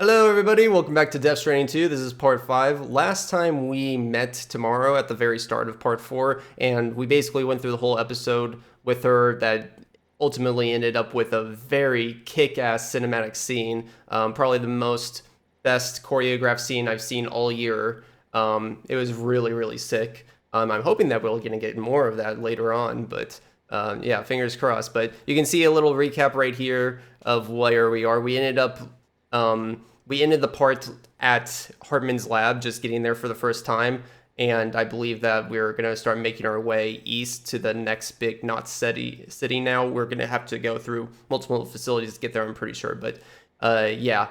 Hello everybody, welcome back to Stranding 2. This is part 5. Last time we met tomorrow at the very start of part 4, and we basically went through the whole episode with her that ultimately ended up with a very kick-ass cinematic scene. Probably the best choreographed scene I've seen all year. It was really sick. I'm hoping that we're gonna get more of that later on, but yeah, fingers crossed. But you can see a little recap right here of where we are. We ended the part at Hartman's lab, just getting there for the first time, and I believe that we're going to start making our way east to the next big not city now. We're going to have to go through multiple facilities to get there, I'm pretty sure, but yeah.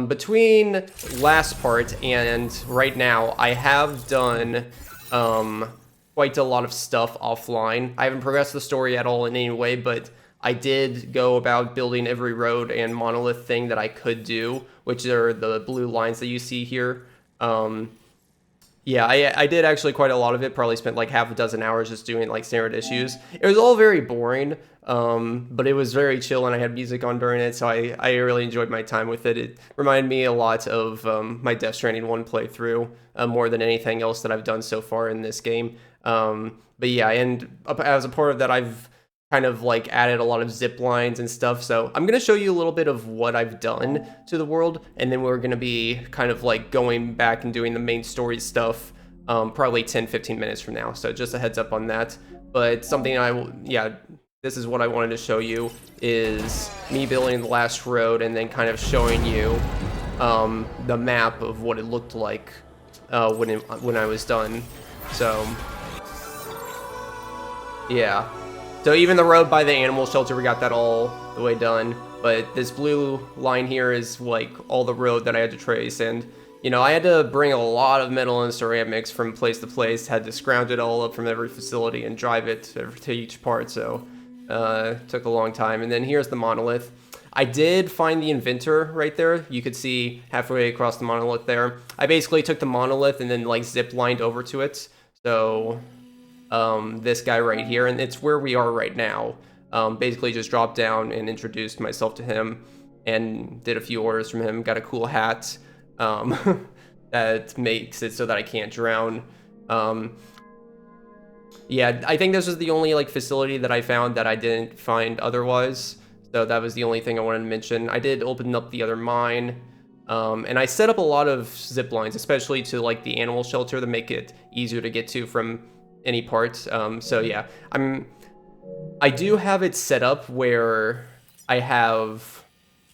Between last part and right now, I have done quite a lot of stuff offline. I haven't progressed the story at all in any way, but I did go about building every road and monolith thing that I could do, which are the blue lines that you see here. Yeah, I did actually quite a lot of it. Probably spent like half a dozen hours just doing like standard issues. It was all very boring, but it was very chill and I had music on during it, so I really enjoyed my time with it. It reminded me a lot of my Death Stranding 1 playthrough, more than anything else that I've done so far in this game. But yeah, and as a part of that, I've kind of like added a lot of zip lines and stuff. So I'm going to show you a little bit of what I've done to the world, and then we're going to be kind of like going back and doing the main story stuff probably 10-15 minutes from now. So just a heads up on that. But something this is what I wanted to show you, is me building the last road and then kind of showing you the map of what it looked like when I was done. So yeah. So even the road by the animal shelter, we got that all the way done. But this blue line here is like all the road that I had to trace. And, you know, I had to bring a lot of metal and ceramics from place to place, had to scrounge it all up from every facility and drive it to each part. So it took a long time. And then here's the monolith. I did find the inventor right there. You could see halfway across the monolith there. I basically took the monolith and then like zip lined over to it. So this guy right here, and it's where we are right now. Basically just dropped down and introduced myself to him and did a few orders from him. Got a cool hat that makes it so that I can't drown. Yeah, I think this was the only like facility that I found that I didn't find otherwise. So that was the only thing I wanted to mention. I did open up the other mine. And I set up a lot of zip lines, especially to like the animal shelter, to make it easier to get to from any parts. So yeah, I do have it set up where I have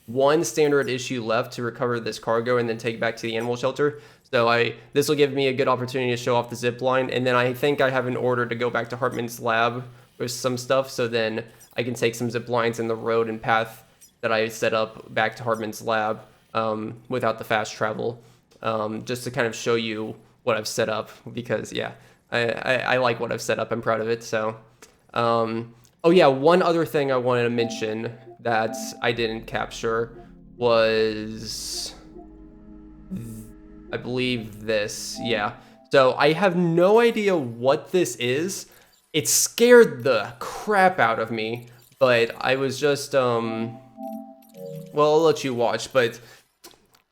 one standard issue left to recover this cargo and then take it back to the animal shelter. So this will give me a good opportunity to show off the zip line, and then I think I have an order to go back to Hartman's lab with some stuff, so then I can take some zip lines in the road and path that I set up back to Hartman's lab without the fast travel, just to kind of show you what I've set up, because yeah, I like what I've set up. I'm proud of it. So, oh yeah, one other thing I wanted to mention that I didn't capture was, I believe this. Yeah. So I have no idea what this is. It scared the crap out of me, but I was just, well, I'll let you watch, but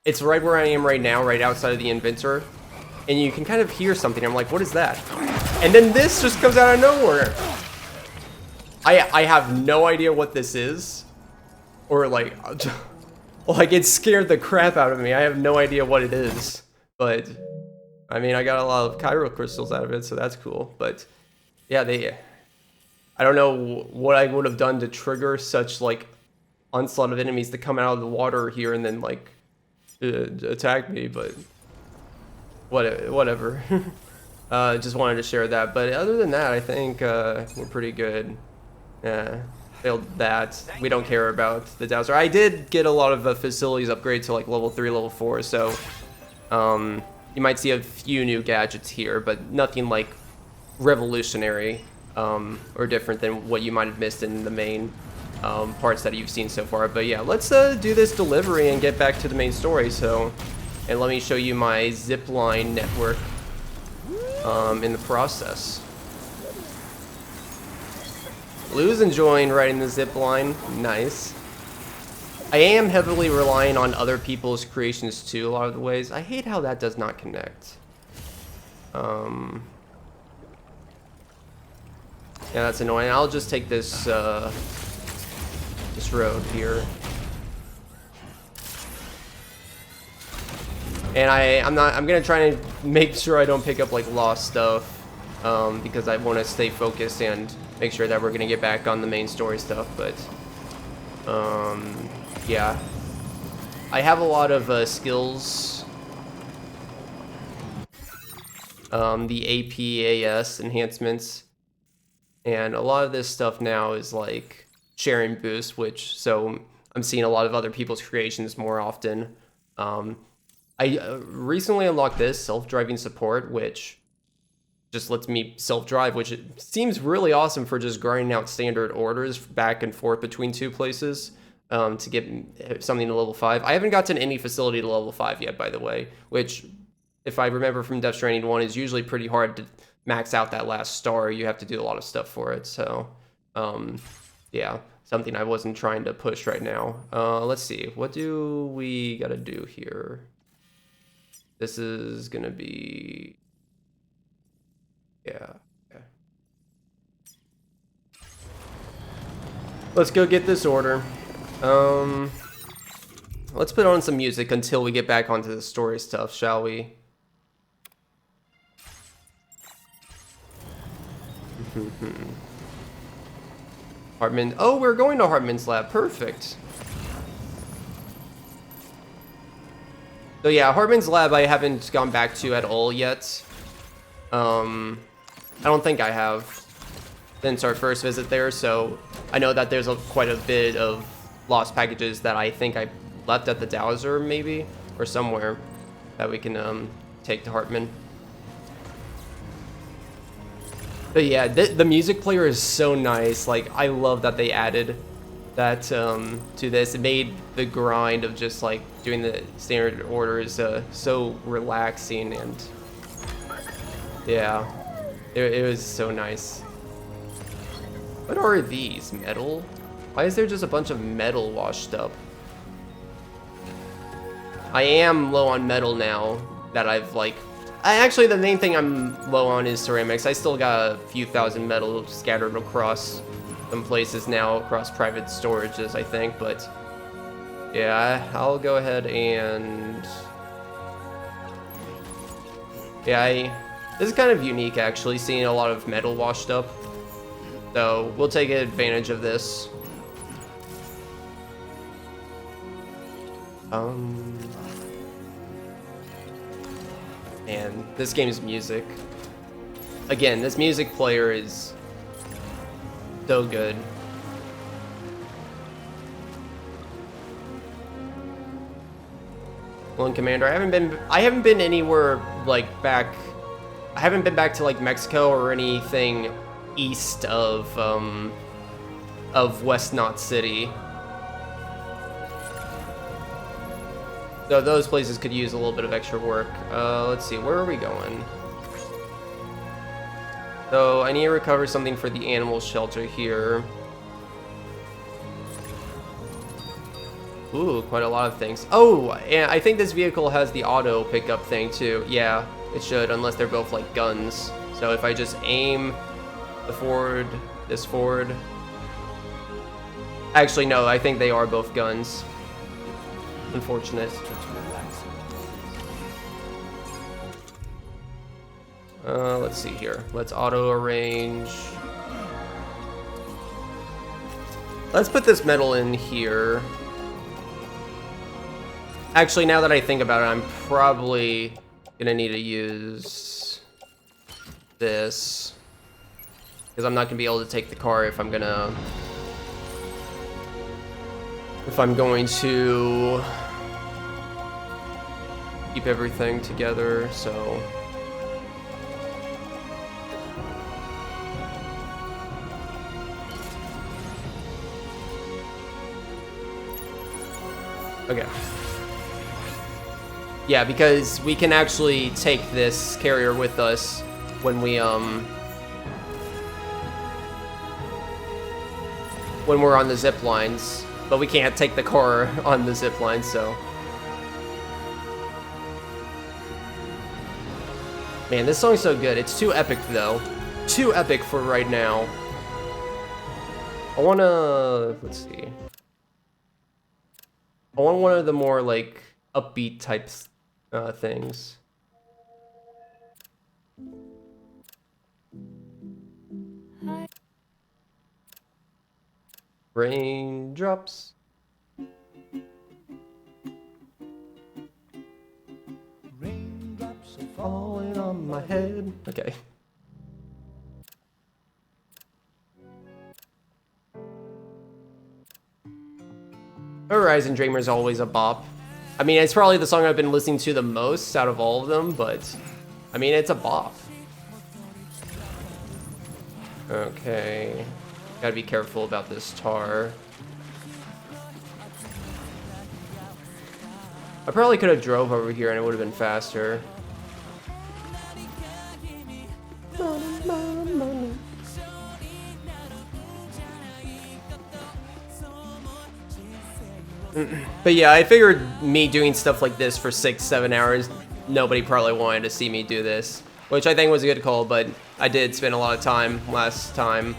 it's right where I am right now, right outside of the inventor. And you can kind of hear something. I'm like, what is that? And then this just comes out of nowhere. I have no idea what this is. Or like it scared the crap out of me. I have no idea what it is. But, I mean, I got a lot of Chiral crystals out of it, so that's cool. But, yeah, I don't know what I would have done to trigger such, like, onslaught of enemies to come out of the water here and then, like, attack me, but whatever. Just wanted to share that, but other than that, I think we're pretty good. Yeah, failed that. We don't care about the dowser. I did get a lot of the facilities upgrade to like level 3, level 4, so you might see a few new gadgets here, but nothing like revolutionary or different than what you might have missed in the main parts that you've seen so far. But yeah, let's do this delivery and get back to the main story. So, and let me show you my zipline network in the process. Lou's enjoying riding the zip line. Nice. I am heavily relying on other people's creations too, a lot of the ways. I hate how that does not connect. Yeah, that's annoying. I'll just take this this road here. And I'm gonna try and make sure I don't pick up like lost stuff, because I want to stay focused and make sure that we're gonna get back on the main story stuff. But yeah, I have a lot of skills. The APAS enhancements, and a lot of this stuff now is like sharing boost, which so I'm seeing a lot of other people's creations more often. I recently unlocked this self-driving support, which just lets me self-drive, which it seems really awesome for just grinding out standard orders back and forth between two places to get something to level 5. I haven't gotten any facility to level 5 yet, by the way, which, if I remember from Death Stranding 1, is usually pretty hard to max out that last star. You have to do a lot of stuff for it, so yeah, something I wasn't trying to push right now. Let's see, what do we gotta do here? This is gonna be, yeah, okay. Let's go get this order. Let's put on some music until we get back onto the story stuff, shall we? Hartman. Oh, we're going to Hartman's lab. Perfect. So yeah, Hartman's lab I haven't gone back to at all yet. I don't think I have since our first visit there, so I know that there's quite a bit of lost packages that I think I left at the Dowser, maybe, or somewhere that we can take to Hartman. But yeah, the music player is so nice. Like, I love that they added that to this. It made the grind of just like doing the standard orders so relaxing, and yeah, it was so nice. What are these? Metal? Why is there just a bunch of metal washed up? I am low on metal now that I've like... Actually, the main thing I'm low on is ceramics. I still got a few thousand metal scattered across some places now, across private storages, I think, but yeah, I'll go ahead and... Yeah, this is kind of unique, actually, seeing a lot of metal washed up. So we'll take advantage of this. And this game's music. Again, this music player is so good. Lone Commander, I haven't been anywhere like back. I haven't been back to like Mexico or anything east of West Knot City. So those places could use a little bit of extra work. Let's see, where are we going? So I need to recover something for the animal shelter here. Ooh, quite a lot of things. Oh, and I think this vehicle has the auto pickup thing too. Yeah, it should, unless they're both like guns. So if I just aim the Ford, this Ford. Actually, no, I think they are both guns. Unfortunate. Let's see here. Let's auto arrange. Let's put this metal in here. Actually, now that I think about it, I'm probably gonna need to use this, because I'm not gonna be able to take the car if I'm going to keep everything together. So okay. Yeah, because we can actually take this carrier with us when we when we're on the zip lines. but we can't take the car on the zip line, so. Man, this song's so good. It's too epic, though. Too epic for right now. I wanna, let's see. I want one of the more, like, upbeat types things. Raindrops. Raindrops are falling on my head. Okay. Horizon Dreamer is always a bop. I mean, it's probably the song I've been listening to the most out of all of them, but I mean, it's a bop. Okay. Gotta be careful about this tar. I probably could have drove over here and it would have been faster. But yeah, I figured me doing stuff like this for 6-7 hours, nobody probably wanted to see me do this, which I think was a good call, but I did spend a lot of time last time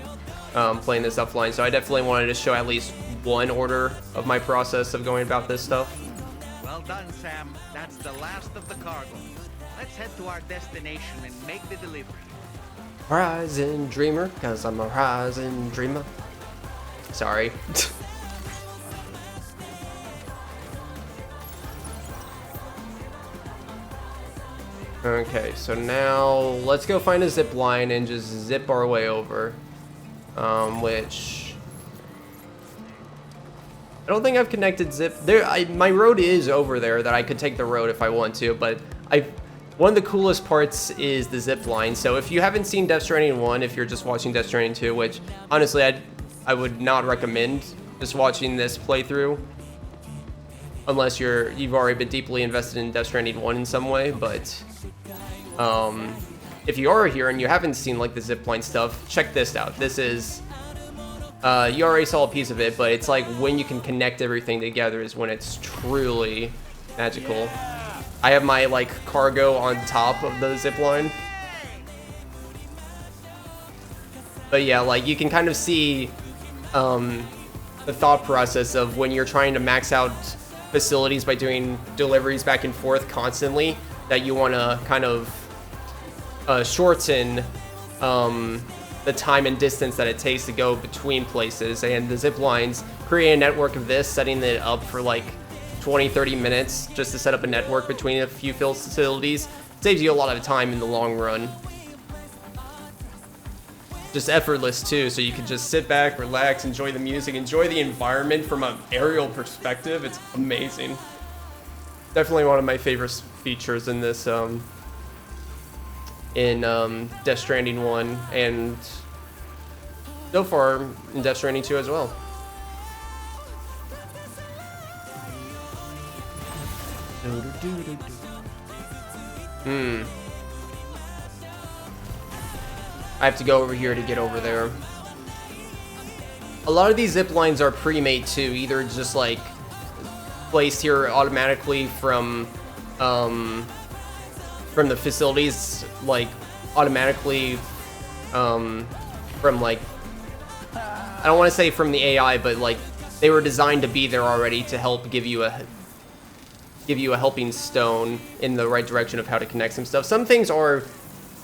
playing this offline, so I definitely wanted to show at least one order of my process of going about this stuff. Well done, Sam. That's the last of the cargo. Let's head to our destination and make the delivery. Horizon Dreamer, cause I'm a Horizon Dreamer. Sorry. Okay, so now let's go find a zip line and just zip our way over. Which I don't think I've connected zip there. My road is over there that I could take the road if I want to, but one of the coolest parts is the zip line. So if you haven't seen Death Stranding 1, if you're just watching Death Stranding 2, which honestly I would not recommend just watching this playthrough unless you've already been deeply invested in Death Stranding 1 in some way, but if you are here and you haven't seen like the zipline stuff, check this out. This is, you already saw a piece of it, but it's like when you can connect everything together is when it's truly magical. I have my like cargo on top of the zipline. But yeah, like you can kind of see the thought process of when you're trying to max out facilities by doing deliveries back and forth constantly, that you want to kind of shorten the time and distance that it takes to go between places, and the zip lines create a network of this, setting it up for like 20-30 minutes just to set up a network between a few facilities. It saves you a lot of time in the long run. Just effortless too, so you can just sit back, relax, enjoy the music, enjoy the environment from an aerial perspective. It's amazing. Definitely one of my favorite features in this, Death Stranding 1, and so far in Death Stranding 2 as well. I have to go over here to get over there. A lot of these zip lines are pre-made too, either just like placed here automatically from the facilities, like automatically from like, I don't want to say from the AI, but like they were designed to be there already to help give you a helping stone in the right direction of how to connect some stuff. Some things are,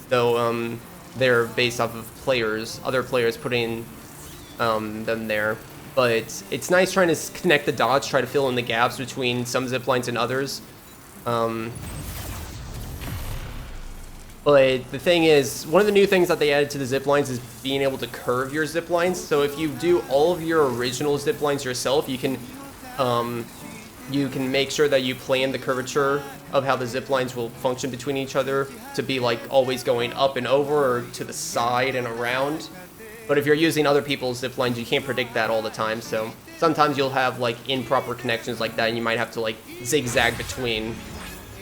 though, they're based off of other players putting them there. But it's nice trying to connect the dots, try to fill in the gaps between some zip lines and others. But the thing is, one of the new things that they added to the zip lines is being able to curve your zip lines. So if you do all of your original zip lines yourself, you can make sure that you plan the curvature of how the zip lines will function between each other to be like always going up and over or to the side and around. But if you're using other people's zip lines, you can't predict that all the time. So sometimes you'll have like improper connections like that, and you might have to like zigzag between,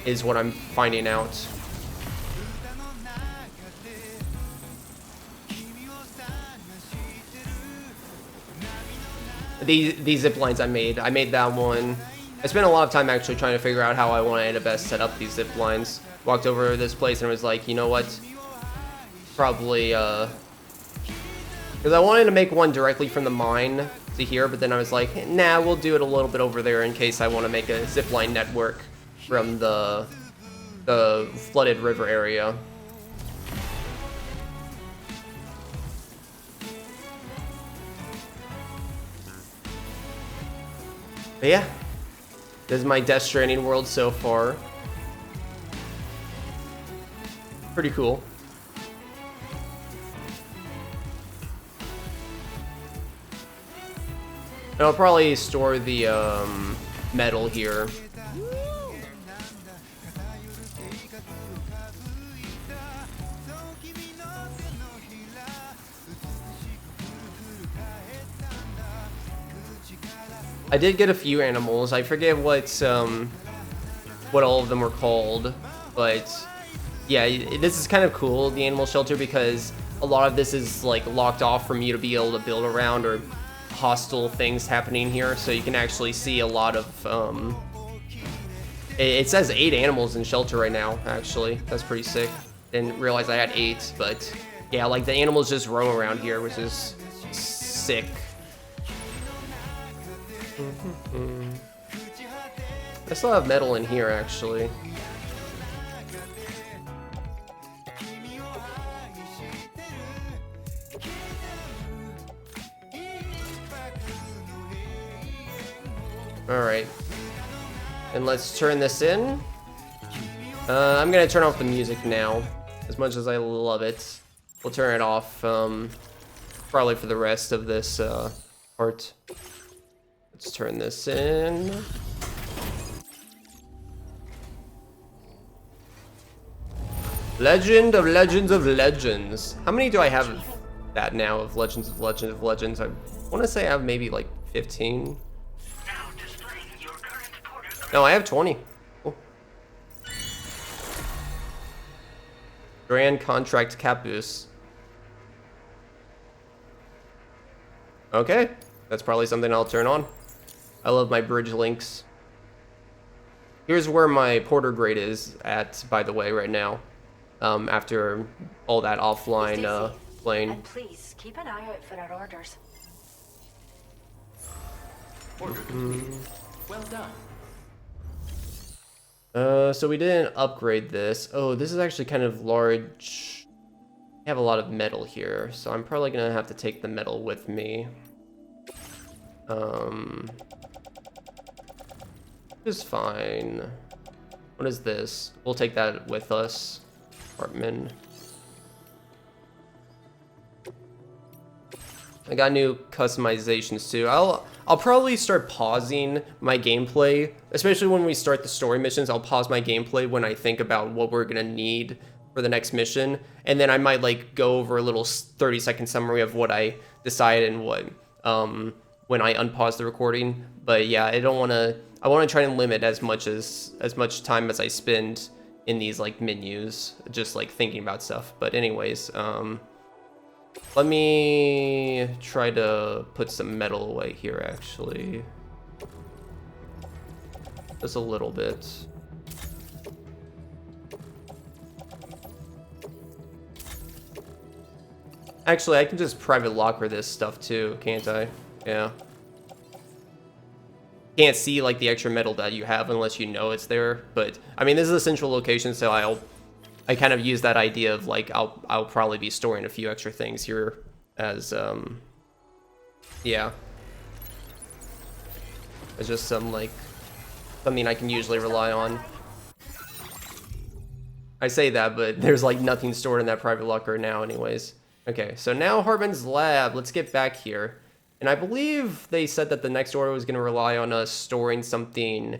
is what I'm finding out. these zip lines I made that one. I spent a lot of time actually trying to figure out how I wanted to best set up these zip lines. Walked over to this place and was like, you know what, probably because I wanted to make one directly from the mine to here, but then I was like, nah, we'll do it a little bit over there in case I want to make a zipline network from the flooded river area. But yeah, this is my Death Stranding world so far. Pretty cool. And I'll probably store the metal here. I did get a few animals. I forget what all of them were called, but yeah, this is kind of cool, the animal shelter, because a lot of this is like locked off from you to be able to build around or hostile things happening here, so you can actually see a lot of it says 8 animals in shelter right now. Actually, that's pretty sick. Didn't realize I had 8, but yeah, like the animals just roam around here, which is sick. I still have metal in here actually. Alright. And let's turn this in. I'm gonna turn off the music now. As much as I love it. We'll turn it off probably for the rest of this part. Let's turn this in. Legend of Legends of Legends. How many do I have of that now, of Legends of Legends of Legends? I want to say I have maybe like 15. No, I have 20. Cool. Grand Contract Capus. Okay, that's probably something I'll turn on. I love my bridge links. Here's where my porter grade is at, by the way, right now. After all that offline playing. And please keep an eye out for our orders. Order complete. Well done. So we didn't upgrade this. Oh, this is actually kind of large. I have a lot of metal here, so I'm probably gonna have to take the metal with me. Is fine. What is this? We'll take that with us. Apartment. I got new customizations too. I'll probably start pausing my gameplay, especially when we start the story missions. I'll pause my gameplay when I think about what we're gonna need for the next mission, and then I might like go over a little 30-second summary of what I decided and what when I unpause the recording. But yeah, I want to try and limit as much time as I spend in these like menus, just like thinking about stuff. But anyways, let me try to put some metal away here actually. Just a little bit. Actually, I can just private locker this stuff too, can't I? Yeah. Can't see like the extra metal that you have unless you know it's there, but I mean this is a central location, so I kind of use that idea of like I'll probably be storing a few extra things here as yeah, it's just something I can usually rely on. I say that, but there's like nothing stored in that private locker now anyways. Okay, so now Hartman's lab. Let's get back here. And I believe they said that the next order was going to rely on us storing something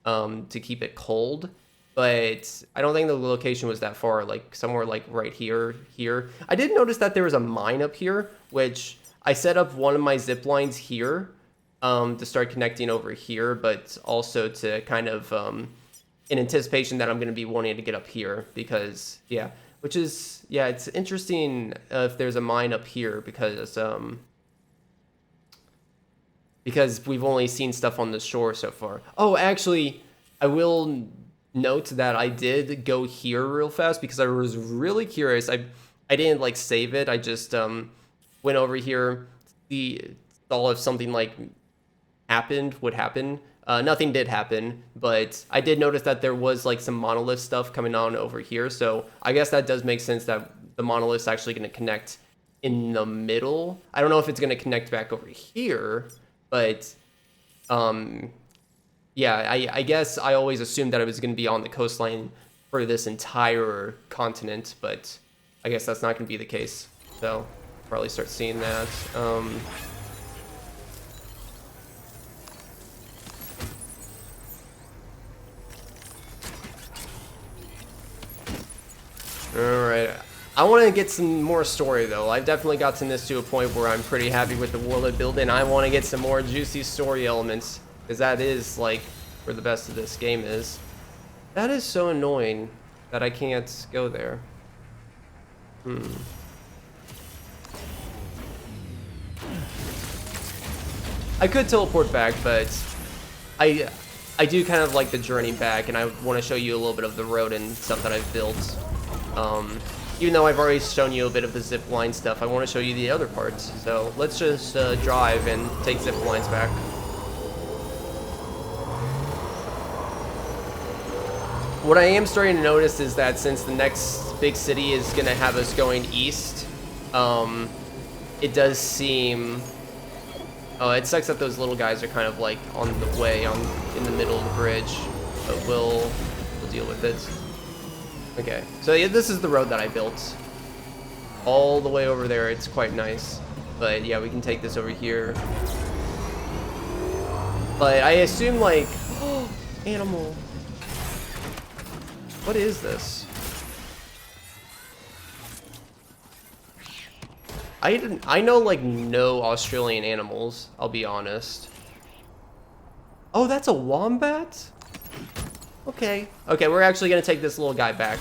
to keep it cold. But I don't think the location was that far, like somewhere like right here. I did notice that there was a mine up here, which I set up one of my zip lines here to start connecting over here, but also to kind of in anticipation that I'm going to be wanting to get up here because, yeah, which is, yeah, it's interesting if there's a mine up here because because we've only seen stuff on the shore so far. Oh, actually, I will note that I did go here real fast because I was really curious. I didn't like save it. I just went over here, saw if something like would happen. Nothing did happen, but I did notice that there was like some monolith stuff coming on over here. So I guess that does make sense that the monolith's actually going to connect in the middle. I don't know if it's going to connect back over here, but yeah, I guess I always assumed that it was going to be on the coastline for this entire continent, but I guess that's not going to be the case. So probably start seeing that. Alright, I want to get some more story though. I've definitely gotten this to a point where I'm pretty happy with the world I built, and I want to get some more juicy story elements, because that is like where the best of this game is. That is so annoying that I can't go there. I could teleport back, but I do kind of like the journey back, and I want to show you a little bit of the road and stuff that I've built. Even though I've already shown you a bit of the zip line stuff, I want to show you the other parts. So let's just drive and take zip lines back. What I am starting to notice is that since the next big city is going to have us going east, it does seem... Oh, it sucks that those little guys are kind of like on the way, in the middle of the bridge, but we'll deal with it. Okay, so yeah, this is the road that I built. All the way over there, it's quite nice. But yeah, we can take this over here. But I assume like, oh, animal. What is this? I know like no Australian animals, I'll be honest. Oh, that's a wombat? Okay. Okay, we're actually gonna take this little guy back.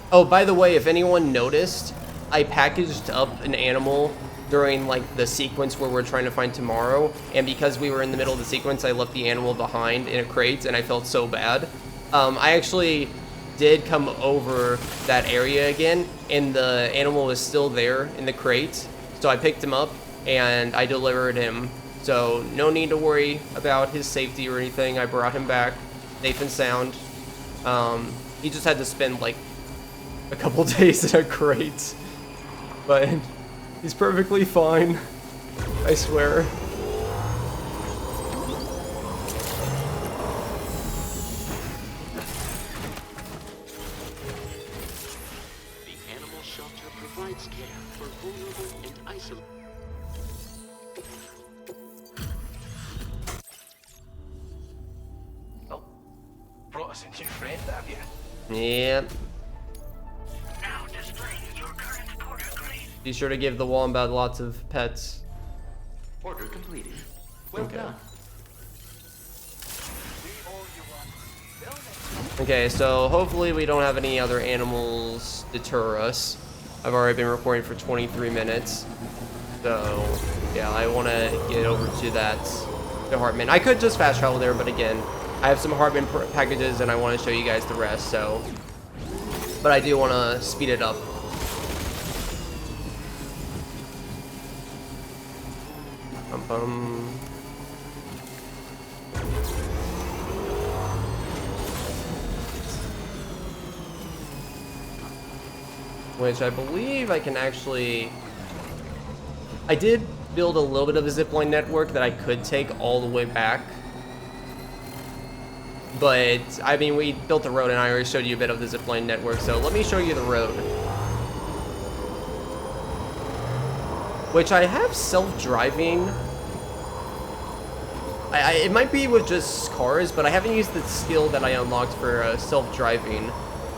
Oh, by the way, if anyone noticed, I packaged up an animal during like the sequence where we're trying to find tomorrow, and because we were in the middle of the sequence, I left the animal behind in a crate, and I felt so bad. I actually did come over that area again, and the animal was still there in the crate, so I picked him up and I delivered him. So no need to worry about his safety or anything. I brought him back safe and sound. He just had to spend like a couple days in a crate, but he's perfectly fine, I swear. The animal shelter provides care for vulnerable and isolated. Oh, brought us a new friend, have you? Yep. Now displaying your current order grade. Be sure to give the wombat lots of pets. Order completed. Well Okay. done. We owe you one. Okay, so hopefully we don't have any other animals deter us. I've already been recording for 23 minutes. So, yeah, I want to get over to that, to Hartman. I could just fast travel there, but again, I have some Hartman packages and I want to show you guys the rest, so. But I do want to speed it up. Which I believe I can actually... I did build a little bit of a zipline network that I could take all the way back. But, I mean, we built the road and I already showed you a bit of the zipline network, so let me show you the road. Which I have self-driving. It might be with just cars, but I haven't used the skill that I unlocked for self-driving.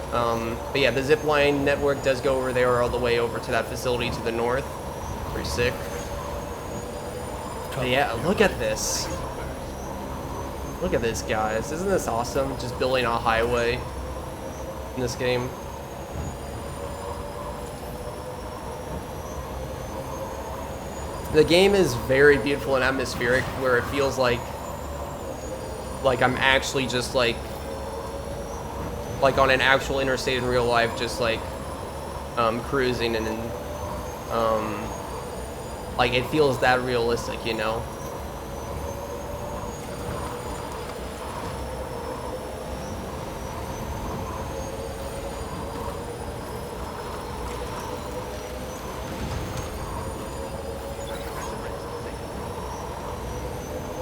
But yeah, the zipline network does go over there all the way over to that facility to the north. Pretty sick. But yeah, look at this. Look at this, guys. Isn't this awesome? Just building a highway in this game. The game is very beautiful and atmospheric, where it feels like I'm actually just like on an actual interstate in real life, just like cruising, and like it feels that realistic, you know.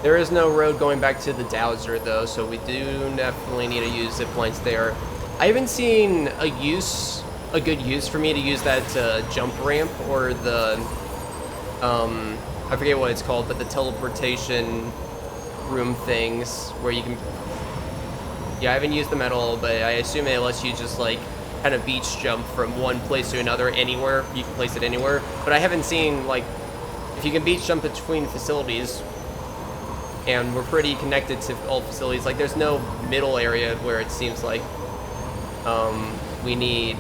There is no road going back to the Dowser though, so we do definitely need to use zip lines there. I haven't seen a good use for me to use that jump ramp, or the I forget what it's called, but the teleportation room things where you can. Yeah, I haven't used them at all, but I assume it lets you just like kind of beach jump from one place to another anywhere. You can place it anywhere, but I haven't seen like if you can beach jump between facilities. And we're pretty connected to all facilities. Like, there's no middle area where it seems like we need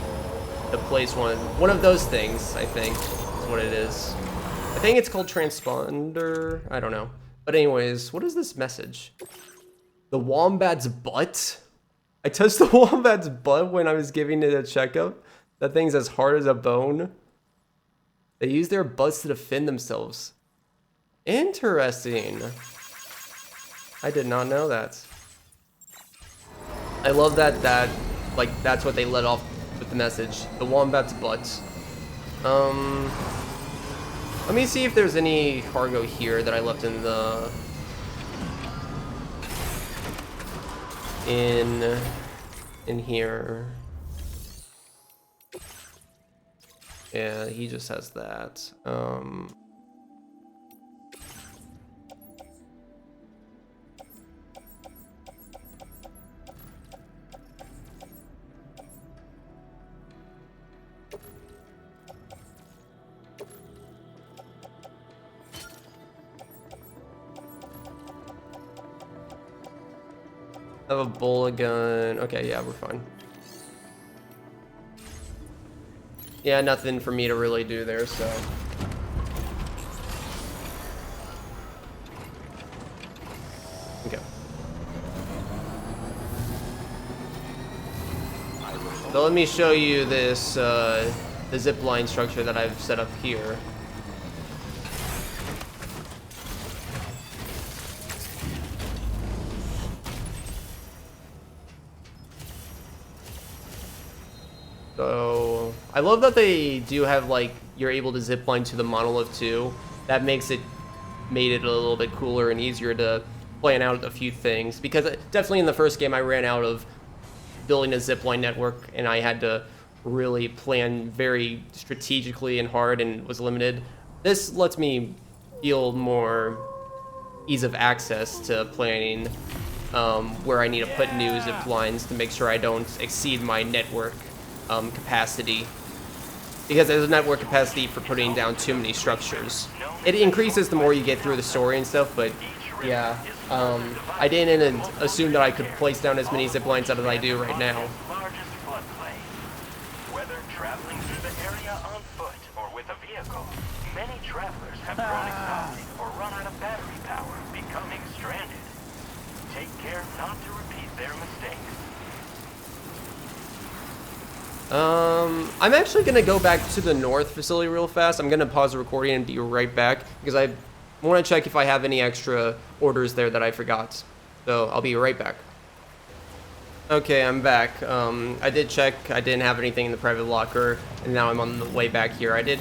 to place one of those things, I think, is what it is. I think it's called transponder. I don't know. But anyways, what is this message? The wombat's butt? I touched the wombat's butt when I was giving it a checkup. That thing's as hard as a bone. They use their butts to defend themselves. Interesting. I did not know that. I love that like that's what they let off with the message. The wombat's butt. Let me see if there's any cargo here that I left in the in here. Yeah, he just has that. I have a bullet gun. Okay, yeah, we're fine. Yeah, nothing for me to really do there, so. Okay. So let me show you this, the zip line structure that I've set up here. So I love that they do have like you're able to zip line to the monolith too. That made it a little bit cooler and easier to plan out a few things, because definitely in the first game I ran out of building a zipline network and I had to really plan very strategically and hard and was limited. This lets me feel more ease of access to planning where I need to put new zip lines to make sure I don't exceed my network capacity, because there's a network capacity for putting down too many structures. It increases the more you get through the story and stuff, but yeah, I didn't assume that I could place down as many zip lines as I do right now. Whether traveling through the area on foot or with a vehicle, many travelers have grown exhausted or run out of battery power, becoming stranded. Take care not to repeat their mistakes. I'm actually gonna go back to the north facility real fast. I'm gonna pause the recording and be right back, because I want to check if I have any extra orders there that I forgot. So I'll be right back. Okay, I'm back. I did check. I didn't have anything in the private locker, and now I'm on the way back here. I did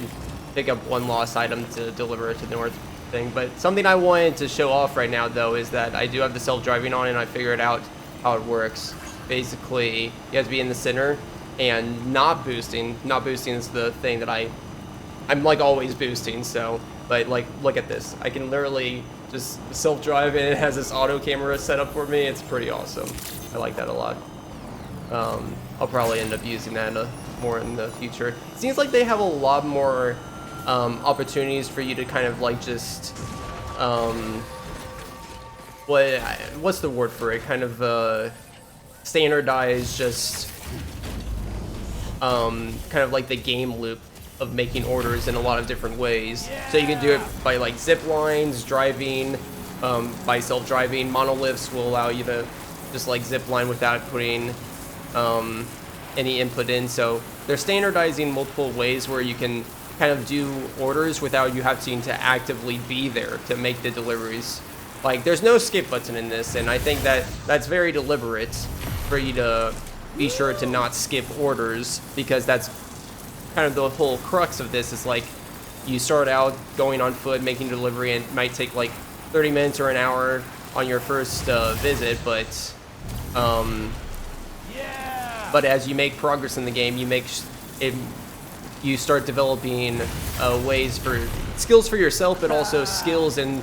pick up one lost item to deliver it to the north thing, but something I wanted to show off right now, though, is that I do have the self-driving on, and I figured out how it works. Basically, you have to be in the center and not boosting. Not boosting is the thing that I'm like always boosting, so, but like, look at this. I can literally just self-drive, and it has this auto camera set up for me. It's pretty awesome. I like that a lot. I'll probably end up using that more in the future. It seems like they have a lot more opportunities for you to kind of like just what's the word for it? Kind of standardize just kind of like the game loop of making orders in a lot of different ways. So you can do it by like zip lines, driving, by self-driving. Monoliths will allow you to just like zip line without putting any input in. So they're standardizing multiple ways where you can kind of do orders without you having to actively be there to make the deliveries. Like, there's no skip button in this, and I think that that's very deliberate for you to be sure to not skip orders, because that's kind of the whole crux of this. Is like, you start out going on foot, making delivery, and it might take like 30 minutes or an hour on your first visit, but as you make progress in the game, you start developing ways for skills for yourself, but also skills and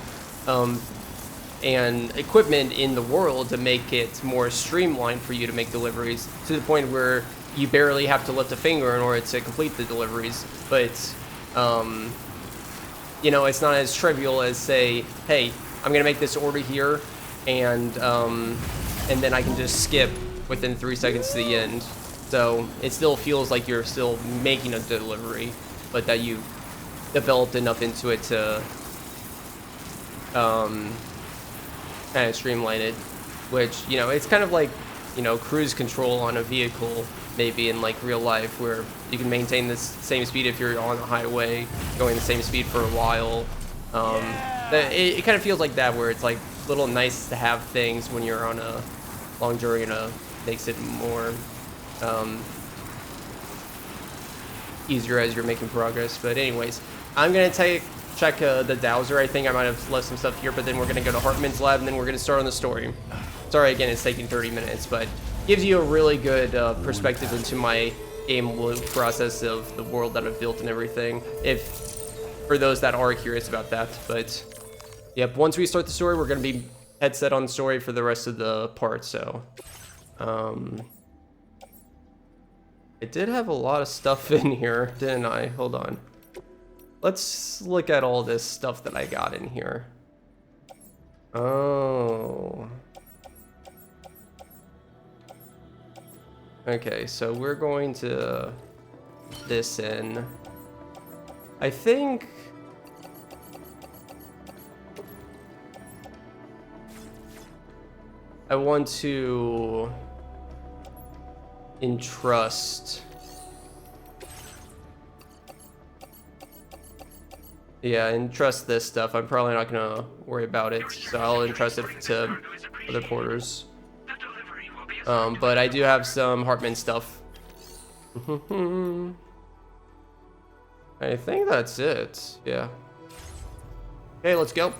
equipment in the world to make it more streamlined for you to make deliveries, to the point where you barely have to lift a finger in order to complete the deliveries. But you know, it's not as trivial as, say, hey, I'm gonna make this order here, and then I can just skip within 3 seconds to the end. So it still feels like you're still making a delivery, but that you've developed enough into it to kind of streamline it. Which, you know, it's kind of like, you know, cruise control on a vehicle, maybe in like real life, where you can maintain this same speed if you're on the highway, going the same speed for a while. It kind of feels like that, where it's like little nice to have things when you're on a long journey, and makes it more easier as you're making progress. But anyways, I'm gonna check the dowser. I think I might have left some stuff here, but then we're gonna go to Hartman's lab, and then we're gonna start on the story. Sorry again, it's taking 30 minutes, but gives you a really good perspective into my game loop process of the world that I've built and everything, if for those that are curious about that. But yep, once we start the story, we're gonna be headset on the story for the rest of the part. So I did have a lot of stuff in here, didn't I? Hold on. Let's look at all this stuff that I got in here. Oh. Okay, so we're going to this in. I think I want to entrust. Yeah, entrust this stuff. I'm probably not gonna worry about it, so I'll entrust it to other porters. But I do have some Hartman stuff. I think that's it. Yeah. Okay, let's go.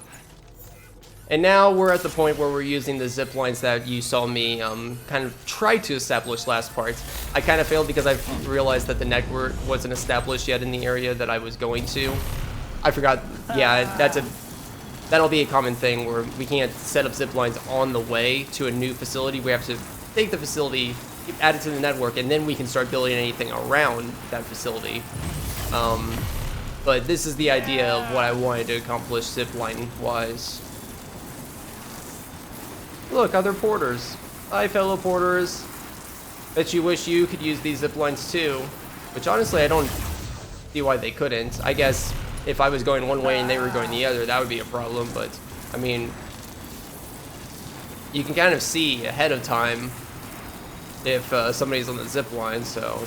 And now we're at the point where we're using the zip lines that you saw me kind of try to establish last part. I kind of failed because I realized that the network wasn't established yet in the area that I was going to. I forgot. Yeah, that'll be a common thing where we can't set up zip lines on the way to a new facility. We have to take the facility, add it to the network, and then we can start building anything around that facility. But this is the idea of what I wanted to accomplish zipline wise. Look, other porters. Hi, fellow porters. Bet you wish you could use these zip lines too. Which honestly, I don't see why they couldn't. I guess if I was going one way and they were going the other, that would be a problem. But I mean, you can kind of see ahead of time if somebody's on the zip line. So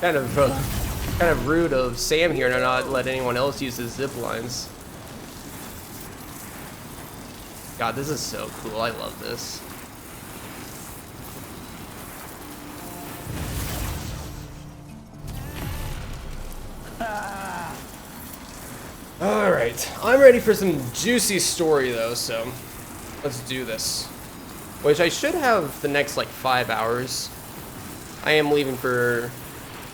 kind of rude of Sam here to not let anyone else use his zip lines. God, this is so cool. I love this. Alright, I'm ready for some juicy story though, so let's do this. Which I should have the next like 5 hours. I am leaving for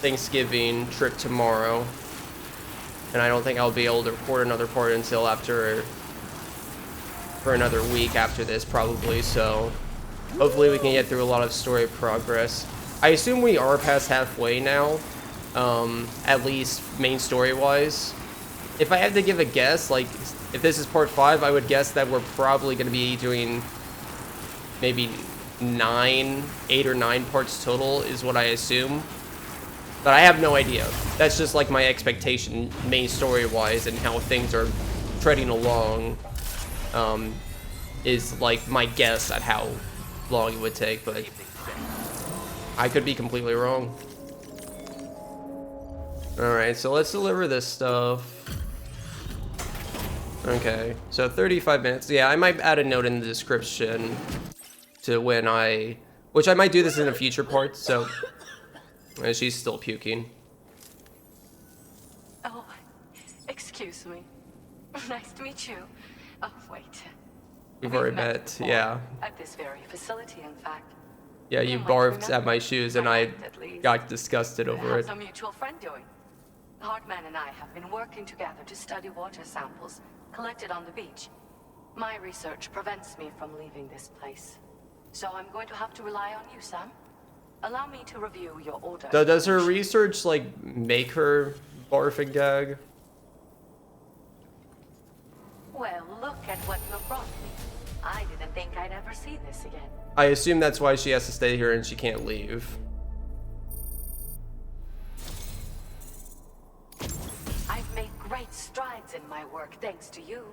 Thanksgiving trip tomorrow, and I don't think I'll be able to record another part until for another week after this probably, so hopefully we can get through a lot of story progress. I assume we are past halfway now, at least main story wise. If I had to give a guess, like if this is part 5, I would guess that we're probably going to be doing maybe 8 or 9 parts total is what I assume. But I have no idea. That's just like my expectation, main story-wise, and how things are treading along. Is like my guess at how long it would take, but I could be completely wrong. Alright, so let's deliver this stuff. Okay, so 35 minutes. Yeah, I might add a note in the description to when which I might do this in a future part, so she's still puking. Oh, excuse me. Nice to meet you. Oh, wait. We've already met, before, yeah. At this very facility, in fact. Yeah, you might barfed remember. at my shoes and I At least. got disgusted over How's it. a mutual friend doing? Hartman and I have been working together to study water samples collected on the beach. My research prevents me from leaving this place. So I'm going to have to rely on you, Sam. Allow me to review your order. So does her research, like, make her barf and gag? Well, look at what you have brought me. I didn't think I'd ever see this again. I assume that's why she has to stay here and she can't leave. I've made great strides in my work thanks to you,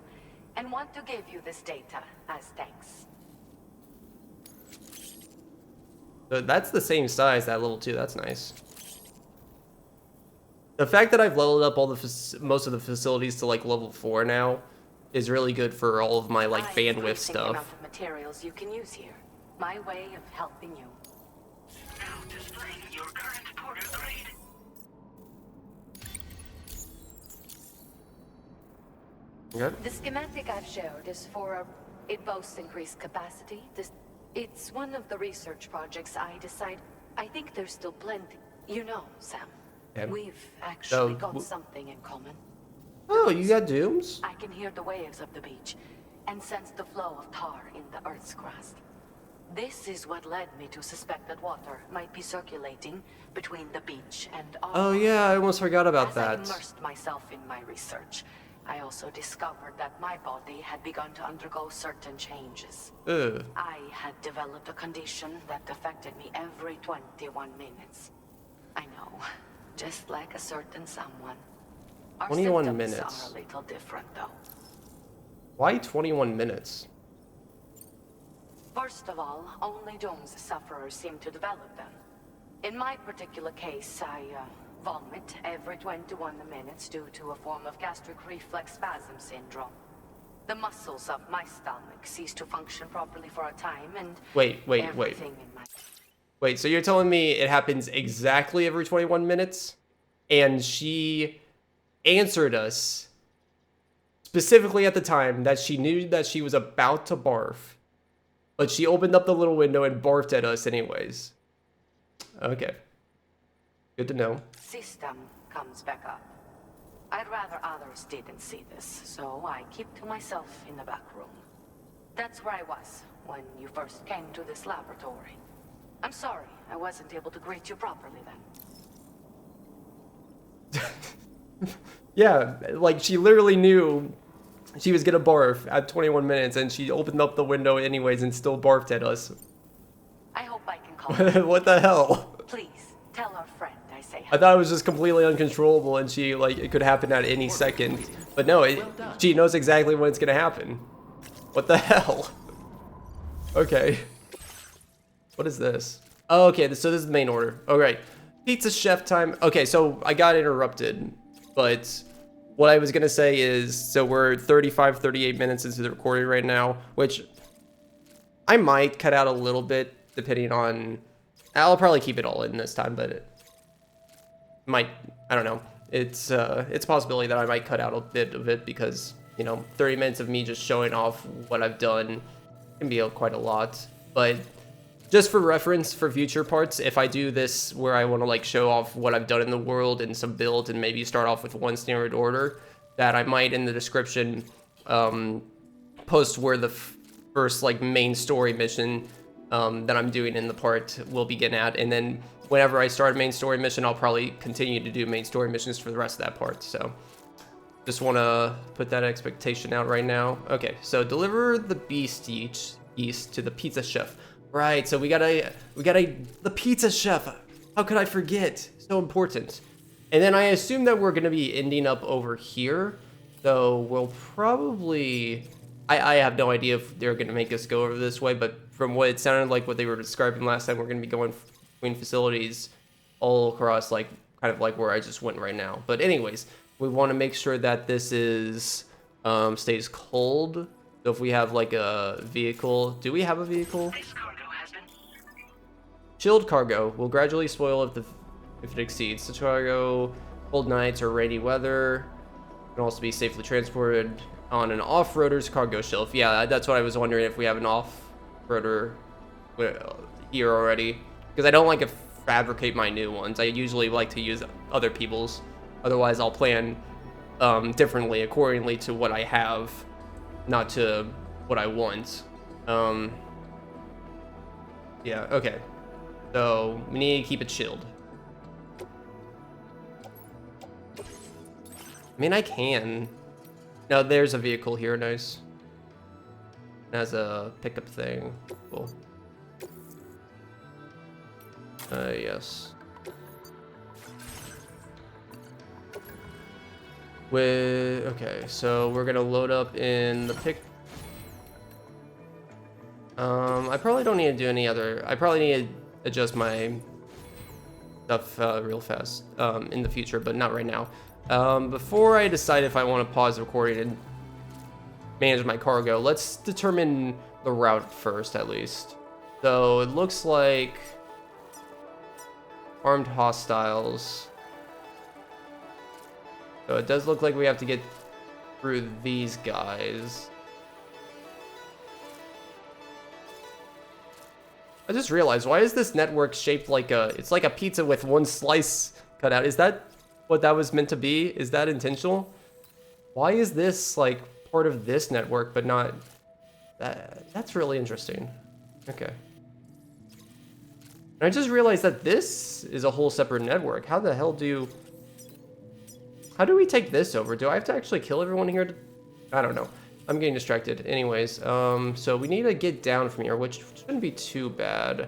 and want to give you this data as thanks. So that's the same size, that level 2, that's nice. The fact that I've leveled up all the most of the facilities to like level 4 now is really good for all of my like I'm bandwidth increasing the amount stuff. of materials you can use here. My way of helping you. Now displaying your current porter grade. Okay. The schematic I've showed is it boasts increased capacity. It's one of the research projects I think there's still plenty. You know, Sam, Yeah. we've actually So, got something in common. Oh, you got dooms? I can hear the waves of the beach and sense the flow of tar in the Earth's crust. This is what led me to suspect that water might be circulating between the beach and our Oh yeah, I almost forgot about As I that. immersed myself in my research, I also discovered that my body had begun to undergo certain changes. Ugh. I had developed a condition that affected me every 21 minutes. I know, just like a certain someone. Our 21 symptoms minutes. are a little different, though. Why 21 minutes? First of all, only Doom's sufferers seem to develop them. In my particular case, I vomit every 21 minutes due to a form of gastric reflex spasm syndrome. The muscles of my stomach cease to function properly for a time, and Wait. everything in my Wait, so you're telling me it happens exactly every 21 minutes? And she answered us specifically at the time that she knew that she was about to barf, but she opened up the little window and barfed at us anyways. Okay. Good to know. system comes back up. I'd rather others didn't see this, so I keep to myself in the back room. That's where I was when you first came to this laboratory. I'm sorry I wasn't able to greet you properly then. Yeah, like she literally knew she was gonna barf at 21 minutes and she opened up the window anyways and still barfed at us. I hope I can call you. What the hell? Please, tell our friend I say I thought it was just completely uncontrollable and she, like, it could happen at any second. But no, she knows exactly when it's gonna happen. What the hell? Okay. What is this? Oh, okay, so this is the main order. All right. Pizza chef time. Okay, so I got interrupted, but what I was gonna say is, so we're 35, 38 minutes into the recording right now, which I might cut out a little bit depending on, I'll probably keep it all in this time, but it might, I don't know. It's a possibility that I might cut out a bit of it because, you know, 30 minutes of me just showing off what I've done can be quite a lot. But just for reference for future parts, if I do this where I want to like show off what I've done in the world and some builds and maybe start off with one standard order, that I might in the description post where the first like main story mission that I'm doing in the part will begin at, and then whenever I start a main story mission, I'll probably continue to do main story missions for the rest of that part. So just want to put that expectation out right now. Okay, so deliver the beast yeast to the pizza chef. Right, so we got the pizza chef. How could I forget? So important. And then I assume that we're going to be ending up over here. So we'll probably... I have no idea if they're going to make us go over this way, but from what it sounded like what they were describing last time, we're going to be going between facilities all across, like, kind of like where I just went right now. But anyways, we want to make sure that this is stays cold. So if we have like a vehicle, do we have a vehicle? This cargo has been... Chilled cargo will gradually spoil if it exceeds. Such cargo, cold nights or rainy weather, can also be safely transported on an off-roader's cargo shelf. Yeah, that's what I was wondering, if we have an off-roader here already, because I don't like to fabricate my new ones. I usually like to use other people's. Otherwise, I'll plan differently accordingly to what I have, not to what I want. Yeah, okay. So we need to keep it chilled. I mean, I can. No, there's a vehicle here. Nice. It has a pickup thing. Cool. Yes. Okay, so we're gonna load up in the pick. I probably don't need to do any other. I probably need to adjust my stuff real fast in the future, but not right now. Before I decide if I want to pause recording and manage my cargo, let's determine the route first, at least. So it looks like armed hostiles. So it does look like we have to get through these guys. I just realized, why is this network shaped like it's like a pizza with one slice cut out? Is that what that was meant to be? Is that intentional? Why is this like part of this network but not that? That's really interesting. Okay. And I just realized that this is a whole separate network. How the hell do we take this over? Do I have to actually kill everyone here? I don't know. I'm getting distracted. Anyways, so we need to get down from here, which shouldn't be too bad.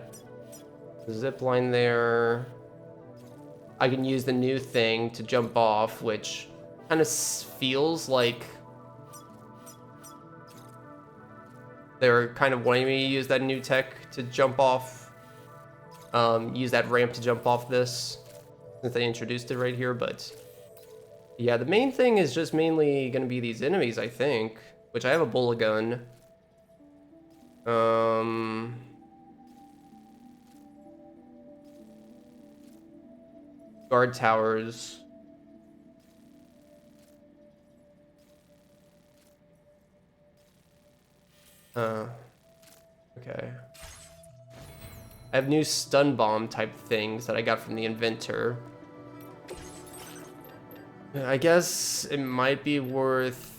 Zip line there. I can use the new thing to jump off, which kind of feels like they're kind of wanting me to use that new tech to jump off. Use that ramp to jump off this, since they introduced it right here. But yeah, the main thing is just mainly going to be these enemies, I think. Which I have a bullet gun. Guard towers. Okay. I have new stun bomb type things that I got from the inventor. I guess it might be worth...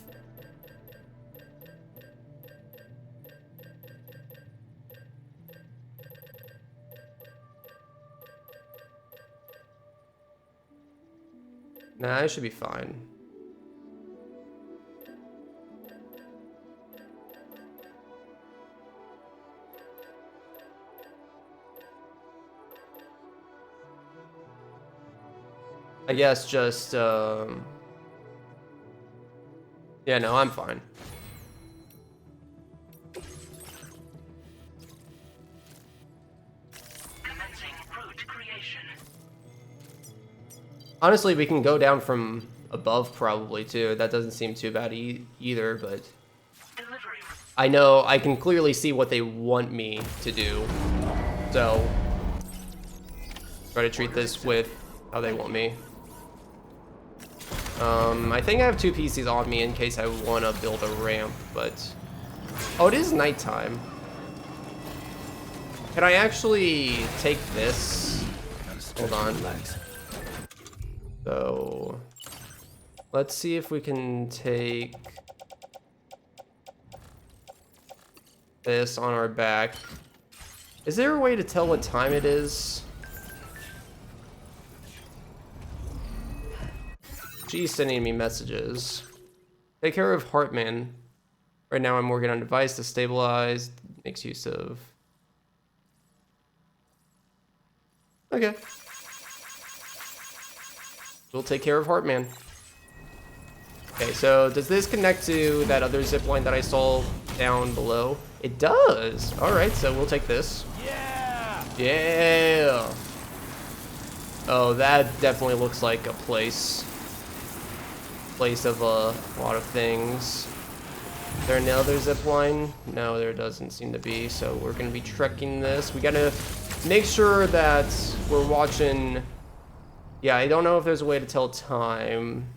Nah, I should be fine. I guess just, yeah, no, I'm fine. Commencing route creation. Honestly, we can go down from above probably too. That doesn't seem too bad either, but Delivery. I know I can clearly see what they want me to do. So try to treat this with how they want me. I think I have 2 PCs on me in case I want to build a ramp, but oh, it is nighttime. Can I actually take this? Hold on. So let's see if we can take this on our back. Is there a way to tell what time it is? She's sending me messages. Take care of Hartman. Right now I'm working on a device to stabilize. Makes use of... Okay. We'll take care of Heartman. Okay, so does this connect to that other zip line that I saw down below? It does. All right, so we'll take this. Yeah! Yeah. Oh, that definitely looks like a place of a lot of things. Is there another zip line? No, there doesn't seem to be. So we're gonna be trekking this. We gotta make sure that we're watching. Yeah, I don't know if there's a way to tell time.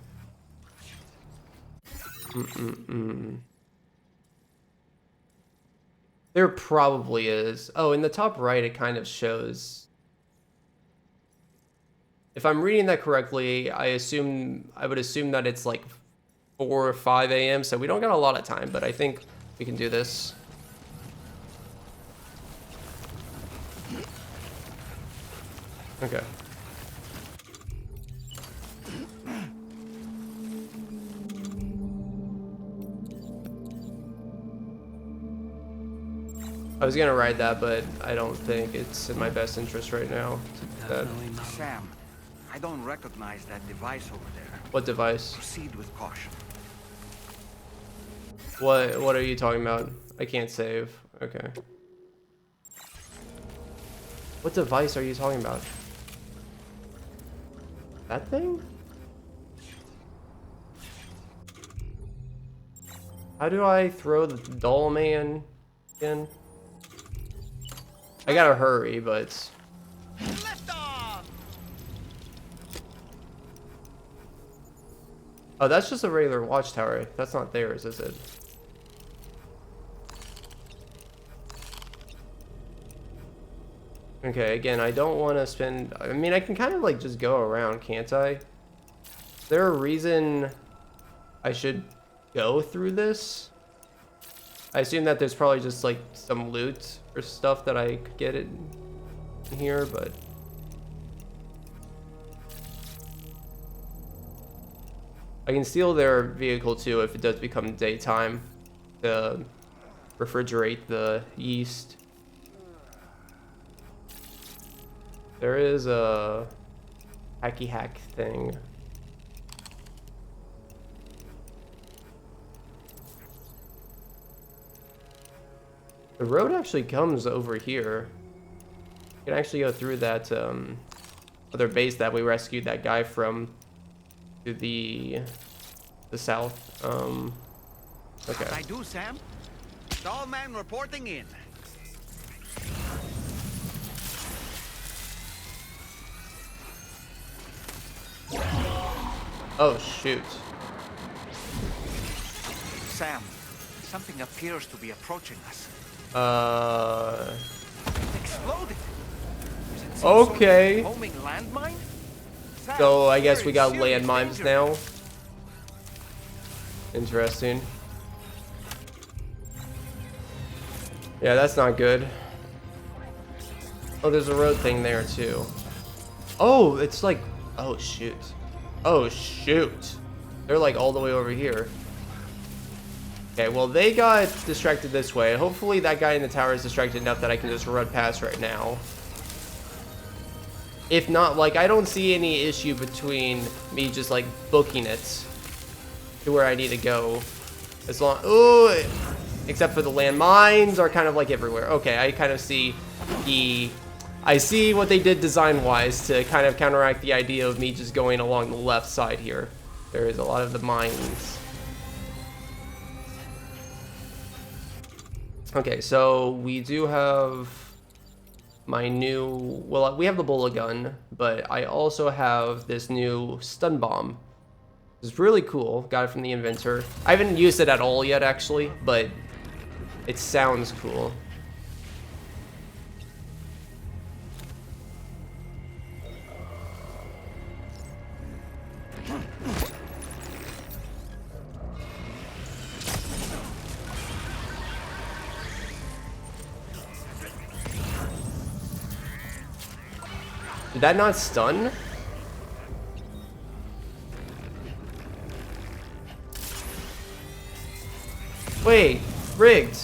There probably is. Oh, in the top right, it kind of shows. If I'm reading that correctly, I would assume that it's like 4 or 5 a.m. So we don't got a lot of time, but I think we can do this. Okay. I was gonna ride that, but I don't think it's in my best interest right now to do that. Sam, I don't recognize that device over there. What device? Proceed with caution. What are you talking about? I can't save. Okay. What device are you talking about? That thing? How do I throw the doll man again? I gotta hurry, but... Lift off! Oh, that's just a regular watchtower. That's not theirs, is it? Okay, again, I don't want to spend... I mean, I can kind of, like, just go around, can't I? Is there a reason I should go through this? I assume that there's probably just, like, some loot or stuff that I could get in here, but... I can steal their vehicle, too, if it does become daytime to refrigerate the yeast. There is a hacky hack thing. The road actually comes over here. You can actually go through that other base that we rescued that guy from to the south. Okay. I do, Sam. Doll man reporting in. Oh shoot. Sam, something appears to be approaching us. It exploded. Is it some Okay. sort of homing landmine? Sam, So I guess we're we in got serious landmines danger. now. Interesting. Yeah, that's not good. Oh, there's a road thing there too. Oh, it's like, oh shoot. Oh shoot. They're like all the way over here. Okay, well they got distracted this way. Hopefully that guy in the tower is distracted enough that I can just run past right now. If not, like, I don't see any issue between me just like booking it to where I need to go. As long, ooh, except for the landmines are kind of like everywhere. Okay, I kind of see I see what they did design-wise to kind of counteract the idea of me just going along the left side here. There is a lot of the mines. Okay, so we do have my new, well, we have the bullet gun, but I also have this new stun bomb. It's really cool. Got it from the inventor. I haven't used it at all yet, actually, but it sounds cool. Did that not stun? Wait, rigged.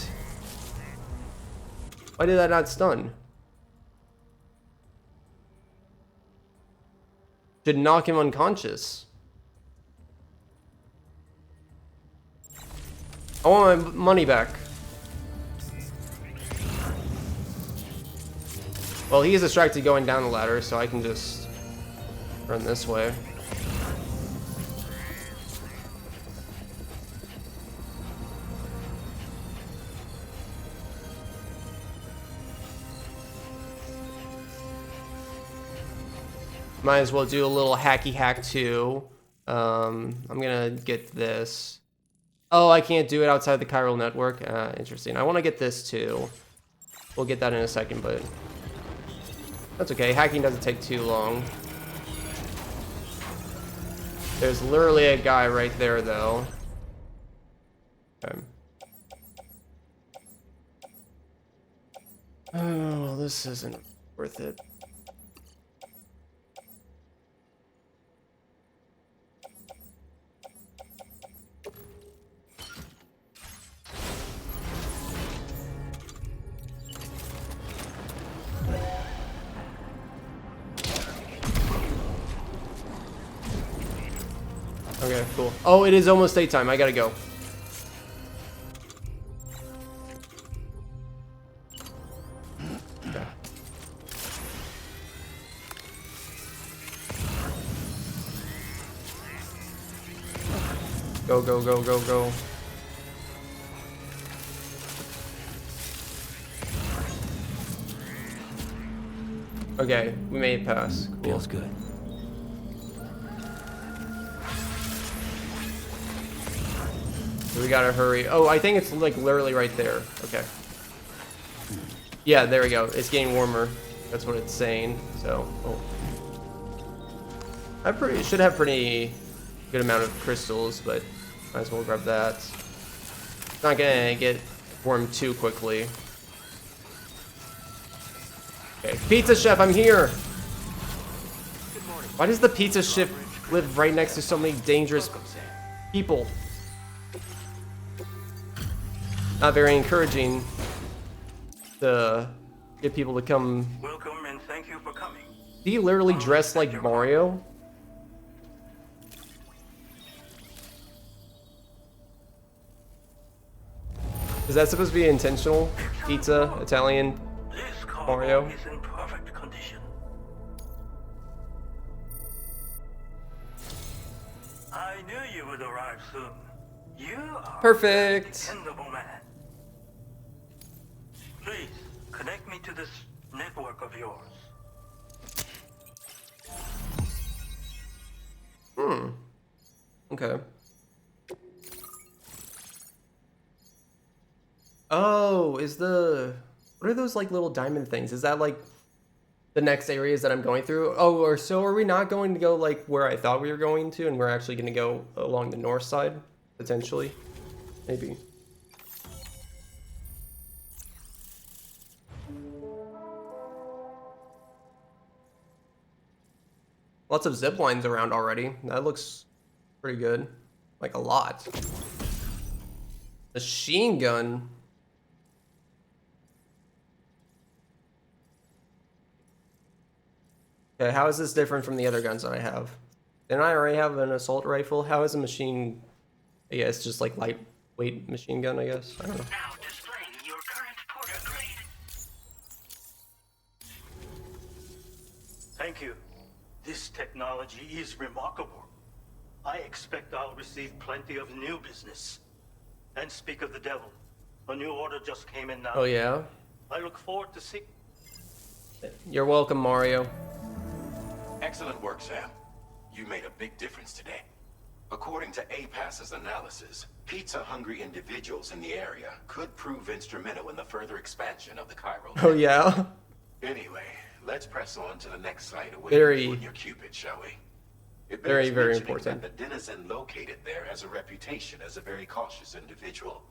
Why did that not stun? Should knock him unconscious. I want my money back. Well, he is distracted going down the ladder, so I can just run this way. Might as well do a little hacky hack too. I'm gonna get this. Oh, I can't do it outside the chiral network. Interesting. I want to get this too. We'll get that in a second, but that's okay. Hacking doesn't take too long. There's literally a guy right there, though. Okay. Oh, this isn't worth it. Okay, cool. Oh, it is almost daytime. I gotta go. Okay. Go, go, go, go, go. Okay, we made it past. Cool. Feels good. We gotta hurry. Oh, I think it's like literally right there. Okay. Yeah, there we go. It's getting warmer. That's what it's saying. So, oh. I should have pretty good amount of crystals, but might as well grab that. It's not gonna get warm too quickly. Okay, Pizza Chef, I'm here. Why does the Pizza Chef live right next to so many dangerous people? Not very encouraging to get people to come. Welcome and thank you for coming. Did he literally dress like Mario? Is that supposed to be intentional? Pizza, Italian, This cargo Mario? is in perfect condition. I knew you would arrive soon. You are Perfect. a dependable man. Please, connect me to this network of yours. Okay. Oh, what are those like little diamond things? Is that like the next areas that I'm going through? Oh, or so are we not going to go like where I thought we were going to, and we're actually going to go along the north side, potentially? Maybe. Lots of zip lines around already. That looks pretty good. Like a lot. Machine gun. Okay, how is this different from the other guns that I have? Didn't I already have an assault rifle? How is a machine... I guess just like lightweight machine gun, I guess. I don't know. Now displaying your current porter grade. Thank you. This technology is remarkable. I expect I'll receive plenty of new business. And speak of the devil, a new order just came in now. Oh yeah? I look forward to see. You're welcome, Mario. Excellent work, Sam. You made a big difference today. According to APAS's analysis, pizza-hungry individuals in the area could prove instrumental in the further expansion of the chiral. Oh yeah? Anyway, let's press on to the next site away Very- from your Cupid, shall we? It Very, bears very mentioning important. that the denizen located there has a reputation as a very cautious individual.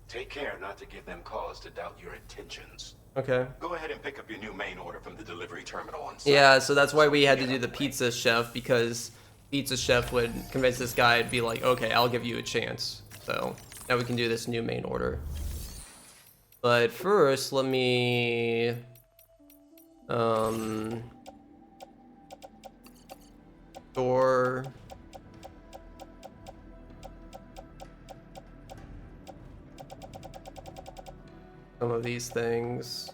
Take care not to give them cause to doubt your intentions. Okay. Go ahead and pick up your new main order from the delivery terminal on site. Yeah, so that's why we had to do the Pizza Chef, because Pizza Chef would convince this guy to be like, okay, I'll give you a chance. So now we can do this new main order. But first, let me... Store. Some of these things.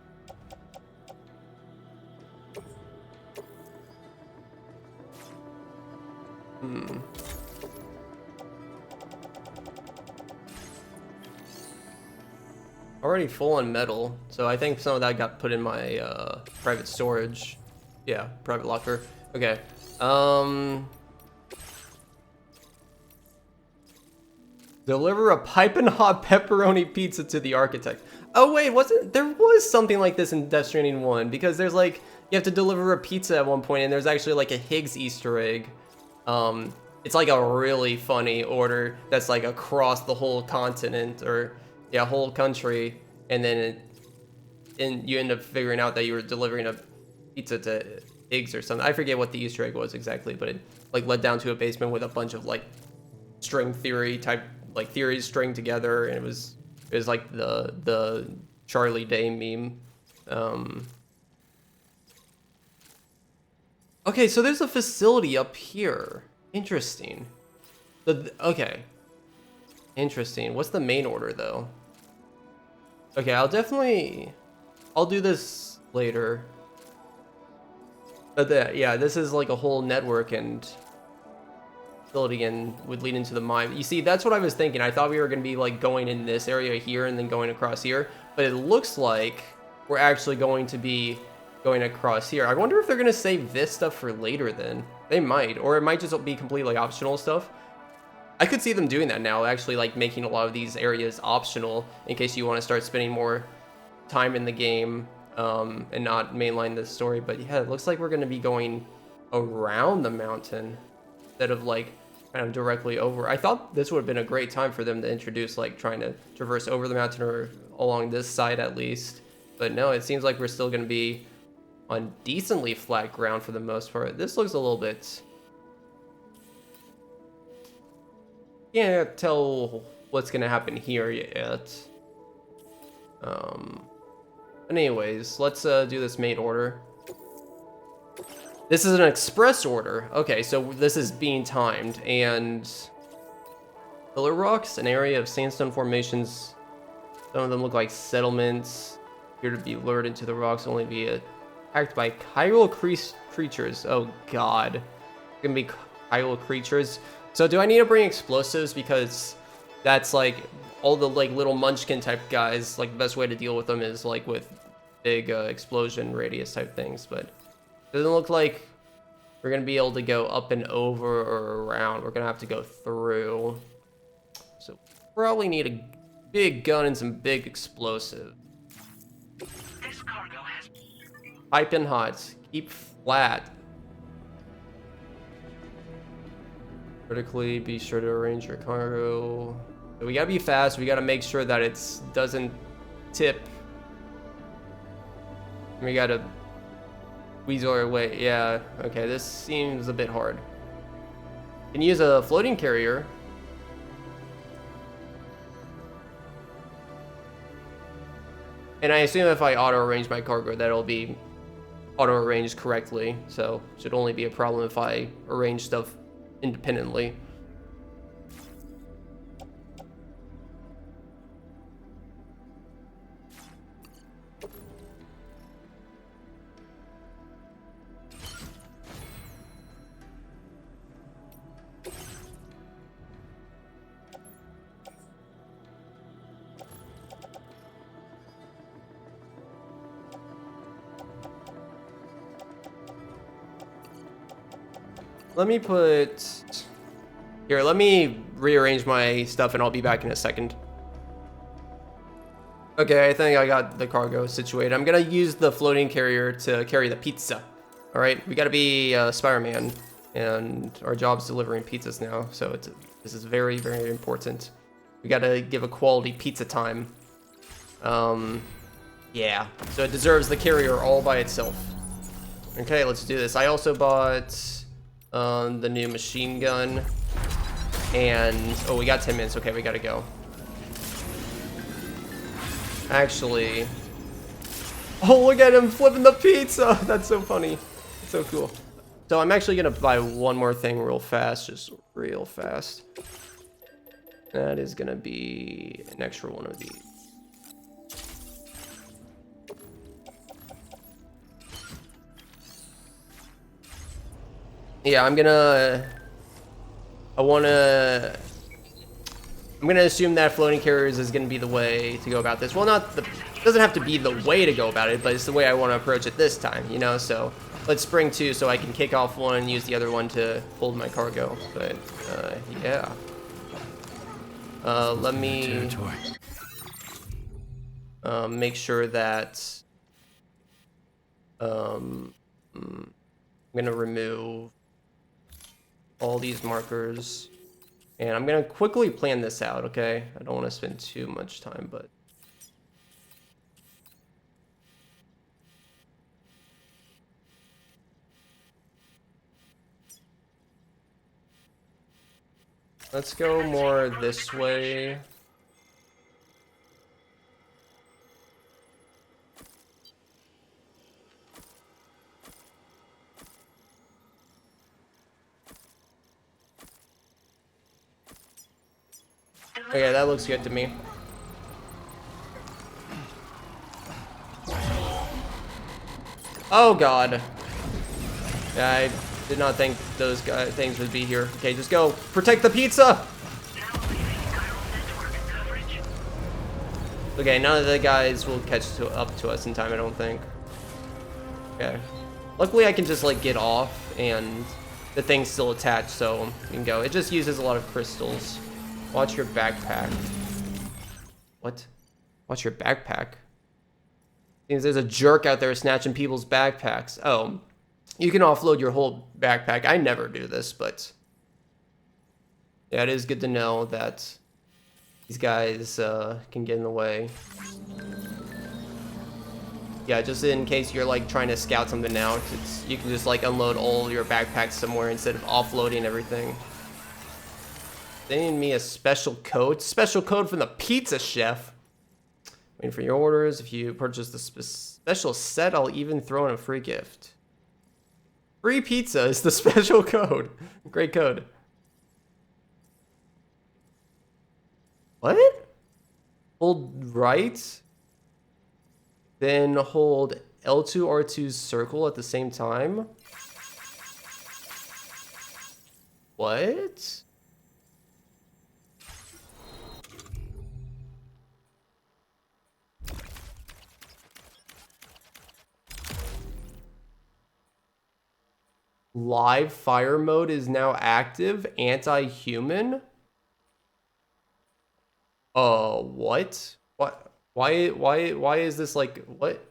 Already full on metal, so I think some of that got put in my private storage. Yeah, private locker. Okay. Deliver a piping hot pepperoni pizza to the architect. Oh wait, there was something like this in Death Stranding 1, because there's like, you have to deliver a pizza at one point, and there's actually like a Higgs Easter egg. It's like a really funny order that's like across the whole continent, or yeah, whole country, and then you end up figuring out that you were delivering a pizza to Higgs or something. I forget what the Easter egg was exactly, but it like led down to a basement with a bunch of like string theory type, like theories stringed together, and it was like the Charlie Day meme. Okay, so there's a facility up here. Interesting. Okay. Interesting. What's the main order though? Okay, I'll do this later. But yeah, this is like a whole network and facility and would lead into the mine. You see, that's what I was thinking. I thought we were going to be like going in this area here and then going across here, but it looks like we're actually going to be going across here. I wonder if they're going to save this stuff for later then. They might, or it might just be completely optional stuff. I could see them doing that now, actually like making a lot of these areas optional in case you want to start spending more time in the game and not mainline the story. But yeah, it looks like we're going to be going around the mountain instead of like kind of directly over. I thought this would have been a great time for them to introduce like trying to traverse over the mountain or along this side at least. But no, it seems like we're still going to be on decently flat ground for the most part. This looks a little bit... Can't tell what's going to happen here yet. Anyways, let's do this mate order. This is an express order. Okay, so this is being timed. And pillar rocks, an area of sandstone formations. Some of them look like settlements. Appear to be lured into the rocks, only be attacked by chiral creatures. Oh god. Gonna be chiral creatures. So do I need to bring explosives? Because that's like all the like little munchkin type guys, like the best way to deal with them is like with big explosion radius type things. But doesn't look like we're gonna be able to go up and over or around. We're gonna have to go through. So probably need a big gun and some big explosives. This cargo has... Piping hot. Keep flat. Critically, be sure to arrange your cargo. So we gotta be fast. We gotta make sure that it doesn't tip. We gotta weasel our way. Yeah, okay, this seems a bit hard. Can use a floating carrier. And I assume if I auto-arrange my cargo, that'll be auto-arranged correctly. So should only be a problem if I arrange stuff independently. Let me rearrange my stuff and I'll be back in a second. Okay, I think I got the cargo situated. I'm gonna use the floating carrier to carry the pizza. All right, we gotta be Spider-Man, and our job's delivering pizzas now, so this is very, very important. We gotta give a quality pizza time. Yeah, so it deserves the carrier all by itself. Okay, let's do this. I also bought the new machine gun, and oh, we got 10 minutes. Okay, we gotta go. Actually, oh, look at him flipping the pizza. That's so funny. So cool. So I'm actually gonna buy one more thing real fast, just real fast. That is gonna be an extra one of these. Yeah, I'm gonna assume that floating carriers is gonna be the way to go about this. Well, it doesn't have to be the way to go about it, but it's the way I want to approach it this time, you know? So let's spring 2 so I can kick off one and use the other one to hold my cargo. But, yeah. Let me make sure that I'm gonna remove all these markers, and I'm gonna quickly plan this out, okay? I don't want to spend too much time, but let's go more this way. Okay, that looks good to me. Oh god. Yeah, I did not think those things would be here. Okay, just go. Protect the pizza! Okay, none of the guys will catch up to us in time, I don't think. Okay. Luckily, I can just, like, get off, and the thing's still attached, so you can go. It just uses a lot of crystals. Watch your backpack. What? Watch your backpack? Seems there's a jerk out there snatching people's backpacks. Oh, you can offload your whole backpack. I never do this, but yeah, it is good to know that these guys can get in the way. Yeah, just in case you're like trying to scout something out, you can just like unload all your backpacks somewhere instead of offloading everything. They need me a special code. Special code from the pizza chef. Waiting for your orders. If you purchase the special set, I'll even throw in a free gift. Free pizza is the special code. Great code. What? Hold right. Then hold L2, R2's circle at the same time. What? Live fire mode is now active. Anti-human. What? What? Why is this like what?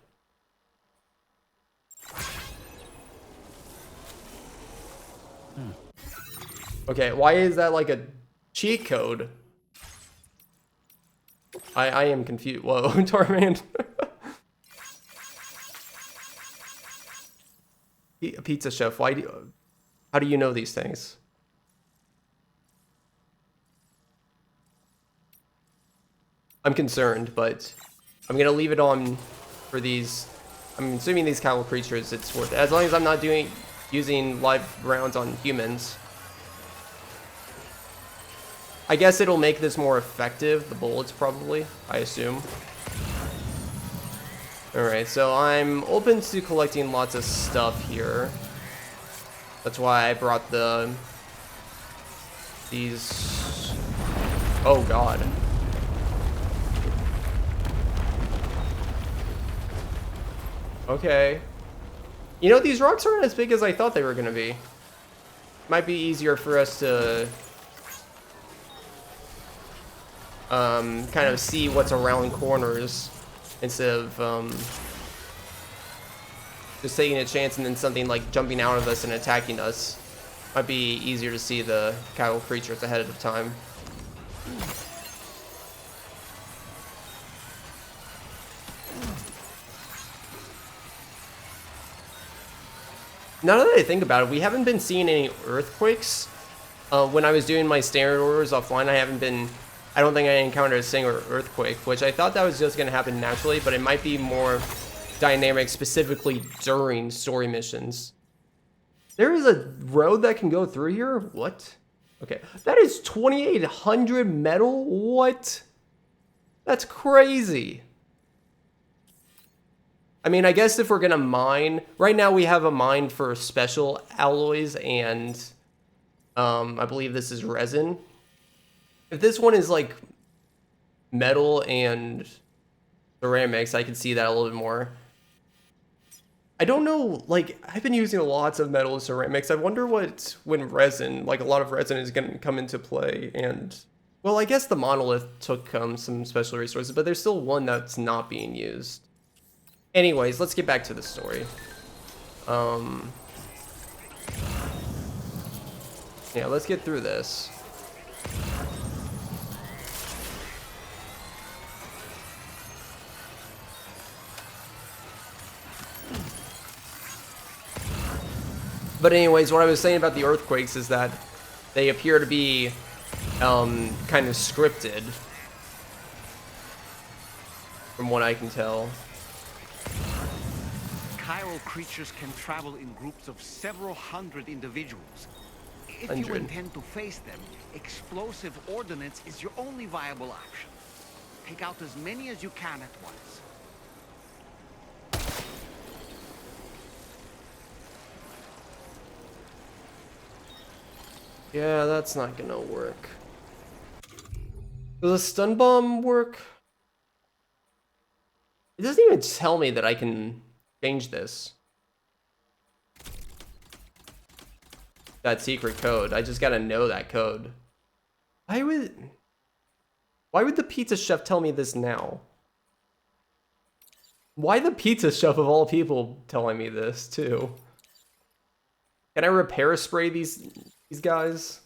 Okay, why is that like a cheat code? I am confused. Whoa, Tormund. Pizza chef, how do you know these things? I'm concerned, but I'm gonna leave it on for these. I'm assuming these cattle creatures, it's worth it. As long as I'm not using live rounds on humans. I guess it'll make this more effective, the bullets probably, I assume. Alright, so I'm open to collecting lots of stuff here. That's why I brought these... Oh god. Okay. You know, these rocks aren't as big as I thought they were gonna be. Might be easier for us to... kind of see what's around corners. Instead of just taking a chance and then something like jumping out of us and attacking us. Might be easier to see the cattle creatures ahead of time. Now that I think about it, we haven't been seeing any earthquakes. When I was doing my standard orders offline, I don't think I encountered a single earthquake, which I thought that was just going to happen naturally, but it might be more dynamic specifically during story missions. There is a road that can go through here? What? Okay. That is 2,800 metal? What? That's crazy. I mean, I guess if we're gonna mine... Right now we have a mine for special alloys and... I believe this is resin. If this one is like metal and ceramics, I can see that a little bit more. I don't know, like, I've been using lots of metal and ceramics. I wonder what, when resin, like a lot of resin is going to come into play. And, well, I guess the monolith took some special resources, but there's still one that's not being used. Anyways, let's get back to the story. Yeah, let's get through this. But anyways, what I was saying about the earthquakes is that they appear to be kind of scripted, from what I can tell. Chiral creatures can travel in groups of several hundred individuals. If you intend to face them, explosive ordnance is your only viable option. Take out as many as you can at once. Yeah, that's not gonna work. Does a stun bomb work? It doesn't even tell me that I can change this. That secret code. I just gotta know that code. Why would the pizza chef tell me this now? Why the pizza chef of all people telling me this too? Can I repair spray these guys?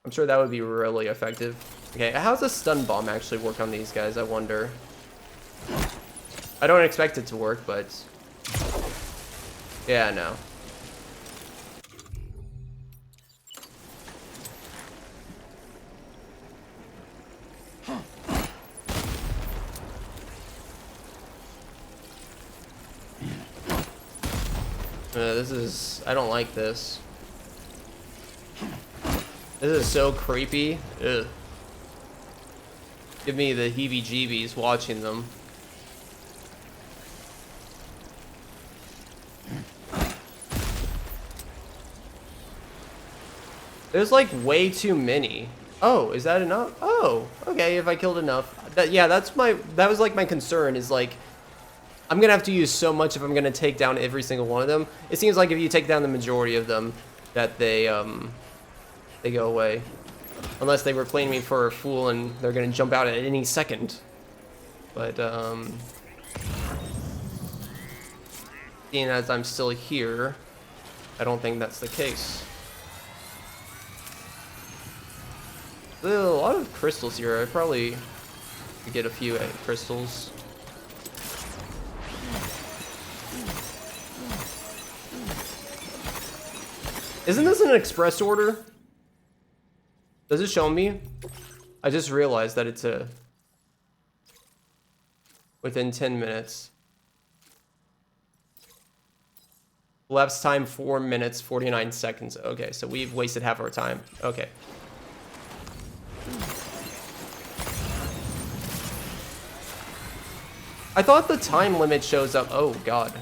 I'm sure that would be really effective. Okay, how's a stun bomb actually work on these guys, I wonder? I don't expect it to work, but... yeah, no. This is... I don't like this. This is so creepy. Ugh. Give me the heebie-jeebies watching them. There's like way too many. Oh, is that enough? Oh, okay, if I killed enough. Yeah, that was like my concern is like, I'm gonna have to use so much if I'm gonna take down every single one of them. It seems like if you take down the majority of them, that they go away. Unless they were playing me for a fool and they're gonna jump out at any second. But, seeing as I'm still here, I don't think that's the case. There's a lot of crystals here. I probably could get a few crystals. Isn't this an express order? Does it show me? I just realized that it's within 10 minutes. Elapsed time 4 minutes 49 seconds. Okay, so we've wasted half our time. Okay. I thought the time limit shows up. Oh god.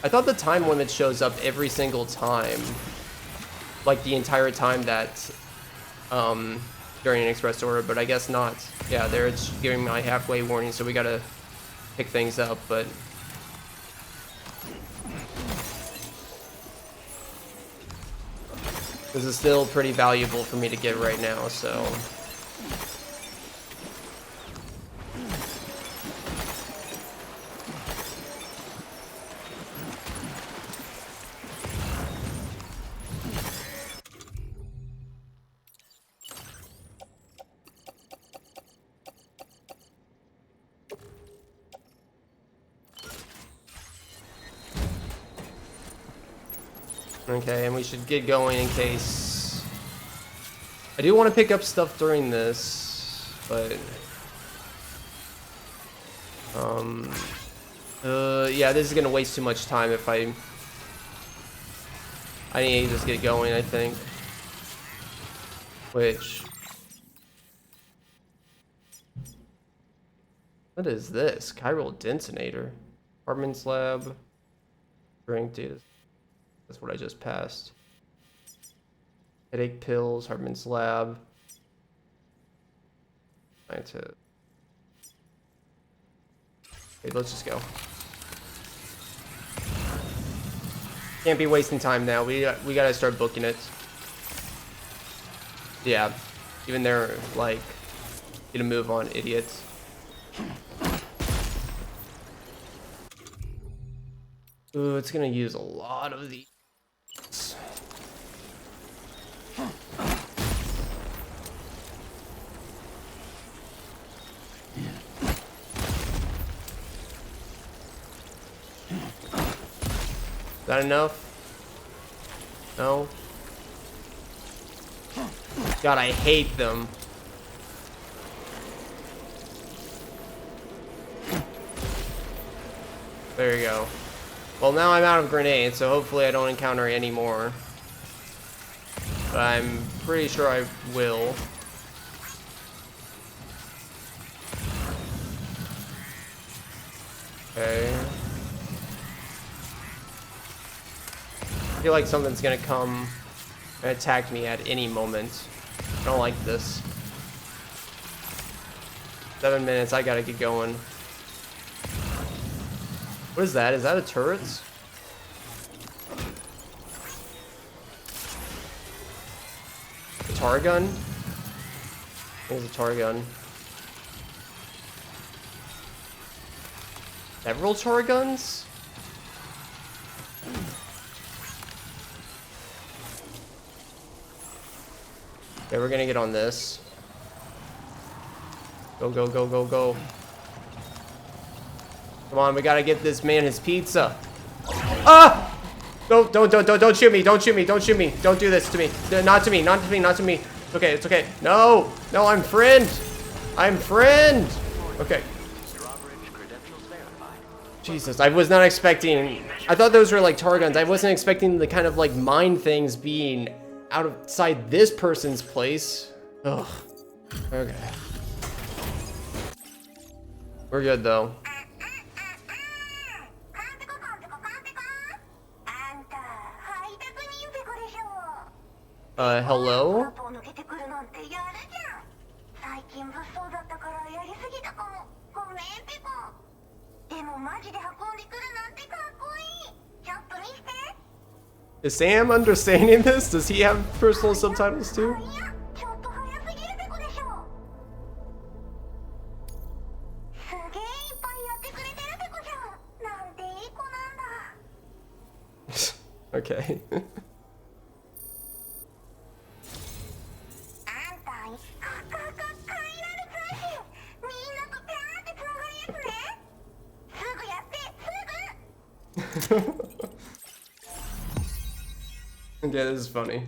I thought the time limit shows up every single time. Like the entire time that during an express order, but I guess not. Yeah, they're giving my halfway warning, so we gotta pick things up, but this is still pretty valuable for me to get right now, so okay, and we should get going in case... I do want to pick up stuff during this, but... yeah, this is going to waste too much time if I I need to just get going, I think. Which... What is this? Chiral detonator. Apartments lab. Drink data. That's what I just passed. Headache pills. Hartman's lab. Scientist. Okay, let's just go. Can't be wasting time now. We gotta start booking it. Yeah. Even they're like, get a move on, idiots. Ooh, it's gonna use a lot of these. Is that enough? No? God, I hate them. There you go. Well, now I'm out of grenades, so hopefully I don't encounter any more. But I'm pretty sure I will. Okay. I feel like something's gonna come and attack me at any moment. I don't like this. 7 minutes, I gotta get going. What is that? Is that a turret? A tar gun? I think it's a tar gun. Several tar guns? Okay, we're gonna get on this. Go, go, go, go, go. Come on, we gotta get this man his pizza. Ah! Don't shoot me, don't shoot me, don't shoot me. Don't do this to me. Not to me, not to me, not to me. It's okay, it's okay. No! No, I'm friend! I'm friend! Okay. Jesus, I was not expecting... I thought those were like tar guns. I wasn't expecting the kind of like mine things being outside this person's place. Ugh. Okay. We're good though. Hello? Is Sam understanding this? Does he have personal subtitles too? Okay. Okay, this is funny.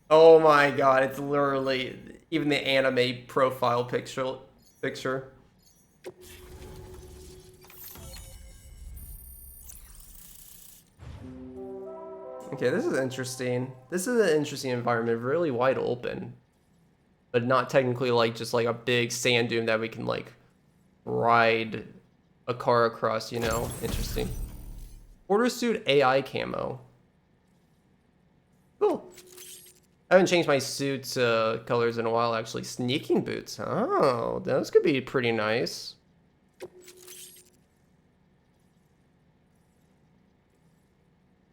Oh my god, it's literally even the anime profile picture. Okay, this is interesting. This is an interesting environment, really wide open. But not technically like just like a big sand dune that we can like ride a car across, you know? Interesting. Order suit AI camo. Cool. I haven't changed my suit colors in a while, actually. Sneaking boots. Oh, those could be pretty nice.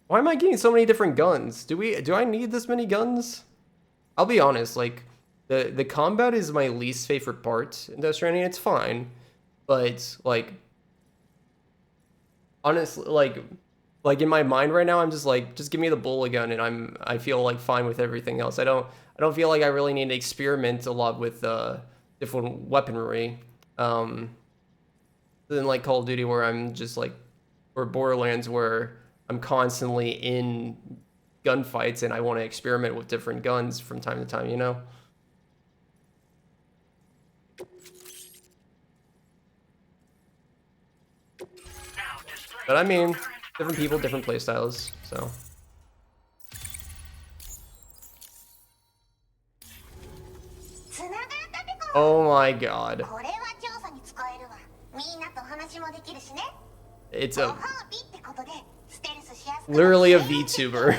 Why am I getting so many different guns? Do I need this many guns? I'll be honest, like, the combat is my least favorite part in Death Stranding. It's fine. But, like, honestly, like in my mind right now, I'm just like, just give me the bullet gun, and I feel like fine with everything else. I don't feel like I really need to experiment a lot with different weaponry. Than like Call of Duty, where I'm just like, or Borderlands, where I'm constantly in gunfights and I want to experiment with different guns from time to time, you know? Now, But I mean, different people, different playstyles, so. Oh my god. It's a literally a VTuber.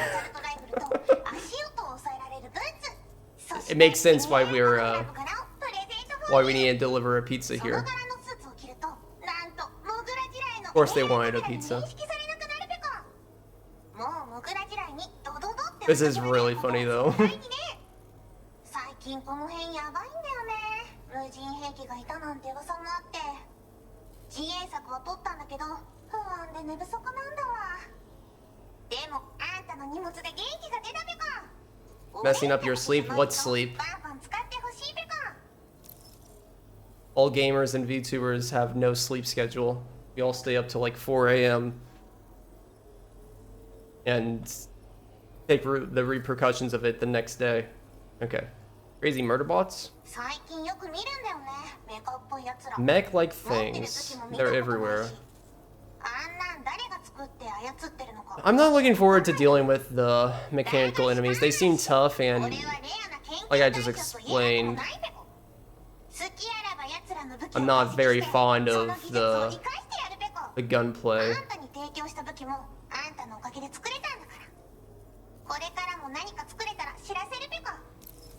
It makes sense why we need to deliver a pizza here. Of course they wanted a pizza. This is really funny though. Messing up your sleep? What sleep? All gamers and VTubers have no sleep schedule. We all stay up till like 4 a.m. and take the repercussions of it the next day. Okay. Crazy murder bots? Mech-like things. They're everywhere. I'm not looking forward to dealing with the mechanical enemies. They seem tough and, like I just explained, I'm not very fond of the gunplay.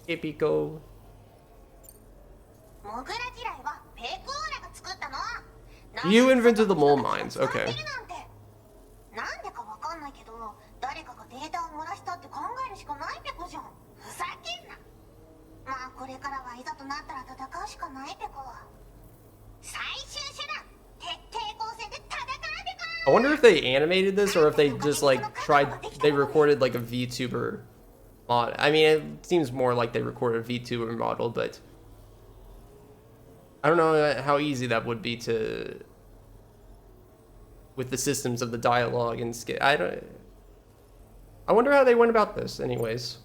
Hey, Pico. You invented the mole mines, okay. I wonder if they animated this or if they just like they recorded like a VTuber mod. I mean, it seems more like they recorded a VTuber model, but I don't know how easy that would be with the systems of the dialogue and skit. I wonder how they went about this anyways.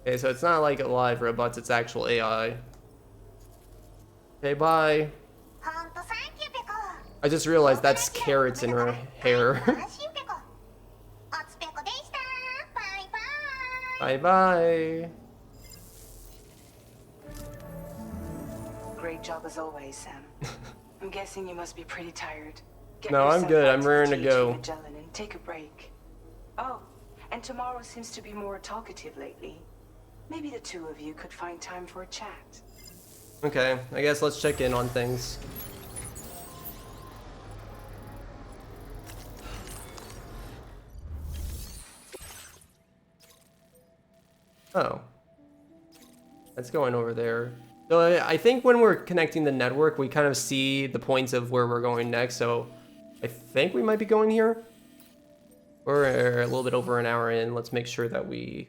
Okay, so it's not like live robots, it's actual AI. Okay, bye. I just realized that's carrots in her hair. Bye-bye. Great job as always, Sam. I'm guessing you must be pretty tired. Get No, I'm yourself good. back I'm to raring the to THG go. Magellan and take a break. Oh, and tomorrow seems to be more talkative lately. Maybe the two of you could find time for a chat. Okay, I guess let's check in on things. Oh. That's going over there. So I think when we're connecting the network, we kind of see the points of where we're going next. So I think we might be going here. We're a little bit over an hour in. Let's make sure that we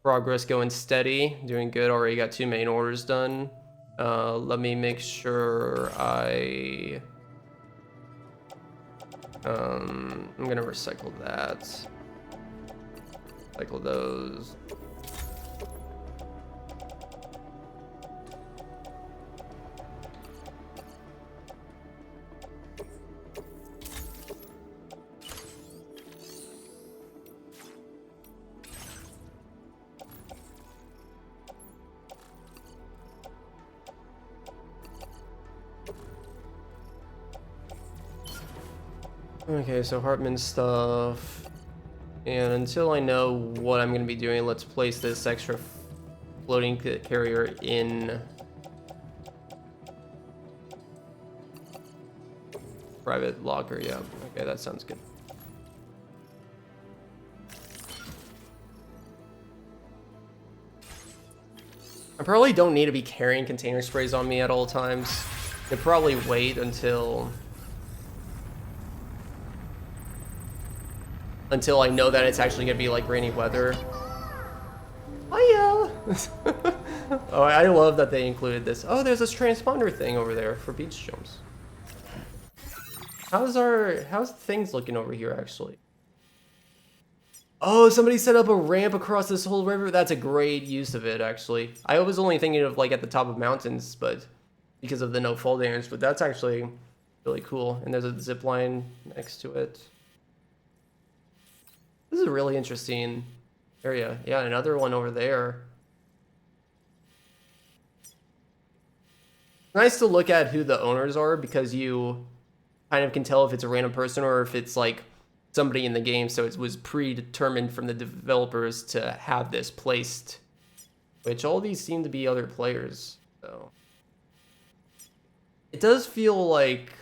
progress going steady, doing good. Already got 2 main orders done. Let me make sure I'm gonna recycle that. Recycle those. Okay, so Hartman stuff. And until I know what I'm going to be doing, let's place this extra floating carrier in private locker. Yeah, okay, that sounds good. I probably don't need to be carrying container sprays on me at all times. Could probably wait until until I know that it's actually gonna be like rainy weather. Hiya! Oh, I love that they included this. Oh, there's this transponder thing over there for beach jumps. How's things looking over here actually? Oh, somebody set up a ramp across this whole river. That's a great use of it actually. I was only thinking of like at the top of mountains, but because of the no fall damage, but that's actually really cool. And there's a zip line next to it. This is a really interesting area. Yeah, another one over there. Nice to look at who the owners are because you kind of can tell if it's a random person or if it's like somebody in the game. So it was predetermined from the developers to have this placed, which all these seem to be other players. So it does feel like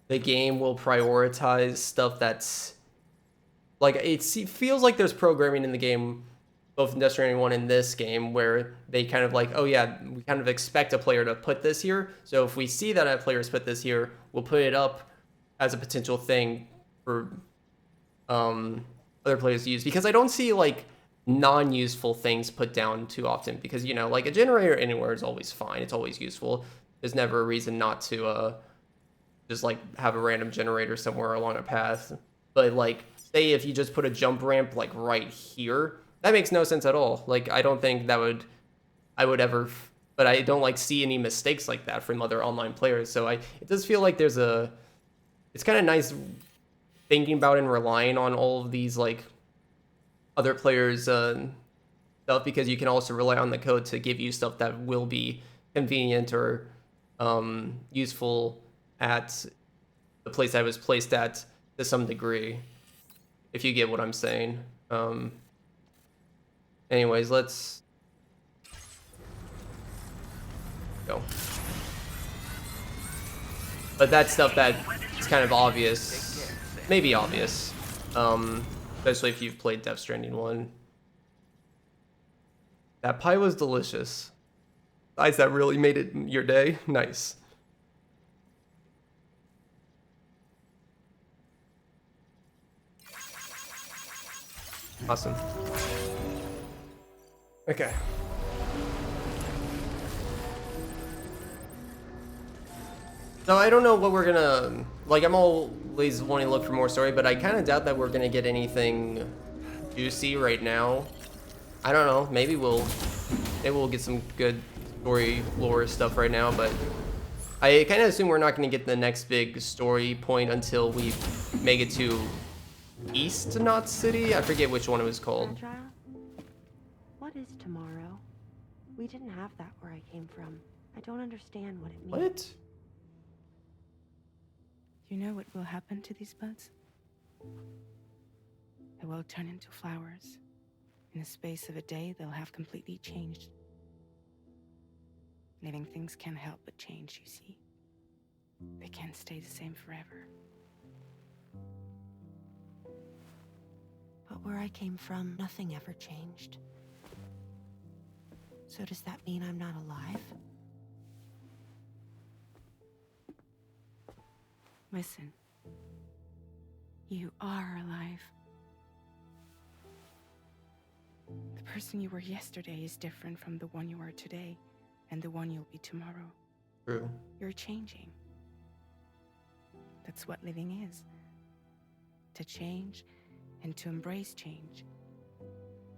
the game will prioritize stuff that's like it feels like there's programming in the game, both in Death Stranding 1 and this game, where they kind of like, oh yeah, we kind of expect a player to put this here. So if we see that a player's put this here, we'll put it up as a potential thing for other players to use. Because I don't see like non-useful things put down too often. Because, you know, like a generator anywhere is always fine. It's always useful. There's never a reason not to just like have a random generator somewhere along a path. But like, say if you just put a jump ramp like right here, that makes no sense at all. Like, I don't think that I would ever, but I don't like see any mistakes like that from other online players. So it does feel like it's kind of nice thinking about and relying on all of these like other players stuff, because you can also rely on the code to give you stuff that will be convenient or useful at the place I was placed at to some degree, if you get what I'm saying. Anyways, let's go. But that's stuff that is kind of obvious, maybe obvious, especially if you've played Death Stranding 1. That pie was delicious. Guys, that really made it your day. Nice. Awesome. Okay. So I don't know what we're gonna, like, I'm always wanting to look for more story, but I kind of doubt that we're gonna get anything juicy right now. I don't know, maybe we'll get some good story lore stuff right now, but I kind of assume we're not gonna get the next big story point until we make it to East Knot City. I forget which one it was called. Agile? What is tomorrow? We didn't have that where I came from. I don't understand what it means. What? You know what will happen to these buds? They will turn into flowers. In the space of a day, they'll have completely changed. Living things can't help but change, you see. They can't stay the same forever. But where I came from, nothing ever changed. So does that mean I'm not alive? Listen. You are alive. The person you were yesterday is different from the one you are today, and the one you'll be tomorrow. True. You're changing. That's what living is. To change and to embrace change.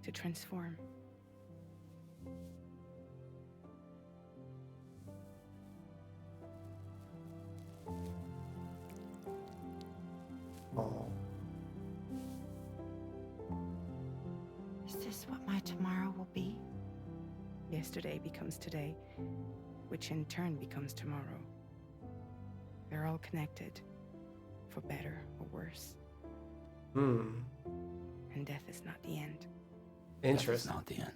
To transform. Oh. Is this what my tomorrow will be? Yesterday becomes today, which in turn becomes tomorrow. They're all connected, for better or worse. Hmm. And death is not the end. Interesting. Not the end.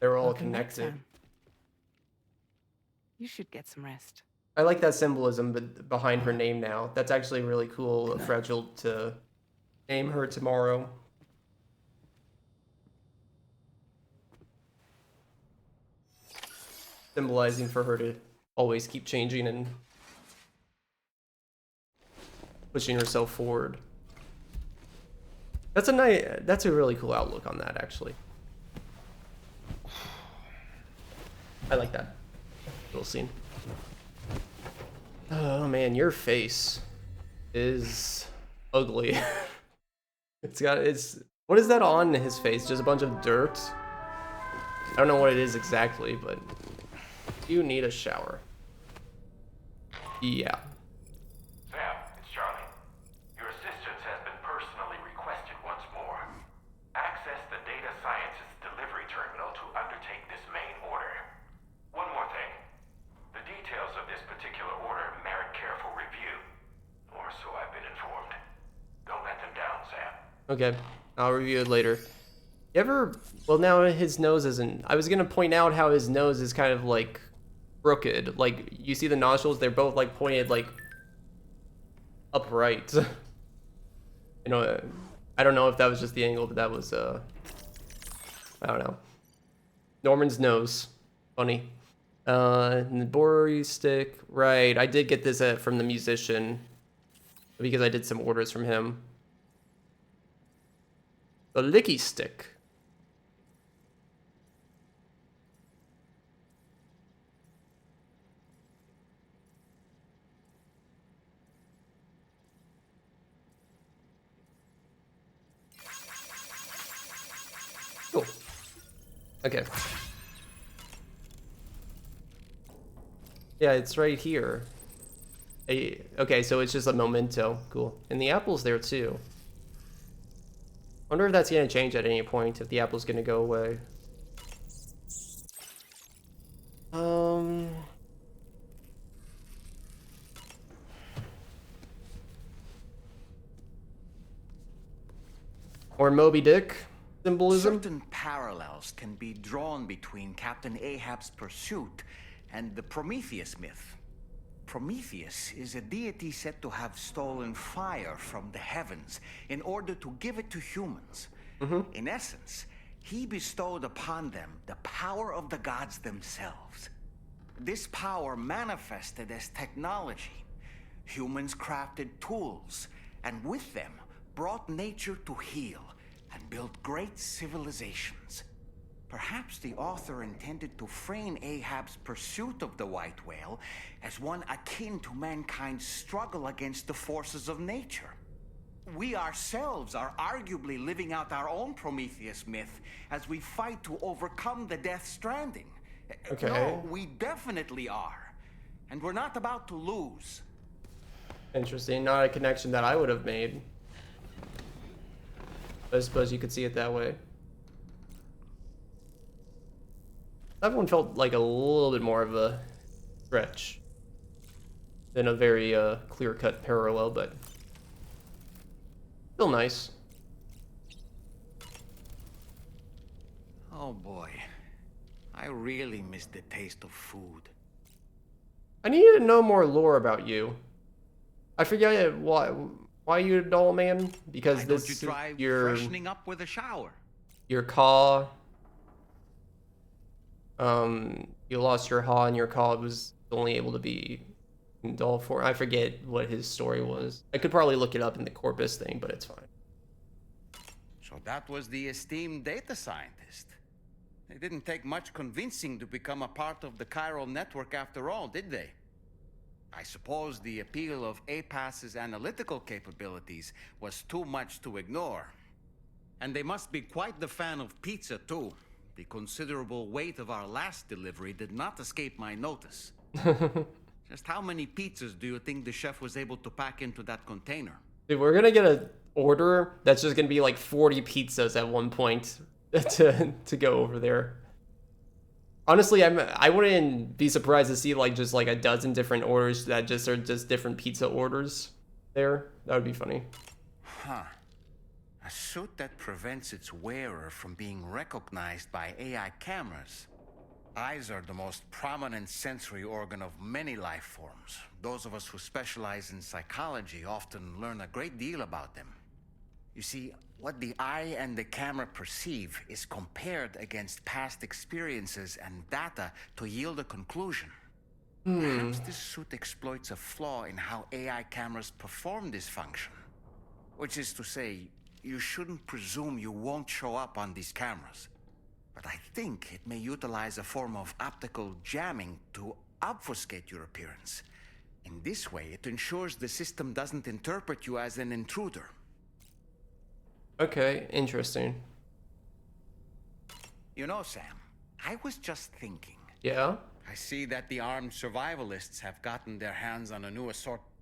They're all Welcome back, connected. Sam. You should get some rest. I like that symbolism behind her name now. That's actually really cool, Fragile, to name her tomorrow. Symbolizing for her to always keep changing and pushing herself forward. That's a really cool outlook on that, actually. I like that little scene. Oh man, your face is ugly. What is that on his face? Just a bunch of dirt? I don't know what it is exactly, but you need a shower. Yeah. Sam, it's Charlie. Your assistance has been personally requested once more. Access the Data Sciences delivery terminal to undertake this main order. One more thing. The details of this particular order merit careful review. Or so I've been informed. Don't let them down, Sam. Okay, I'll review it later. You ever... Well, now his nose isn't... I was gonna point out how his nose is kind of, like, crooked. Like, you see the nostrils? They're both, like, pointed, like, upright. You know, I don't know if that was just the angle, but that was, I don't know. Norman's nose. Funny. And the Bori stick. Right, I did get this from the musician. Because I did some orders from him. The licky stick. Cool. Okay. Yeah, it's right here. Okay, so it's just a memento. Cool. And the apple's there too. Wonder if that's gonna change at any point, if the apple's gonna go away. Or Moby Dick symbolism? Certain parallels can be drawn between Captain Ahab's pursuit and the Prometheus myth. Prometheus is a deity said to have stolen fire from the heavens in order to give it to humans. In essence, he bestowed upon them the power of the gods themselves. This power manifested as technology. Humans crafted tools, and with them brought nature to heal and built great civilizations. Perhaps the author intended to frame Ahab's pursuit of the white whale as one akin to mankind's struggle against the forces of nature. We ourselves are arguably living out our own Prometheus myth as we fight to overcome the Death Stranding. Okay. No, we definitely are. And we're not about to lose. Interesting. Not a connection that I would have made. I suppose you could see it that way. That one felt like a little bit more of a stretch than a very clear-cut parallel, but still nice. Oh boy, I really miss the taste of food. I need to know more lore about you. I forget why you a doll man? Because Why this don't you try your freshening up with a shower? your caw. You lost your haw, and your caw was only able to be in doll form. I forget what his story was. I could probably look it up in the corpus thing, but it's fine. So that was the esteemed data scientist. It didn't take much convincing to become a part of the chiral network after all, did they? I suppose the appeal of APAS's analytical capabilities was too much to ignore. And they must be quite the fan of pizza, too. The considerable weight of our last delivery did not escape my notice. Just how many pizzas do you think the chef was able to pack into that container? Dude, we're gonna get an order that's just gonna be like 40 pizzas at one point to go over there. Honestly, I wouldn't be surprised to see like just like a dozen different orders that just are just different pizza orders there. That would be funny. Huh. A suit that prevents its wearer from being recognized by AI cameras. Eyes are the most prominent sensory organ of many life forms. Those of us who specialize in psychology often learn a great deal about them. You see, what the eye and the camera perceive is compared against past experiences and data to yield a conclusion. Perhaps this suit exploits a flaw in how AI cameras perform this function. Which is to say, you shouldn't presume you won't show up on these cameras. But I think it may utilize a form of optical jamming to obfuscate your appearance. In this way, it ensures the system doesn't interpret you as an intruder. Okay, interesting. You know, Sam, I was just thinking. Yeah? I see that the armed survivalists have gotten their hands on a new assortment,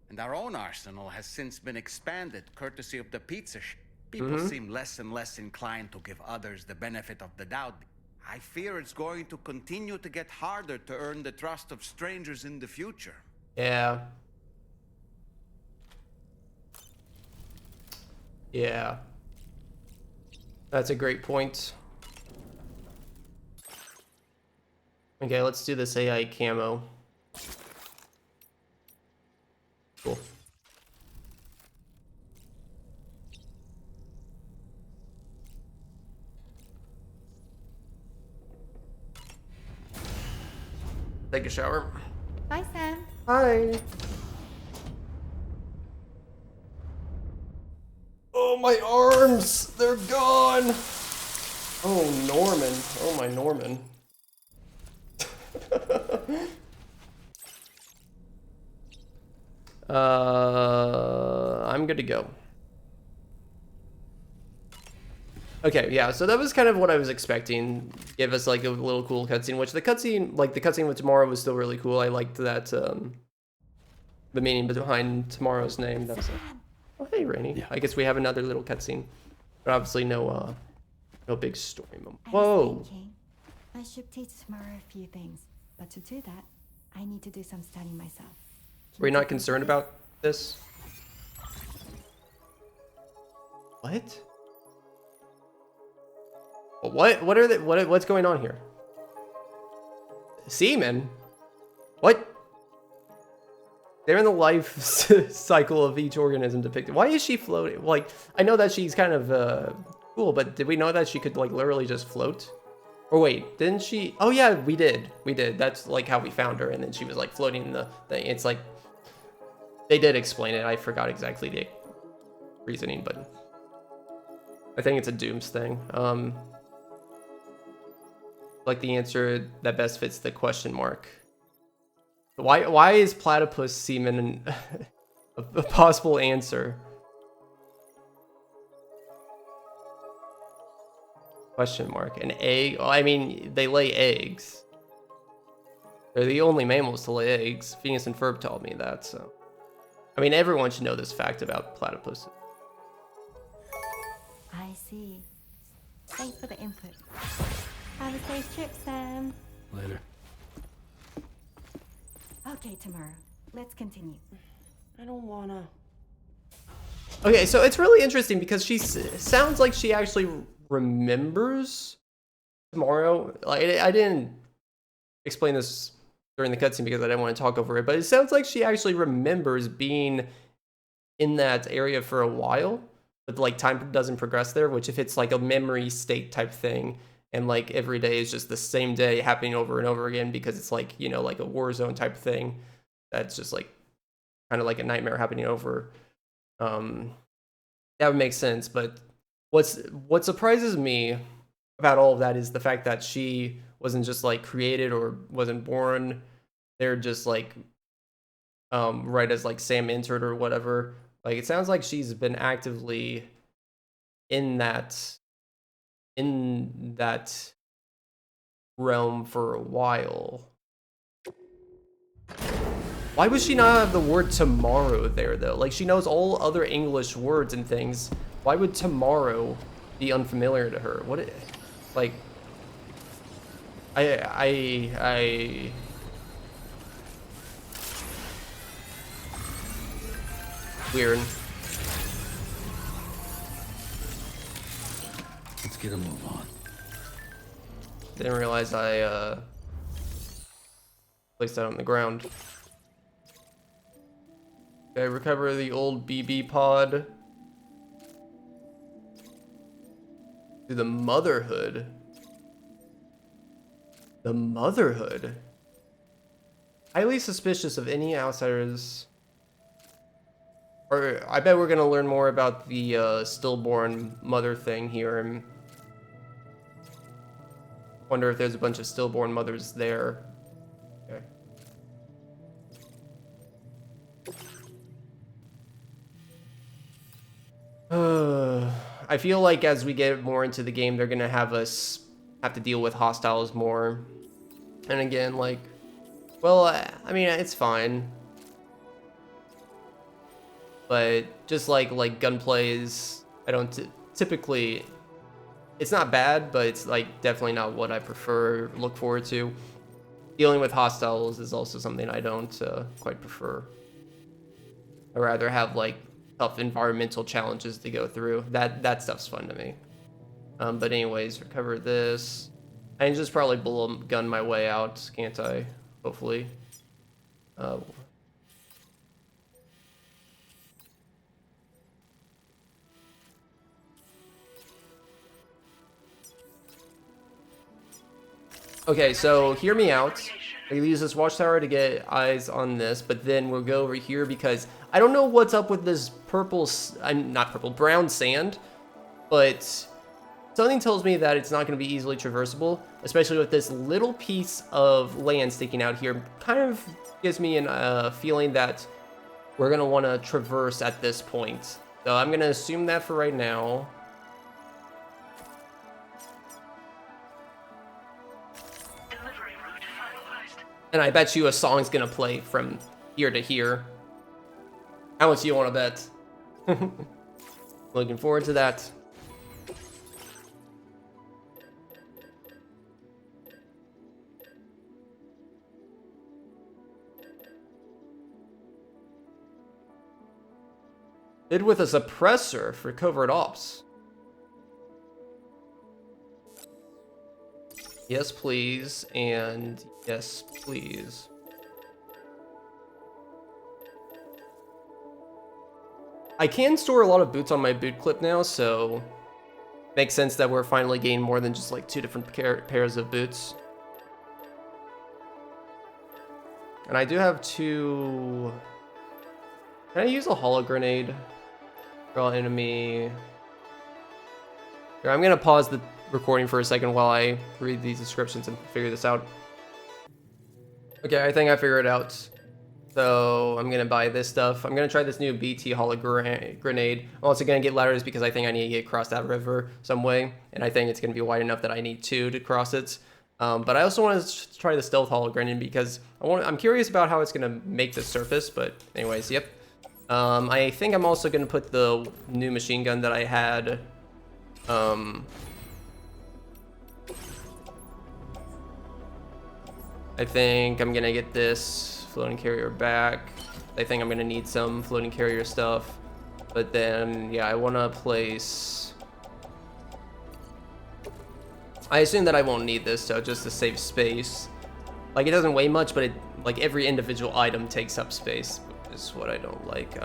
and our own arsenal has since been expanded courtesy of the pizza shop. People seem less and less inclined to give others the benefit of the doubt. I fear it's going to continue to get harder to earn the trust of strangers in the future. Yeah. Yeah. That's a great point. Okay, let's do this AI camo. Cool. Take a shower. Bye, Sam. Hi. Oh, my arms! They're gone! Oh, Norman. Oh, my Norman. I'm good to go. Okay, yeah, so that was kind of what I was expecting. Give us like a little cool cutscene, which the cutscene with tomorrow was still really cool. I liked that, the meaning behind tomorrow's name. That was oh, hey, Rainy. Yeah. I guess we have another little cutscene, but obviously no big story moment. Whoa. I should teach tomorrow a few things, but to do that, I need to do some studying myself. Were you not concerned about this? What? What are the what's going on here? Semen? What? They're in the life cycle of each organism depicted. Why is she floating? Like, I know that she's kind of cool, but did we know that she could like literally just float? Or wait, didn't she? Oh yeah, we did. That's like how we found her, and then she was like floating in the thing. It's like they did explain it. I forgot exactly the reasoning, but I think it's a Dooms thing. Like the answer that best fits the question mark. Why is platypus semen a possible answer? Question mark. An egg? Well, I mean, they lay eggs. They're the only mammals to lay eggs. Phineas and Ferb told me that, so. I mean, everyone should know this fact about platypus. I see. Thanks for the input. Have a safe trip, Sam. Later. Okay, tomorrow. Let's continue. I don't wanna. Okay, so it's really interesting because she sounds like she actually remembers tomorrow. Like, I didn't explain this during the cutscene because I didn't want to talk over it, but it sounds like she actually remembers being in that area for a while, but like time doesn't progress there, which if it's like a memory state type thing, and like every day is just the same day happening over and over again because it's like, you know, like a war zone type thing, that's just like kind of like a nightmare happening over. That would make sense, but what surprises me about all of that is the fact that she wasn't just like created or wasn't born. They're just like right as like Sam entered or whatever. Like it sounds like she's been actively in that realm for a while. Why would she not have the word tomorrow there though? Like she knows all other English words and things. Why would tomorrow be unfamiliar to her? What like I weird. Let's get a move on. Didn't realize I placed that on the ground. Okay, recover the old BB pod. To the motherhood. The motherhood. Highly suspicious of any outsiders. Or I bet we're gonna learn more about the stillborn mother thing here. And wonder if there's a bunch of stillborn mothers there. Okay. I feel like as we get more into the game, they're gonna have us have to deal with hostiles more. And again, like, well, I mean, it's fine. But just like gunplay is, I don't typically, it's not bad, but it's like definitely not what I prefer, look forward to. Dealing with hostiles is also something I don't quite prefer. I'd rather have like tough environmental challenges to go through. That stuff's fun to me. But anyways, recover this. I can just probably bullet gun my way out, can't I? Hopefully. Okay, so hear me out. I use this watchtower to get eyes on this, but then we'll go over here because I don't know what's up with this purple, not purple, brown sand, but something tells me that it's not going to be easily traversable, especially with this little piece of land sticking out here. Kind of gives me a feeling that we're going to want to traverse at this point. So I'm going to assume that for right now. And I bet you a song's gonna play from here to here. How much do you want to bet? Looking forward to that. Bid with a suppressor for covert ops. Yes, please, and yes, please. I can store a lot of boots on my boot clip now, so makes sense that we're finally getting more than just like 2 different pairs of boots. And I do have 2... Can I use a holo grenade? Draw enemy. Here, I'm gonna pause the recording for a second while I read these descriptions and figure this out. Okay, I think I figured it out. So I'm gonna buy this stuff. I'm gonna try this new BT holo grenade. I'm also gonna get ladders because I think I need to get across that river some way, and I think it's gonna be wide enough that I need 2 to cross it. But I also want to try the stealth holo grenade because I'm curious about how it's gonna make the surface. But anyways, yep. I think I'm also gonna put the new machine gun that I had. I think I'm gonna get this floating carrier back. I think I'm gonna need some floating carrier stuff. But then, yeah, I wanna place... I assume that I won't need this, so just to save space. Like, it doesn't weigh much, but like every individual item takes up space, which is what I don't like.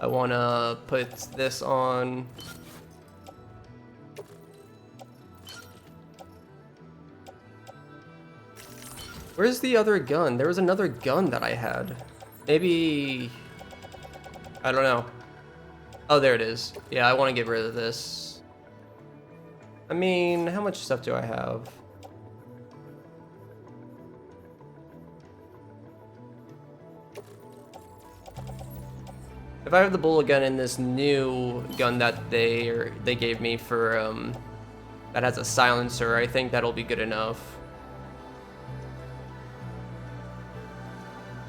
I want to put this on. Where's the other gun? There was another gun that I had. Maybe... I don't know. Oh, there it is. Yeah, I want to get rid of this. I mean, how much stuff do I have? If I have the bullet gun in this new gun that they gave me for that has a silencer, I think that'll be good enough.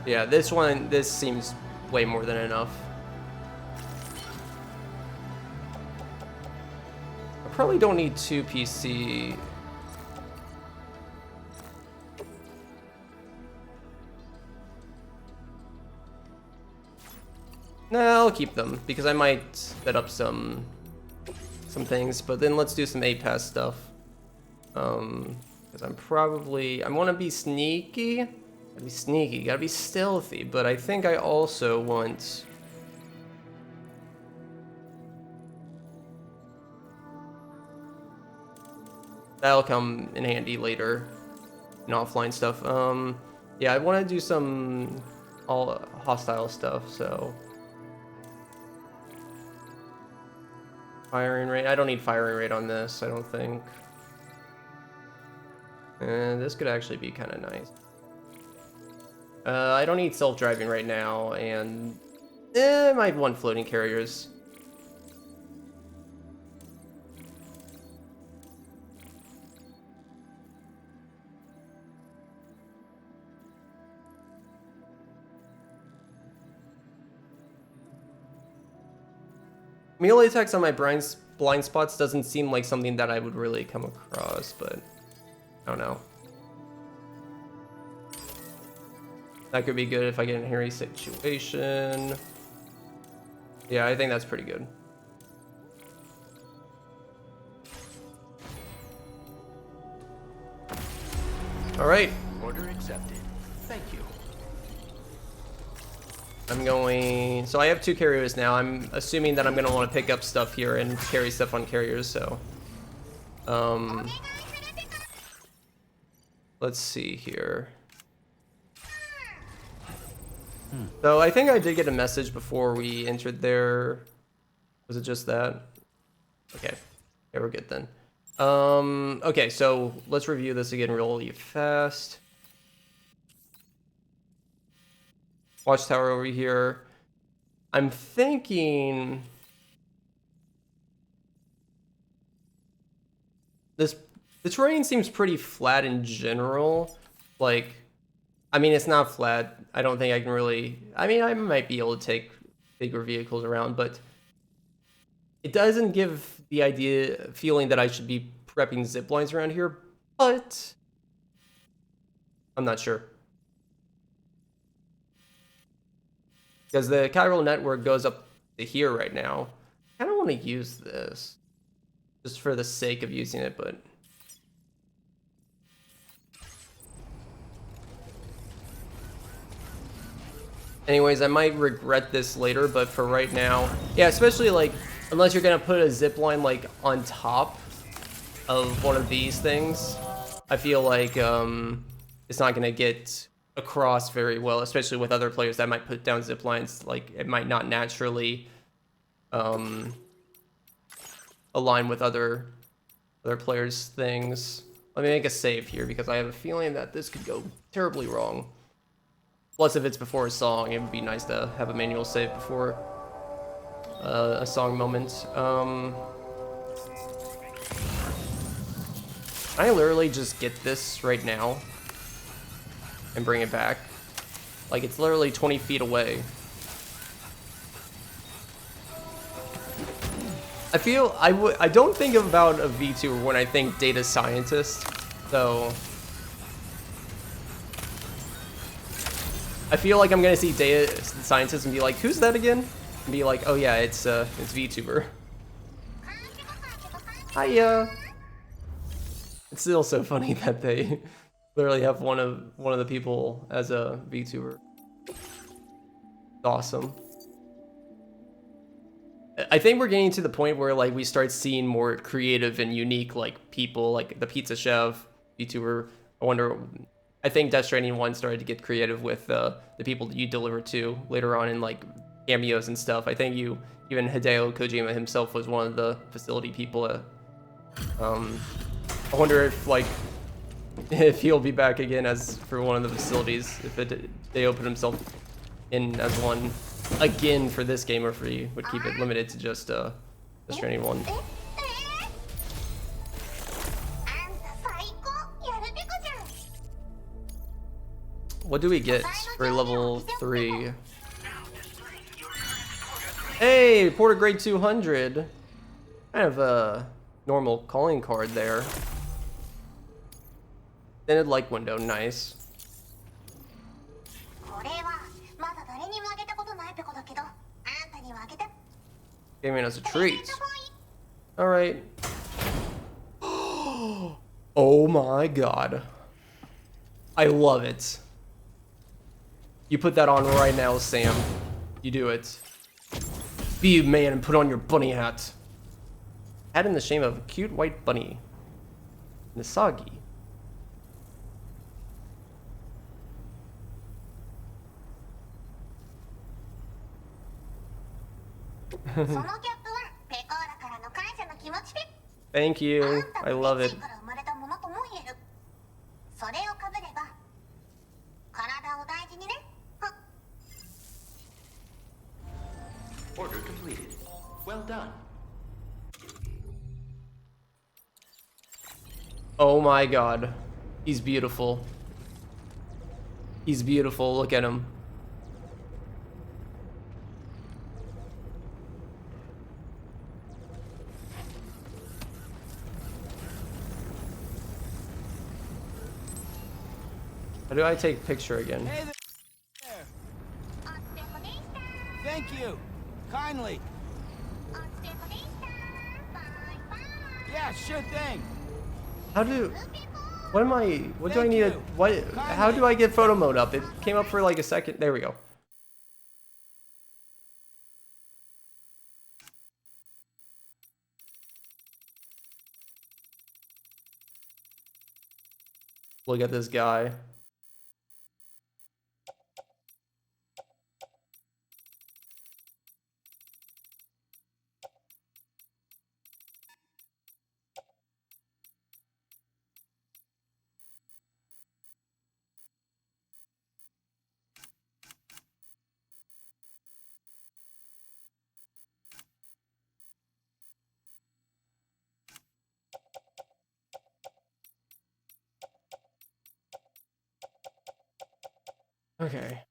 Yeah, this seems way more than enough. I probably don't need 2 PC. No, I'll keep them because I might set up some things, but then let's do some A-Pass stuff. Because I want to be sneaky. Gotta be stealthy, but I think I also want That'll come in handy later in offline stuff. Yeah, I want to do some all hostile stuff, so firing rate. I don't need firing rate on this, I don't think. And this could actually be kind of nice. I don't need self-driving right now, and I might want floating carriers. Melee attacks on my blind spots doesn't seem like something that I would really come across, but I don't know. That could be good if I get in a hairy situation. Yeah, I think that's pretty good. All right. Order accepted. Thank you. I'm going, so I have 2 carriers now. I'm assuming that I'm gonna want to pick up stuff here and carry stuff on carriers, so. Let's see here. So I think I did get a message before we entered there. Was it just that? Okay, yeah, we're good then. Okay, so let's review this again really fast. Watchtower over here. I'm thinking the terrain seems pretty flat in general. Like, I mean, it's not flat. I don't think I can really, I mean, I might be able to take bigger vehicles around, but it doesn't give the feeling that I should be prepping zip lines around here, but I'm not sure. Because the chiral network goes up to here right now. I don't want to use this just for the sake of using it, but anyways, I might regret this later, but for right now, yeah, especially like unless you're gonna put a zip line like on top of one of these things, I feel like it's not gonna get across very well, especially with other players that might put down zip lines. Like it might not naturally align with other players' things. Let me make a save here because I have a feeling that this could go terribly wrong. Plus, if it's before a song, it would be nice to have a manual save before a song moment. I literally just get this right now and bring it back. Like, it's literally 20 feet away. I feel I don't think about a VTuber when I think data scientist, so I feel like I'm gonna see data scientists and be like, who's that again? And be like, oh yeah, it's VTuber. Hiya. It's still so funny that they literally have one of the people as a VTuber. It's awesome. I think we're getting to the point where like we start seeing more creative and unique like people, like the pizza chef, VTuber. I think Death Stranding 1 started to get creative with the people that you deliver to later on in like cameos and stuff. I think even Hideo Kojima himself was one of the facility people. I wonder if he'll be back again as for one of the facilities, if they open himself in as one again for this game, or if he would keep it limited to just Death Stranding 1. What do we get for level 3? Hey, Porter grade 200. I have a normal calling card there. Extended like window, nice. Gave me as a treat. Alright. Oh my god. I love it. You put that on right now, Sam. You do it. Be a man and put on your bunny hat. Add in the shame of a cute white bunny. Misagi. Thank you. I love it. Order completed. Well done. Oh my god. He's beautiful. He's beautiful. Look at him. How do I take picture again? Hey there. Thank you. Kindly. Yeah, sure thing. How do... What am I... What do I need to... What... How do I get photo mode up? It came up for like a second. There we go. Look at this guy. Okay.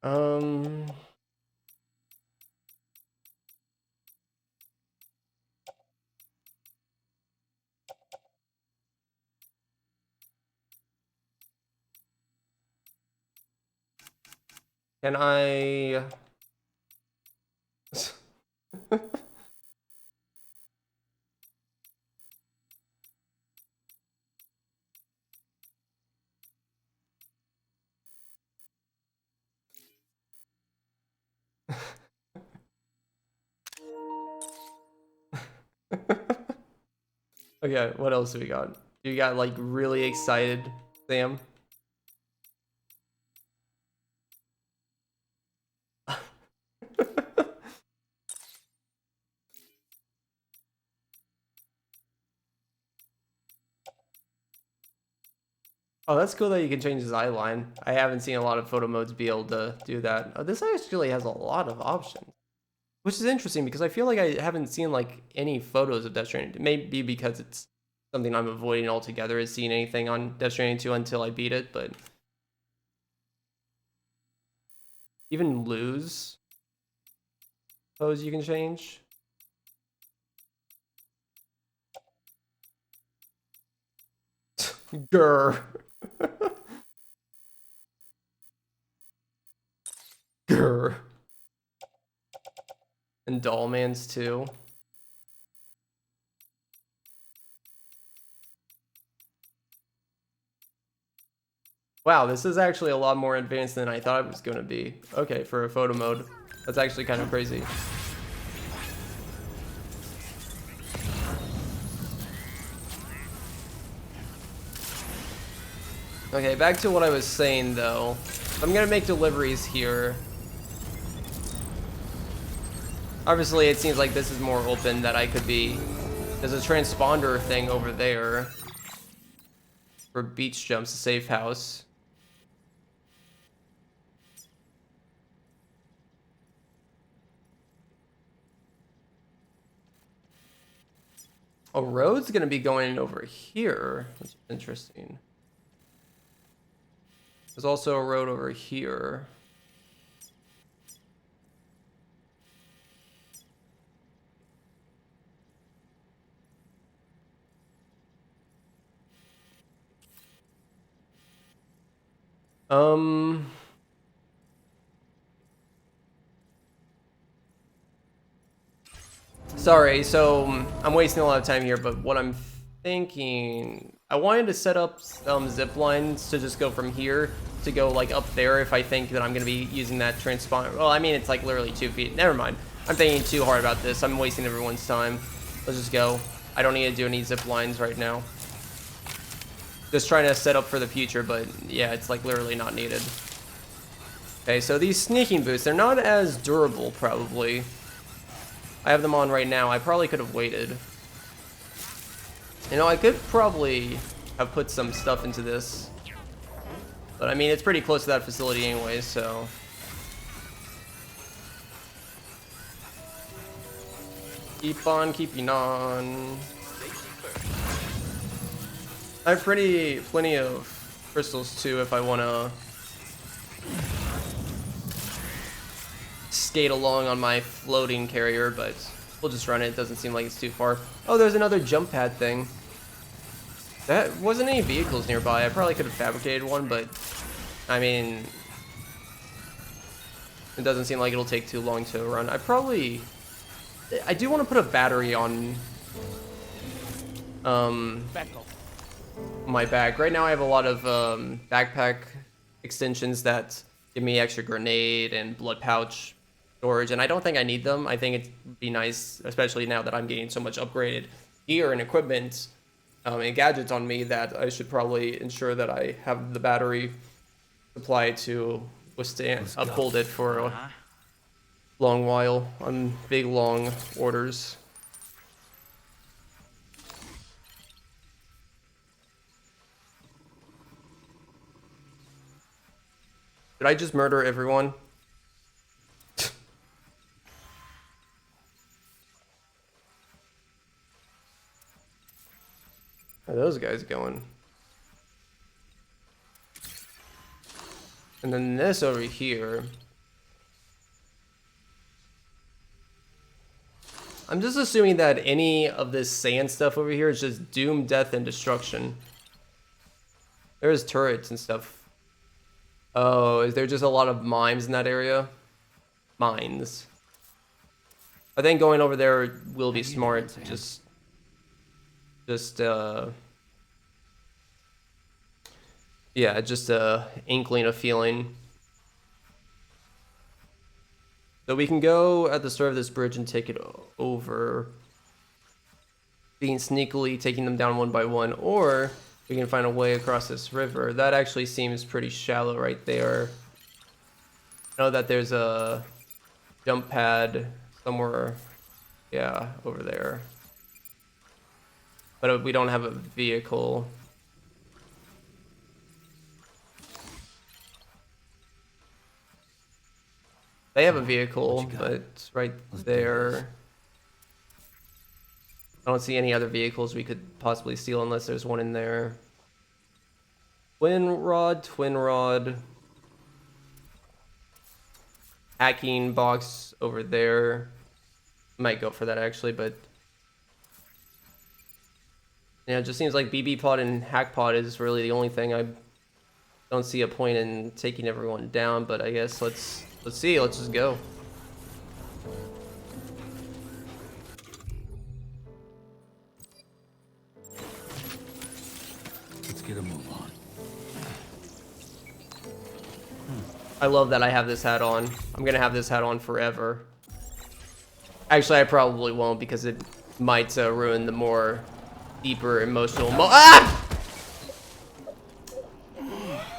Can I... Okay, what else do we got? You got like really excited, Sam? Oh, that's cool that you can change his eye line. I haven't seen a lot of photo modes be able to do that. Oh, this actually has a lot of options, which is interesting because I feel like I haven't seen like any photos of Death Stranding. It may be because it's something I'm avoiding altogether, is seeing anything on Death Stranding 2 until I beat it, but even lose pose you can change. Grr. Grr. And Dollman's too. Wow, this is actually a lot more advanced than I thought it was going to be. Okay, for a photo mode. That's actually kind of crazy. Okay, back to what I was saying though. I'm gonna make deliveries here. Obviously, it seems like this is more open that I could be. There's a transponder thing over there for beach jumps, a safe house. A road's gonna be going over here, which is interesting. There's also a road over here. Sorry, so I'm wasting a lot of time here, but what I'm thinking, I wanted to set up some zip lines to just go from here to go like up there if I think that I'm going to be using that transponder. Well, I mean, it's like literally 2 feet. Never mind. I'm thinking too hard about this. I'm wasting everyone's time. Let's just go. I don't need to do any zip lines right now. Just trying to set up for the future, but yeah, it's like literally not needed. Okay, so these sneaking boots, they're not as durable, probably. I have them on right now. I probably could have waited. You know, I could probably have put some stuff into this. But I mean, it's pretty close to that facility anyway, so... Keep on keeping on. I have plenty of crystals too if I want to skate along on my floating carrier, but we'll just run it. It doesn't seem like it's too far. Oh, there's another jump pad thing. That wasn't any vehicles nearby. I probably could have fabricated one, but I mean, it doesn't seem like it'll take too long to run. I do want to put a battery on my bag. Right now I have a lot of backpack extensions that give me extra grenade and blood pouch storage, and I don't think I need them. I think it'd be nice, especially now that I'm getting so much upgraded gear and equipment and gadgets on me, that I should probably ensure that I have the battery supply to uphold it for a long while on big long orders. Did I just murder everyone? Where are those guys going? And then this over here. I'm just assuming that any of this sand stuff over here is just doom, death, and destruction. There's turrets and stuff. Oh, is there just a lot of mines in that area? Mines. I think going over there will be smart. Just yeah, just a inkling of feeling. So we can go at the start of this bridge and take it over, being sneakily taking them down one by one, or we can find a way across this river. That actually seems pretty shallow right there. I know that there's a jump pad somewhere, yeah, over there. But we don't have a vehicle. They have a vehicle, but it's right there. I don't see any other vehicles we could possibly steal unless there's one in there. Twin rod. Hacking box over there. Might go for that actually, but yeah, it just seems like BB pod and hack pod is really the only thing. I don't see a point in taking everyone down, but I guess let's see. Let's just go. Let's get a move on. I love that I have this hat on. I'm gonna have this hat on forever. Actually, I probably won't because it might ruin the more deeper emotional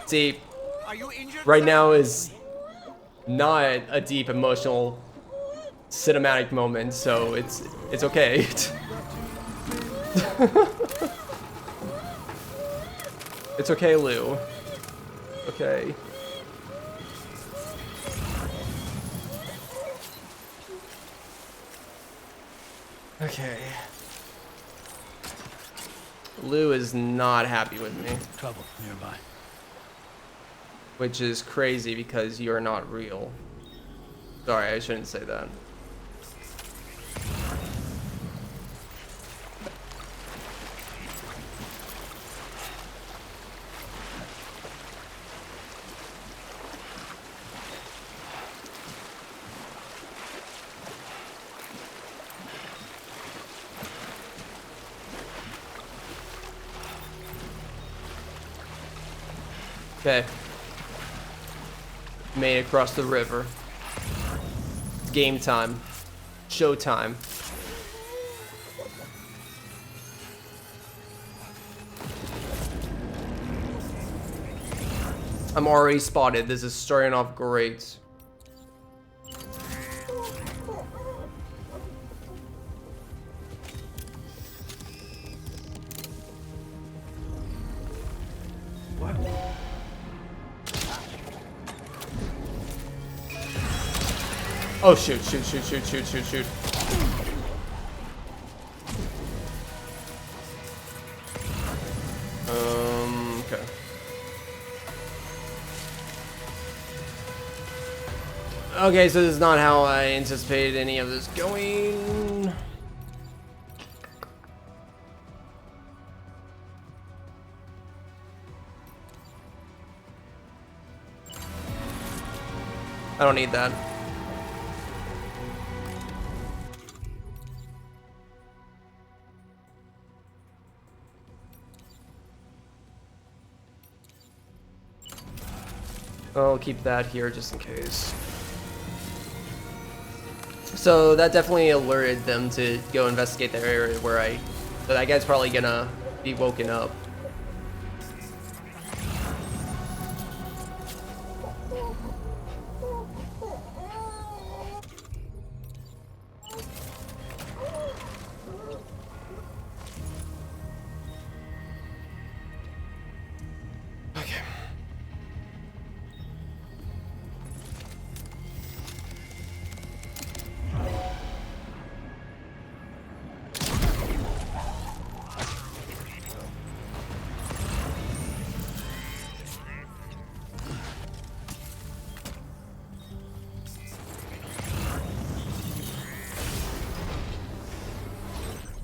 See, right now is not a deep emotional cinematic moment, so it's okay. It's okay, Lou. Okay. Okay. Lou is not happy with me. Trouble nearby. Which is crazy because you're not real. Sorry, I shouldn't say that. Okay. Made it across the river. It's game time. Showtime. I'm already spotted. This is starting off great. Oh shoot, shoot, shoot, shoot, shoot, shoot, shoot. Okay. Okay, so this is not how I anticipated any of this going. I don't need that. I'll keep that here just in case. So that definitely alerted them to go investigate the area where that guy's probably gonna be woken up.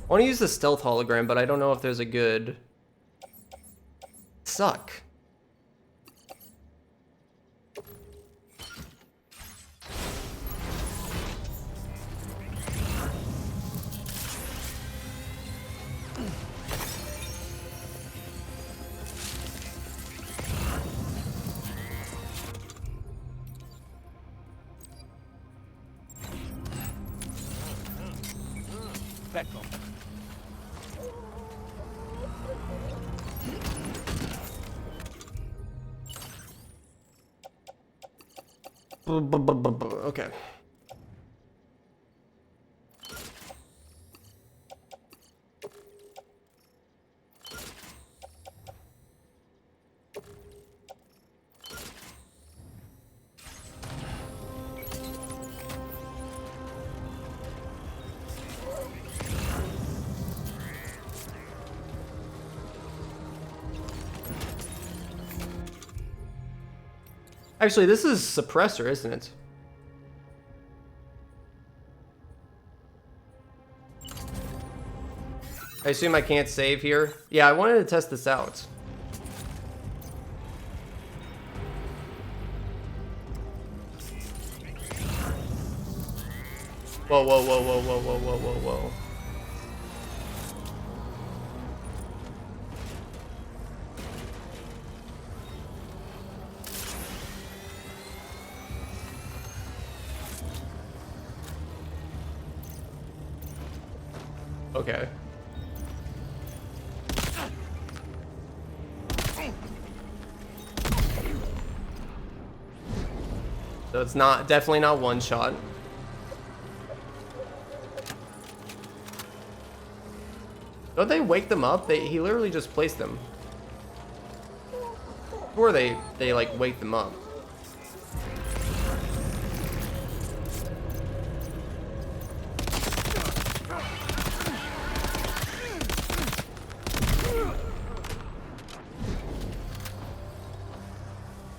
I want to use the stealth hologram, but I don't know if there's a good... Suck. Okay. Actually, this is suppressor, isn't it? I assume I can't save here. Yeah, I wanted to test this out. Whoa, whoa, whoa, whoa, whoa, whoa, whoa, whoa, whoa. Okay. So it's not, definitely not one shot. Don't they wake them up? He literally just placed them. Or they like wake them up.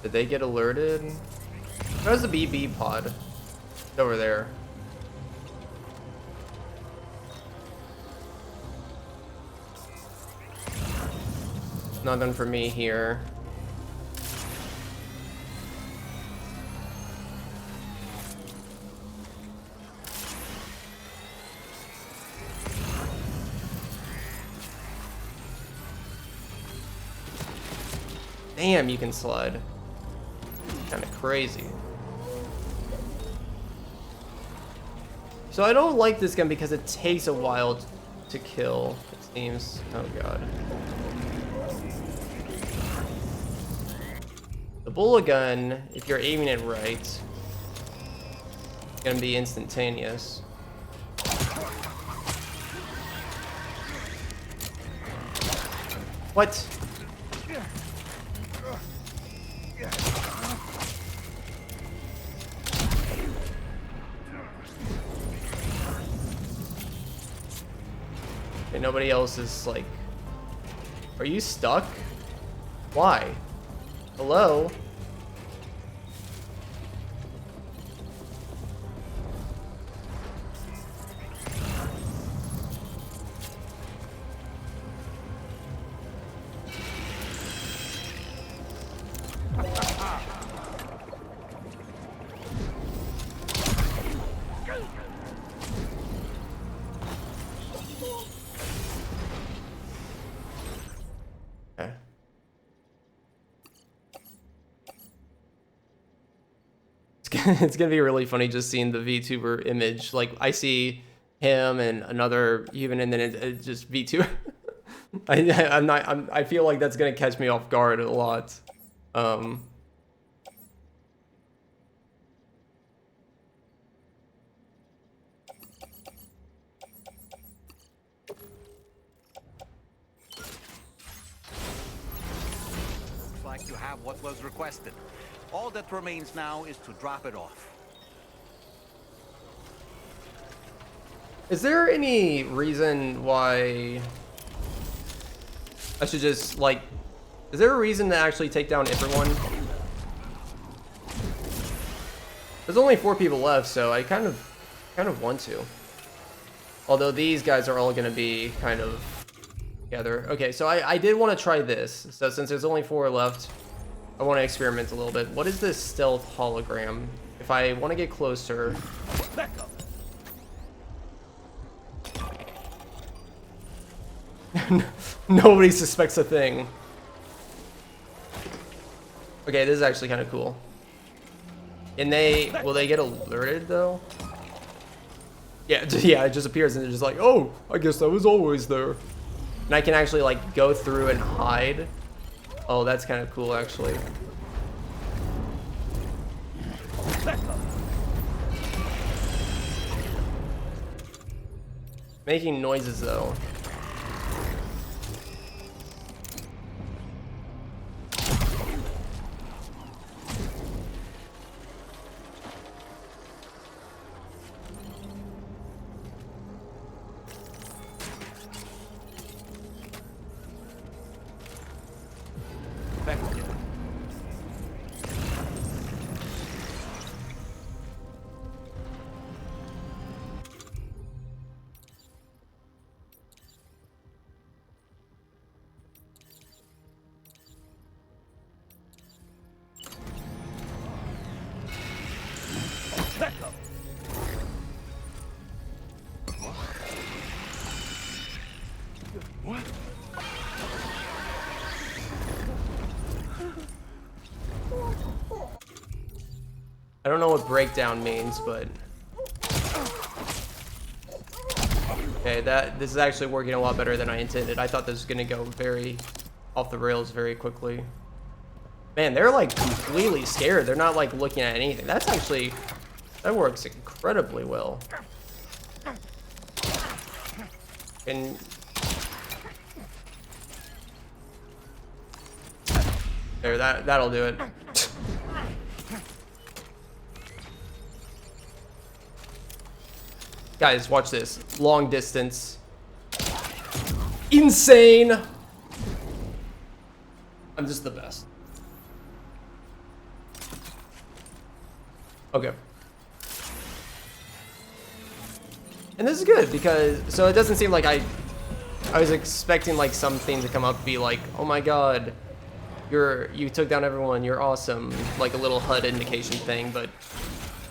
Did they get alerted? There's a BB pod over there. Nothing for me here. Damn, you can slide. Kind of crazy. So I don't like this gun because it takes a while to kill, it seems. Oh god. bullet gun, if you're aiming it right, it's gonna be instantaneous. What? Okay, nobody else is like... Are you stuck? Why? Hello? It's gonna be really funny just seeing the VTuber image. Like, I see him and another human, and then it's just VTuber. I feel like that's gonna catch me off guard a lot. Looks like you have what was requested. All that remains now is to drop it off. Is there any reason why I should just, like, is there a reason to actually take down everyone? There's only 4 people left, so I kind of want to. Although these guys are all gonna be kind of together. Okay, so I did want to try this. So since there's only 4 left, I want to experiment a little bit. What is this stealth hologram? If I want to get closer... Back up. Nobody suspects a thing. Okay, this is actually kind of cool. And will they get alerted though? Yeah, yeah, it just appears and it's just like, oh, I guess I was always there. And I can actually like go through and hide. Oh, that's kind of cool, actually. Making noises, though. What? I don't know what breakdown means, but okay, this is actually working a lot better than I intended. I thought this was gonna go very off the rails very quickly. Man, they're like completely scared. They're not like looking at anything. That works incredibly well. And there, that'll do it. Guys, watch this. Long distance. Insane! I'm just the best. Okay. And this is good because, so it doesn't seem like I was expecting like something to come up, be like, oh my god, you took down everyone, you're awesome, like a little HUD indication thing, but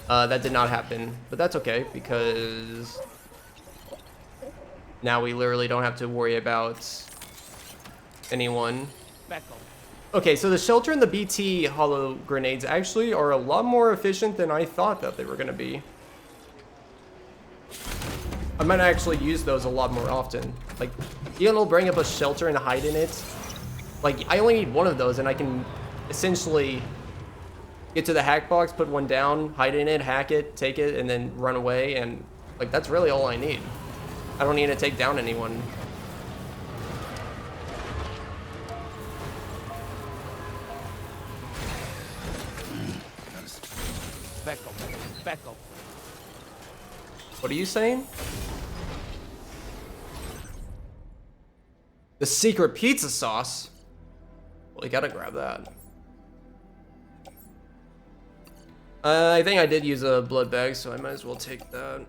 that did not happen. But that's okay because now we literally don't have to worry about anyone. Okay, so the shelter and the BT hollow grenades actually are a lot more efficient than I thought that they were going to be. I might actually use those a lot more often. Like, you know, bring up a shelter and hide in it. Like, I only need one of those and I can essentially get to the hack box, put one down, hide in it, hack it, take it, and then run away. And like that's really all I need. I don't need to take down anyone. Becco. What are you saying? The secret pizza sauce? Well, you gotta grab that. I think I did use a blood bag, so I might as well take that.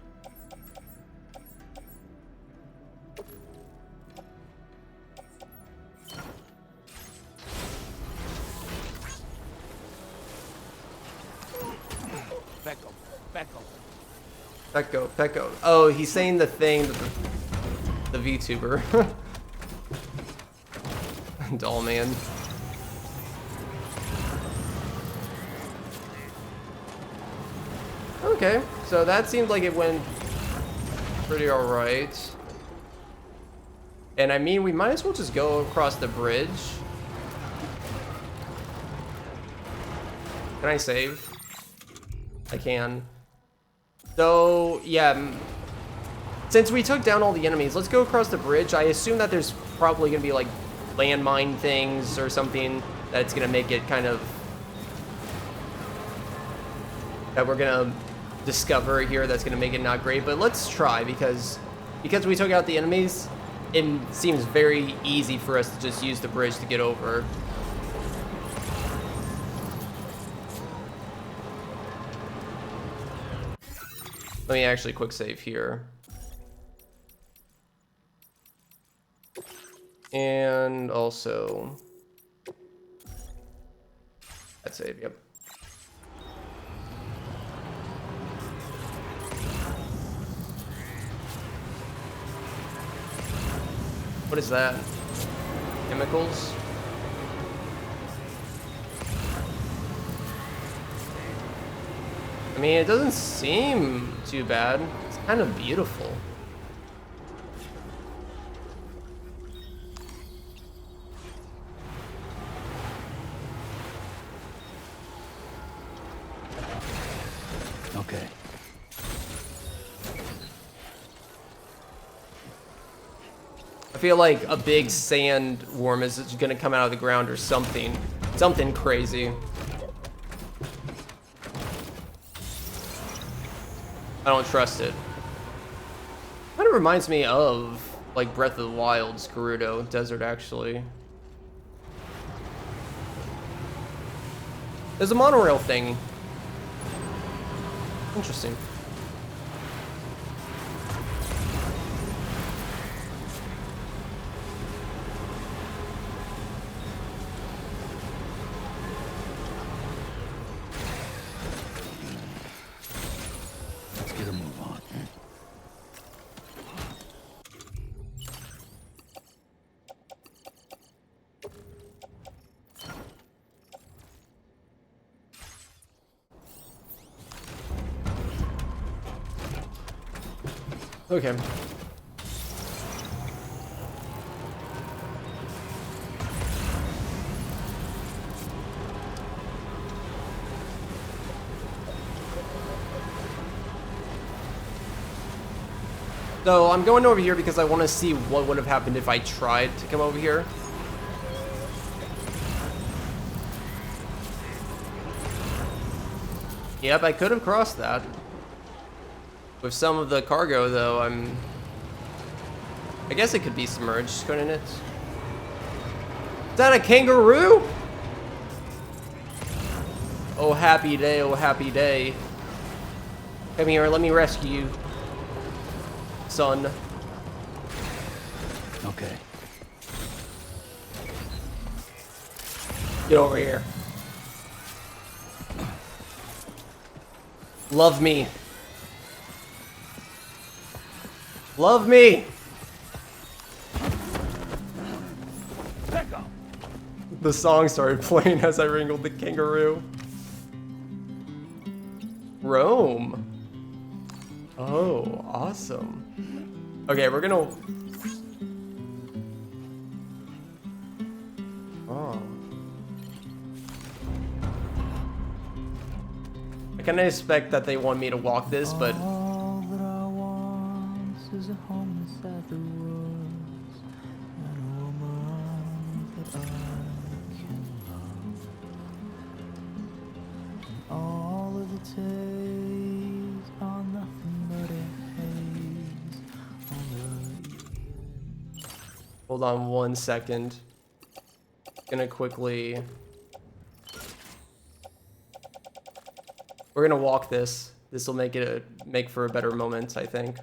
Pecco. Oh, he's saying the thing that the VTuber. Doll man. Okay, so that seemed like it went pretty alright. And I mean, we might as well just go across the bridge. Can I save? I can. So, yeah. Since we took down all the enemies, let's go across the bridge. I assume that there's probably going to be like landmine things or something that's going to make it kind of... that we're going to discover here that's going to make it not great. But let's try because we took out the enemies, it seems very easy for us to just use the bridge to get over. Let me actually quick save here. And also that save, yep. What is that? Chemicals? I mean, it doesn't seem too bad. It's kind of beautiful. Okay. I feel like a big sand worm is gonna come out of the ground or something. Something crazy. I don't trust it. Kind of reminds me of like Breath of the Wild's Gerudo Desert, actually. There's a monorail thing. Interesting. Let's get a move on. Okay. So I'm going over here because I want to see what would have happened if I tried to come over here. Yep, I could have crossed that. With some of the cargo, though, I guess it could be submerged, couldn't it? Is that a kangaroo? Oh, happy day, oh, happy day. Come here, let me rescue you, son. Okay. Get over here. Love me. Love me. The song started playing as I wrangled the kangaroo. Rome. Oh, awesome. Okay, we're gonna... Oh. kind of expect that they want me to walk this, but All that I want is a home inside the woods and a woman that I can love. And all of the days are nothing but a haze on the hold on 1 second. Gonna quickly. We're gonna walk this. This will make for a better moment, I think.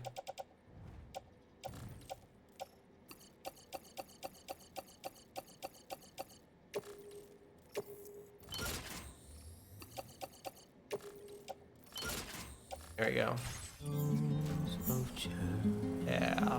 There you go. Yeah.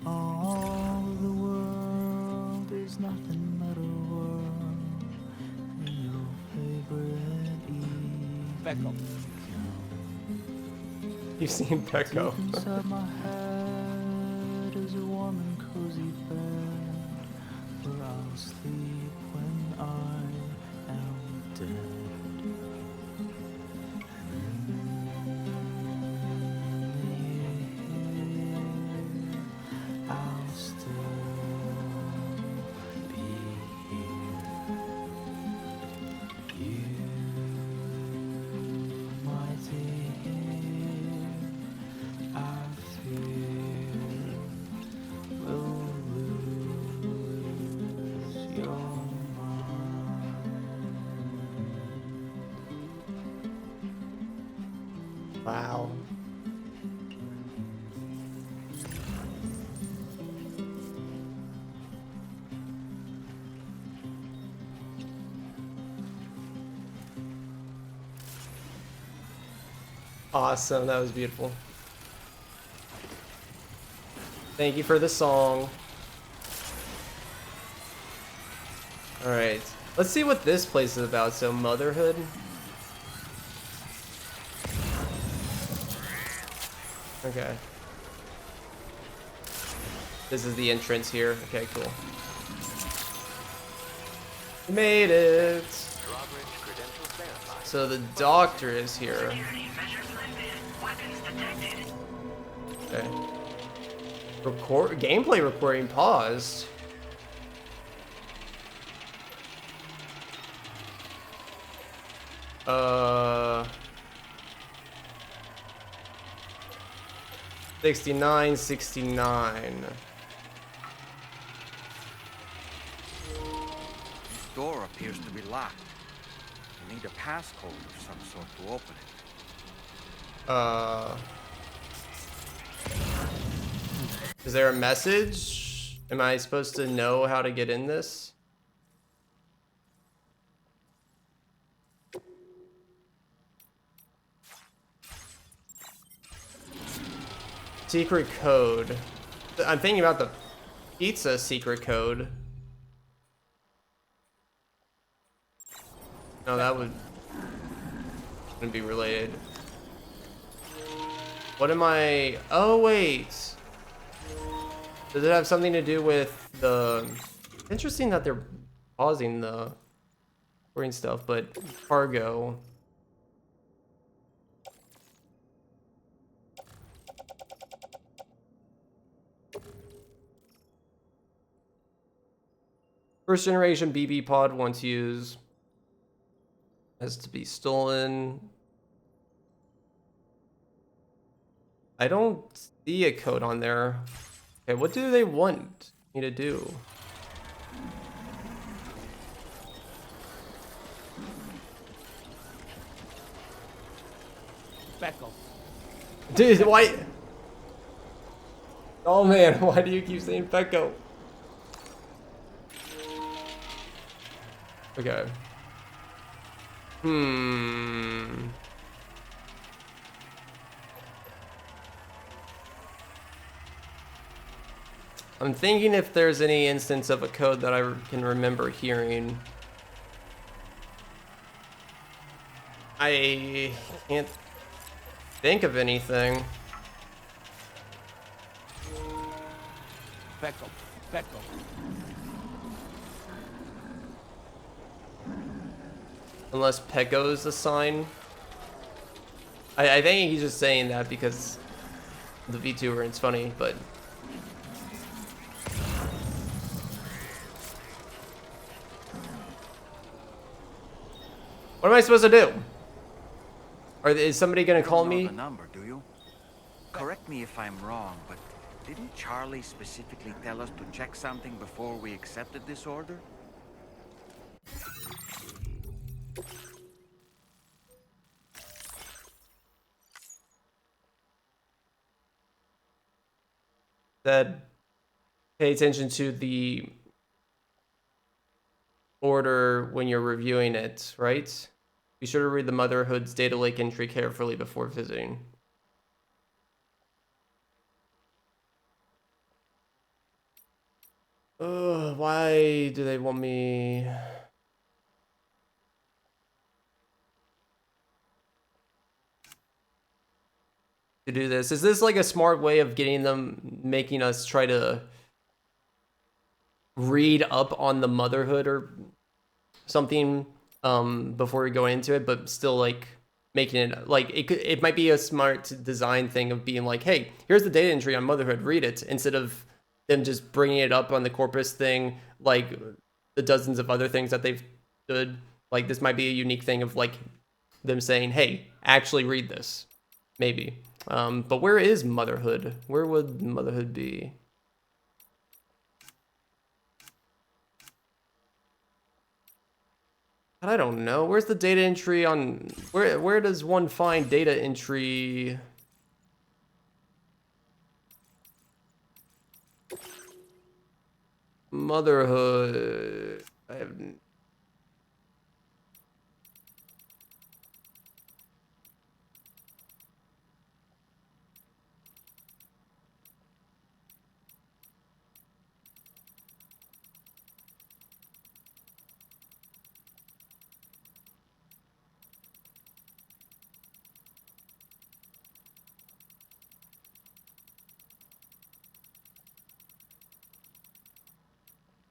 all the world is nothing but a world in your favorite Beckham. You've seen Pecco. Inside my head is a warm and cozy bed where I'll sleep when I am dead. I'll still be here. You, my dear, I fear will lose your mind. Wow. Awesome, that was beautiful. Thank you for the song. Alright, let's see what this place is about. So, motherhood. Okay. This is the entrance here. Okay, cool. We made it! So the doctor is here. Okay. Gameplay recording paused. Uh. 69. This door appears to be locked. You need a passcode of some sort to open it. Is there a message? Am I supposed to know how to get in this? Secret code. I'm thinking about the pizza secret code. No, that wouldn't be related. What am I? Oh, wait. Does it have something to do with the... Interesting that they're pausing the recording stuff, but cargo. First generation BB pod once used. Has to be stolen. I don't see a code on there. Okay, what do they want me to do? Speckle. Dude, why? Oh man, why do you keep saying Pecco? Okay. I'm thinking if there's any instance of a code that I can remember hearing. I can't think of anything. Speckle. Speckle. Unless Pecco is a sign. I think he's just saying that because the VTuber, it's funny, but... What am I supposed to do? Is somebody gonna call me? The number, do you? Correct me if I'm wrong, but didn't Charlie specifically tell us to check something before we accepted this order? That pay attention to the order when you're reviewing it, right? Be sure to read the Motherhood's data lake entry carefully before visiting. Why do they want me? To do this? Is this like a smart way of getting them, making us try to read up on the Motherhood or something before we go into it, but still like making it like it might be a smart design thing of being like, hey, here's the data entry on Motherhood, read it, instead of them just bringing it up on the corpus thing like the dozens of other things that they've done. Like this might be a unique thing of like them saying, hey, actually read this, maybe. But where is Motherhood? Where would Motherhood be? I don't know. Where's the data entry on... Where does one find data entry? Motherhood. I have...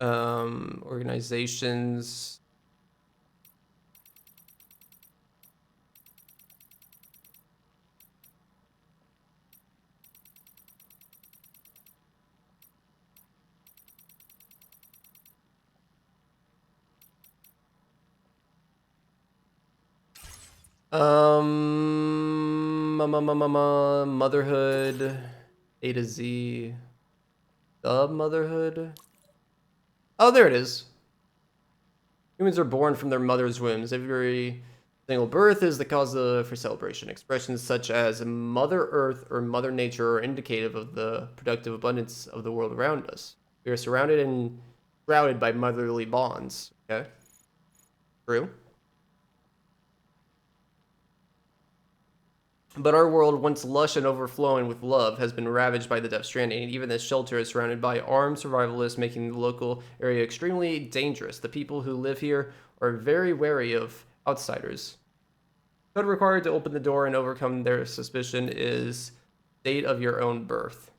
Organizations. Motherhood, A to Z, the Motherhood. Oh, there it is. Humans are born from their mother's wombs. Every single birth is the cause for celebration. Expressions such as Mother Earth or Mother Nature are indicative of the productive abundance of the world around us. We are surrounded and shrouded by motherly bonds. Okay. True. But our world, once lush and overflowing with love, has been ravaged by the Death Stranding, and even this shelter is surrounded by armed survivalists, making the local area extremely dangerous. The people who live here are very wary of outsiders. Code required to open the door and overcome their suspicion is date of your own birth.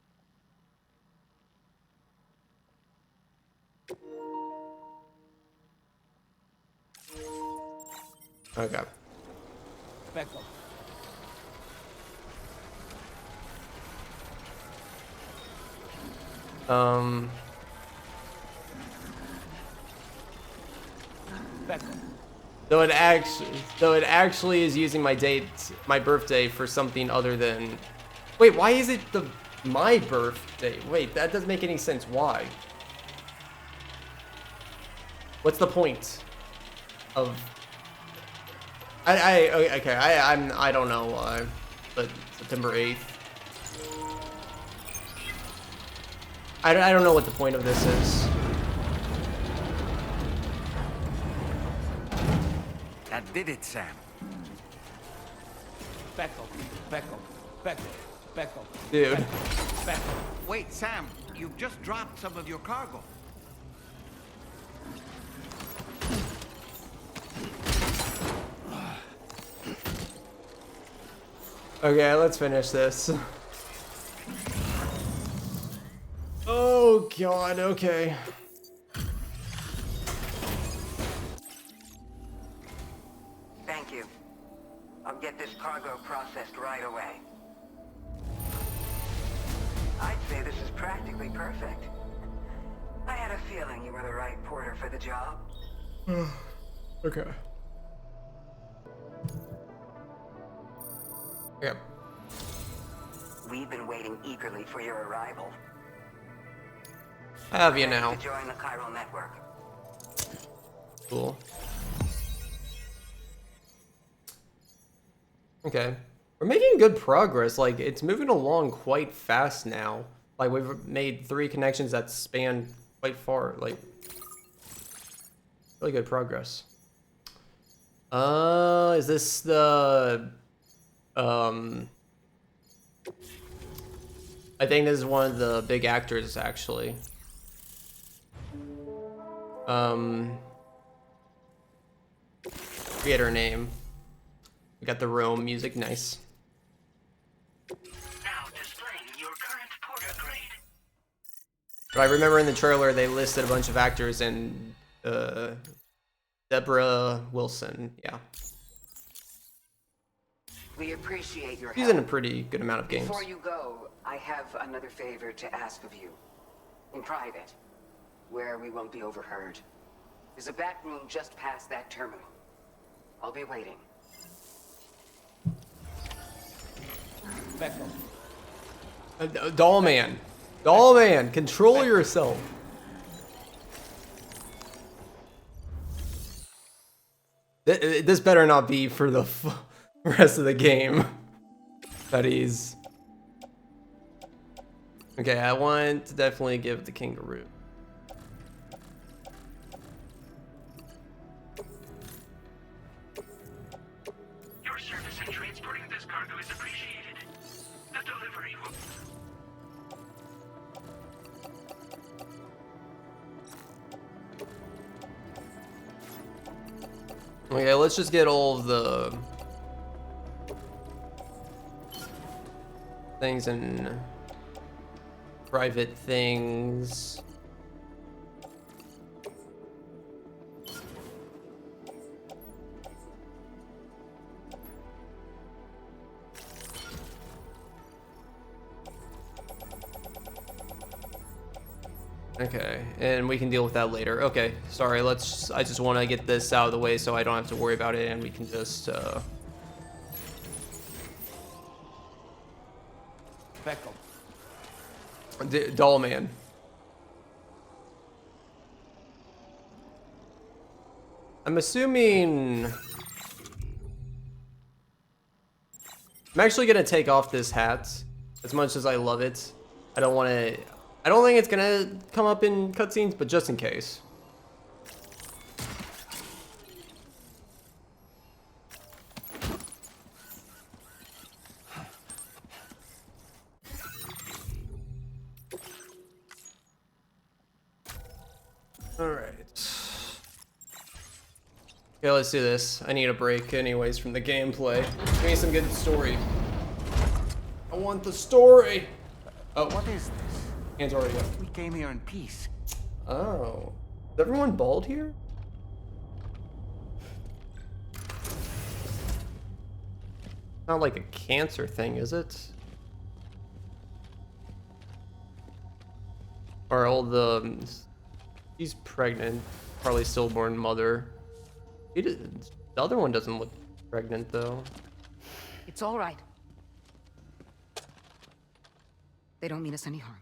Okay. Speckle. Though it actually is using my date, my birthday, for something other than... Wait, why is it my birthday? Wait, that doesn't make any sense. Why? What's the point of... I don't know why. but September 8th. I don't know what the point of this is. That did it, Sam. Back up. Dude. Back up. Wait, Sam, you've just dropped some of your cargo. Okay, let's finish this. Oh god, okay. Thank you. I'll get this cargo processed right away. I'd say this is practically perfect. I had a feeling you were the right porter for the job. Okay. Yep. We've been waiting eagerly for your arrival. Have you now? To join the chiral network. Cool. Okay. We're making good progress. Like, it's moving along quite fast now. Like, we've made 3 connections that span quite far. Like, really good progress. Is this the... I think this is one of the big actors, actually. Forget her name. We got the Rome music, nice. Now displaying your current porter grade. But I remember in the trailer they listed a bunch of actors and Deborah Wilson, yeah. We appreciate your She's help. in a pretty good amount of games. Before you go, I have another favor to ask of you. In private, where we won't be overheard. There's a back room just past that terminal. I'll be waiting. Back up. Doll man. Doll man, control yourself. This better not be for the rest of the game. That he's... Okay, I want to definitely give the kangaroo. Your service in transporting this cargo is appreciated. The delivery will... Okay, let's just get all of the things and private things. Okay, and we can deal with that later. Okay, sorry, I just want to get this out of the way so I don't have to worry about it and we can just, Back up. Doll man. I'm assuming... I'm actually gonna take off this hat, as much as I love it. I don't think it's gonna come up in cutscenes, but just in case. Alright. Okay, let's do this. I need a break anyways from the gameplay. Give me some good story. I want the story! Oh. What is this? Hands already up. We came here in peace. Oh. Is everyone bald here? Not like a cancer thing, is it? Or all the... He's pregnant. Probably stillborn mother. The other one doesn't look pregnant, though. It's all right. They don't mean us any harm.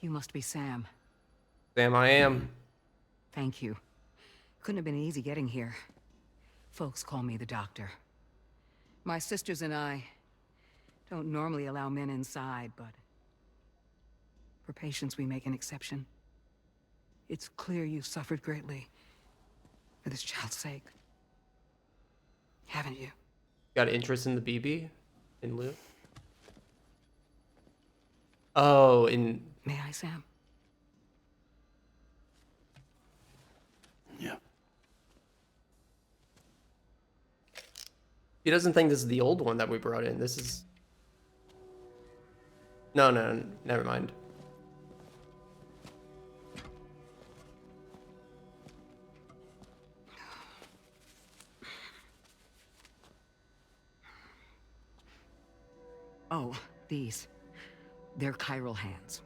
You must be Sam. Sam, I am. Thank you. Couldn't have been easy getting here. Folks call me the doctor. My sisters and I don't normally allow men inside, but for patients we make an exception. It's clear you've suffered greatly for this child's sake. Haven't you? Got interest in the BB? In Lou? Oh, in... May I, Sam? Yeah. He doesn't think this is the old one that we brought in. This is... No, never mind. Oh, these. They're chiral hands.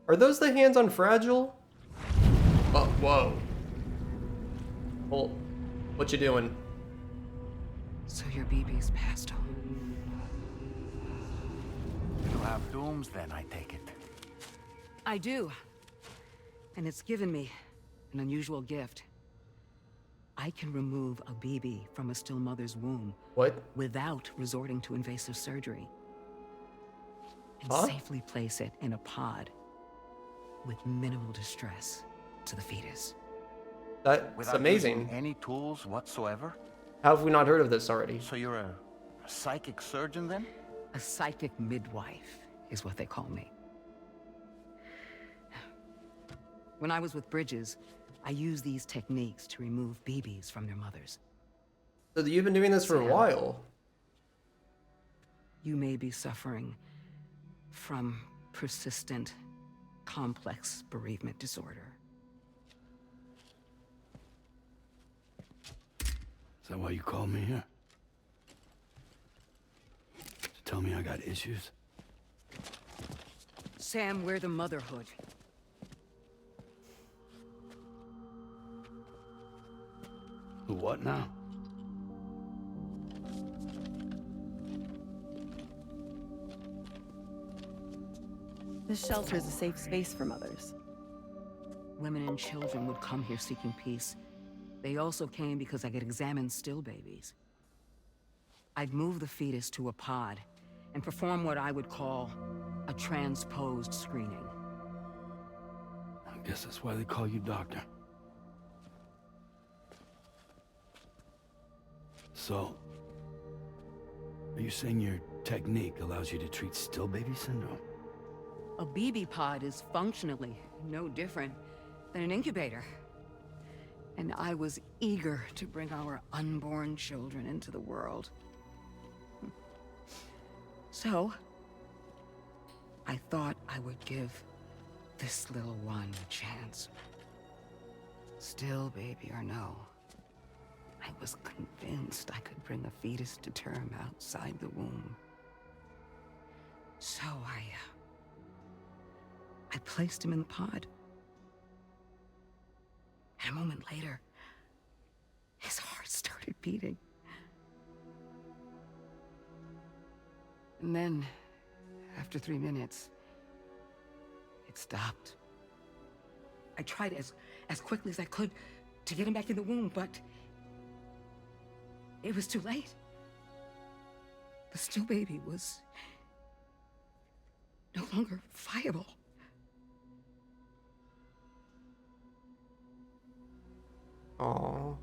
Are those the hands on Fragile? Oh, whoa. Well, what you doing? So your BB's passed on. You have dooms then, I take it. I do. And it's given me an unusual gift. I can remove a BB from a still mother's womb. What? Without resorting to invasive surgery. And Huh? safely place it in a pod with minimal distress to the fetus. That's Without amazing. using any tools whatsoever? How have we not heard of this already? So you're a psychic surgeon then? A psychic midwife is what they call me. When I was with Bridges, I used these techniques to remove BBs from their mothers. So you've been doing this for a Sam, while. You may be suffering from persistent, complex bereavement disorder. Is that why you called me here? To tell me I got issues? Sam, we're the motherhood. The what now? This shelter is a safe space for mothers. Women and children would come here seeking peace. They also came because I could examine still babies. I'd move the fetus to a pod and perform what I would call a transposed screening. I guess that's why they call you doctor. So, are you saying your technique allows you to treat still baby syndrome? A BB pod is functionally no different than an incubator. And I was eager to bring our unborn children into the world. So, I thought I would give this little one a chance. Still baby or no, I was convinced I could bring a fetus to term outside the womb. So I placed him in the pod. And a moment later, his heart started beating. And then, after 3 minutes, it stopped. I tried as quickly as I could to get him back in the womb, but it was too late. The still baby was no longer viable. Aww.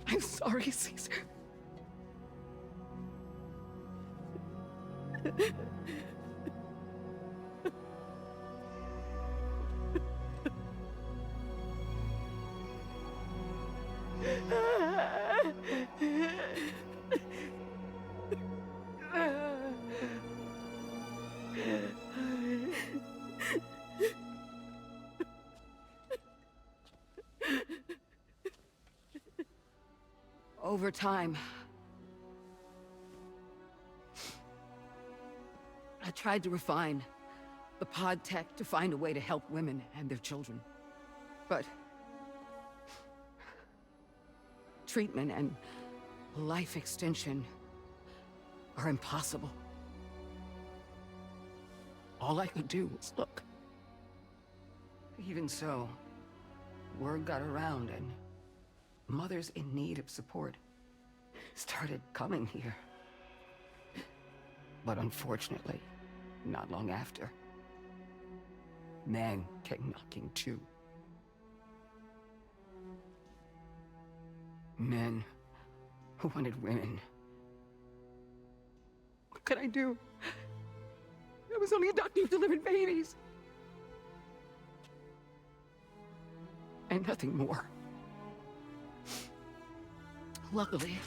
I'm sorry, Caesar. Over time, I tried to refine the pod tech to find a way to help women and their children. But treatment and life extension are impossible. All I could do was look. Even so, word got around and mothers in need of support started coming here. But unfortunately, not long after, men came knocking too. Men who wanted women. What could I do? I was only a doctor who delivered babies. And nothing more. Luckily,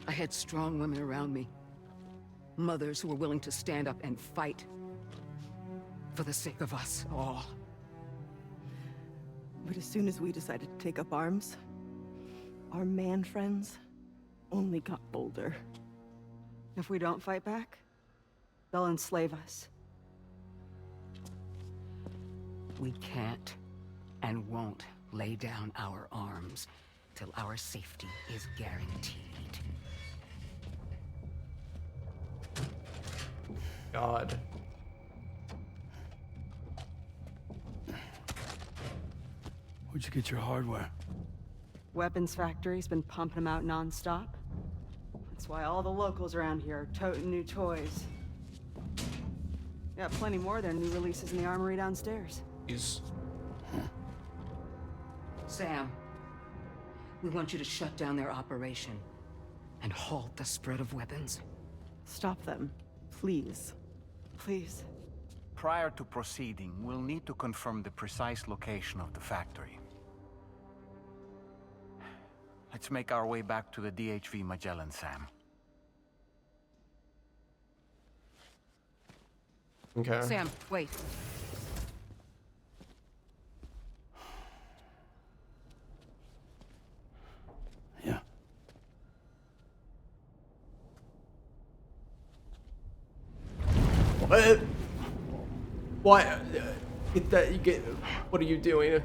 I had strong women around me. Mothers who were willing to stand up and fight for the sake of us all. But as soon as we decided to take up arms, our man friends only got bolder. If we don't fight back, they'll enslave us. We can't and won't lay down our arms till our safety is guaranteed. God. Where'd you get your hardware? Weapons factory's been pumping them out non-stop. That's why all the locals around here are toting new toys. Got plenty more of their new releases in the armory downstairs. Sam, we want you to shut down their operation and halt the spread of weapons. Stop them, please. Please. Prior to proceeding, we'll need to confirm the precise location of the factory. Let's make our way back to the DHV Magellan, Sam. Okay. Sam, wait. Yeah. What? Why? Get that? You get? What are you doing?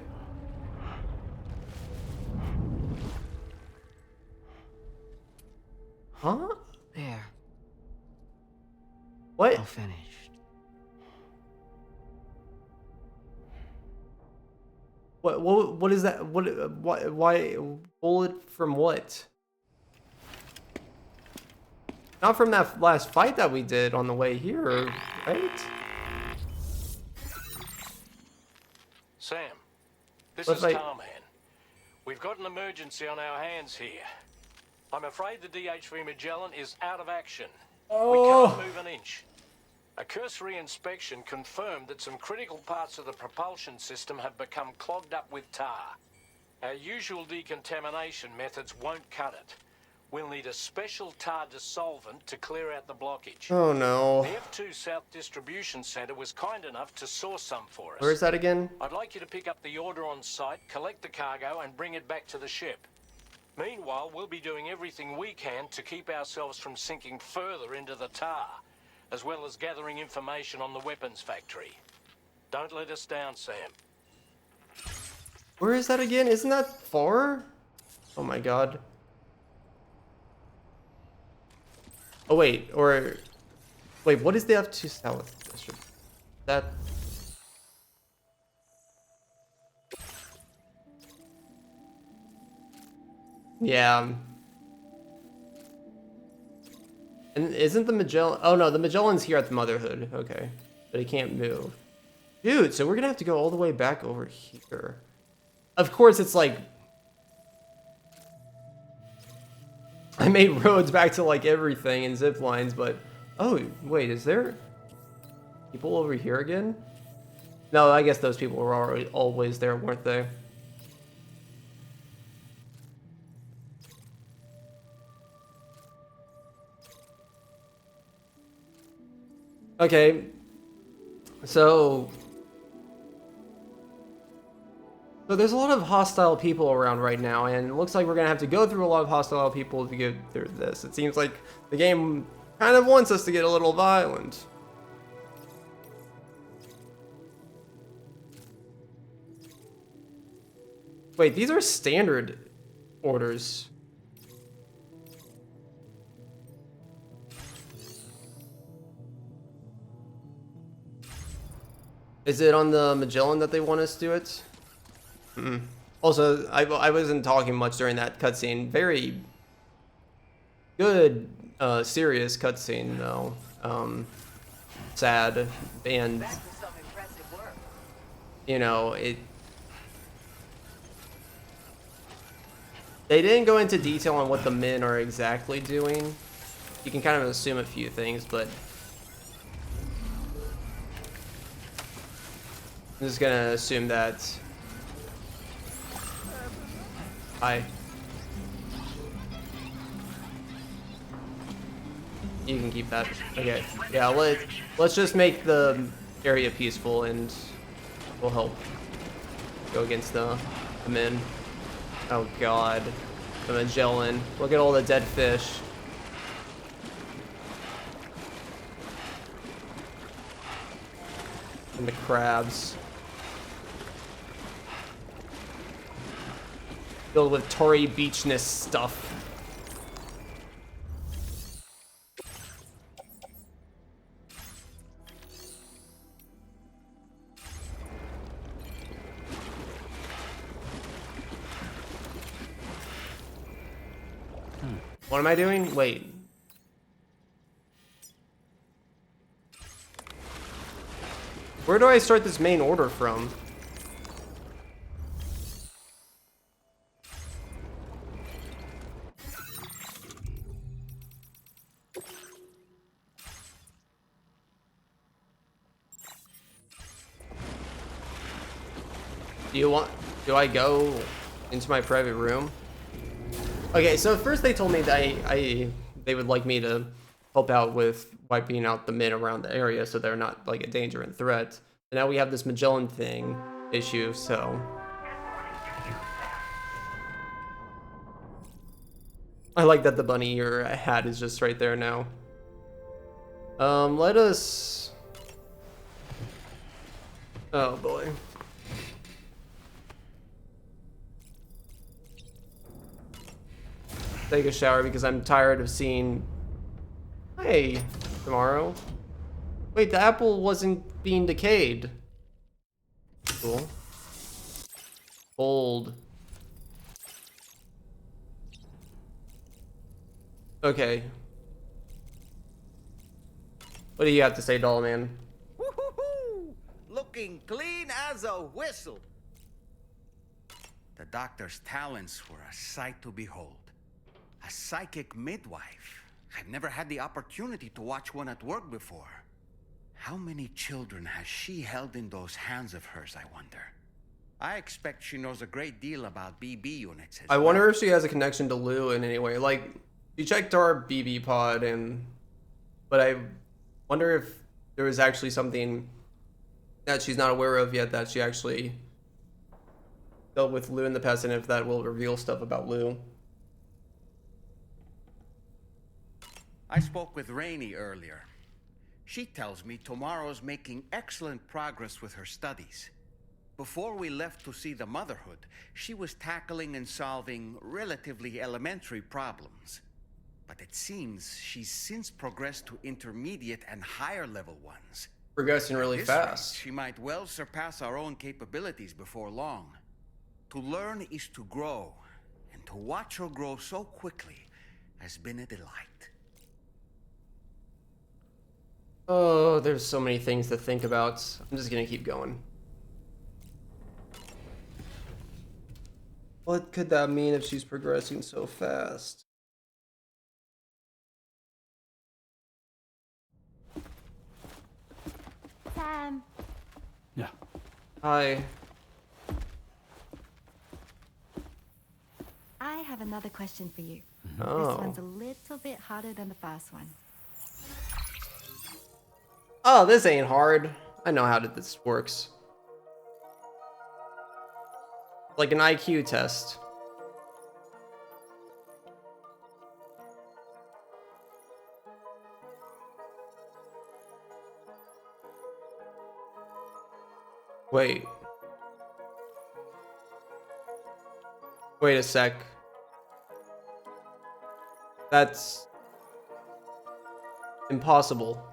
Huh? There. What? All finished. What is that? Why bullet from what? Not from that last fight that we did on the way here, right? Sam, this But is like- Tarman. We've got an emergency on our hands here. I'm afraid the DHV Magellan is out of action. We can't move an inch. A cursory inspection confirmed that some critical parts of the propulsion system have become clogged up with tar. Our usual decontamination methods won't cut it. We'll need a special tar dissolvent to clear out the blockage. Oh no. The F2 South Distribution Center was kind enough to source some for us. Where is that again? I'd like you to pick up the order on site, collect the cargo, and bring it back to the ship. Meanwhile, we'll be doing everything we can to keep ourselves from sinking further into the tar, as well as gathering information on the weapons factory. Don't let us down, Sam. Where is that again? Isn't that far? Oh my god. Oh wait, or wait, what is the F2 South District? That yeah. And isn't the Magellan? Oh no, the Magellan's here at the Motherhood. Okay, but he can't move. Dude, so we're gonna have to go all the way back over here. Of course, it's like I made roads back to like everything and zip lines, but oh wait, is there people over here again? No, I guess those people were already always there, weren't they? Okay, so there's a lot of hostile people around right now, and it looks like we're gonna have to go through a lot of hostile people to get through this. It seems like the game kind of wants us to get a little violent. Wait, these are standard orders. Is it on the Magellan that they want us to do it? Also, I wasn't talking much during that cutscene. Very good, serious cutscene though. Sad, and you know it. They didn't go into detail on what the men are exactly doing. You can kind of assume a few things, but I'm just gonna assume that. You can keep that. Okay. Yeah. Let's just make the area peaceful, and we'll help go against the men. Oh God, the Magellan. Look at all the dead fish. And the crabs. Filled with Tory beachness stuff. What am I doing? Wait. Where do I start this main order from? Do I go into my private room? Okay, so first they told me that they would like me to help out with wiping out the men around the area so they're not like a danger and threat. And now we have this Magellan thing issue, so I like that the bunny ear hat is just right there now. Let us. Oh boy. Take a shower because I'm tired of seeing. Hey, tomorrow. Wait, the apple wasn't being decayed. Cool. Old. Okay. What do you have to say, doll man? Woo-hoo-hoo! Looking clean as a whistle. The doctor's talents were a sight to behold. A psychic midwife. I've never had the opportunity to watch one at work before. How many children has she held in those hands of hers, I wonder? I expect she knows a great deal about BB units as I well. wonder if she has a connection to Lou in any way. Like, you checked our BB pod, but I wonder if there was actually something that she's not aware of yet that she actually dealt with Lou in the past, and if that will reveal stuff about Lou. I spoke with Rainey earlier. She tells me Tomorrow's making excellent progress with her studies. Before we left to see the Motherhood, she was tackling and solving relatively elementary problems. But it seems she's since progressed to intermediate and higher level ones. Progressing really At this fast. rate, she might well surpass our own capabilities before long. To learn is to grow, and to watch her grow so quickly has been a delight. Oh, there's so many things to think about. I'm just gonna keep going. What could that mean if she's progressing so fast? Sam. Yeah. Hi. I have another question for you. Oh. This one's a little bit harder than the first one. Oh, this ain't hard. I know how this works. Like an IQ test. Wait. Wait a sec. That's impossible.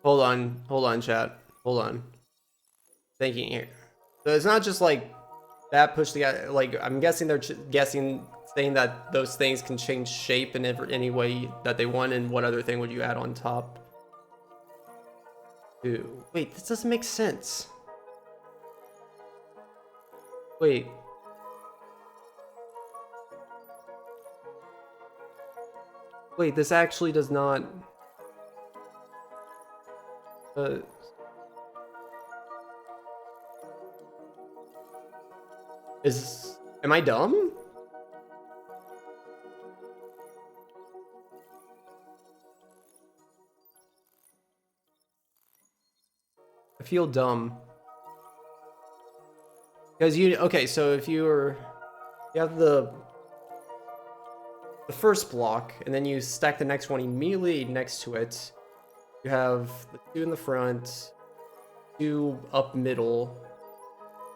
Hold on, chat. Hold on. Thinking here. So it's not just like that push the guy. Like I'm guessing they're saying that those things can change shape in any way that they want. And what other thing would you add on top? Ooh, wait, this doesn't make sense. Wait. Wait, this actually does not. Am I dumb? I feel dumb. Because okay, so if you have the first block, and then you stack the next one immediately next to it, you have the 2 in the front, 2 up middle,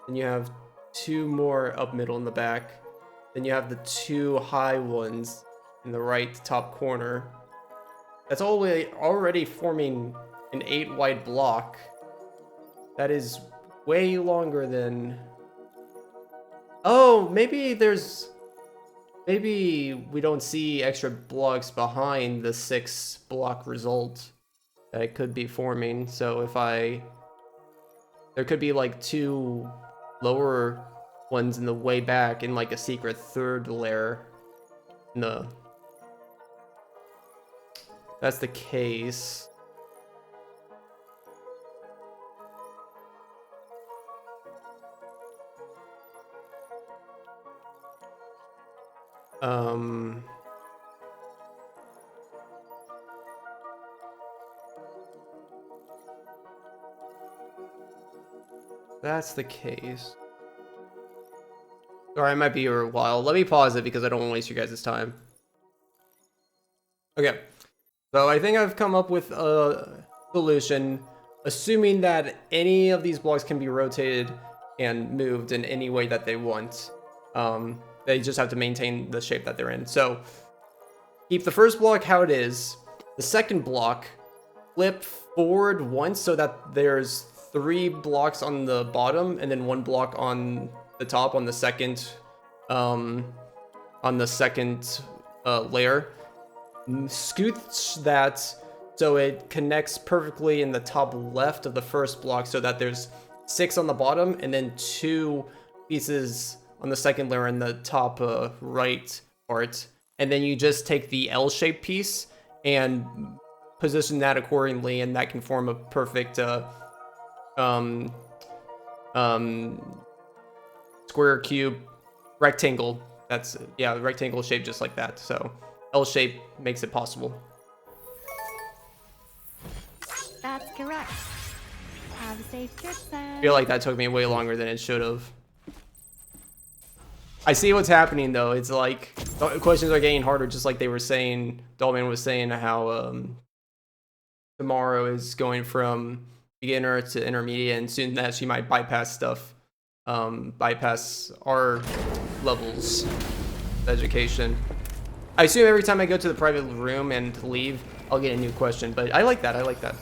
then you have 2 more up middle in the back, then you have the 2 high ones in the right top corner. That's already forming an 8 wide block. That is way longer than... Oh, maybe we don't see extra blocks behind the 6 block result that it could be forming. So there could be like 2 lower ones in the way back in like a secret 3rd layer. No. That's the case. That's the case. Sorry, I might be here a while. Let me pause it because I don't want to waste you guys' time. Okay. So I think I've come up with a solution, assuming that any of these blocks can be rotated and moved in any way that they want. They just have to maintain the shape that they're in. So keep the first block how it is. The second block, flip forward once so that there's 3 blocks on the bottom and then 1 block on the top on the second layer. Scooch that so it connects perfectly in the top left of the first block so that there's 6 on the bottom and then 2 pieces on the second layer in the top right part. And then you just take the L-shaped piece and position that accordingly, and that can form a perfect square, cube, rectangle. That's, yeah, rectangle shape just like that. So L shape makes it possible. That's correct. Have a safe trip, Sam. I feel like that took me way longer than it should have. I see what's happening though. It's like questions are getting harder, just like they were saying. Dollman was saying how tomorrow is going from beginner to intermediate, and soon that she might bypass stuff, bypass our levels of education. I assume every time I go to the private room and leave, I'll get a new question, but I like that. I like that.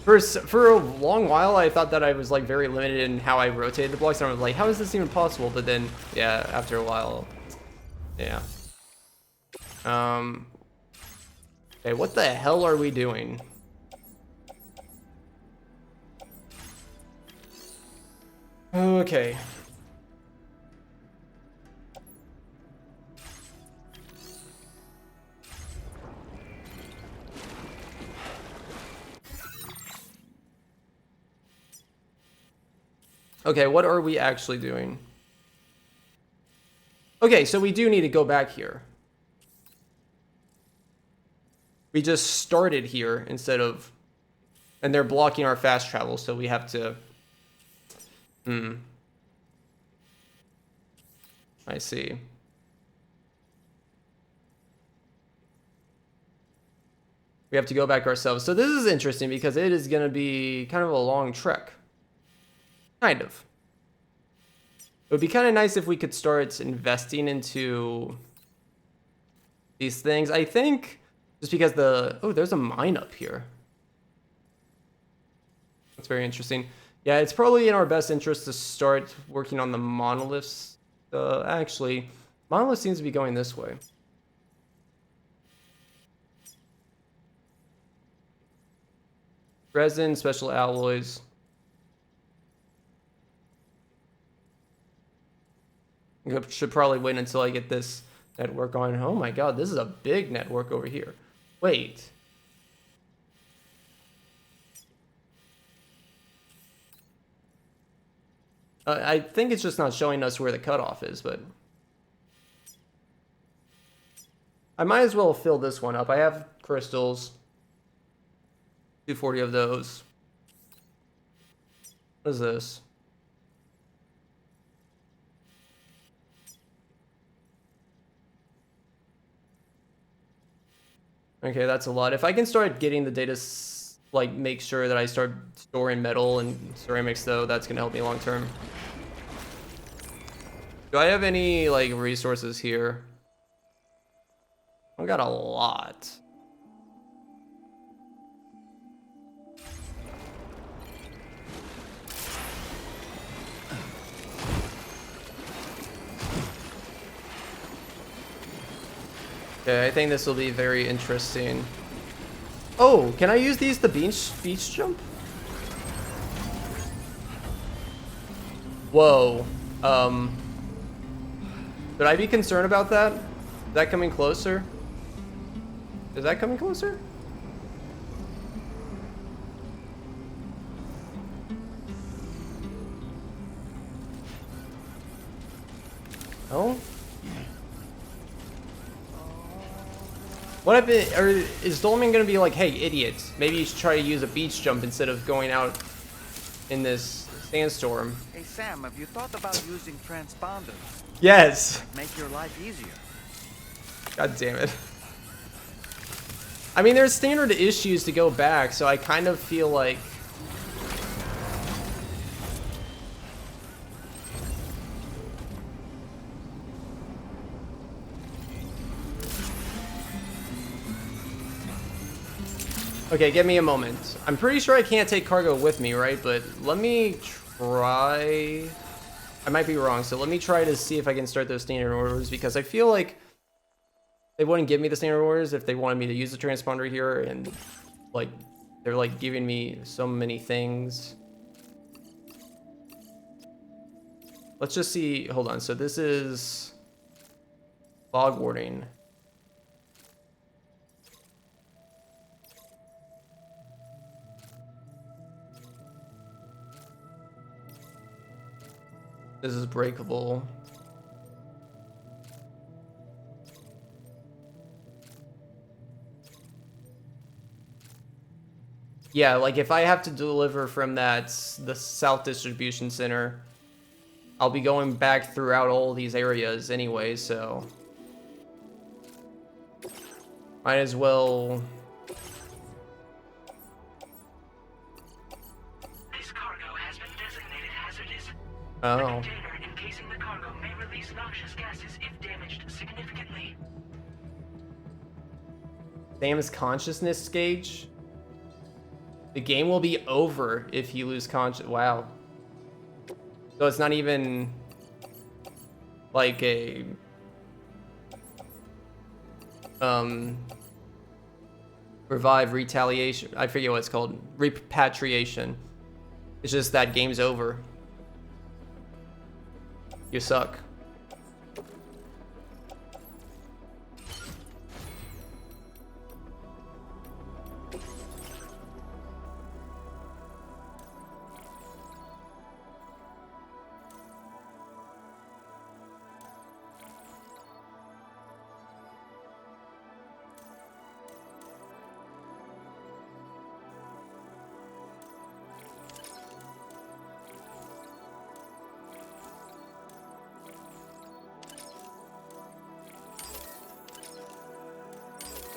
For a long while, I thought that I was like very limited in how I rotated the blocks, and I was like, how is this even possible? But then, yeah, after a while, yeah. Okay, what the hell are we doing? Okay. Okay, what are we actually doing? Okay, so we do need to go back here. We just started here instead of... And they're blocking our fast travel, so we have to... I see. We have to go back ourselves. So this is interesting because it is going to be kind of a long trek. Kind of. It would be kind of nice if we could start investing into these things. I think just because oh, there's a mine up here. That's very interesting. Yeah, it's probably in our best interest to start working on the monoliths. Actually, monolith seems to be going this way. Resin, special alloys. I should probably wait until I get this network on. Oh my god, this is a big network over here. Wait. I think it's just not showing us where the cutoff is, but... I might as well fill this one up. I have crystals. 240 of those. What is this? Okay, that's a lot. If I can start getting the data, like, make sure that I start storing metal and ceramics, though, that's gonna help me long term. Do I have any, like, resources here? I got a lot. Okay, I think this will be very interesting. Oh, can I use these to beach jump? Whoa. Should I be concerned about that? Is that coming closer? Is that coming closer? Oh? What if it, or is Dolman gonna be like, hey, idiots, maybe you should try to use a beach jump instead of going out in this sandstorm? Hey Sam, have you thought about using transponders? Yes. Make your life easier. God damn it. I mean, there's standard issues to go back, so I kind of feel like... Okay, give me a moment. I'm pretty sure I can't take cargo with me, right? But let me try... I might be wrong, so let me try to see if I can start those standard orders, because I feel like they wouldn't give me the standard orders if they wanted me to use the transponder here, and like they're like giving me so many things. Let's just see. Hold on. So this is fog warning. This is breakable. Yeah, like if I have to deliver from the South Distribution Center, I'll be going back throughout all these areas anyway, so might as well. This cargo has been designated hazardous. Oh. The container encasing the cargo may release noxious gases if damaged significantly. Sam's consciousness gauge. The game will be over if you lose Wow. So it's not even like a revive retaliation. I forget what it's called. Repatriation. It's just that game's over. You suck.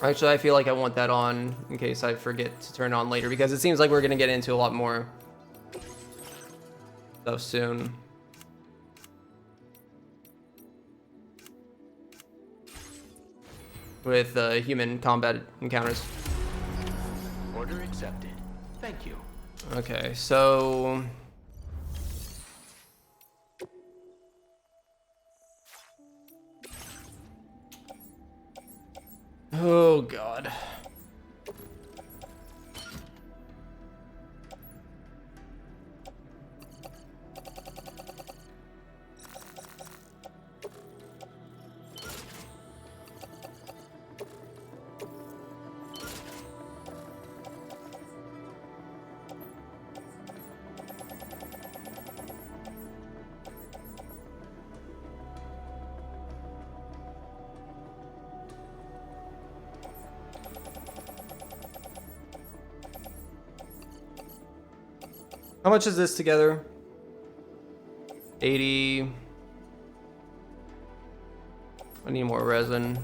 Actually, I feel like I want that on in case I forget to turn it on later, because it seems like we're going to get into a lot more stuff soon. With human combat encounters. Order accepted. Thank you. Okay, so oh god. How much is this together? 80. I need more resin.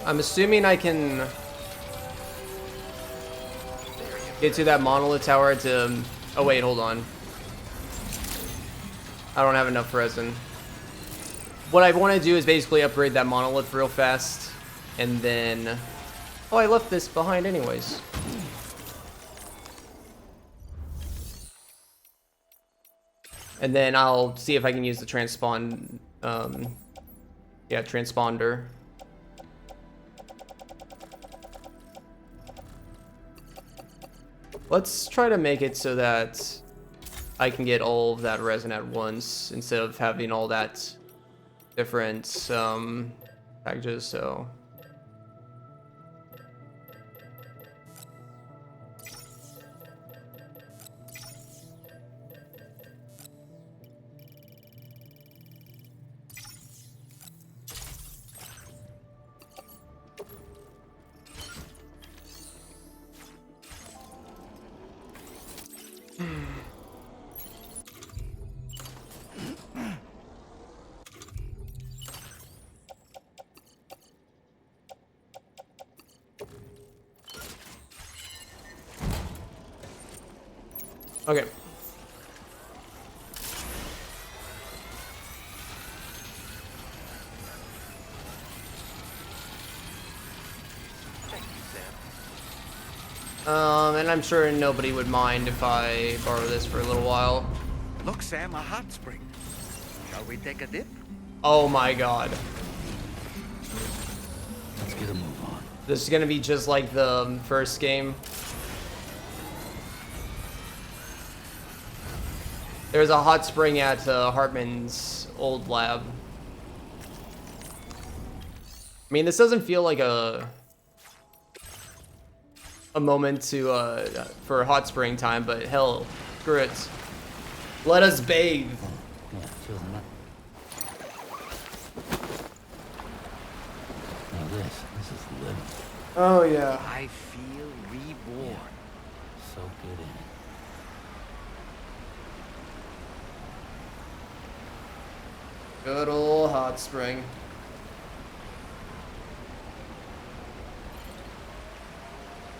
I'm assuming I can get to that monolith tower to... Oh wait, hold on. I don't have enough resin. What I want to do is basically upgrade that monolith real fast. And then... Oh, I left this behind anyways. And then I'll see if I can use the transponder. Let's try to make it so that I can get all of that resin at once instead of having all that different packages. So okay. And I'm sure nobody would mind if I borrow this for a little while. Look, Sam, a hot spring. Shall we take a dip? Oh my god. Let's get a move on. This is gonna be just like the first game. There's a hot spring at Hartman's old lab. I mean, this doesn't feel like a moment to for hot spring time, but hell, screw it. Let us bathe. Yeah, feels nice. Now this is living. Oh yeah. I feel reborn. So good in it. Good old hot spring.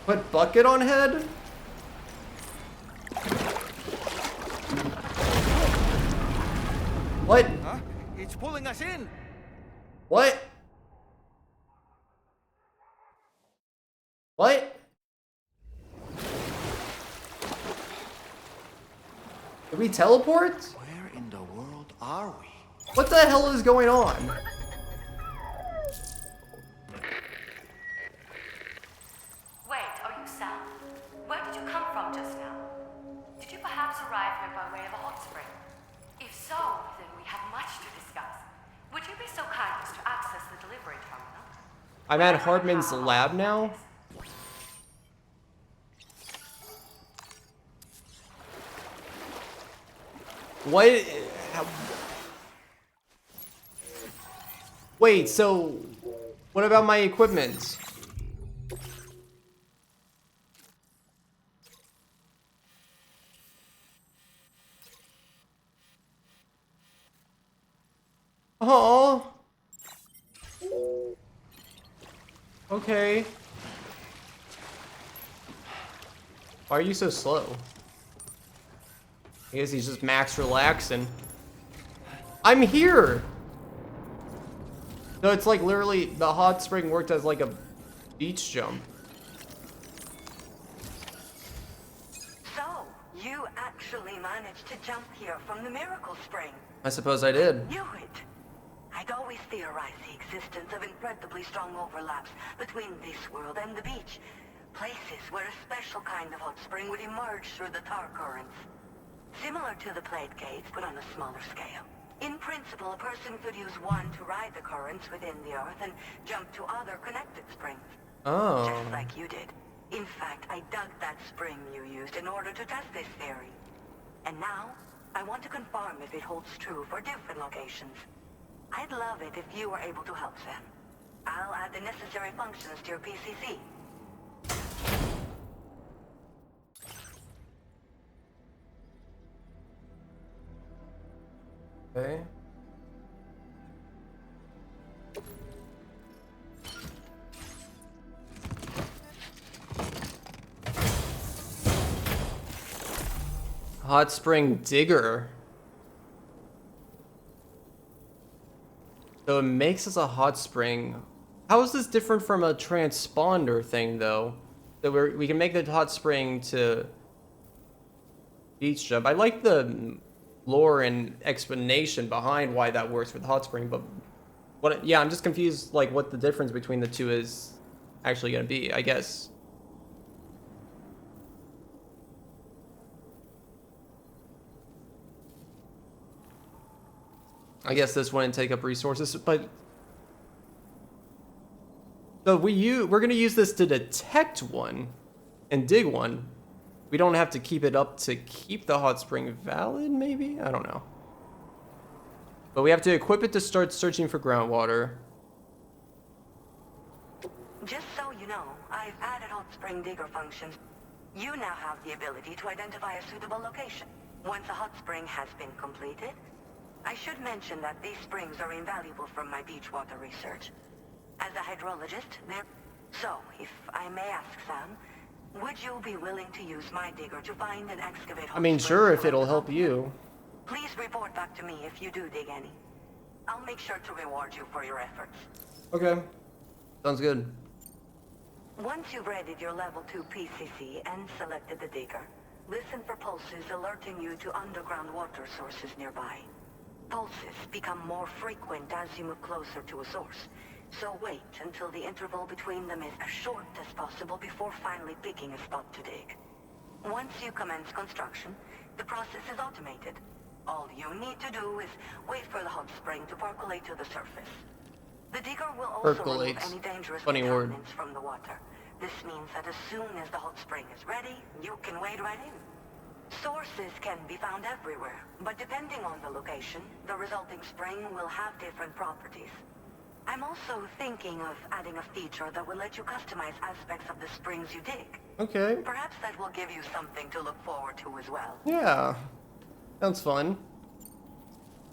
Put bucket on head? What? Huh? It's pulling us in. What? What? Did we teleport? Where in the world are we? What the hell is going on? Wait, are you Sam? Where did you come from just now? Did you perhaps arrive here by way of a hot spring? If so, then we have much to discuss. Would you be so kind as to access the delivery terminal? I'm at Hartman's lab now? What? Wait, so what about my equipment? Oh. Okay. Why are you so slow? I guess he's just max relaxing. I'm here! So it's like literally the hot spring worked as like a beach jump. So, you actually managed to jump here from the Miracle Spring. I suppose I did. Knew it. I'd always theorized the existence of incredibly strong overlaps between this world and the beach. Places where a special kind of hot spring would emerge through the tar currents. Similar to the plate gates, but on a smaller scale. In principle, a person could use one to ride the currents within the earth and jump to other connected springs. Oh. Just like you did. In fact, I dug that spring you used in order to test this theory. And now, I want to confirm if it holds true for different locations. I'd love it if you were able to help Sam. I'll add the necessary functions to your PCC. Okay. Hot spring digger. So it makes us a hot spring. How is this different from a transponder thing, though? That we can make the hot spring to beach jump. I like the lore and explanation behind why that works for the hot spring, but what? Yeah, I'm just confused, like what the difference between the two is actually gonna be, I guess. I guess this wouldn't take up resources, but so we're gonna use this to detect one and dig one. We don't have to keep it up to keep the hot spring valid, maybe? I don't know. But we have to equip it to start searching for groundwater. Just so you know, I've added hot spring digger functions. You now have the ability to identify a suitable location. Once a hot spring has been completed, I should mention that these springs are invaluable from my beach water research. As a hydrologist, they're... So, if I may ask, Sam, would you be willing to use my digger to find and excavate hot I mean, springs sure, if around it'll the help continent? you. Please report back to me if you do dig any. I'll make sure to reward you for your efforts. Okay. Sounds good. Once you've readied your level 2 PCC and selected the digger, listen for pulses alerting you to underground water sources nearby. Pulses become more frequent as you move closer to a source, so wait until the interval between them is as short as possible before finally picking a spot to dig. Once you commence construction, the process is automated. All you need to do is wait for the hot spring to percolate to the surface. The digger will also remove any dangerous contaminants from the water. This means that as soon as the hot spring is ready, you can wade right in. Sources can be found everywhere, but depending on the location, the resulting spring will have different properties. I'm also thinking of adding a feature that will let you customize aspects of the springs you dig. Okay. Perhaps that will give you something to look forward to as well. Yeah. Sounds fun.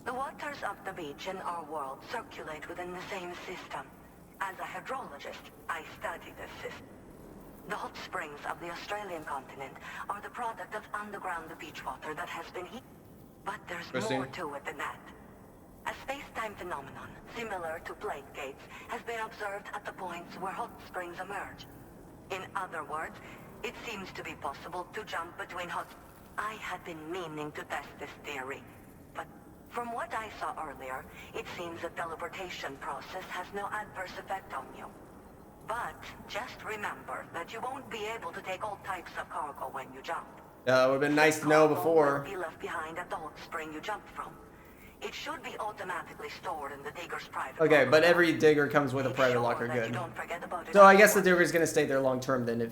The waters of the beach in our world circulate within the same system. As a hydrologist, I study this system. The hot springs of the Australian continent are the product of underground beach water that has been heated. But there's more to it than that. A space-time phenomenon, similar to plate gates, has been observed at the points where hot springs emerge. In other words, it seems to be possible to jump between hot... I had been meaning to test this theory, but from what I saw earlier, it seems the teleportation process has no adverse effect on you. But just remember that you won't be able to take all types of cargo when you jump. It would have been nice to know before. Will be left behind at the hot spring you jumped from. It should be automatically stored in the digger's private Okay, locker. but every digger comes with a private locker, good. So I guess the digger's gonna stay there long term then if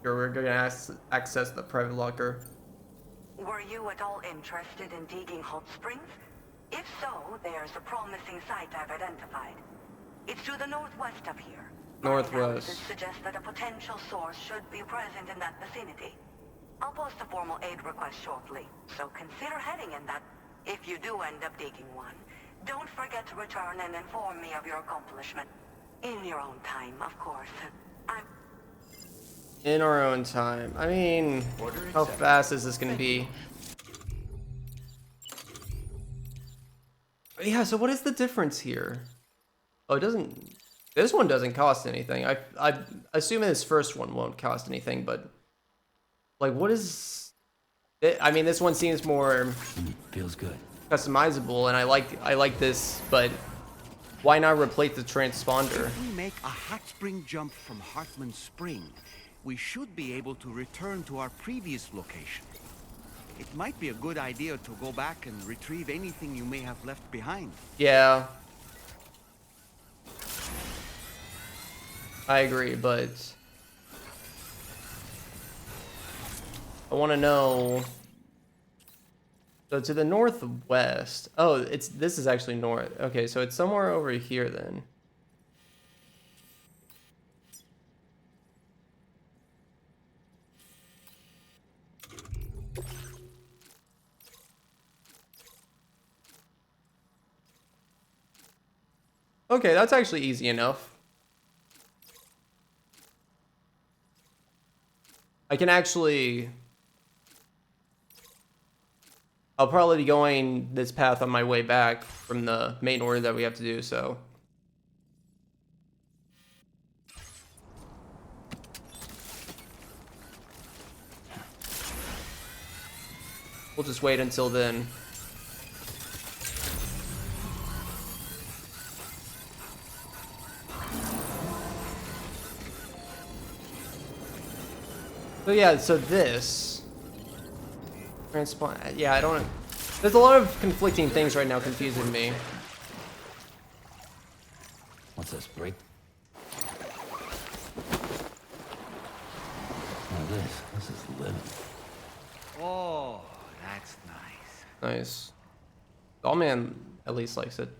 you're gonna access the private locker. Were you at all interested in digging hot springs? If If so, there's a promising site I've identified. It's to the northwest of here. Northwest. My analysis suggests that a potential source should be present in that vicinity. I'll post a formal aid request shortly, so consider heading in that. If you do end up digging one, don't forget to return and inform me of your accomplishment. In your own time, of course. In our own time. I mean, how fast is this gonna be? Yeah, so what is the difference here? Oh, it doesn't... This one doesn't cost anything. I assume this first one won't cost anything, but... Like, what is... I mean, this one seems more... Feels good. Customizable, and I like this, but... Why not replace the transponder? If we make a hot spring jump from Hartman Spring, we should be able to return to our previous location. It might be a good idea to go back and retrieve anything you may have left behind. Yeah. I agree, but... I want to know... So to the northwest... Oh, this is actually north. Okay, so it's somewhere over here then. Okay, that's actually easy enough. I can actually... I'll probably be going this path on my way back from the main order that we have to do, so... We'll just wait until then. So yeah, so this transplant, yeah, I don't. There's a lot of conflicting things right now confusing me. What's this, break? Now this is living. Oh, that's nice. Nice. Oh man, at least likes it.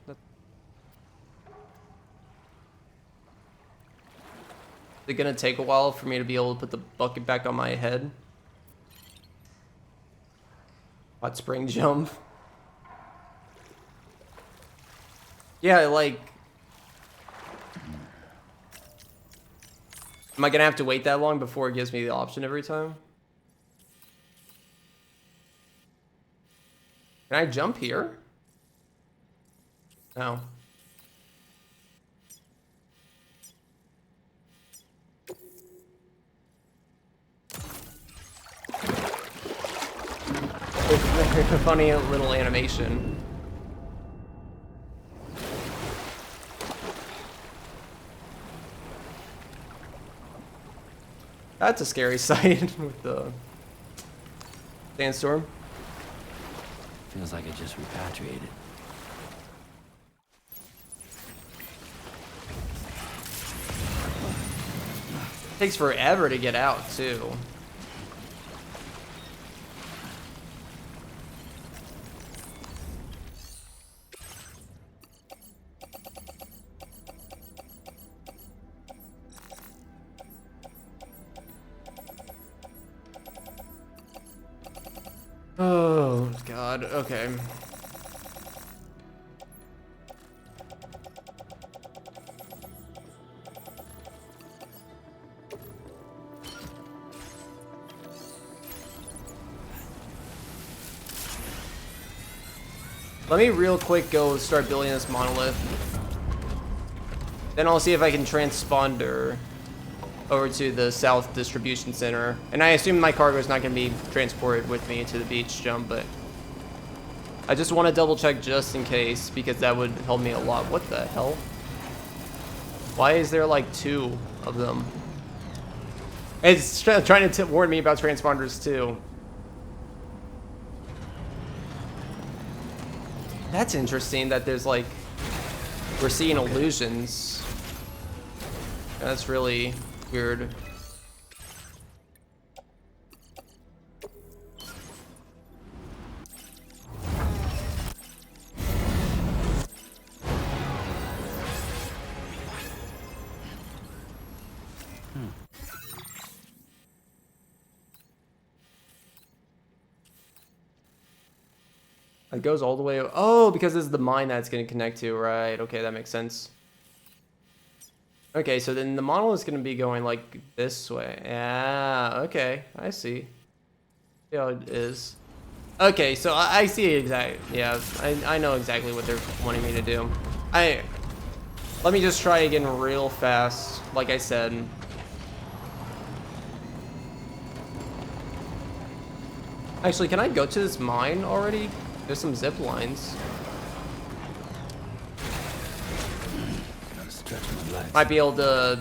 Is it gonna take a while for me to be able to put the bucket back on my head? Hot spring jump. Yeah, like... Am I gonna have to wait that long before it gives me the option every time? Can I jump here? No. It's a funny little animation. That's a scary sight with the sandstorm. Feels like it just repatriated. Takes forever to get out, too. Oh, God. Okay. Let me real quick go start building this monolith. Then I'll see if I can transponder over to the south distribution center. And I assume my cargo is not going to be transported with me to the beach jump, but I just want to double check just in case, because that would help me a lot. What the hell? Why is there like 2 of them? It's trying to warn me about transponders too. That's interesting that there's like, we're seeing illusions. That's really weird. It goes all the way. Oh, because it's the mine that's going to connect to. Right. Okay, that makes sense. Okay, so then the model is going to be going like this way. Yeah, okay. I see. See how it is. Okay, so I see exactly. Yeah, I know exactly what they're wanting me to do. Let me just try again real fast, like I said. Actually, can I go to this mine already? There's some zip lines. Might be able to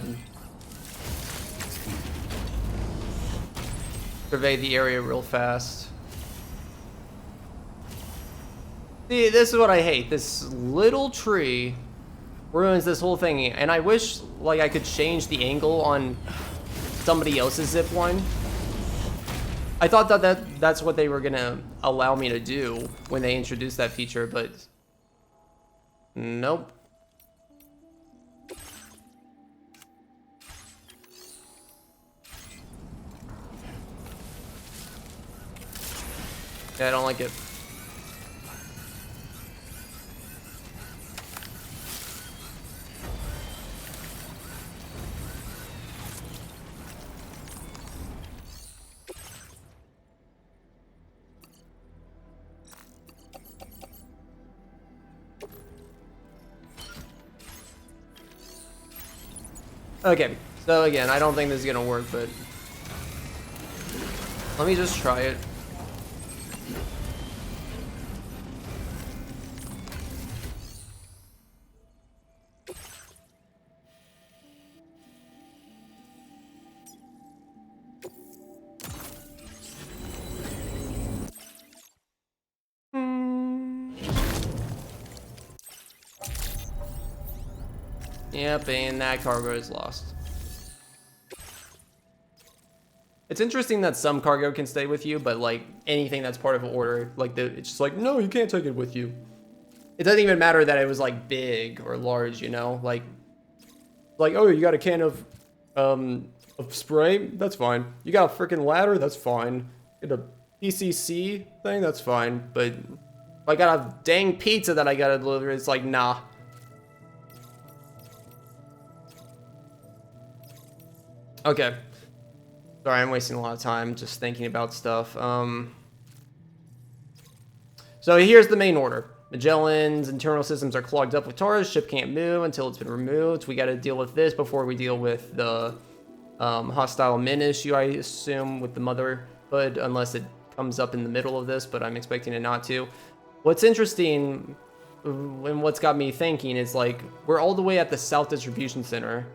survey the area real fast. See, this is what I hate. This little tree ruins this whole thing, and I wish like I could change the angle on somebody else's zip line. I thought that that's what they were gonna allow me to do when they introduced that feature, but nope. Yeah, I don't like it. Okay, so again, I don't think this is gonna work, but let me just try it. Yep, and that cargo is lost. It's interesting that some cargo can stay with you, but like anything that's part of an order, like it's just like, no, you can't take it with you. It doesn't even matter that it was like big or large, you know? Like, oh, you got a can of spray? That's fine. You got a freaking ladder? That's fine. Get a PCC thing? That's fine. But if I got a dang pizza that I gotta deliver, it's like, nah. Okay. Sorry, I'm wasting a lot of time just thinking about stuff. So here's the main order. Magellan's internal systems are clogged up with Taurus. Ship can't move until it's been removed. We got to deal with this before we deal with the hostile min issue, I assume, with the Motherhood, unless it comes up in the middle of this, but I'm expecting it not to. What's interesting and what's got me thinking is, like, we're all the way at the South Distribution Center.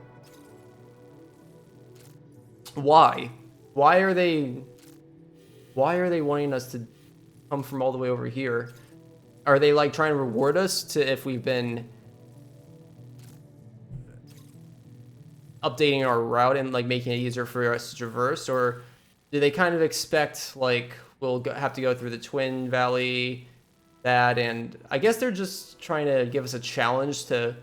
Why? Why are they wanting us to come from all the way over here? Are they like trying to reward us to if we've been updating our route and like making it easier for us to traverse, or do they kind of expect like we'll have to go through the Twin Valley, and I guess they're just trying to give us a challenge to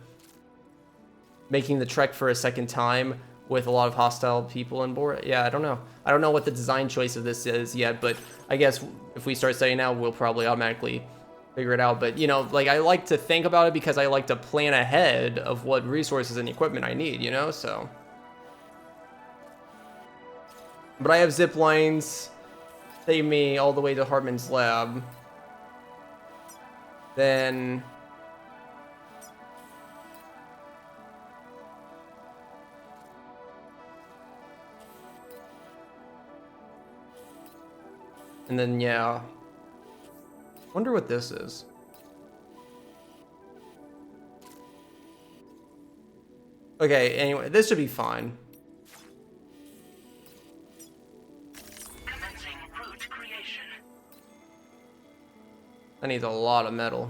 making the trek for a second time with a lot of hostile people on board. Yeah, I don't know. I don't know what the design choice of this is yet, but I guess if we start studying now, we'll probably automatically figure it out. But, you know, like, I like to think about it because I like to plan ahead of what resources and equipment I need, you know, so. But I have zip lines. Take me all the way to Hartman's lab. Then yeah. Wonder what this is. Okay, anyway, this should be fine. That needs a lot of metal.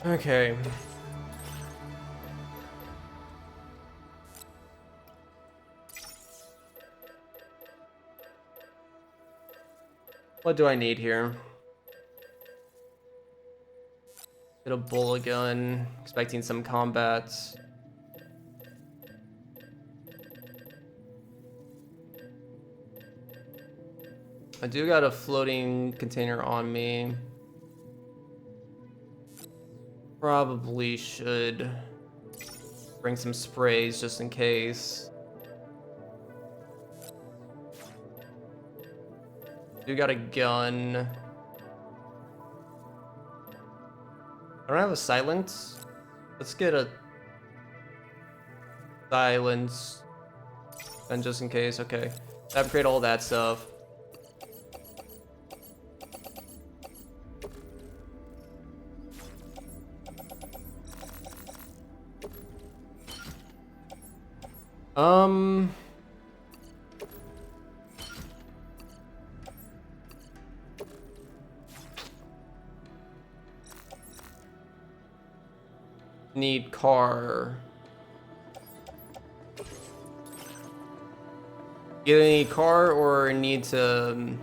Okay. What do I need here? Get a bullet gun. Expecting some combats. I do got a floating container on me. Probably should bring some sprays just in case. Do got a gun. I don't have a silence. Let's get a silence. And just in case, okay. Upgrade all that stuff. Need car. Get any car or need to...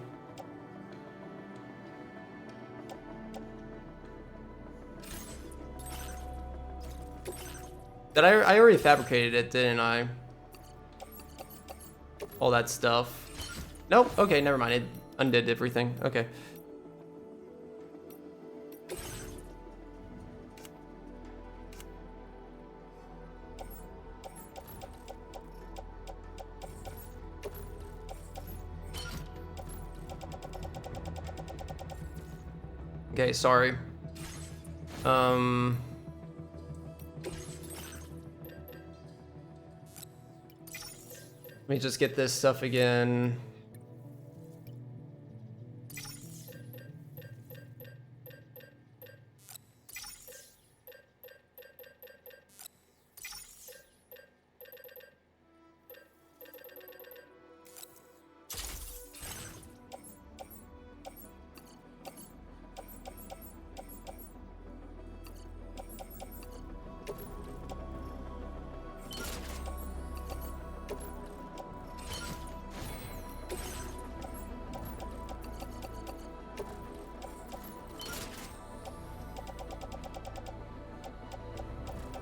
I already fabricated it, didn't I? All that stuff. Nope, okay, never mind. It undid everything. Okay. Okay, sorry. Let me just get this stuff again.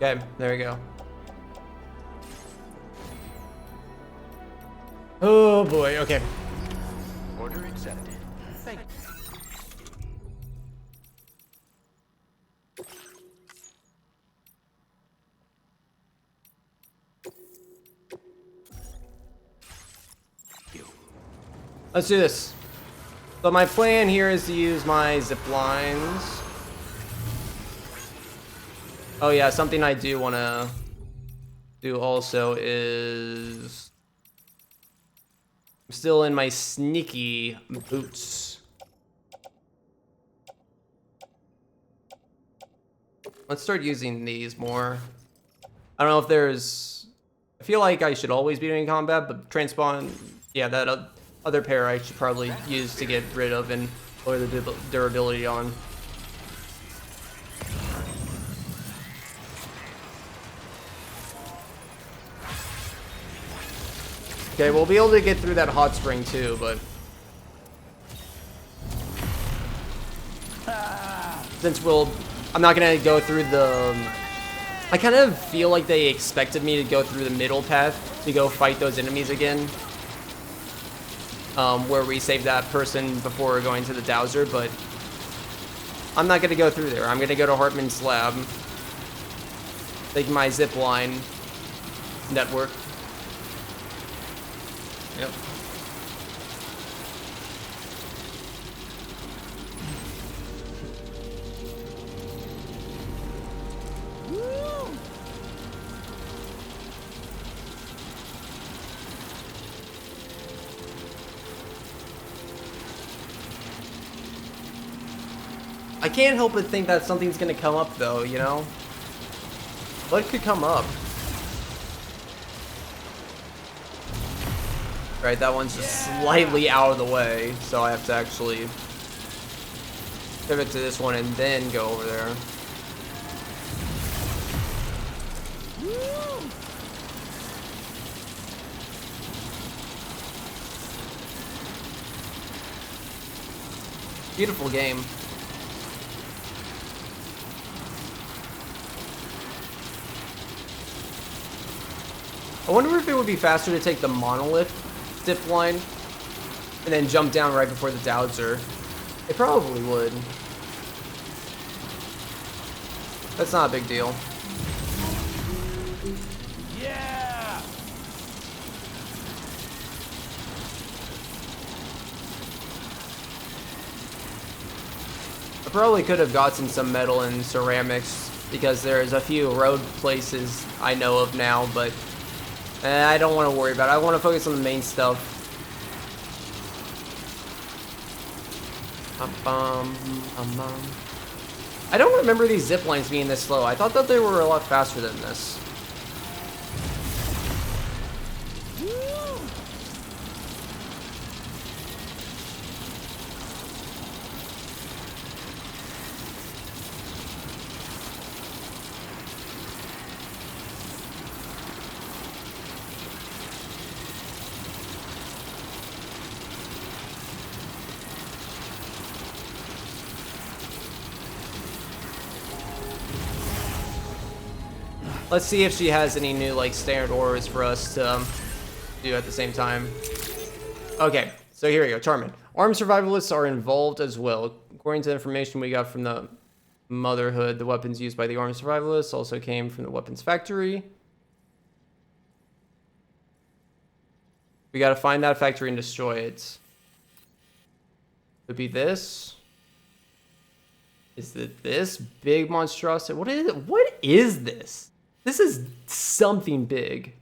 Okay, there we go. Oh boy, okay. Order accepted. Thank you. Let's do this. So my plan here is to use my zip lines. Oh yeah, something I do want to do also is I'm still in my sneaky boots. Let's start using these more. I don't know if there's... I feel like I should always be doing combat, but transpawn, yeah, that other pair I should probably use to get rid of and lower the durability on. Okay, we'll be able to get through that hot spring too, but since I'm not gonna go through the... I kind of feel like they expected me to go through the middle path to go fight those enemies again. Where we save that person before going to the Dowser, but I'm not gonna go through there. I'm gonna go to Hartman's lab. Take my zip line network. Yep. I can't help but think that something's gonna come up though, you know? What could come up? Right, that one's just slightly out of the way, so I have to actually pivot to this one and then go over there. Beautiful game. I wonder if it would be faster to take the monolith zip line and then jump down right before the Dowser. It probably would. That's not a big deal. Yeah! I probably could have gotten some metal and ceramics because there's a few road places I know of now, but I don't want to worry about it. I want to focus on the main stuff. I don't remember these zip lines being this slow. I thought that they were a lot faster than this. Let's see if she has any new like standard orders for us to do at the same time. Okay, so here we go. Charmin. Armed survivalists are involved as well. According to the information we got from the Motherhood, the weapons used by the armed survivalists also came from the weapons factory. We gotta find that factory and destroy it. Could be this. Is it this big monstrosity? What is it? What is this? This is something big.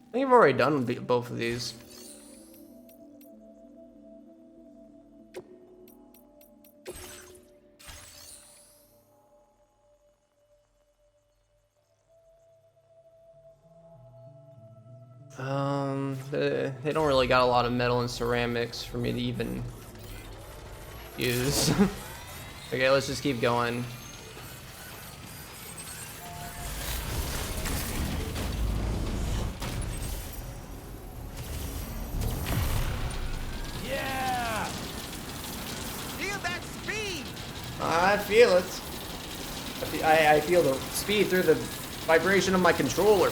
I think I've already done both of these. They don't really got a lot of metal and ceramics for me to even use. Okay, let's just keep going. Yeah! Feel that speed! I feel it. I feel the speed through the vibration of my controller.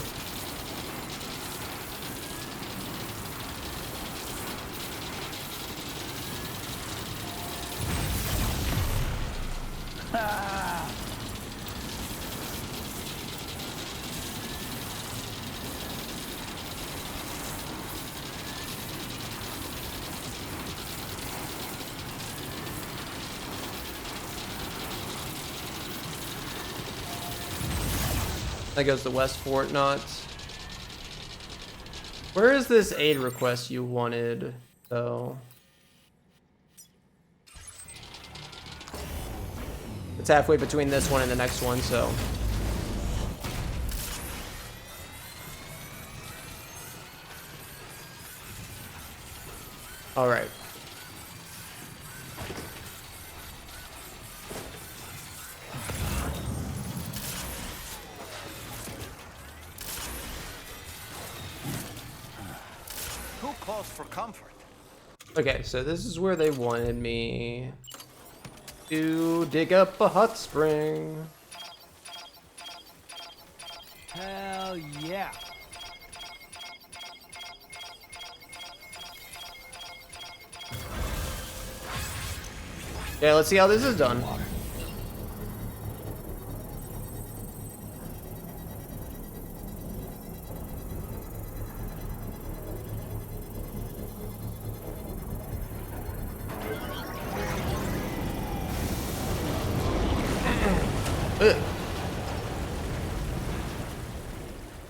That goes to West Fort Knot. Where is this aid request you wanted, though? It's halfway between this one and the next one, so. All right. Too close for comfort. Okay, so this is where they wanted me to dig up a hot spring. Hell yeah. Yeah, let's see how this is done. Ugh.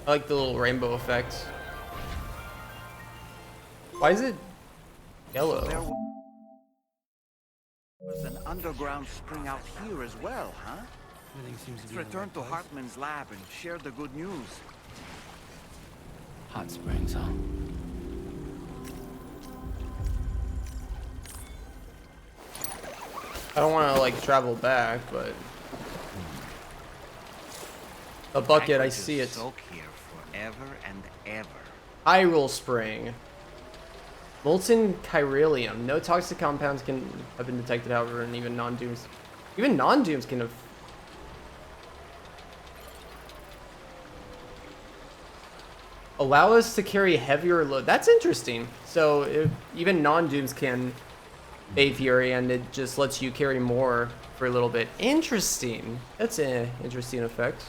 I like the little rainbow effect. Why is it yellow? underground spring out here as well, huh? Everything seems to Let's be in the return right to place. Hartman's lab and share the good news. Hot springs, huh? I don't want to like travel back, but a bucket, I see it. Soak here forever and ever. Hyrule Spring. Molten chiralium. No toxic compounds can have been detected, however, and even non-dooms. Even non-dooms can have. Allow us to carry heavier load. That's interesting. So even non-dooms can bathe fury, and it just lets you carry more for a little bit. Interesting. That's an interesting effect.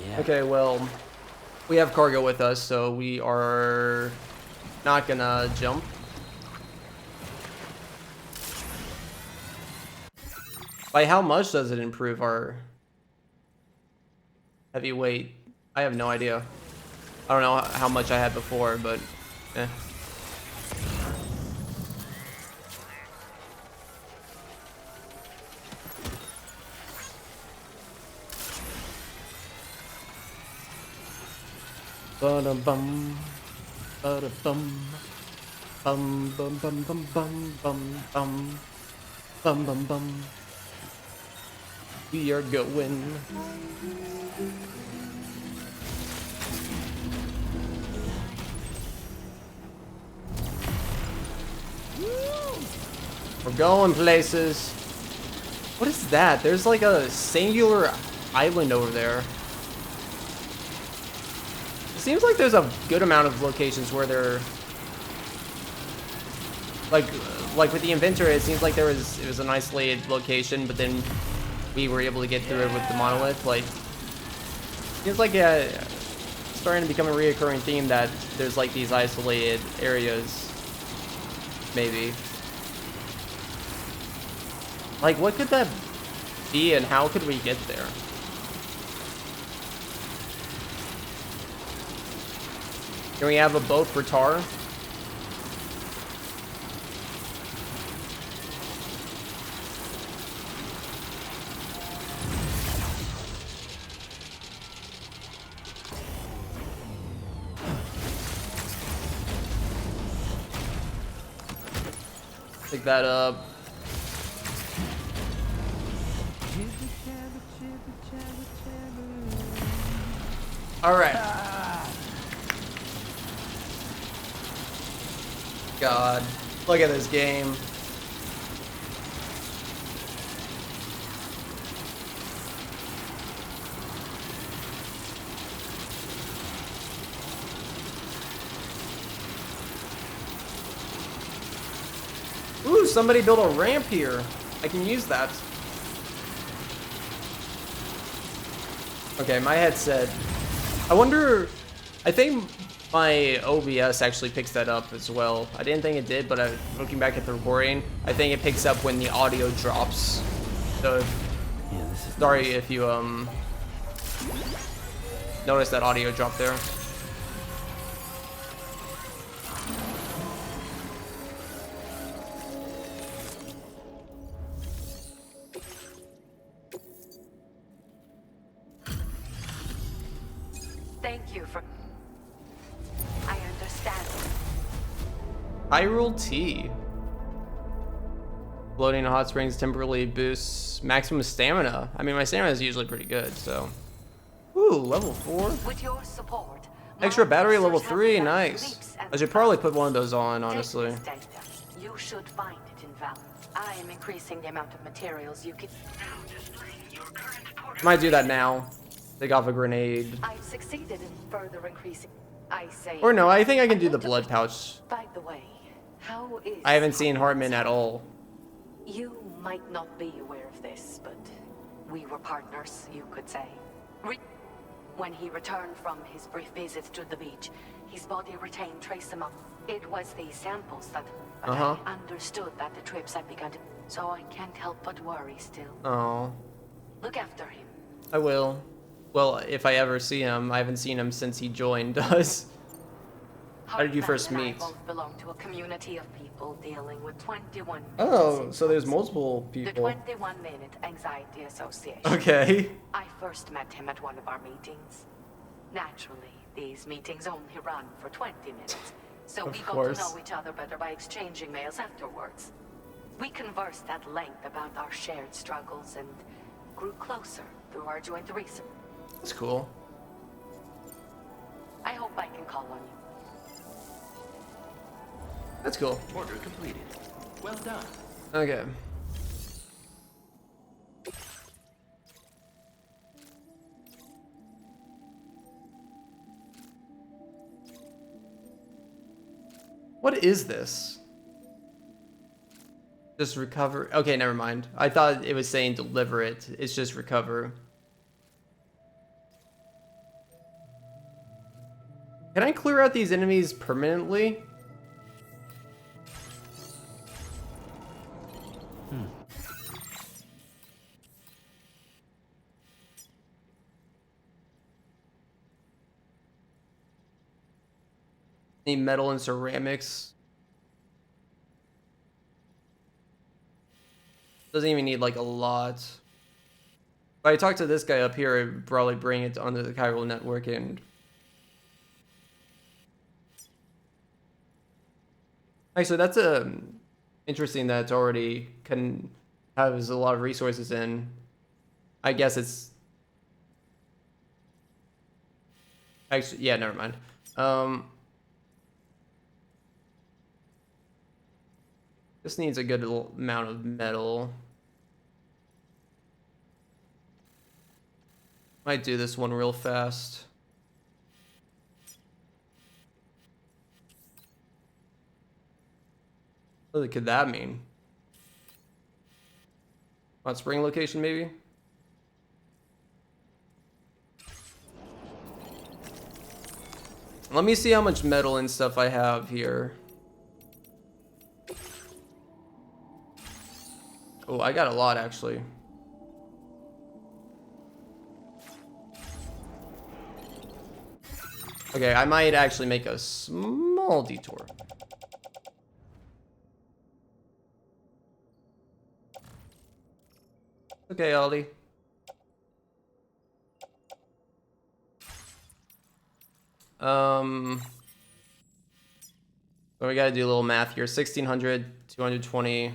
Yeah. Okay, well, we have cargo with us, so we are not gonna jump. By how much does it improve our heavyweight? I have no idea. I don't know how much I had before, but eh. Ba-da-bum, ba-da-bum, bum bum bum bum bum bum bum bum bum bum. We are going. We're going places. What is that? There's like a singular island over there. It seems like there's a good amount of locations where they're like with the inventor. It seems like it was an isolated location, but then we were able to get through it with the monolith. Like, seems like starting to become a reoccurring theme that there's like these isolated areas. Maybe. Like, what could that be, and how could we get there? Can we have a boat for Tar? Pick that up. All right. God, look at this game. Ooh, somebody built a ramp here. I can use that. Okay, my headset. I wonder, I think my OBS actually picks that up as well. I didn't think it did, but looking back at the recording, I think it picks up when the audio drops. So, sorry if you notice that audio drop there. Thank you for... I understand. Hyrule Tea. Floating in hot springs temporarily boosts maximum stamina. I mean, my stamina is usually pretty good, so. Ooh, level 4. With your support, Extra battery, level 3, nice. I should probably put one of those on, honestly. you should find it in Val. I am increasing the amount of materials you can... Might do that now. Take off a grenade. I've succeeded in further increasing... I say... Or no, I think I can do the blood pouch. By the way, how is... I haven't seen Hartman at all. You might not be aware of this, but we were partners, you could say. When he returned from his brief visit to the beach, his body retained trace amounts. It was these samples that... But I understood that the trips had begun to... So I can't help but worry still. Oh. Look after him. I will. Well, if I ever see him. I haven't seen him since he joined us. How did you first Hartman meet? and I both belong to a community of people dealing with 21 Oh, so there's multiple the people. 21-Minute Anxiety Association. Okay. I first met him at one of our meetings. Naturally, these meetings only run for 20 minutes, so Of we got course. to know each other better by exchanging mails afterwards. We conversed at length about our shared struggles and grew closer through our joint research. That's cool. I hope I can call on you. That's cool. Order completed. Well done. Okay. What is this? Just recover. Okay, never mind. I thought it was saying deliver it. It's just recover. Can I clear out these enemies permanently? Need metal and ceramics. Doesn't even need like a lot. If I talk to this guy up here, I'd probably bring it onto the chiral network and... Actually, that's interesting that it's already has a lot of resources in. I guess it's... Actually, yeah, never mind. This needs a good amount of metal. Might do this one real fast. What could that mean? Hot spring location, maybe? Let me see how much metal and stuff I have here. Oh, I got a lot, actually. Okay, I might actually make a small detour. Okay, Aldi. So we gotta do a little math here. 1600, 220,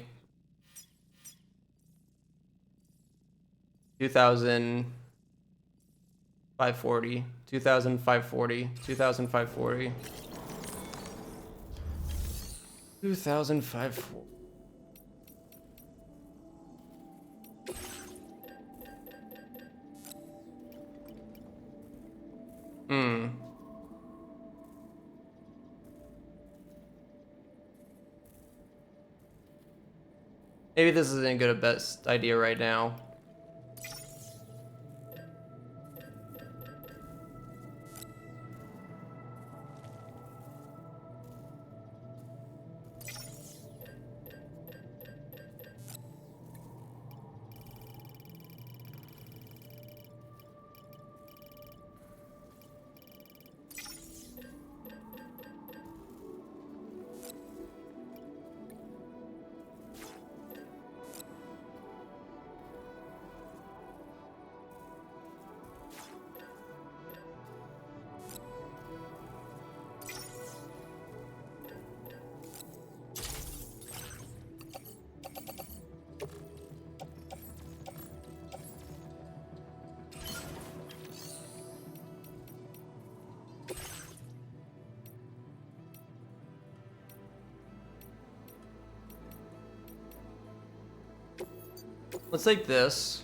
2000, 540, 2540, 2540, 2540. Maybe this isn't good a best idea right now. Let's take this.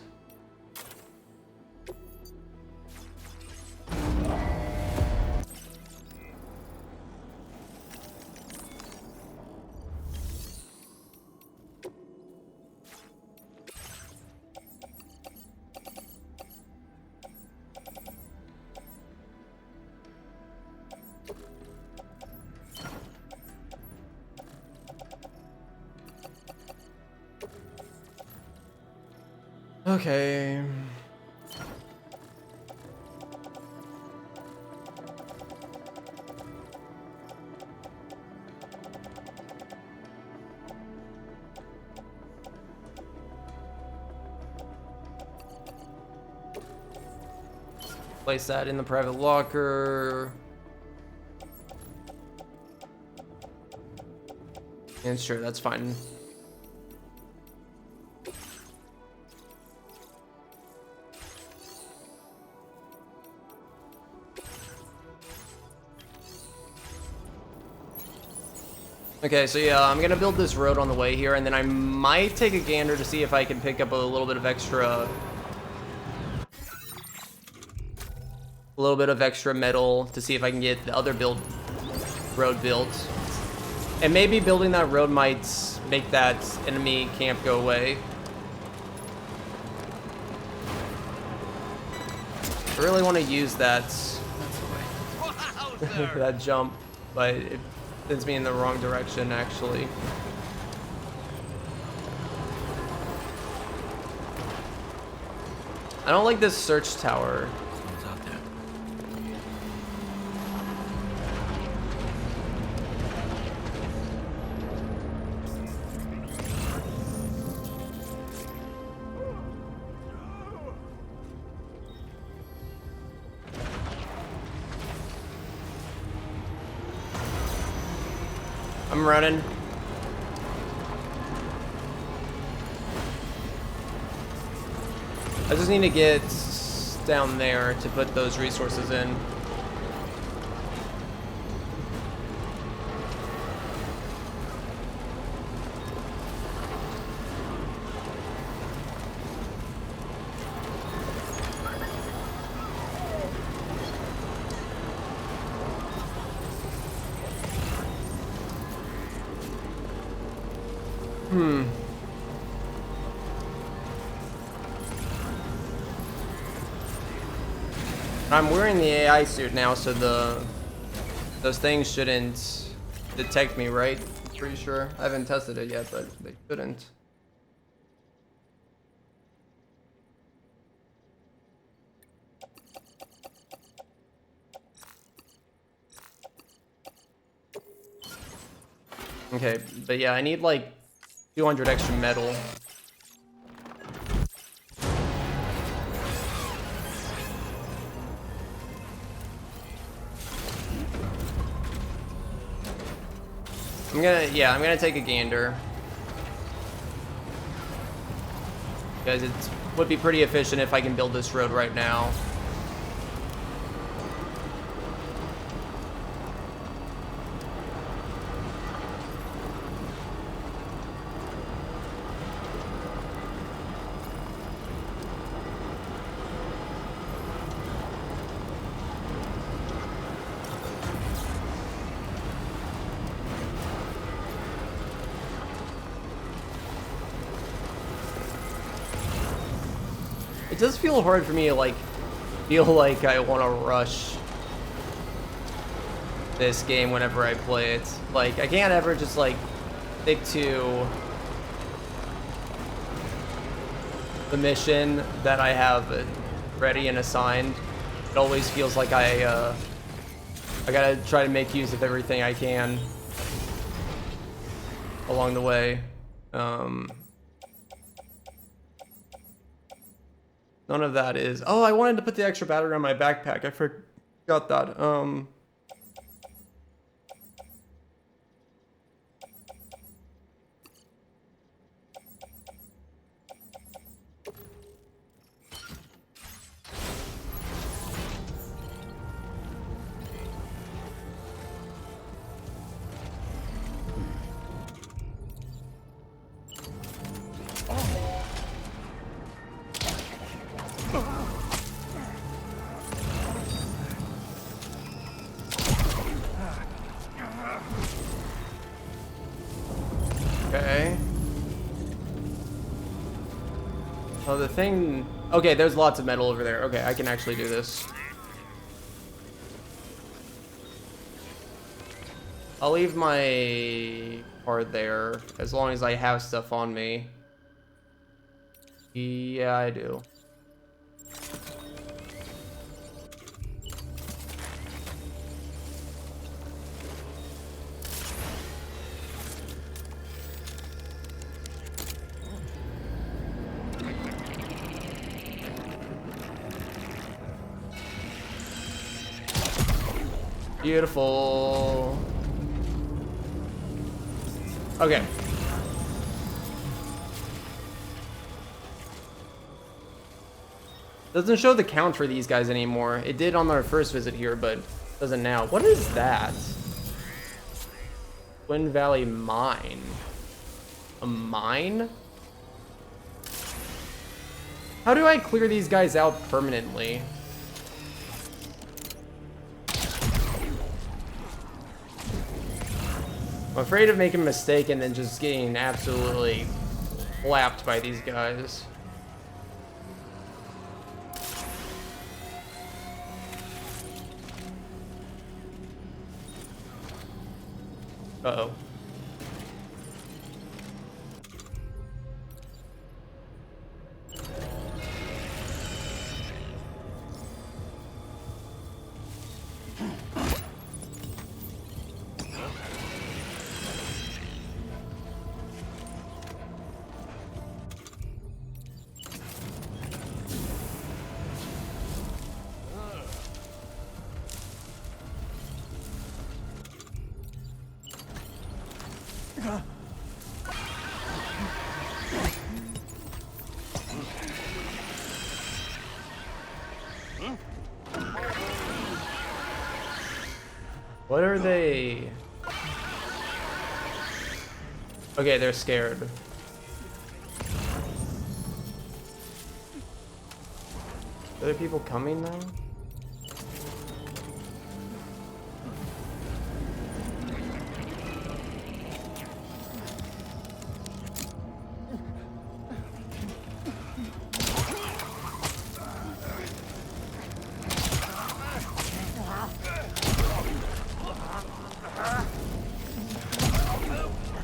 Okay. Place that in the private locker. And sure, that's fine. Okay, so yeah, I'm gonna build this road on the way here, and then I might take a gander to see if I can pick up a little bit of extra metal to see if I can get the other road built. And maybe building that road might make that enemy camp go away. I really want to use that that jump, but it sends me in the wrong direction actually. I don't like this search tower. I'm running. I just need to get down there to put those resources in. I'm wearing the AI suit now, so those things shouldn't detect me, right? I'm pretty sure. I haven't tested it yet, but they shouldn't. Okay, but yeah, I need like 200 extra metal. I'm gonna take a gander. Because it would be pretty efficient if I can build this road right now. It does feel hard for me to like feel like I want to rush this game whenever I play it. Like I can't ever just like stick to the mission that I have ready and assigned. It always feels like I gotta try to make use of everything I can along the way. None of that is... Oh, I wanted to put the extra battery on my backpack. I forgot that. Okay. Oh, the thing... Okay, there's lots of metal over there. Okay, I can actually do this. I'll leave my card there as long as I have stuff on me. Yeah, I do. Beautiful. Okay. Doesn't show the count for these guys anymore. It did on our first visit here, but doesn't now. What is that? Twin Valley Mine. A mine? How do I clear these guys out permanently? I'm afraid of making a mistake and then just getting absolutely clapped by these guys. Uh-oh. What are they? Okay, they're scared. Are there people coming now?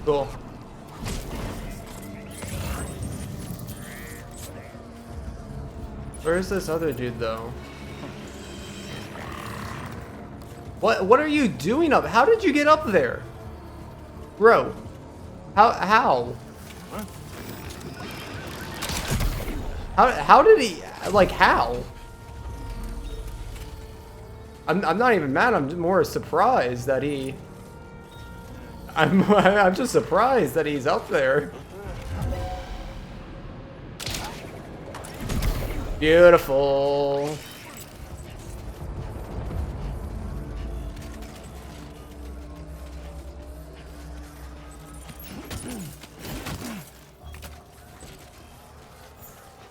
Cool. Where's this other dude though? What are you doing up? How did you get up there? Bro. How? How did he, like, how? I'm not even mad, I'm more surprised that he I'm just surprised that he's up there. Beautiful.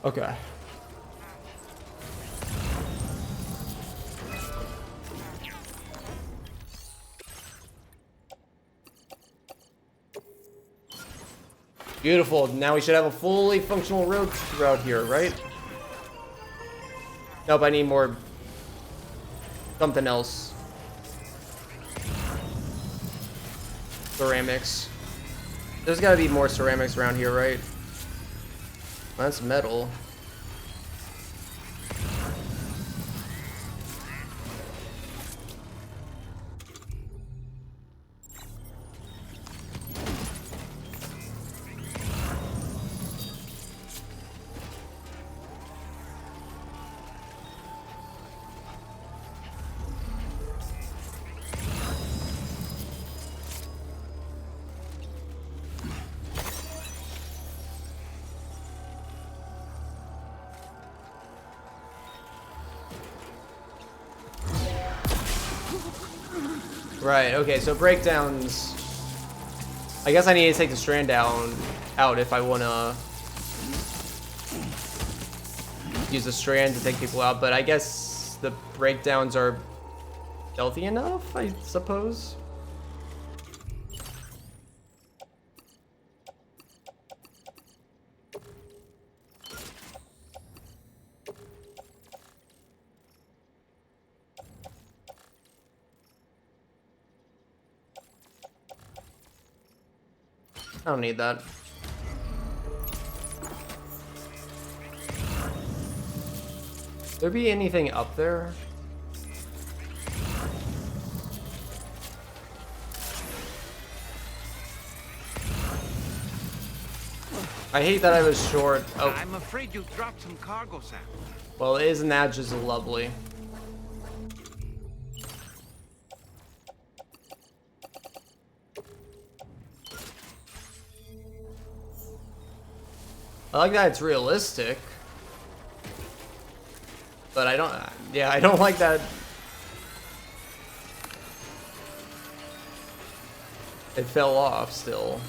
Okay. Beautiful. Now we should have a fully functional road throughout here, right? Nope, I need more something else. Ceramics. There's gotta be more ceramics around here, right? That's metal. Right, okay, so breakdowns. I guess I need to take the strand out if I want to use the strand to take people out, but I guess the breakdowns are stealthy enough, I suppose. I don't need that. There be anything up there? I hate that I was short. Oh. I'm afraid you dropped some cargo, Sam. Well, isn't that just lovely? I like that it's realistic. But I don't, yeah, I don't like that. It fell off still.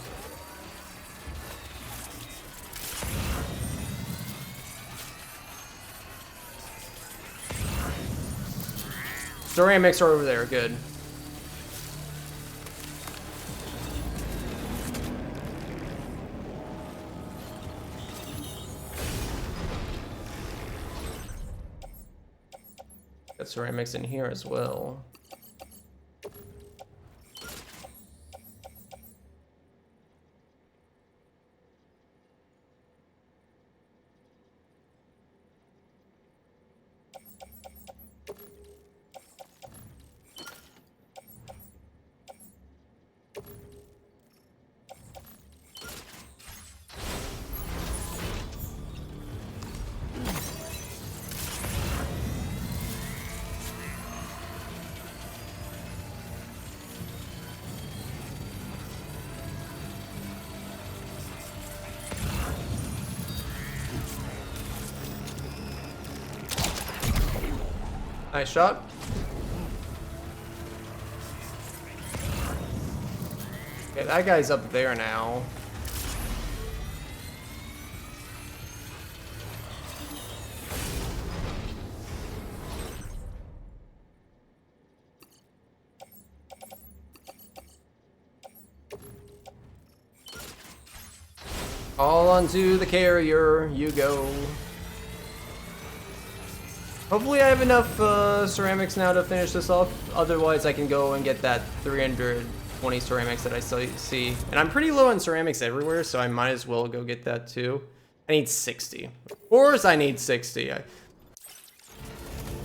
Ceramics are over there, good. Got ceramics in here as well. Nice shot. Okay, that guy's up there now. All onto the carrier, you go. Hopefully I have enough ceramics now to finish this off. Otherwise I can go and get that 320 ceramics that I see. And I'm pretty low on ceramics everywhere, so I might as well go get that too. I need 60. Of course I need 60.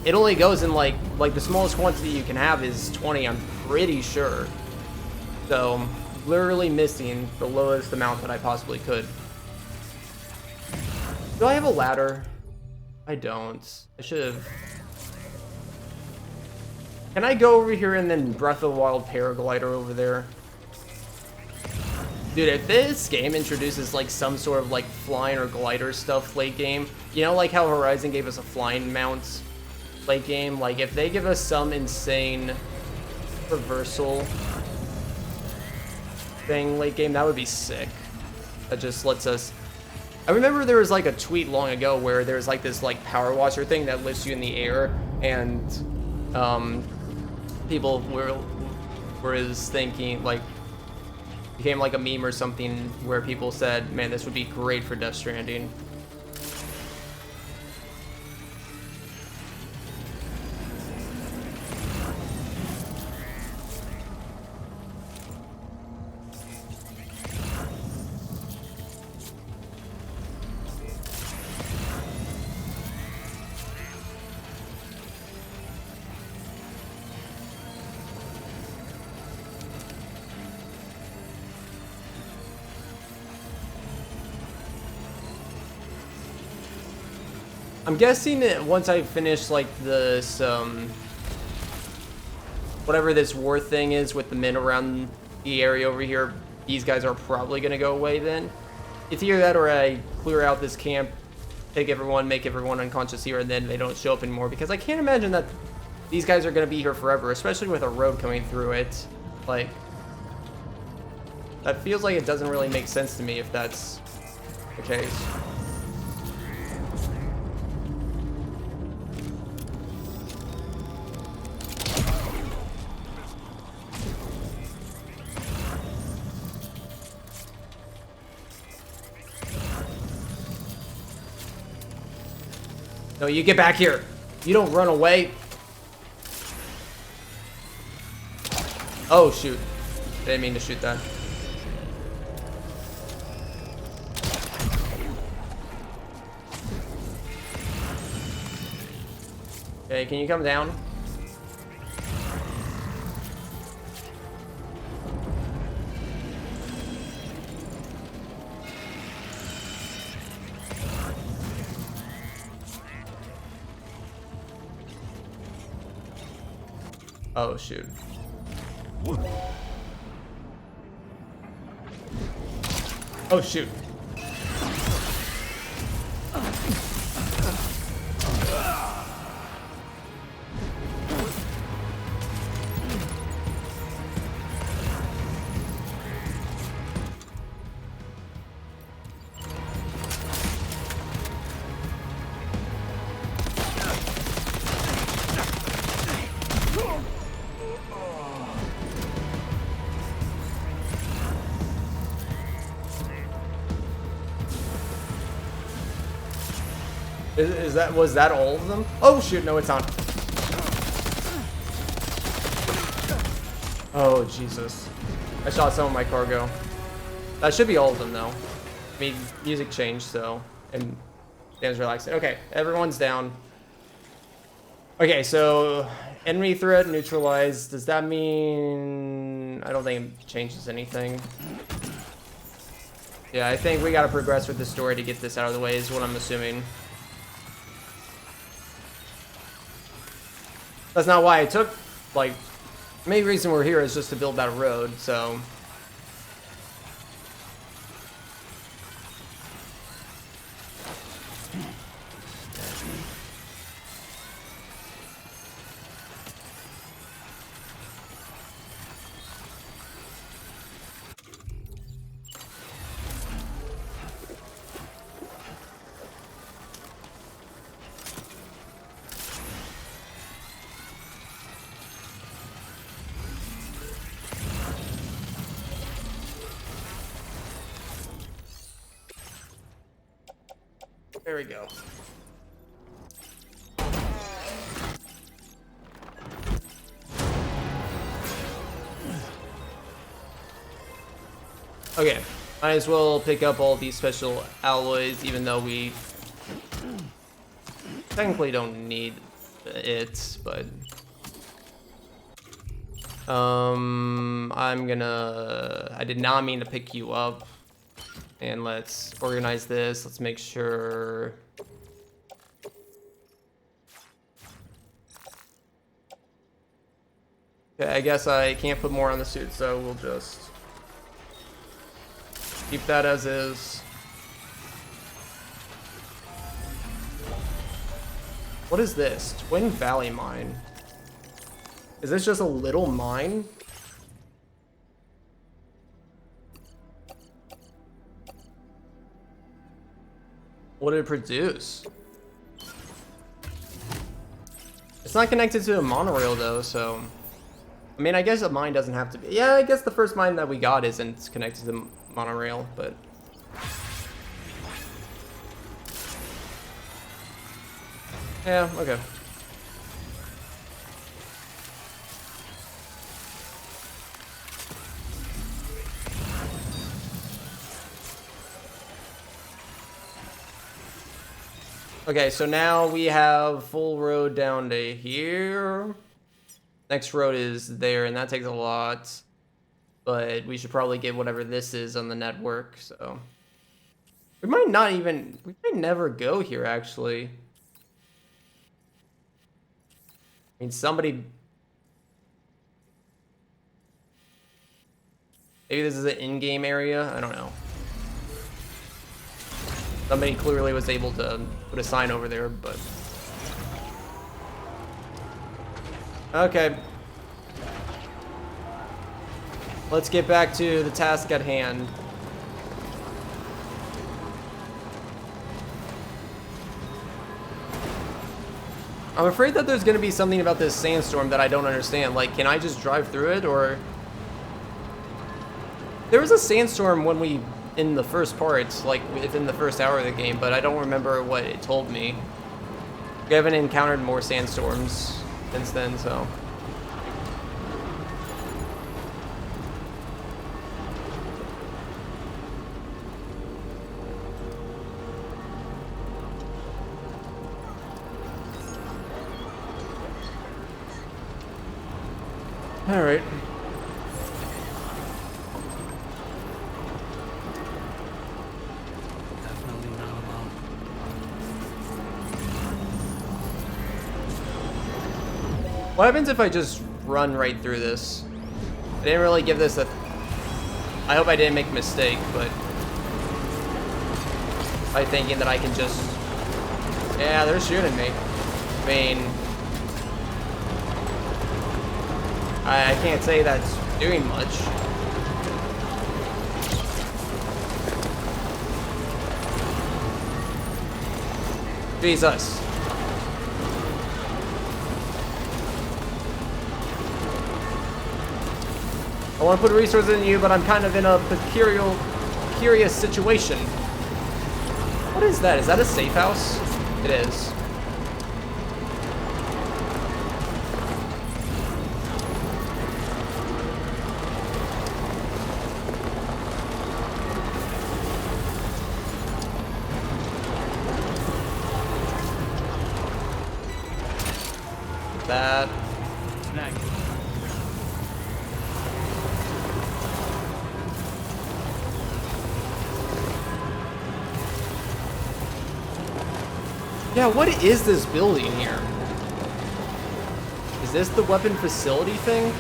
It only goes in like the smallest quantity you can have is 20, I'm pretty sure. So I'm literally missing the lowest amount that I possibly could. Do I have a ladder? I don't. I should have. Can I go over here and then Breath of the Wild paraglider over there? Dude, if this game introduces like some sort of like flying or glider stuff late game, you know, like how Horizon gave us a flying mount late game, like if they give us some insane reversal thing late game, that would be sick. That just lets us. I remember there was like a tweet long ago where there's like this like power washer thing that lifts you in the air, and people were thinking like became like a meme or something where people said, man, this would be great for Death Stranding. I'm guessing that once I finish like this, whatever this war thing is with the men around the area over here, these guys are probably gonna go away then. It's either that or I clear out this camp, take everyone, make everyone unconscious here, and then they don't show up anymore, because I can't imagine that these guys are gonna be here forever, especially with a road coming through it. Like, that feels like it doesn't really make sense to me if that's the case. No, you get back here. You don't run away. Oh, shoot. Didn't mean to shoot that. Okay, can you come down? Oh, shoot. Oh, shoot. Was that all of them? Oh shoot, no, it's not. Oh Jesus. I shot some of my cargo. That should be all of them though. I mean, music changed, so, and Dan's relaxing. Okay, everyone's down. Okay, so enemy threat neutralized. Does that mean... I don't think it changes anything. Yeah, I think we gotta progress with the story to get this out of the way is what I'm assuming. That's not why I took, like, the main reason we're here is just to build that road, so... There we go. Okay, might as well pick up all these special alloys, even though we technically don't need it, but... I did not mean to pick you up. And let's organize this. Let's make sure... Okay, I guess I can't put more on the suit, so we'll just keep that as is. What is this? Twin Valley Mine. Is this just a little mine? What did it produce? It's not connected to a monorail though, so... I mean, I guess a mine doesn't have to be... Yeah, I guess the first mine that we got isn't connected to the monorail, but... Yeah, okay. Okay, so now we have full road down to here. Next road is there, and that takes a lot. But we should probably get whatever this is on the network, so... We might not even... We might never go here, actually. I mean, somebody... Maybe this is an in-game area? I don't know. Somebody clearly was able to put a sign over there, but... Okay. Let's get back to the task at hand. I'm afraid that there's going to be something about this sandstorm that I don't understand. Like, can I just drive through it, or... There was a sandstorm when we... in the first part, like within the first hour of the game, but I don't remember what it told me. We haven't encountered more sandstorms since then, so... Alright. What happens if I just run right through this? I didn't really give this a... I hope I didn't make a mistake, but... By thinking that I can just... Yeah, they're shooting me. I mean... I can't say that's doing much. Jesus. I want to put resources in you, but I'm kind of in a precarious situation. What is that? Is that a safe house? It is. That. Snag. Yeah, what is this building here? Is this the weapon facility thing?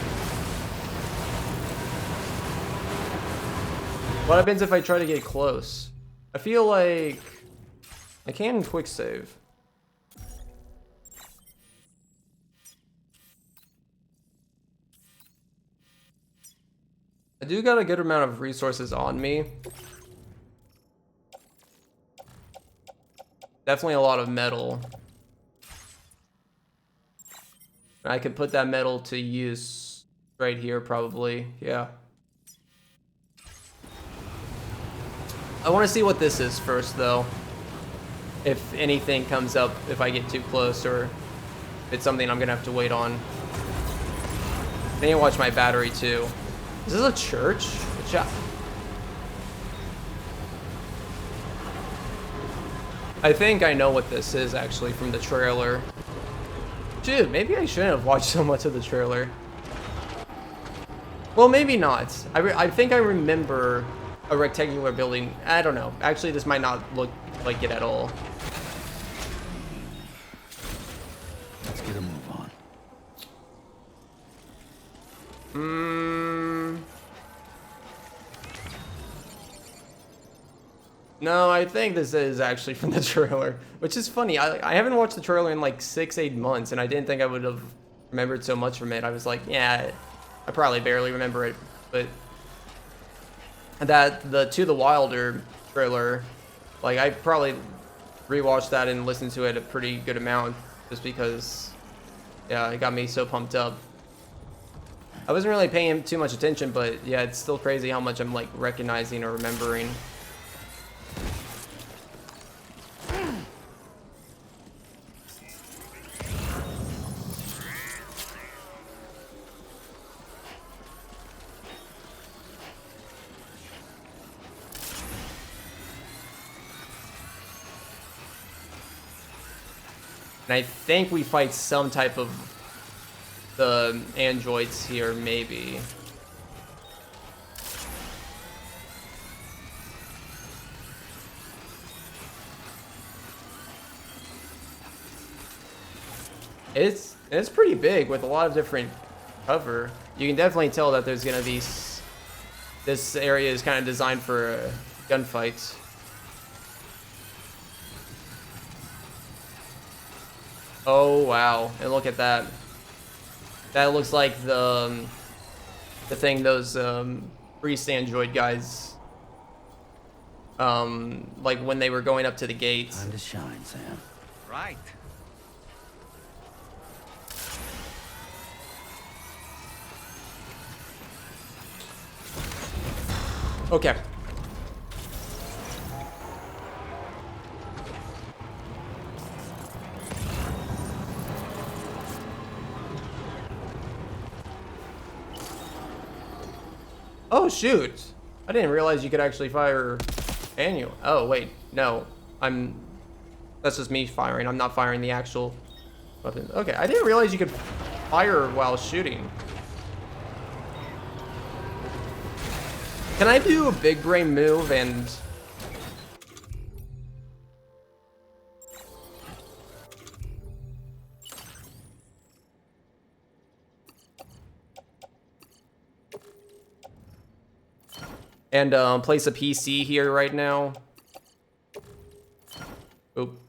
What happens if I try to get close? I feel like I can quick save. I do got a good amount of resources on me. Definitely a lot of metal. I could put that metal to use right here probably, yeah. I want to see what this is first though. If anything comes up, if I get too close, or if it's something I'm gonna have to wait on. I need to watch my battery too. Is this a church? I think I know what this is actually from the trailer. Dude, maybe I shouldn't have watched so much of the trailer. Well, maybe not. I think I remember a rectangular building. I don't know. Actually, this might not look like it at all. Let's get a move on. No, I think this is actually from the trailer, which is funny. I haven't watched the trailer in like 6-8 months, and I didn't think I would have remembered so much from it. I was like, yeah, I probably barely remember it, but the To the Wilder trailer, like I probably rewatched that and listened to it a pretty good amount just because, yeah, it got me so pumped up. I wasn't really paying too much attention, but yeah, it's still crazy how much I'm like recognizing or remembering. And I think we fight some type of the androids here, maybe. It's pretty big with a lot of different cover. You can definitely tell that there's gonna be this area is kind of designed for gunfights. Oh wow! And look at that. That looks like the thing those priest android guys like when they were going up to the gates. Time to shine, Sam. Right. Okay. Oh shoot! I didn't realize you could actually fire annual. Oh wait, no. That's just me firing. I'm not firing the actual weapon. Okay, I didn't realize you could fire while shooting. Can I do a big brain move and... place a PC here right now? Oop.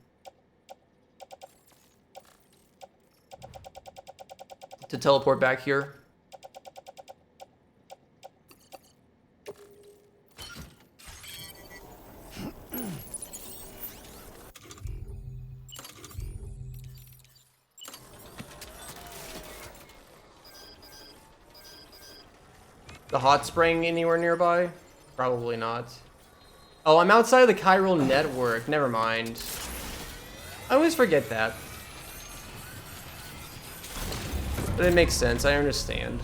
To teleport back here? The hot spring anywhere nearby? Probably not. Oh, I'm outside of the chiral network. Never mind. I always forget that. But it makes sense, I understand.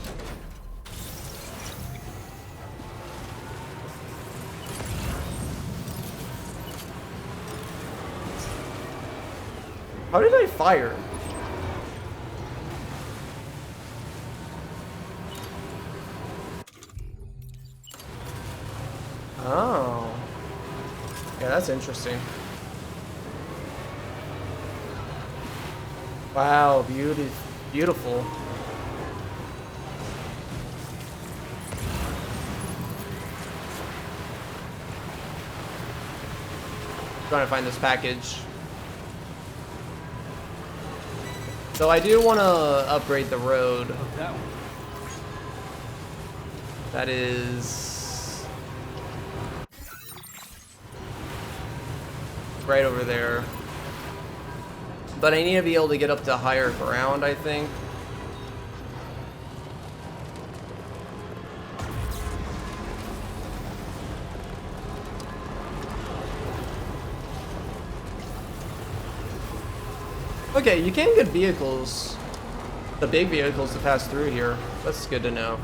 How did I fire? Oh. Yeah, that's interesting. Wow, beautiful. Trying to find this package. So I do want to upgrade the road. That is right over there. But I need to be able to get up to higher ground, I think. Okay, you can get vehicles, the big vehicles to pass through here. That's good to know.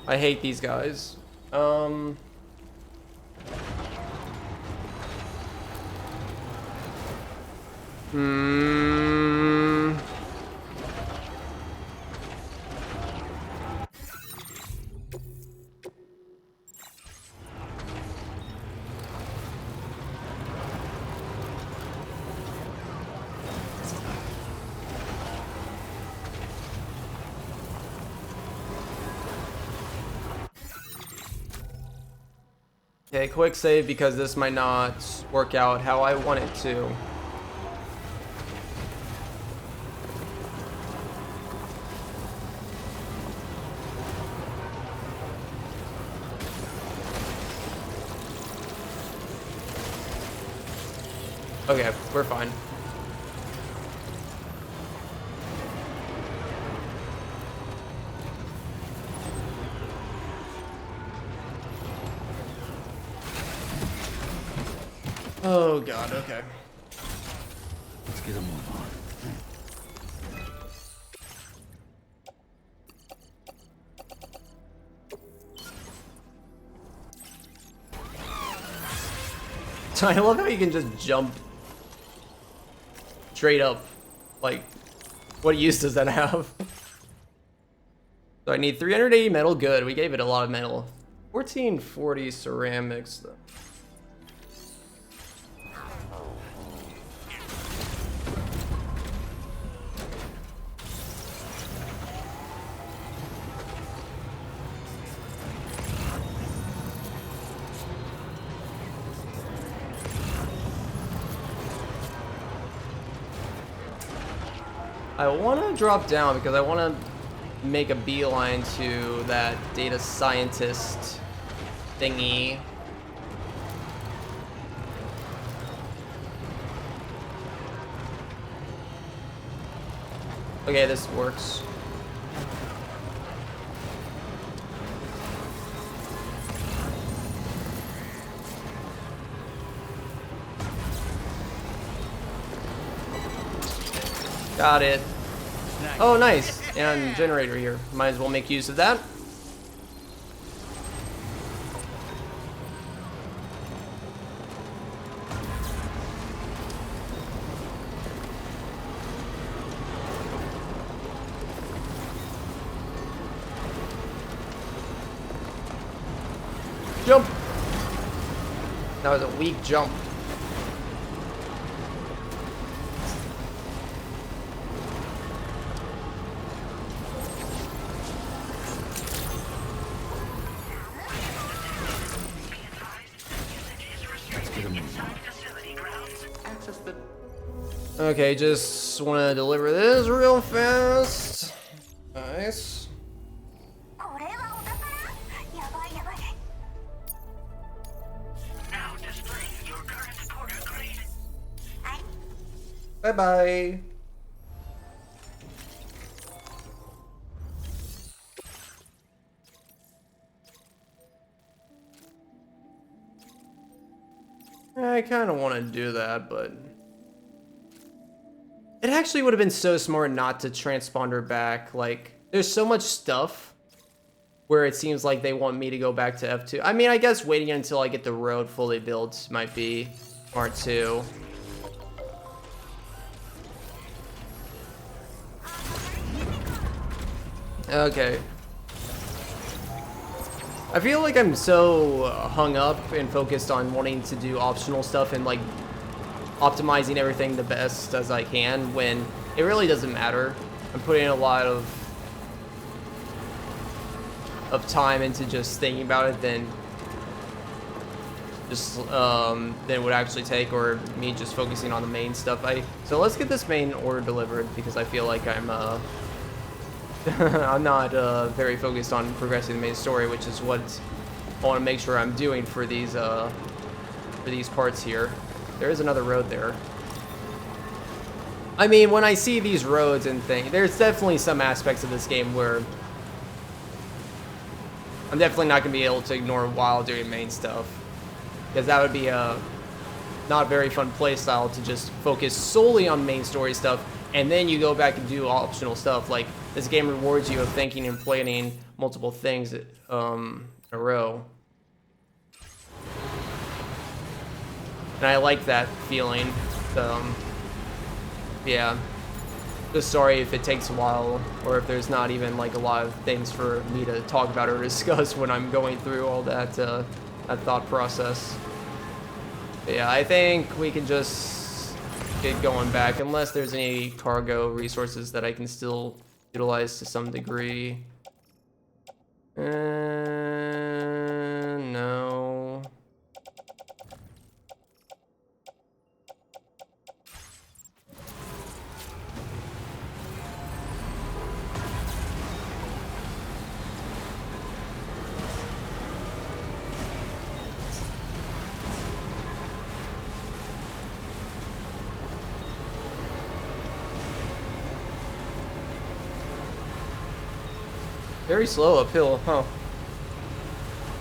I hate these guys. Okay, quick save because this might not work out how I want it to. Okay, we're fine. Oh god, okay. Let's get a move on. I love how you can just jump straight up. Like, what use does that have? So I need 380 metal. Good, we gave it a lot of metal. 1440 ceramics though. I want to drop down because I want to make a beeline to that data scientist thingy. Okay, this works. Got it. Oh, nice. And generator here. Might as well make use of that. Jump. That was a weak jump. Okay, just want to deliver this real fast. Nice. Bye-bye. I kind of want to do that, but it actually would have been so smart not to transponder back. Like, there's so much stuff where it seems like they want me to go back to F2. I mean, I guess waiting until I get the road fully built might be smart too. Okay. I feel like I'm so hung up and focused on wanting to do optional stuff and like optimizing everything the best as I can when it really doesn't matter. I'm putting a lot of time into just thinking about it than it would actually take, or me just focusing on the main stuff. So let's get this main order delivered because I feel like I'm I'm not very focused on progressing the main story, which is what I want to make sure I'm doing for these parts here. There is another road there. I mean, when I see these roads and things, there's definitely some aspects of this game where I'm definitely not going to be able to ignore while doing main stuff, because that would be a not very fun playstyle to just focus solely on main story stuff and then you go back and do optional stuff. Like, this game rewards you of thinking and planning multiple things in a row. And I like that feeling. Yeah. Just sorry if it takes a while, or if there's not even like a lot of things for me to talk about or discuss when I'm going through all that that thought process. But yeah, I think we can just get going back, unless there's any cargo resources that I can still utilize to some degree. No. Very slow uphill, huh?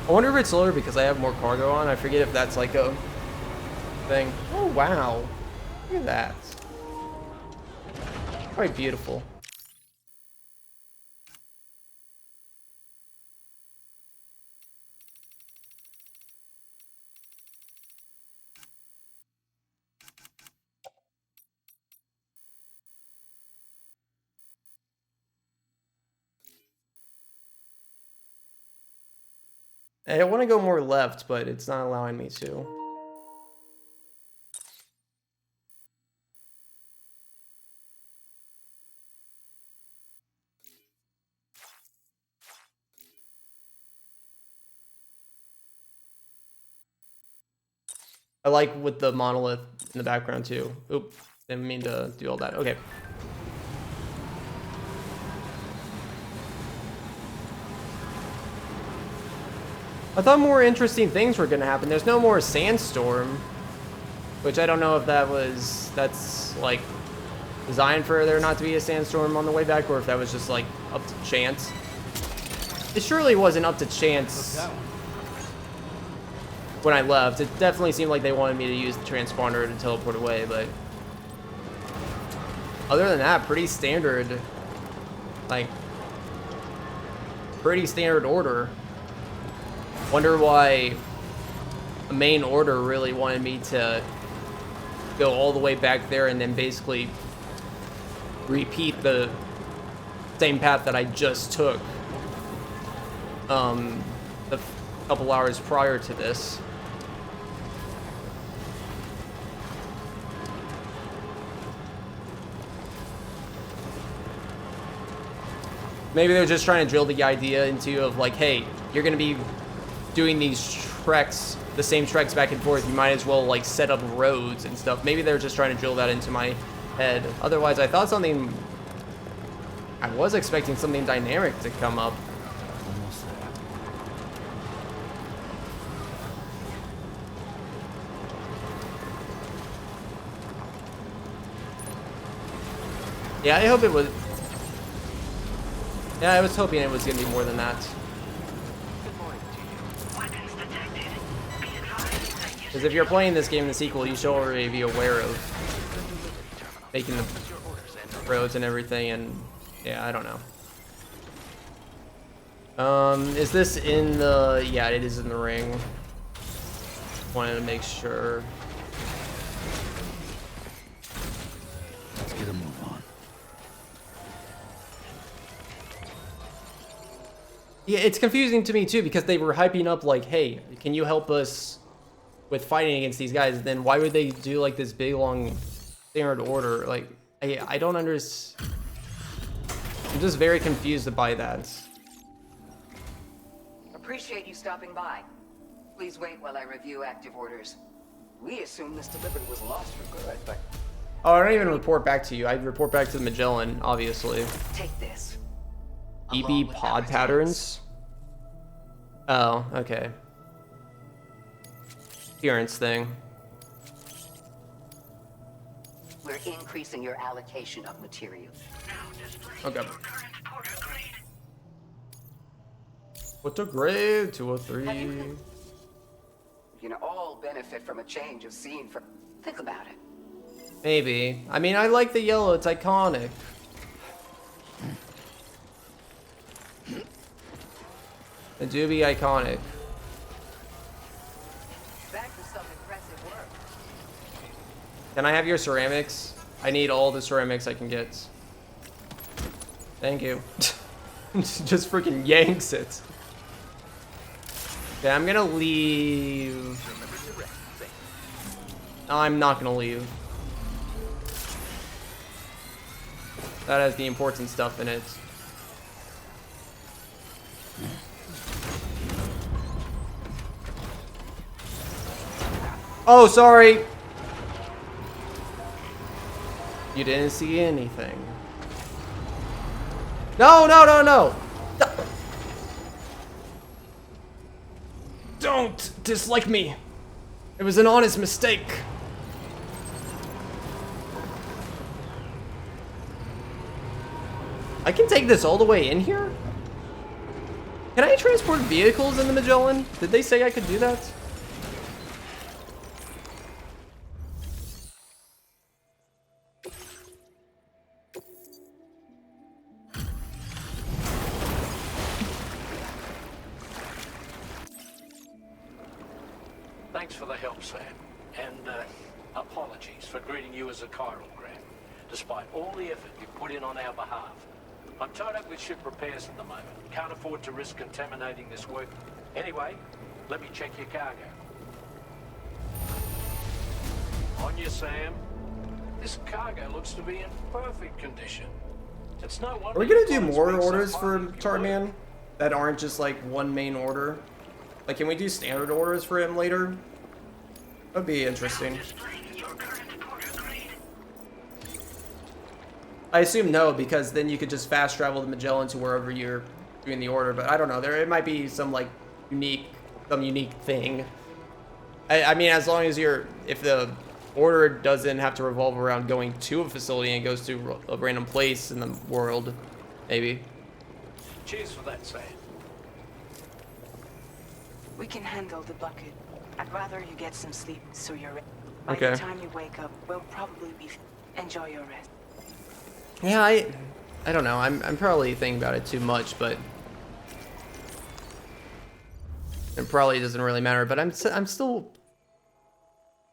I wonder if it's slower because I have more cargo on. I forget if that's like a thing. Oh, wow. Look at that. Quite beautiful. I want to go more left, but it's not allowing me to. I like with the monolith in the background too. Oop, didn't mean to do all that. Okay. I thought more interesting things were gonna happen. There's no more sandstorm, which I don't know if that's like designed for there not to be a sandstorm on the way back, or if that was just like up to chance. It surely wasn't up to chance when I left. It definitely seemed like they wanted me to use the transponder to teleport away, but other than that, pretty standard, like pretty standard order. Wonder why the main order really wanted me to go all the way back there and then basically repeat the same path that I just took a couple hours prior to this. Maybe they're just trying to drill the idea into you of like, hey, you're gonna be doing these treks, the same treks back and forth, you might as well like set up roads and stuff. Maybe they're just trying to drill that into my head. Otherwise, I thought I was expecting something dynamic to come up. Yeah, I hope it was. Yeah, I was hoping it was gonna be more than that. Weapons detected. Be advised that Because if you're playing this game in the sequel, you should already be aware of making the roads and everything, and yeah, I don't know. Is this in the... Yeah, it is in the ring. Wanted to make sure. Let's get a move on. Yeah, it's confusing to me too, because they were hyping up like, hey, can you help us with fighting against these guys? Then why would they do like this big long standard order? Like, I don't understand. I'm just very confused by that. Appreciate you stopping by. Please wait while I review active orders. We assumed this delivery was lost for good, but... Oh, I don't even report back to you. I report back to the Magellan, obviously. Take this. EB pod patterns? Oh, okay. Appearance thing. We're increasing your allocation of materials. Okay. What's a grade? 203. You can all benefit from a change of scene for... Think about it. Maybe. I mean, I like the yellow. It's iconic. It do be iconic. Back to some impressive work. Can I have your ceramics? I need all the ceramics I can get. Thank you. Just freaking yanks it. Okay, I'm gonna leave. I'm not gonna leave. That has the important stuff in it. Oh, sorry. You didn't see anything. No, no, no, no. Don't dislike me. It was an honest mistake. I can take this all the way in here? Can I transport vehicles in the Magellan? Did they say I could do that? Thanks for the help, Sam. And apologies for greeting you as a chiral grab, despite all the effort you put in on our behalf. I'm tied up with ship repairs at the moment. Can't afford to risk contaminating this work. Anyway, let me check your cargo. On you, Sam. This cargo looks to be in perfect condition. It's no wonder. Are we gonna do more orders for Tartman that aren't just like one main order? Like, can we do standard orders for him later? That'd be interesting. I assume no, because then you could just fast travel the Magellan to wherever you're doing the order. But I don't know. It might be some like unique thing. I mean, as long as if the order doesn't have to revolve around going to a facility and goes to a random place in the world, maybe. Cheers for that, Sam. We can handle the bucket. I'd rather you get some sleep so you're ready. By Okay. the time you wake up, we'll probably be... Enjoy your rest. Yeah, I don't know. I'm probably thinking about it too much, but it probably doesn't really matter. But I'm still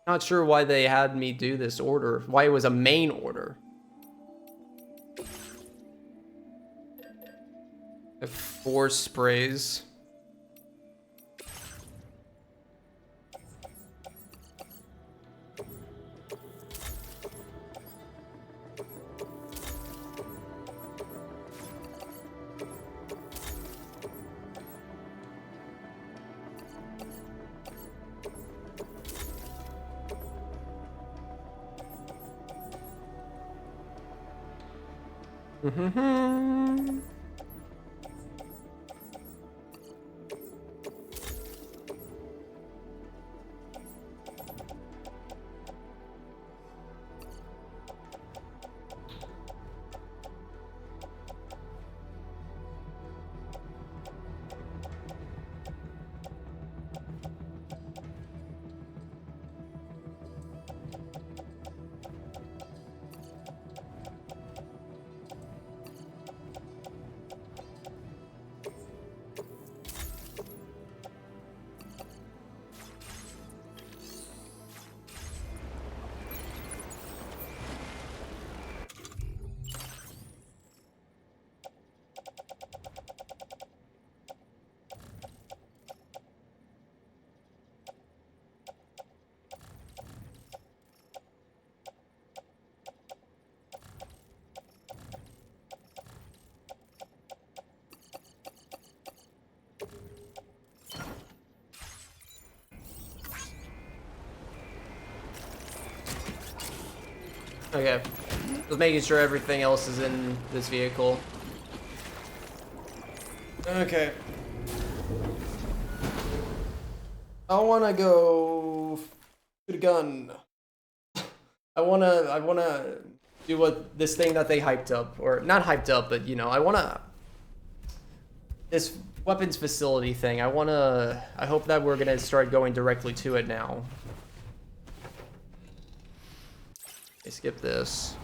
not sure why they had me do this order. Why it was a main order. I have 4 sprays. Mm-hmm. Okay. Just making sure everything else is in this vehicle. Okay. I wanna go shoot a gun. I wanna do what this thing that they hyped up, or not hyped up, but you know, I wanna this weapons facility thing. I hope that we're gonna start going directly to it now. Okay, skip this.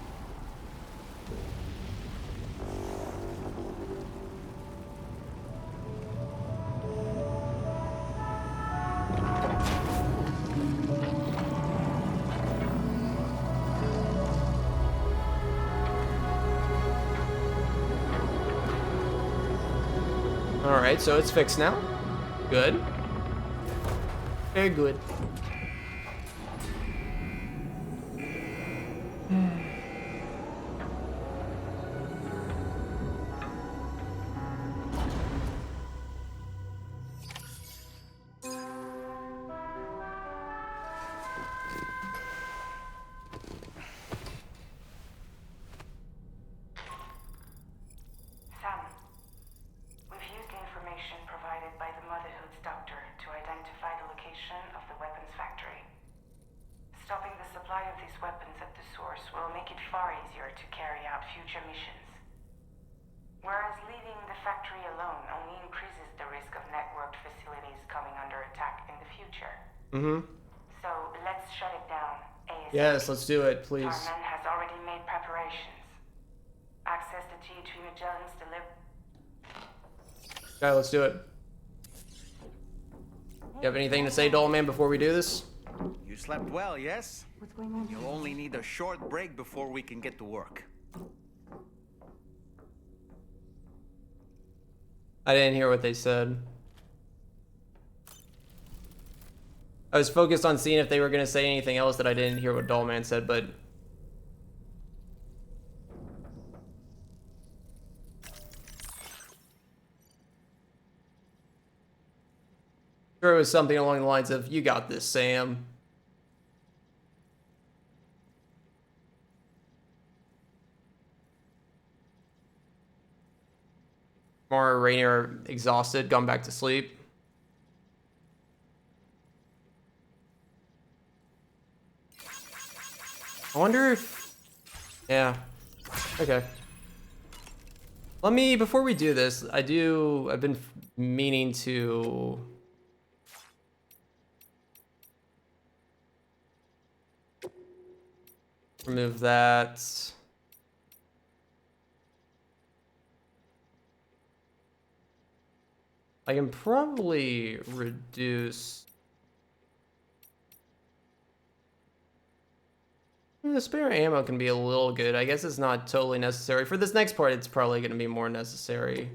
Alright, so it's fixed now. Good. Very good. Sam, we've used the information provided by the Motherhood's doctor to identify the location of the weapons factory. Stopping the supply of these weapons at the source will make it far easier to carry out future missions. Whereas leaving the factory alone only increases the risk of networked facilities coming under attack in the future. Mm-hmm. So let's shut it down ASAP. Yes, let's do it, please. Tarman has already made preparations. Access to DH3 Magellan's Okay, let's do it. You have anything to say, Dollman, before we do this? You slept well, yes? What's going on? You'll only need a short break before we can get to work. I didn't hear what they said. I was focused on seeing if they were going to say anything else that I didn't hear what Dollman said, but... Sure, it was something along the lines of, "You got this, Sam." Mara and Rainier are exhausted, gone back to sleep. I wonder if... Yeah. Okay. Let me, before we do this, I've been meaning to... remove that. I can probably reduce... The spare ammo can be a little good. I guess it's not totally necessary. For this next part, it's probably going to be more necessary.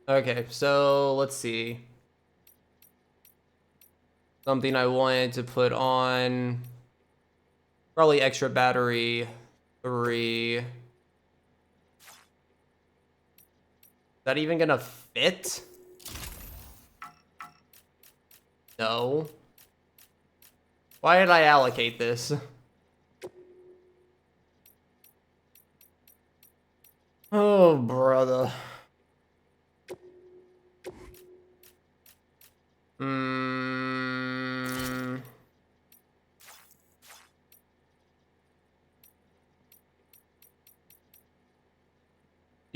Okay, so let's see. Something I wanted to put on... Probably extra battery 3. Is that even gonna fit? No. Why did I allocate this? Oh, brother.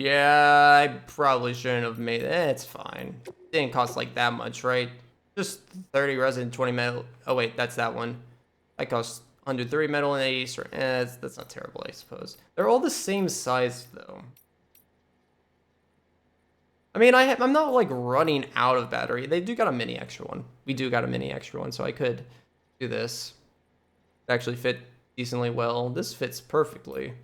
Yeah, I probably shouldn't have made it. It's fine. It didn't cost like that much, right? Just 30 resin, 20 metal. Oh wait, that's that one. That costs 103 metal and 80. That's not terrible, I suppose. They're all the same size though. I mean, I'm not like running out of battery. They do got a mini extra one. We do got a mini extra one, so I could do this. It actually fit decently well. This fits perfectly.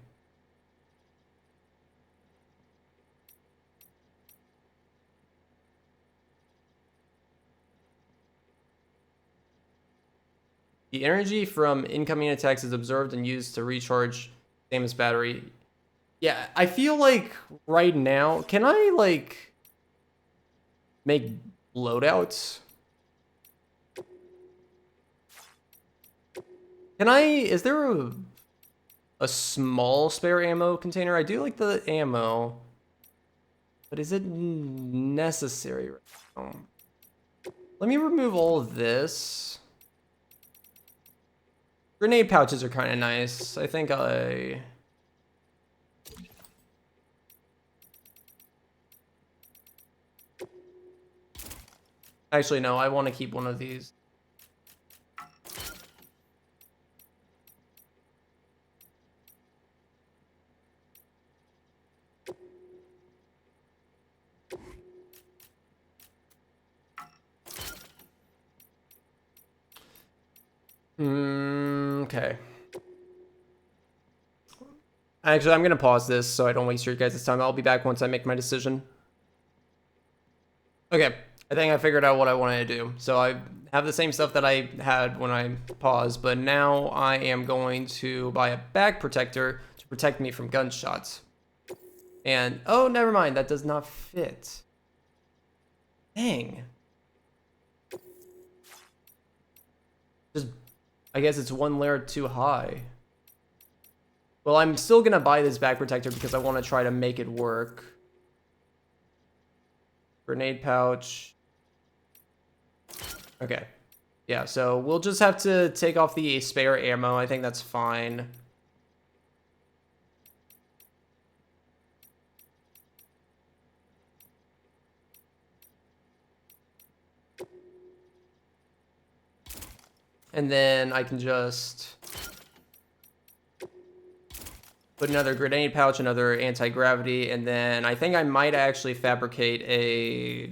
The energy from incoming attacks is absorbed and used to recharge Samus battery. Yeah, I feel like right now, can I like make loadouts? Can I, is there a small spare ammo container? I do like the ammo, but is it necessary right now? Let me remove all of this. Grenade pouches are kind of nice. I think actually, no, I want to keep one of these. Okay. Actually, I'm going to pause this so I don't waste your guys' time. I'll be back once I make my decision. Okay, I think I figured out what I wanted to do. So I have the same stuff that I had when I paused, but now I am going to buy a back protector to protect me from gunshots. And, oh, never mind, that does not fit. Dang. Just, I guess it's one layer too high. Well, I'm still gonna buy this back protector because I want to try to make it work. Grenade pouch. Okay. Yeah, so we'll just have to take off the spare ammo. I think that's fine. And then I can just put another grenade pouch, another anti-gravity, and then I think I might actually fabricate a...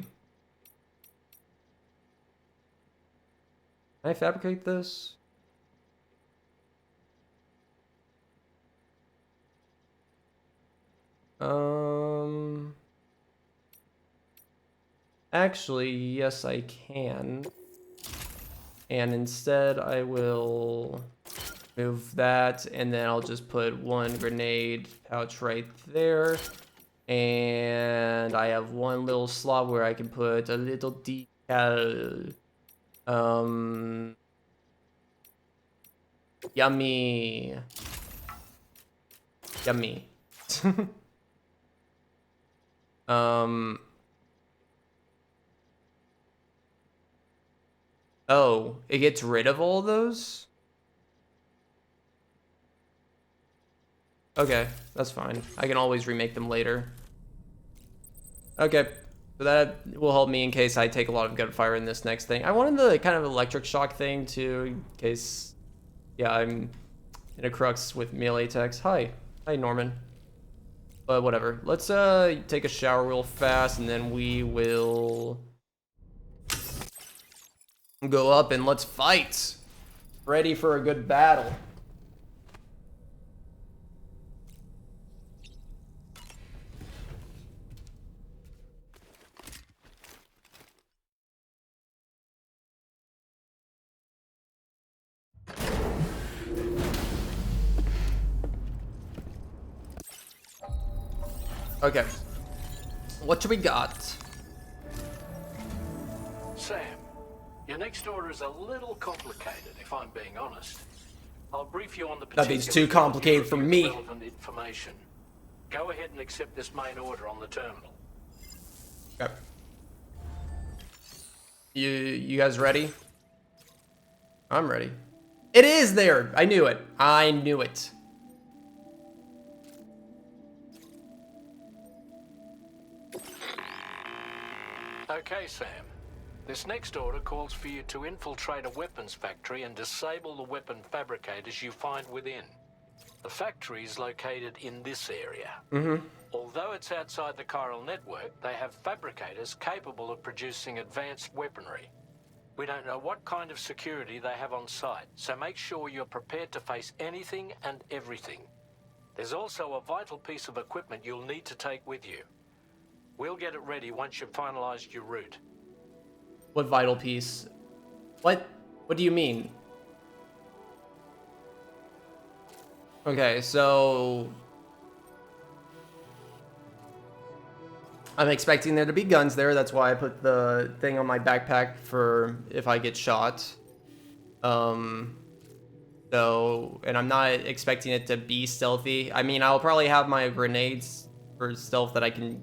Can I fabricate this? Actually, yes, I can. And instead, I will move that, and then I'll just put one grenade pouch right there. And I have one little slot where I can put a little decal. Yummy. Yummy. Oh, it gets rid of all of those? Okay, that's fine. I can always remake them later. Okay, so that will help me in case I take a lot of gunfire in this next thing. I wanted the kind of electric shock thing too, in case, yeah, I'm in a crux with melee attacks. Hi. Hi, Norman. But whatever. Let's take a shower real fast, and then we will go up and let's fight. Ready for a good battle. Okay. What do we got? Sam, your next order is a little complicated, if I'm being honest. I'll brief you on the Nothing's too complicated for me. Relevant information. Go ahead and accept this main order on the terminal. Okay. You guys ready? I'm ready. It is there! I knew it. I knew it. Okay, Sam. This next order calls for you to infiltrate a weapons factory and disable the weapon fabricators you find within. The factory is located in this area. Although it's outside the chiral network, they have fabricators capable of producing advanced weaponry. We don't know what kind of security they have on site, so make sure you're prepared to face anything and everything. There's also a vital piece of equipment you'll need to take with you. We'll get it ready once you've finalized your route. What vital piece? What do you mean? Okay, so I'm expecting there to be guns there. That's why I put the thing on my backpack for if I get shot. So, and I'm not expecting it to be stealthy. I mean, I'll probably have my grenades for stealth that I can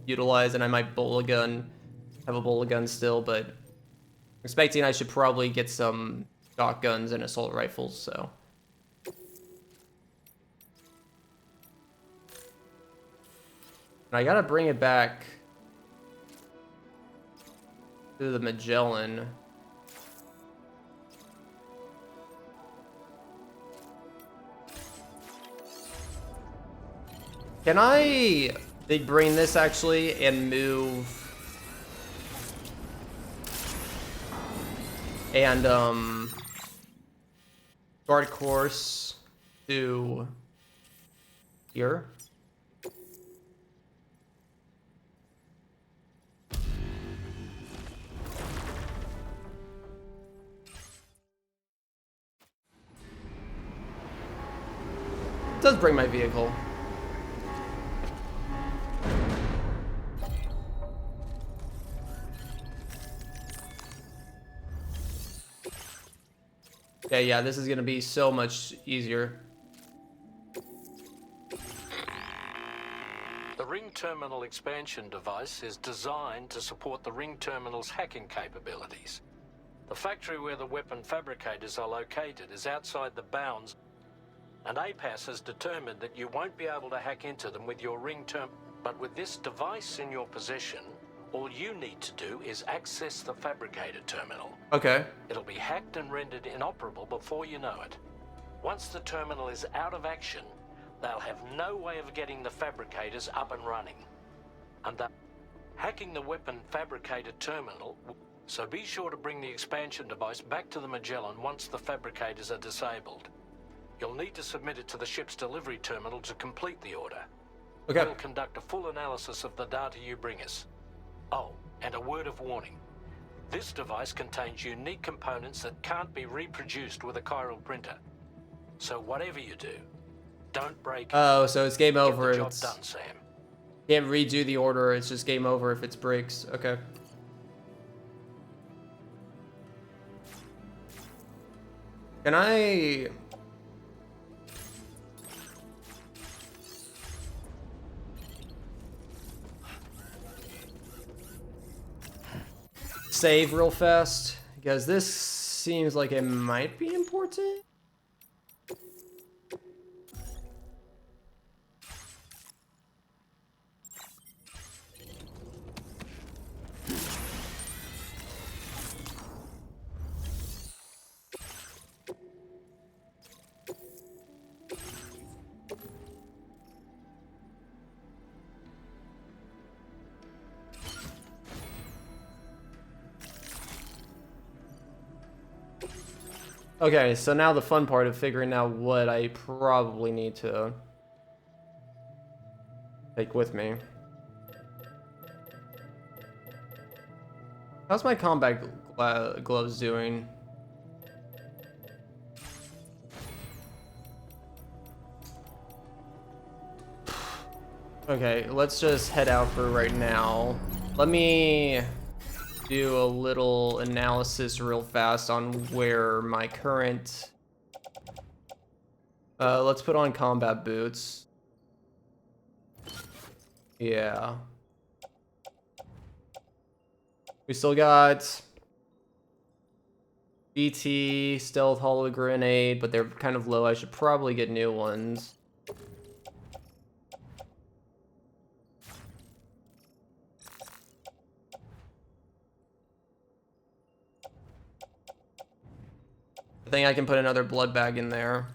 utilize, and I might have a bullet gun still, but I'm expecting I should probably get some shotguns and assault rifles, so. And I gotta bring it back to the Magellan. Can I big brain this actually and move and start course to here? It does bring my vehicle. Okay, yeah, this is gonna be so much easier. The Ring Terminal expansion device is designed to support the Ring Terminal's hacking capabilities. The factory where the weapon fabricators are located is outside the bounds, and APAS has determined that you won't be able to hack into them with your Ring Term. But with this device in your possession, all you need to do is access the fabricator terminal. Okay. It'll be hacked and rendered inoperable before you know it. Once the terminal is out of action, they'll have no way of getting the fabricators up and running. And hacking the weapon fabricator terminal, so be sure to bring the expansion device back to the Magellan once the fabricators are disabled. You'll need to submit it to the ship's delivery terminal to complete the order. Okay. We'll conduct a full analysis of the data you bring us. Oh, and a word of warning. This device contains unique components that can't be reproduced with a chiral printer. So whatever you do, don't break. Oh, so it's game over. Get the job done, Sam. Can't redo the order. It's just game over if it breaks. Okay. Can I? Save real fast, because this seems like it might be important. Okay, so now the fun part of figuring out what I probably need to take with me. How's my combat gloves doing? Okay, let's just head out for right now. Let me do a little analysis real fast on where my current... let's put on combat boots. Yeah. We still got BT, stealth, hollow grenade, but they're kind of low. I should probably get new ones. I think I can put another blood bag in there.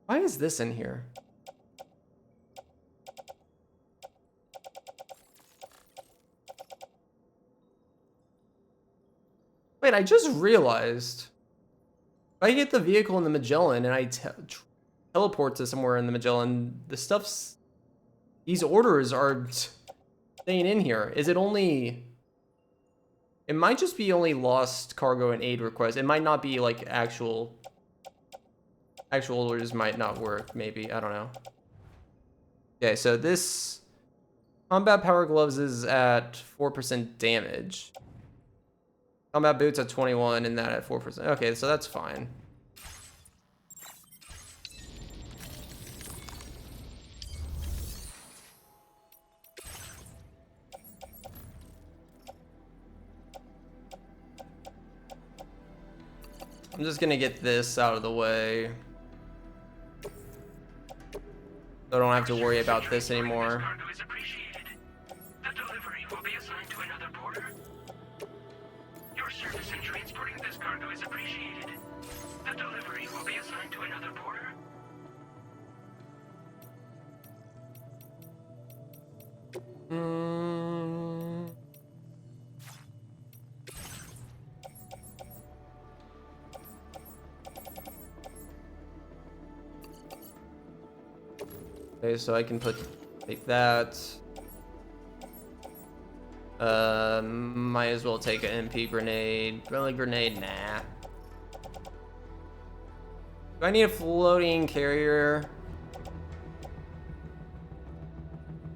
Why is this in here? Wait, I just realized. If I get the vehicle in the Magellan and I teleport to somewhere in the Magellan, the stuff's... These orders are staying in here. Is it only... It might just be only lost cargo and aid requests. It might not be like actual orders might not work, maybe. I don't know. Okay, so this combat power gloves is at 4% damage. Combat boots at 21 and that at 4%. Okay, so that's fine. I'm just gonna get this out of the way. So I don't have to worry about this anymore. The delivery will be assigned to another porter. Your service in transporting this cargo is appreciated. The delivery will be assigned to another porter. Okay, so I can take that. Might as well take an MP grenade. Friendly grenade, nah. Do I need a floating carrier?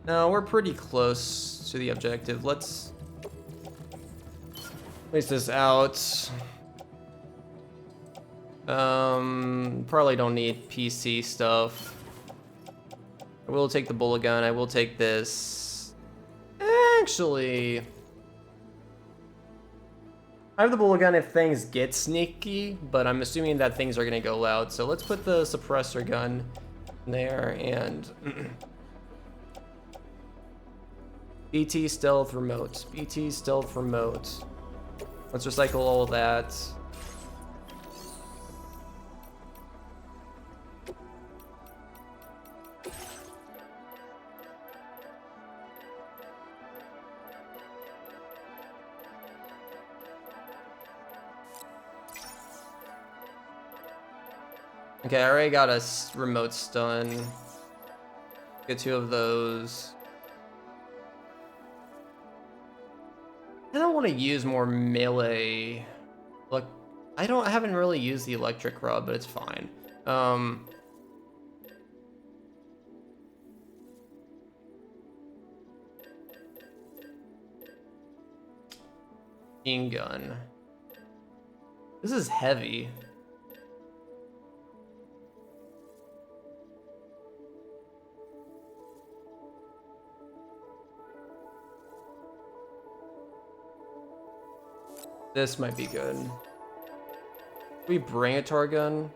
No, we're pretty close to the objective. Let's place this out. Probably don't need PC stuff. I will take the bullet gun. I will take this. Actually, I have the bullet gun if things get sneaky, but I'm assuming that things are gonna go loud. So let's put the suppressor gun there and BT stealth remote. BT stealth remote. Let's recycle all of that. Okay, I already got a remote stun. Get 2 of those. I don't want to use more melee. Look, I haven't really used the electric rod, but it's fine. Machine gun. This is heavy. This might be good. Can we bring a tar gun?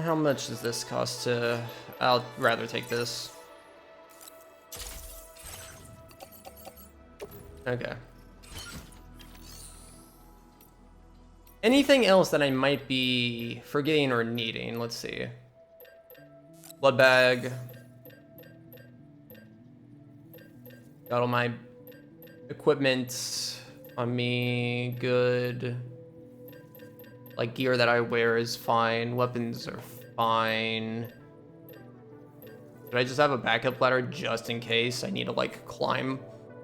How much does this cost to... I'll rather take this. Okay. Anything else that I might be forgetting or needing? Let's see. Blood bag. Got all my equipment on me. Good. Like gear that I wear is fine. Weapons are fine. Should I just have a backup ladder just in case I need to like climb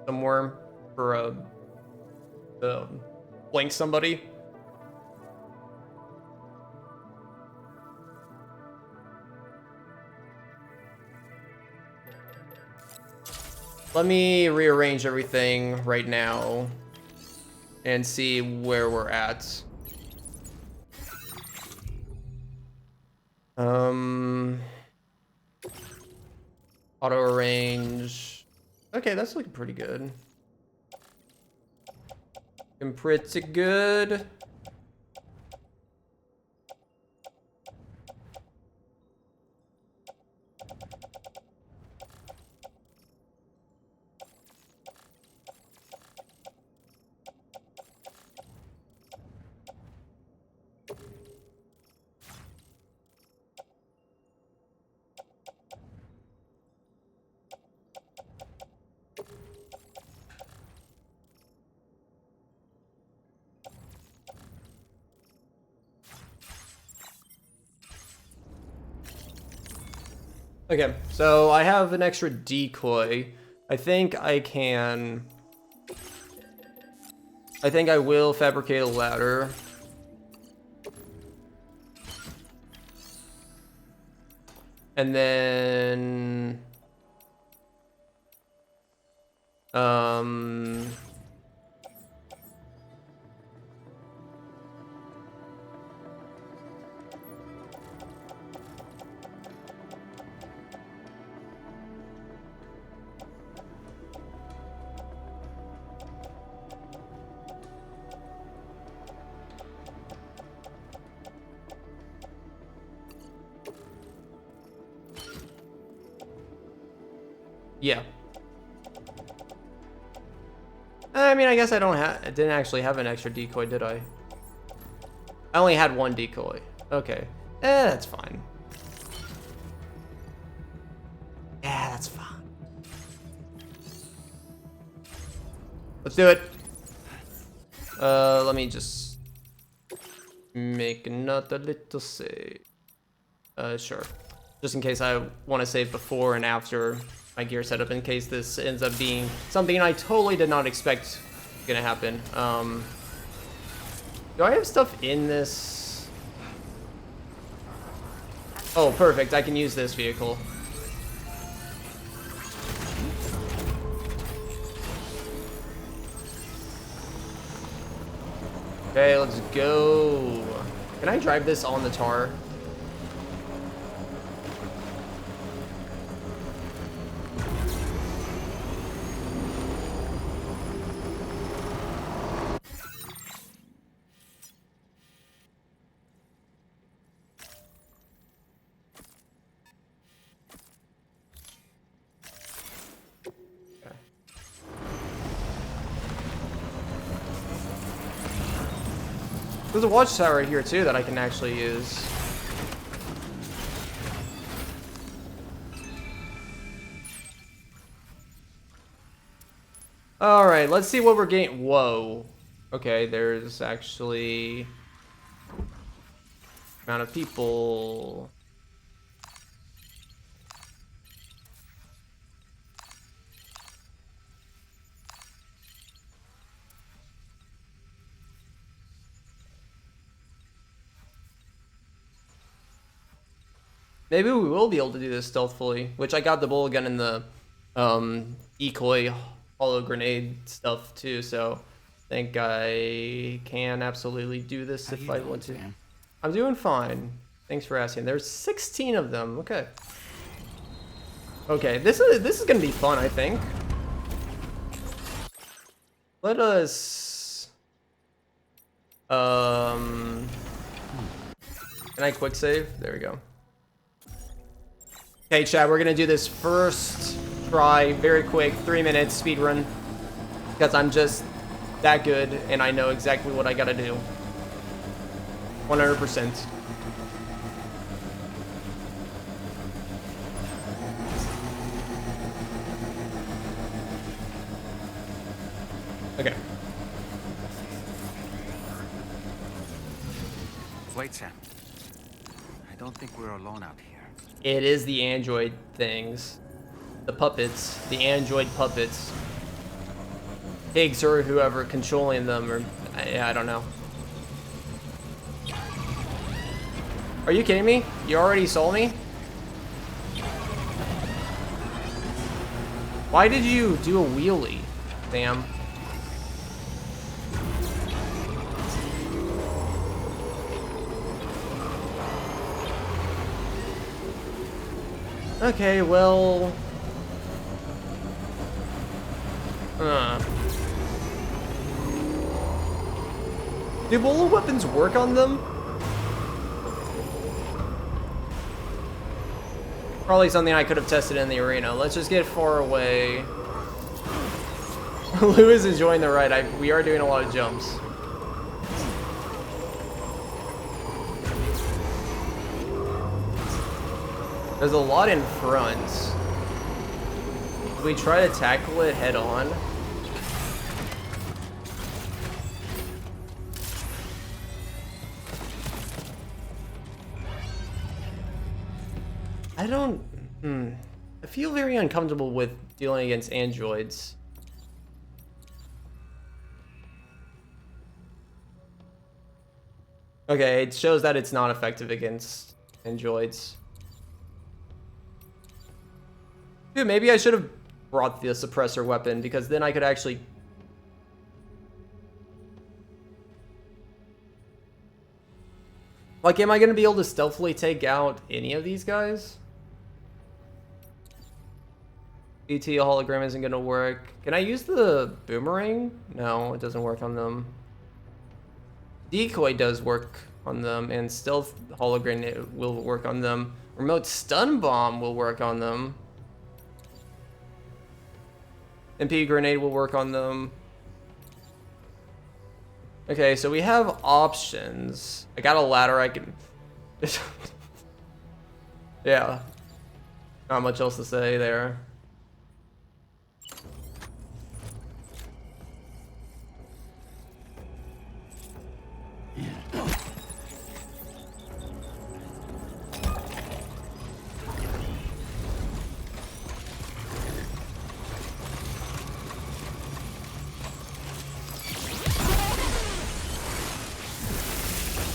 somewhere for flank somebody? Let me rearrange everything right now and see where we're at. Auto arrange. Okay, that's looking pretty good. Looking pretty good. Okay, so I have an extra decoy. I think I can... I think I will fabricate a ladder. And then... yeah. I mean, I guess I didn't actually have an extra decoy, did I? I only had one decoy. Okay. That's fine. Yeah, that's fine. Let's do it. Let me just make another little save. Sure. Just in case I want to save before and after my gear setup, in case this ends up being something I totally did not expect gonna happen. Do I have stuff in this? Oh, perfect. I can use this vehicle. Okay, let's go. Can I drive this on the tar? There's a watchtower here too that I can actually use. Alright, let's see what we're getting. Whoa. Okay, there's actually amount of people. Maybe we will be able to do this stealthily, which I got the bullet gun and the decoy hollow grenade stuff too, so I think I can absolutely do this if I want to. Man? I'm doing fine. Thanks for asking. There's 16 of them. Okay. Okay, this is gonna be fun, I think. Let us can I quick save? There we go. Okay, chat, we're gonna do this first try, very quick, 3 minutes speed run, because I'm just that good and I know exactly what I gotta do. 100%. Okay. Wait, Sam. I don't think we're alone out here. It is the android things. The puppets. The android puppets. Pigs or whoever controlling them, or I don't know. Are you kidding me? You already saw me? Why did you do a wheelie, Sam? Okay, well... Do bullet weapons work on them? Probably something I could have tested in the arena. Let's just get far away. Lou is enjoying the ride. We are doing a lot of jumps. There's a lot in front. Do we try to tackle it head on? I don't... I feel very uncomfortable with dealing against androids. Okay, it shows that it's not effective against androids. Dude, maybe I should have brought the suppressor weapon, because then I could actually... Like, am I going to be able to stealthily take out any of these guys? ET hologram isn't going to work. Can I use the boomerang? No, it doesn't work on them. Decoy does work on them, and stealth hologram will work on them. Remote stun bomb will work on them. MP grenade will work on them. Okay, so we have options. I got a ladder I can... Yeah. Not much else to say there.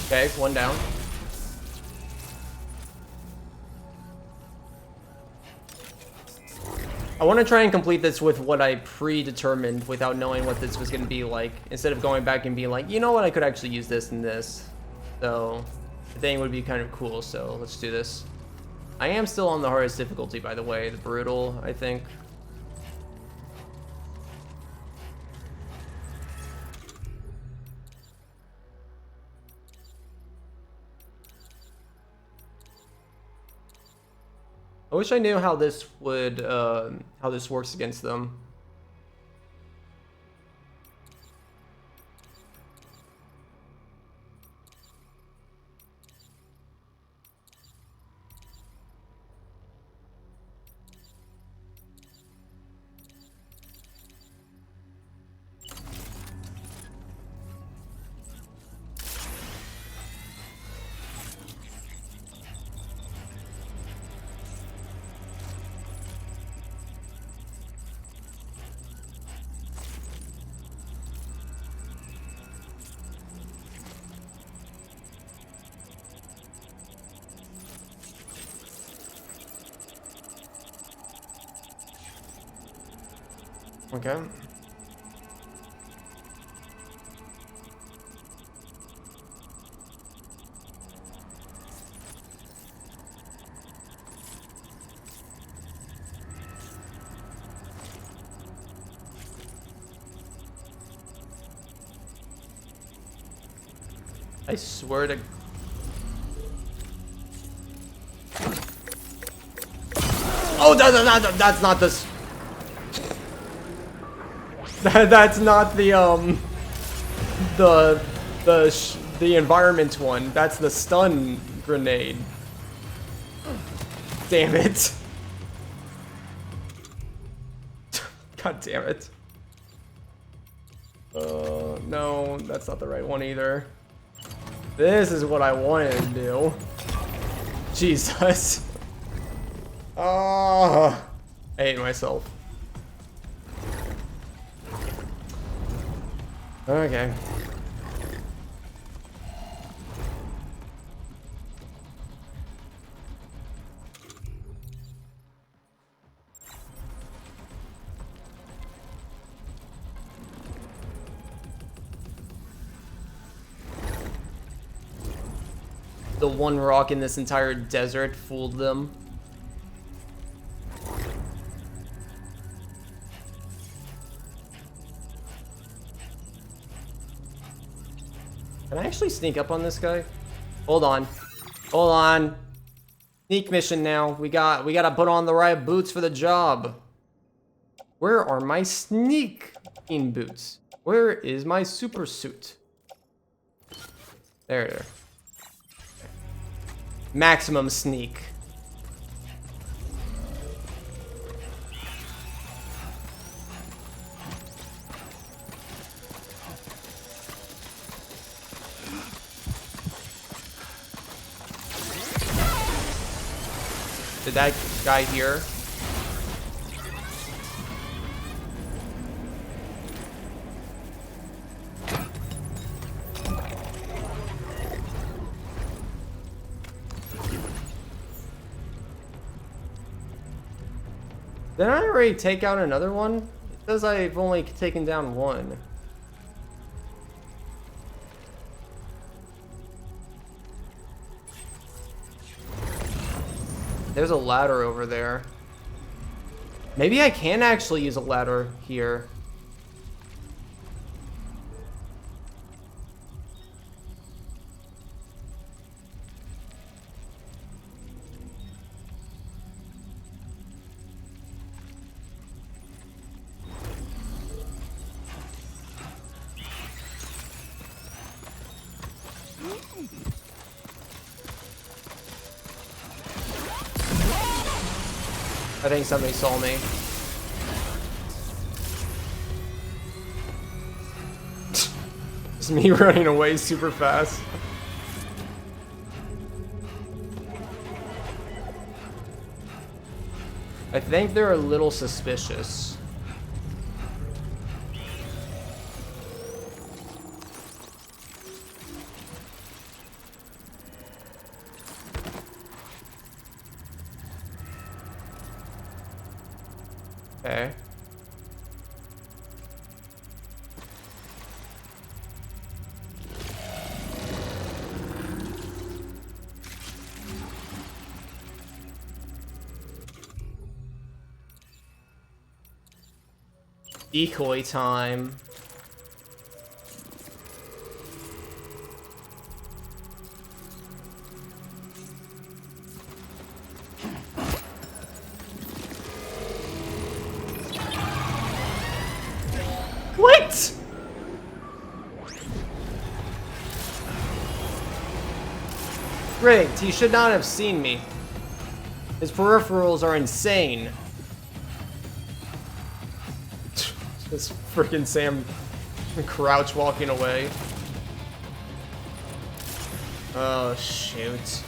Okay, one down. I want to try and complete this with what I predetermined without knowing what this was going to be like, instead of going back and being like, you know what, I could actually use this and this. So, I think it would be kind of cool, so let's do this. I am still on the hardest difficulty, by the way, the brutal, I think. I wish I knew how this would, how this works against them. Okay. I swear to... Oh, that's not this. That's not the the environment one. That's the stun grenade. Damn it. God damn it. No, that's not the right one either. This is what I wanted to do. Jesus. I hate myself. Okay. The one rock in this entire desert fooled them. Can I actually sneak up on this guy? Hold on. Hold on. Sneak mission now. We gotta put on the right boots for the job. Where are my sneaking boots? Where is my super suit? There. Maximum sneak. Did that guy here? Didn't I already take out another one? It says I've only taken down one. There's a ladder over there. Maybe I can actually use a ladder here. I think somebody saw me. It's me running away super fast. I think they're a little suspicious. Okay. Decoy time. What? Rigged. He should not have seen me. His peripherals are insane. Just freaking Sam crouch walking away. Oh, shoot.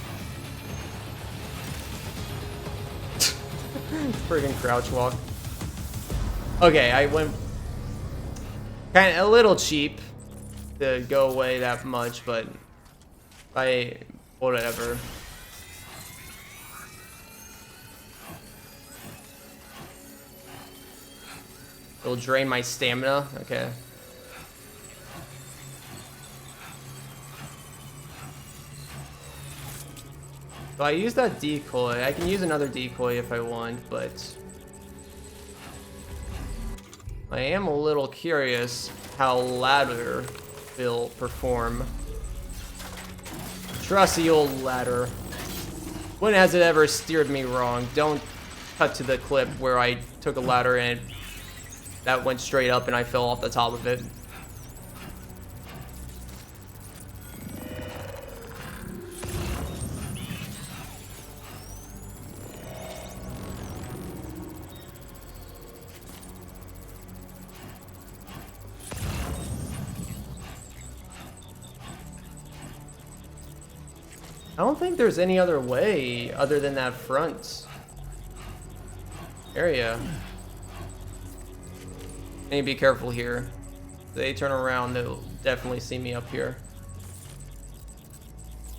Freaking crouch walk. Okay, I went kind of a little cheap to go away that much, but whatever. It'll drain my stamina. Okay. So I use that decoy. I can use another decoy if I want, but I am a little curious how ladder will perform. Trusty old ladder. When has it ever steered me wrong? Don't cut to the clip where I took a ladder and that went straight up and I fell off the top of it. I don't think there's any other way other than that front area. I need to be careful here. If they turn around, they'll definitely see me up here.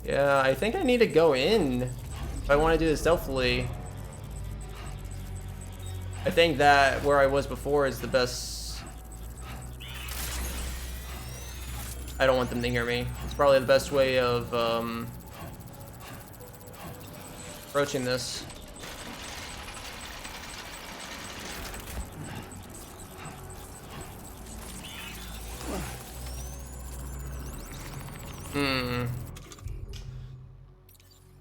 Yeah, I think I need to go in if I want to do this stealthily. I think that where I was before is the best. I don't want them to hear me. It's probably the best way of approaching this.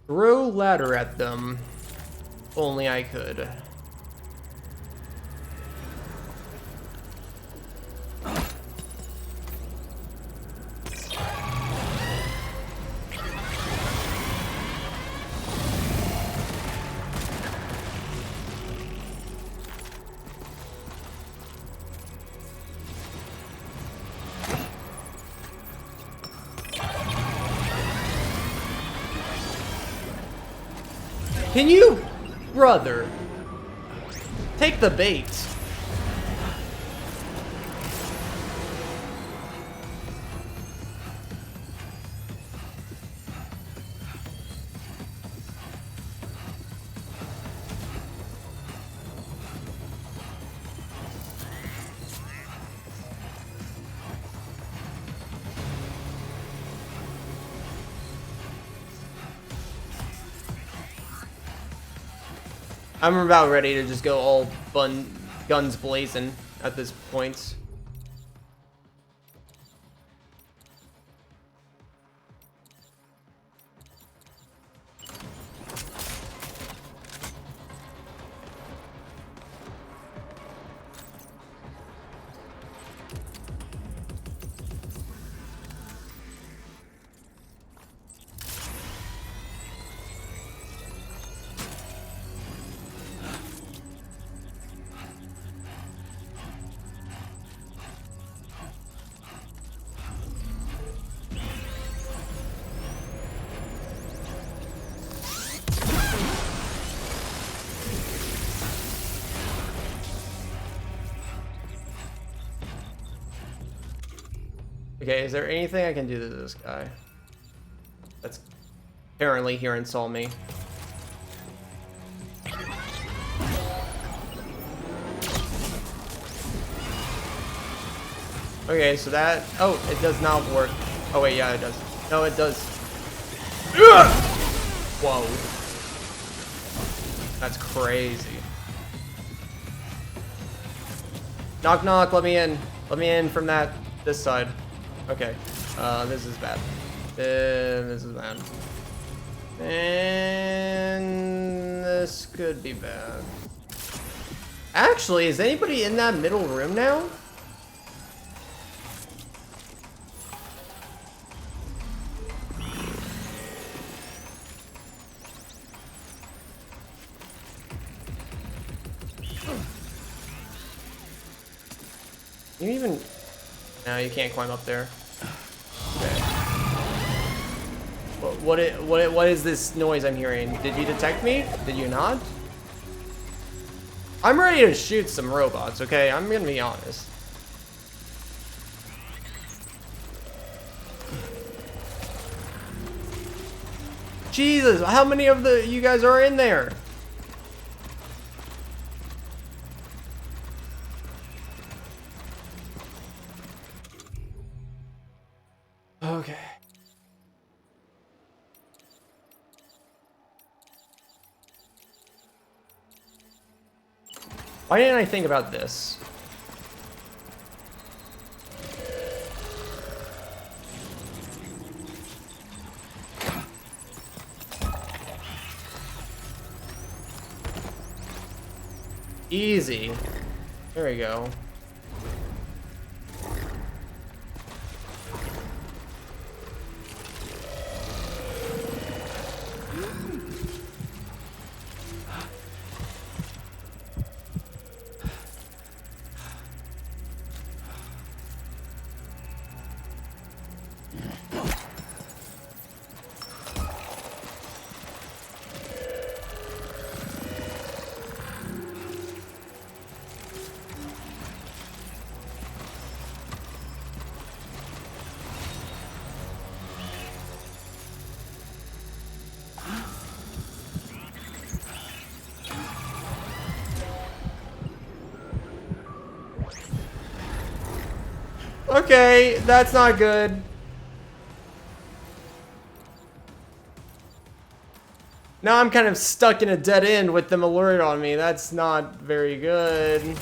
Throw ladder at them. Only I could. Can you? Brother. Take the bait. I'm about ready to just go all guns blazing at this point. Okay, is there anything I can do to this guy? That's apparently here and saw me. Okay, so that... Oh, it does not work. Oh, wait, yeah, it does. No, it does. Ugh! Whoa. That's crazy. Knock, knock, let me in. Let me in from this side. Okay, this is bad. This is bad. And this could be bad. Actually, is anybody in that middle room now? You even... No, you can't climb up there. Okay. What is this noise I'm hearing? Did you detect me? Did you not? I'm ready to shoot some robots, okay? I'm gonna be honest. Jesus, how many of you guys are in there? Okay. Why didn't I think about this? Easy. There we go. Okay, that's not good. Now I'm kind of stuck in a dead end with them alert on me. That's not very good.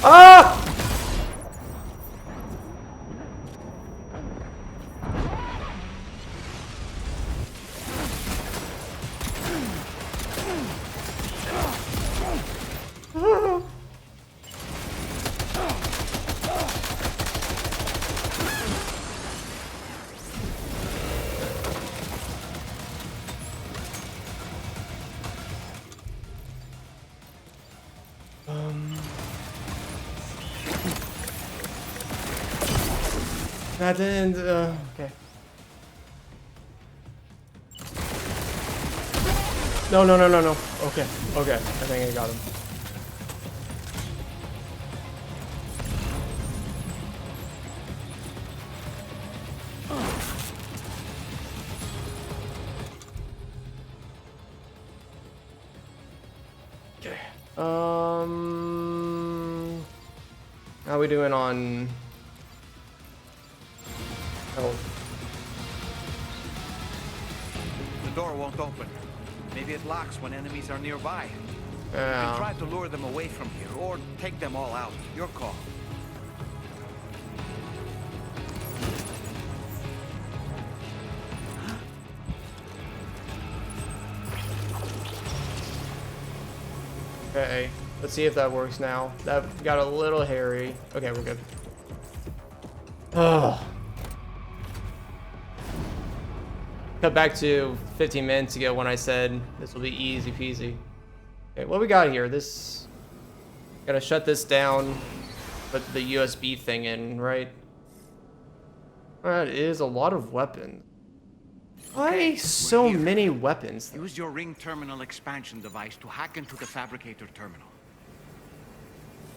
Ah! That didn't. Okay. No, no, no, no, no. Okay, okay. I think I got him. Okay. How are we doing on? Oh. The door won't open. Maybe it locks when enemies are nearby. You Yeah. can try to lure them away from here, or take them all out. Your call. Okay. Let's see if that works now. That got a little hairy. Okay, we're good. Ugh. Cut back to 15 minutes ago when I said this will be easy peasy. Okay, what we got here? This. Gotta shut this down. Put the USB thing in, right? That is a lot of weapons. Why so many weapons? Use your ring terminal expansion device to hack into the fabricator terminal.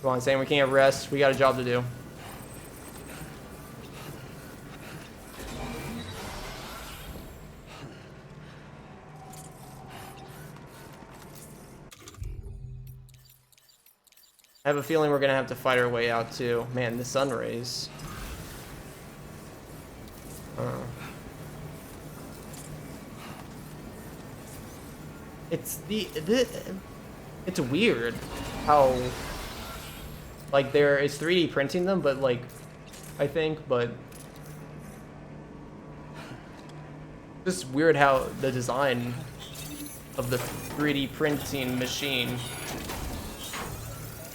Come on, Sam, we can't rest. We got a job to do. I have a feeling we're gonna have to fight our way out too. Man, the sun rays. It's it's weird how like there is 3D printing them, but like I think, but just weird how the design of the 3D printing machine.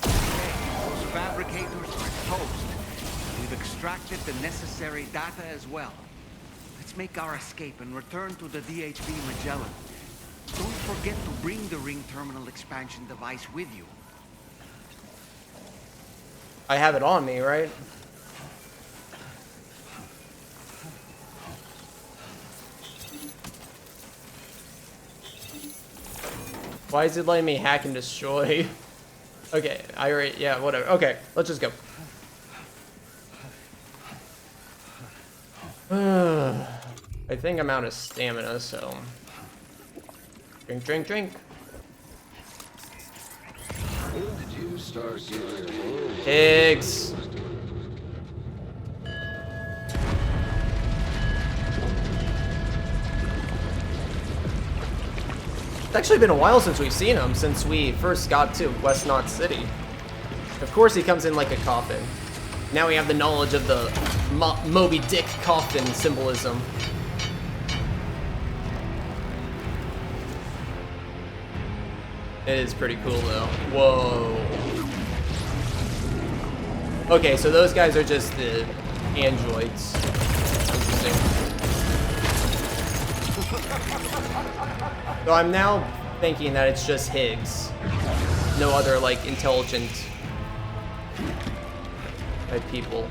Those fabricators are toast. We've extracted the necessary data as well. Let's make our escape and return to the DHV Magellan. Don't forget to bring the ring terminal expansion device with you. I have it on me, right? Why is it letting me hack and destroy? Okay, I already, yeah, whatever. Okay, let's just go. I think I'm out of stamina, so... Drink, drink, drink. When did you start getting Pigs. It's actually been a while since we've seen him, since we first got to West Knot City. Of course he comes in like a coffin. Now we have the knowledge of the Moby Dick coffin symbolism. It is pretty cool though. Whoa. Okay, so those guys are just the androids. Interesting. So I'm now thinking that it's just Higgs. No other like intelligent type people.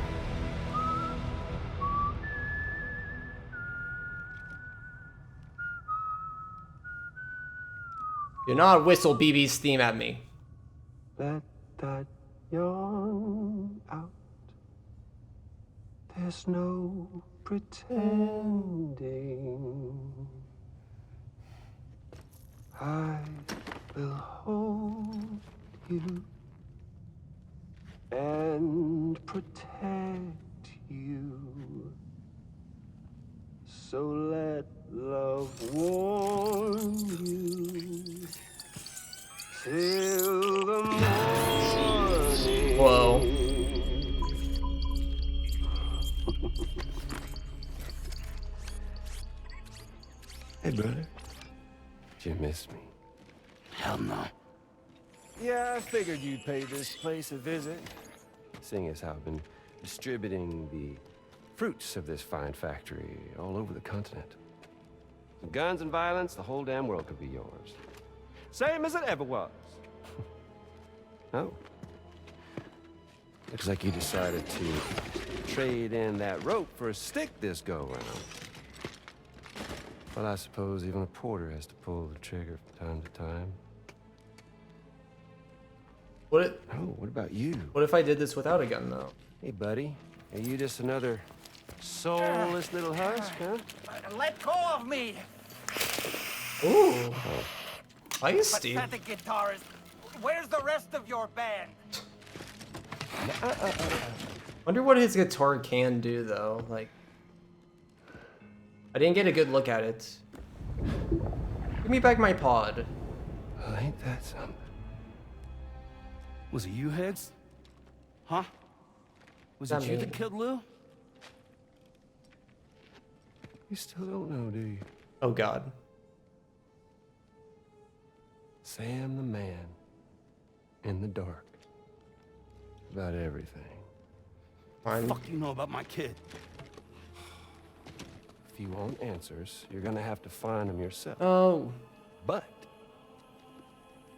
Do not whistle BB's theme at me. Let that yawn out. There's no pretending. I will hold you and protect you. So let love warm you till the morning. Whoa. Hey, brother. Did you miss me? Hell no. Yeah, I figured you'd pay this place a visit, seeing as how I've been distributing the fruits of this fine factory all over the continent. With guns and violence, the whole damn world could be yours. Same as it ever was. Oh. Looks like you decided to trade in that rope for a stick this go-round. Well, I suppose even a porter has to pull the trigger from time to time. What about you? What if I did this without a gun, though? Hey, buddy. Are you just another soulless little husk, huh? Let go of me! Ooh. Feisty. Pathetic guitarist. Where's the rest of your band? Wonder what his guitar can do, though. Like, I didn't get a good look at it. Give me back my pod. Well, ain't that something? Was it you, Heads? Huh? Was it you that killed Lou? You still don't know, do you? Oh, God. Sam the man. In the dark. About everything. Fine. What the fuck do you know about my kid? If you want answers, you're gonna have to find them yourself. Oh. But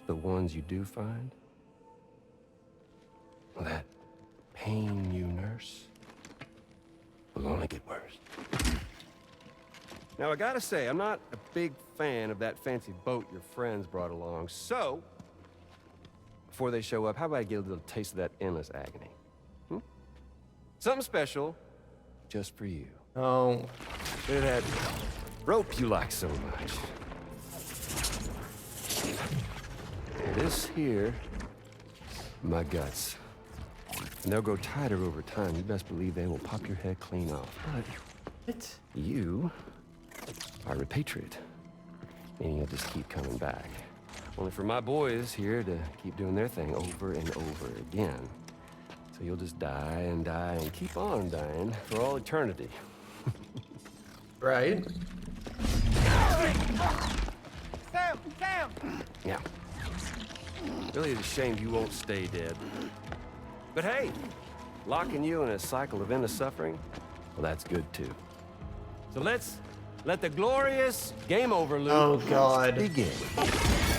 the ones you do find, well, that pain you nurse will only get worse. Now, I gotta say, I'm not a big fan of that fancy boat your friends brought along, so before they show up, how about I get a little taste of that endless agony? Hmm? Something special just for you. Oh. Look at that rope you like so much. This here, my guts. And they'll grow tighter over time. You best believe they will pop your head clean off. But what? You are repatriate, meaning you'll just keep coming back. Only for my boys here to keep doing their thing over and over again. So you'll just die and die and keep on dying for all eternity. Right? Sam! Sam! Yeah. Really, it's a shame you won't stay dead. But hey, locking you in a cycle of endless suffering, well, that's good too. So let's let the glorious game over loop Oh, God. begin.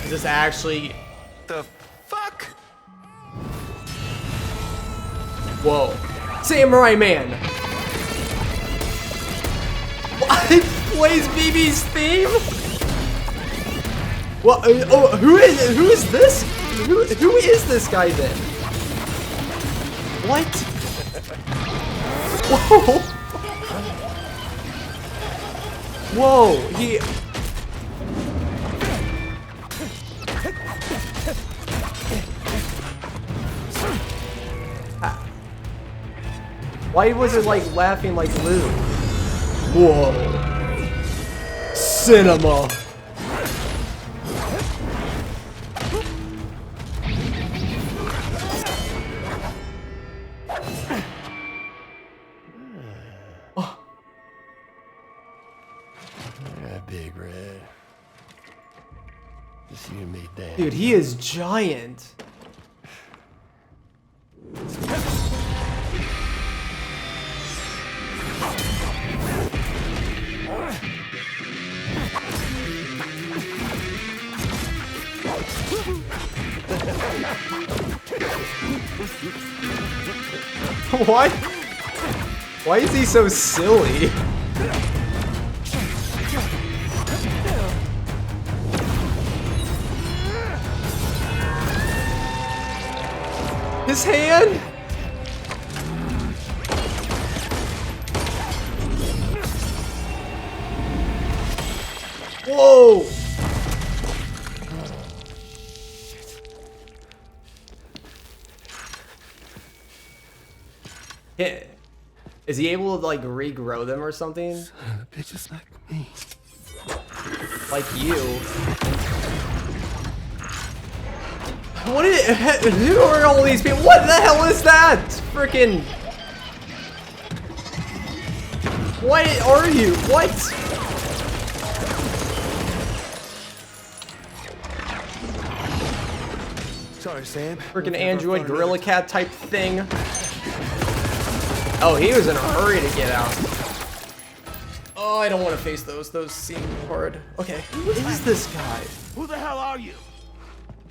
Is this actually... The fuck? Whoa. Samurai Man! What? Plays BB's theme? What? Oh, who is this? Who is this guy then? What? Whoa! Whoa! He. Why was it like laughing like Lou? Whoa! Cinema. Yeah, Big Red. Just you and me, Dan. Dude, he is giant. What? Why is he so silly? His hand? Whoa! Yeah. Is he able to like regrow them or something? Bitches like me. Like you. Who are all these people? What the hell is that? Freaking. What are you? What? Sorry, Sam. Freaking android gorilla cat type thing. Oh, he was in a hurry to get out. Oh, I don't want to face those. Those seem hard. Okay, who is this guy? Who the hell are you?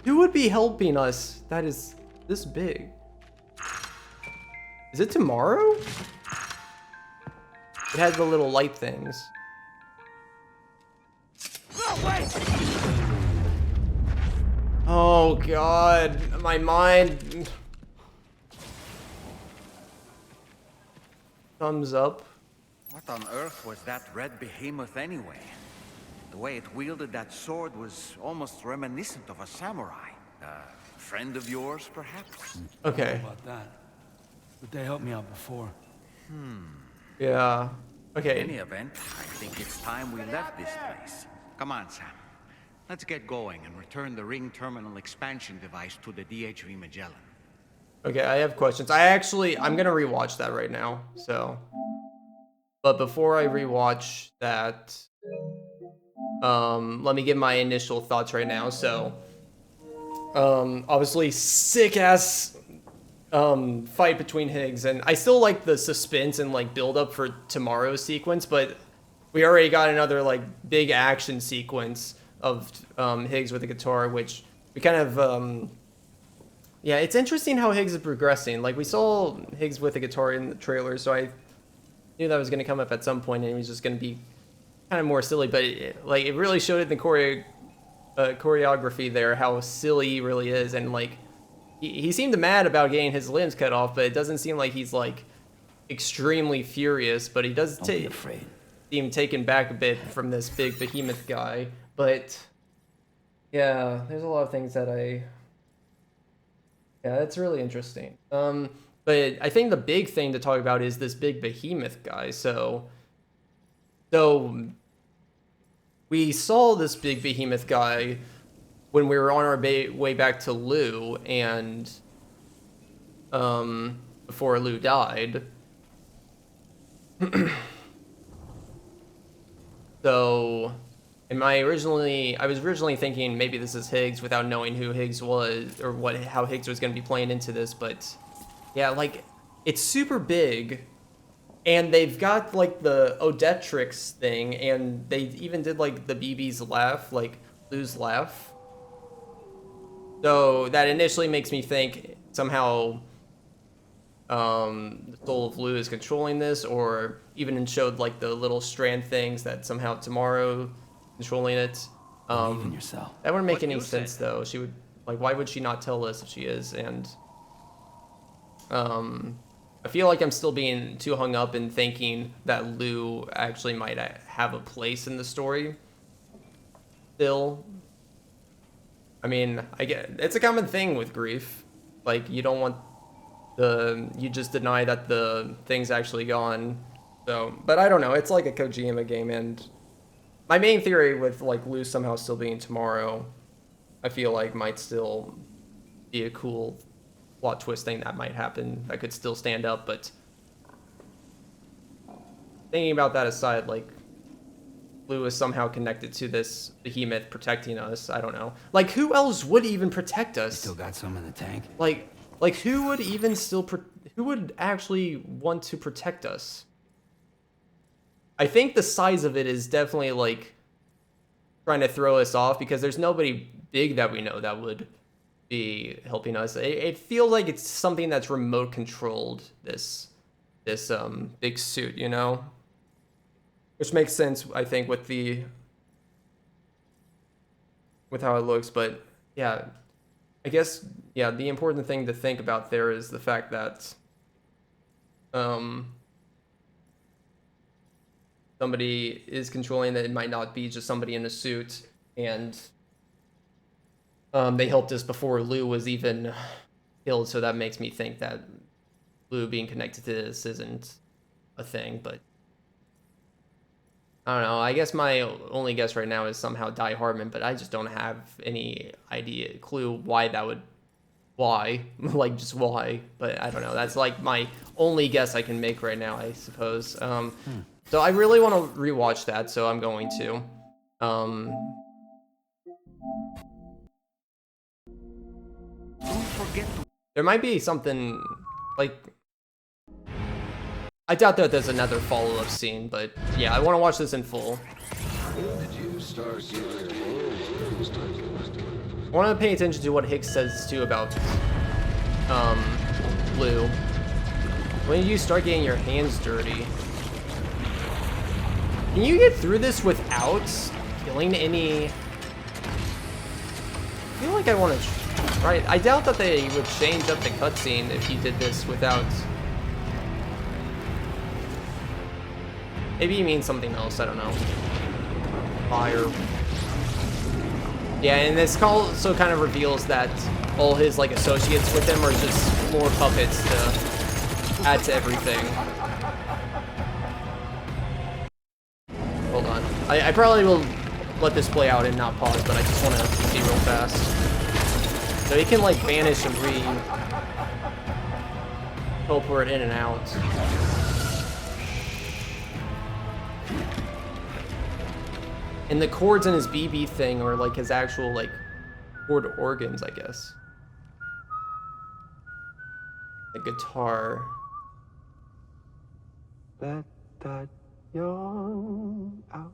Who would be helping us that is this big? Is it tomorrow? It has the little light things. No, wait! Oh god, my mind. Thumbs up. What on earth was that red behemoth anyway? The way it wielded that sword was almost reminiscent of a samurai. A friend of yours, perhaps? Okay. I don't know about that. But they helped me out before. Yeah. Okay. In any event, I think it's time we left this place. Come on, Sam. Let's get going and return the ring terminal expansion device to the DHV Magellan. Okay, I have questions. I'm gonna rewatch that right now, so. But before I rewatch that, let me give my initial thoughts right now. So, obviously sick ass fight between Higgs, and I still like the suspense and like build up for tomorrow's sequence, but we already got another like big action sequence of Higgs with the guitar, which we kind of yeah, it's interesting how Higgs is progressing. Like we saw Higgs with the guitar in the trailer, so I knew that was going to come up at some point, and he was just going to be kind of more silly. But it really showed it in the choreography there how silly he really is, and like he seemed mad about getting his limbs cut off, but it doesn't seem like he's like extremely furious. But he does seem taken back a bit from this big behemoth guy. But yeah, there's a lot of things that yeah, that's really interesting. But I think the big thing to talk about is this big behemoth guy. So we saw this big behemoth guy when we were on our way back to Lou, and before Lou died. So, I was originally thinking maybe this is Higgs without knowing who Higgs was or how Higgs was going to be playing into this, but yeah, like it's super big, and they've got like the Odetrix thing, and they even did like the BB's laugh, like Lou's laugh. So that initially makes me think somehow the soul of Lou is controlling this, or even showed like the little strand things that somehow Tomorrow controlling it. Believe in yourself. That wouldn't make any sense though. She would like, why would she not tell us if she is? And I feel like I'm still being too hung up in thinking that Lou actually might have a place in the story still. I mean, I get it's a common thing with grief. Like you don't want you just deny that the thing's actually gone. So, but I don't know. It's like a Kojima game, and my main theory with like Lou somehow still being Tomorrow, I feel like might still be a cool plot twist thing that might happen that could still stand up. But thinking about that aside, like Lou is somehow connected to this behemoth protecting us. I don't know. Like who else would even protect us? Still got some in the tank. Like who would even who would actually want to protect us? I think the size of it is definitely like trying to throw us off, because there's nobody big that we know that would be helping us. It feels like it's something that's remote controlled, this big suit, you know? Which makes sense, I think, with how it looks. But yeah, I guess, yeah, the important thing to think about there is the fact that somebody is controlling that. It might not be just somebody in a suit, and they helped us before Lou was even killed, so that makes me think that Lou being connected to this isn't a thing. But I don't know. I guess my only guess right now is somehow Die Hardman, but I just don't have any clue why that would why, like just why, but I don't know. That's like my only guess I can make right now, I suppose. So I really want to rewatch that, so I'm going to. Don't forget to... There might be something like, I doubt that there's another follow-up scene, but yeah, I want to watch this in full. When did you start getting your hands dirty? I want to pay attention to what Hicks says too about Blue. When did you start getting your hands dirty? Can you get through this without killing any? I feel like I want to. Right, I doubt that they would change up the cutscene if you did this without. Maybe you mean something else. I don't know. Fire. Yeah, and this also kind of reveals that all his like associates with him are just more puppets to add to everything. Hold on. I probably will let this play out and not pause, but I just want to see real fast. So he can like vanish and teleport in and out. And the chords in his BB thing are like his actual like chord organs, I guess. The guitar. Let that yawn out.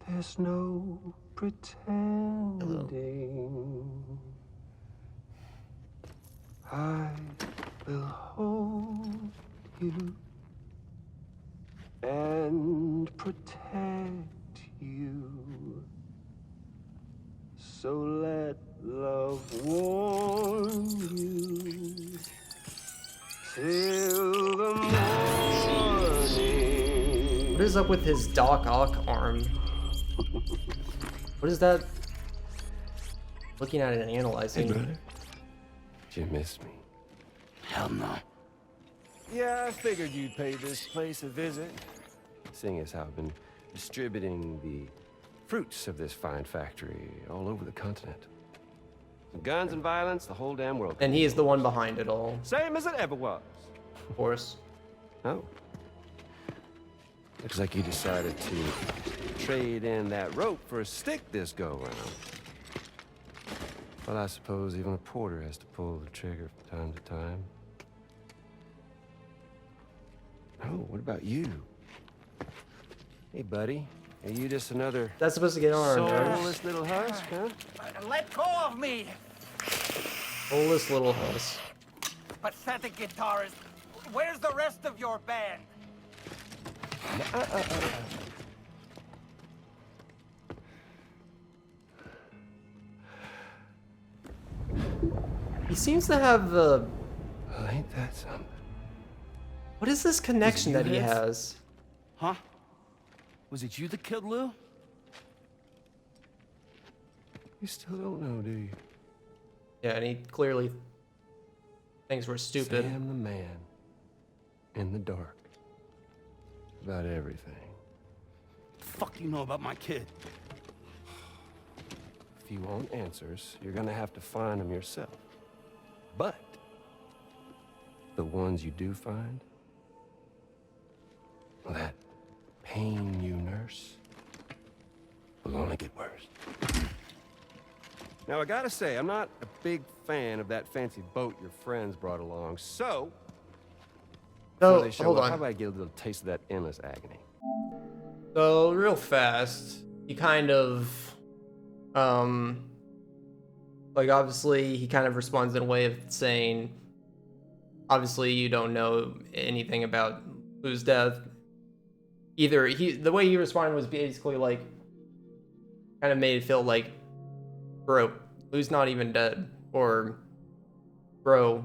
There's no pretending. I will hold you and protect you. So let love warm you till the morning. What is up with his Doc Ock arm? What is that? Looking at it and analyzing. Hey, brother. Did you miss me? Hell no. Yeah, I figured you'd pay this place a visit. Seeing as how I've been distributing the fruits of this fine factory all over the continent. Guns and violence, the whole damn world. And he is the one behind it all. Same as it ever was. Of course. Oh. Looks like you decided to trade in that rope for a stick this go-round. Well, I suppose even a porter has to pull the trigger from time to time. Oh, what about you? Hey, buddy. Are you just another... That's supposed to get on our nerves. soulless little husk, huh? Let go of me! Soulless little husk. Pathetic guitarist. Where's the rest of your band? He seems to have the... Well, ain't that something? What is this connection that he has? Huh? Was it you that killed Lou? You still don't know, do you? Yeah, and he clearly thinks we're stupid. Sam the man in the dark about everything. The fuck do you know about my kid? If you want answers, you're gonna have to find them yourself. But the ones you do find, well, that pain you nurse will only get worse. Now, I gotta say, I'm not a big fan of that fancy boat your friends brought along, so... So, before they show hold up, on. how about I get a little taste of that endless agony? So, real fast, he kind of, like, obviously, he kind of responds in a way of saying, obviously, you don't know anything about Lou's death. Either, the way he responded was basically, like, kind of made it feel like, bro, Lou's not even dead, or, bro,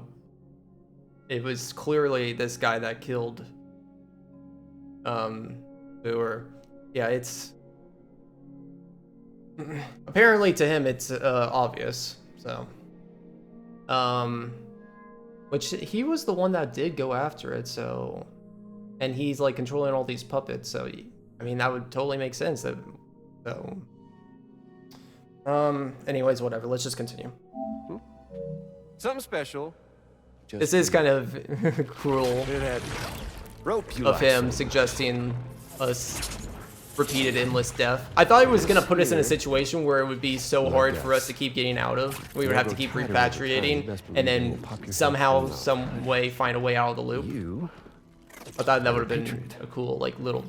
it was clearly this guy that killed, Lou, or, yeah, it's, apparently to him, it's, obvious, so, which, he was the one that did go after it, so, and he's, like, controlling all these puppets, so, I mean, that would totally make sense, that, so, anyways, whatever, let's just continue. Something special. This is kind of cruel of him suggesting us repeated endless death. I thought he was gonna put us in a situation where it would be so hard for us to keep getting out of. We would have to keep repatriating and then somehow, some way find a way out of the loop. I thought that would have been a cool, like, little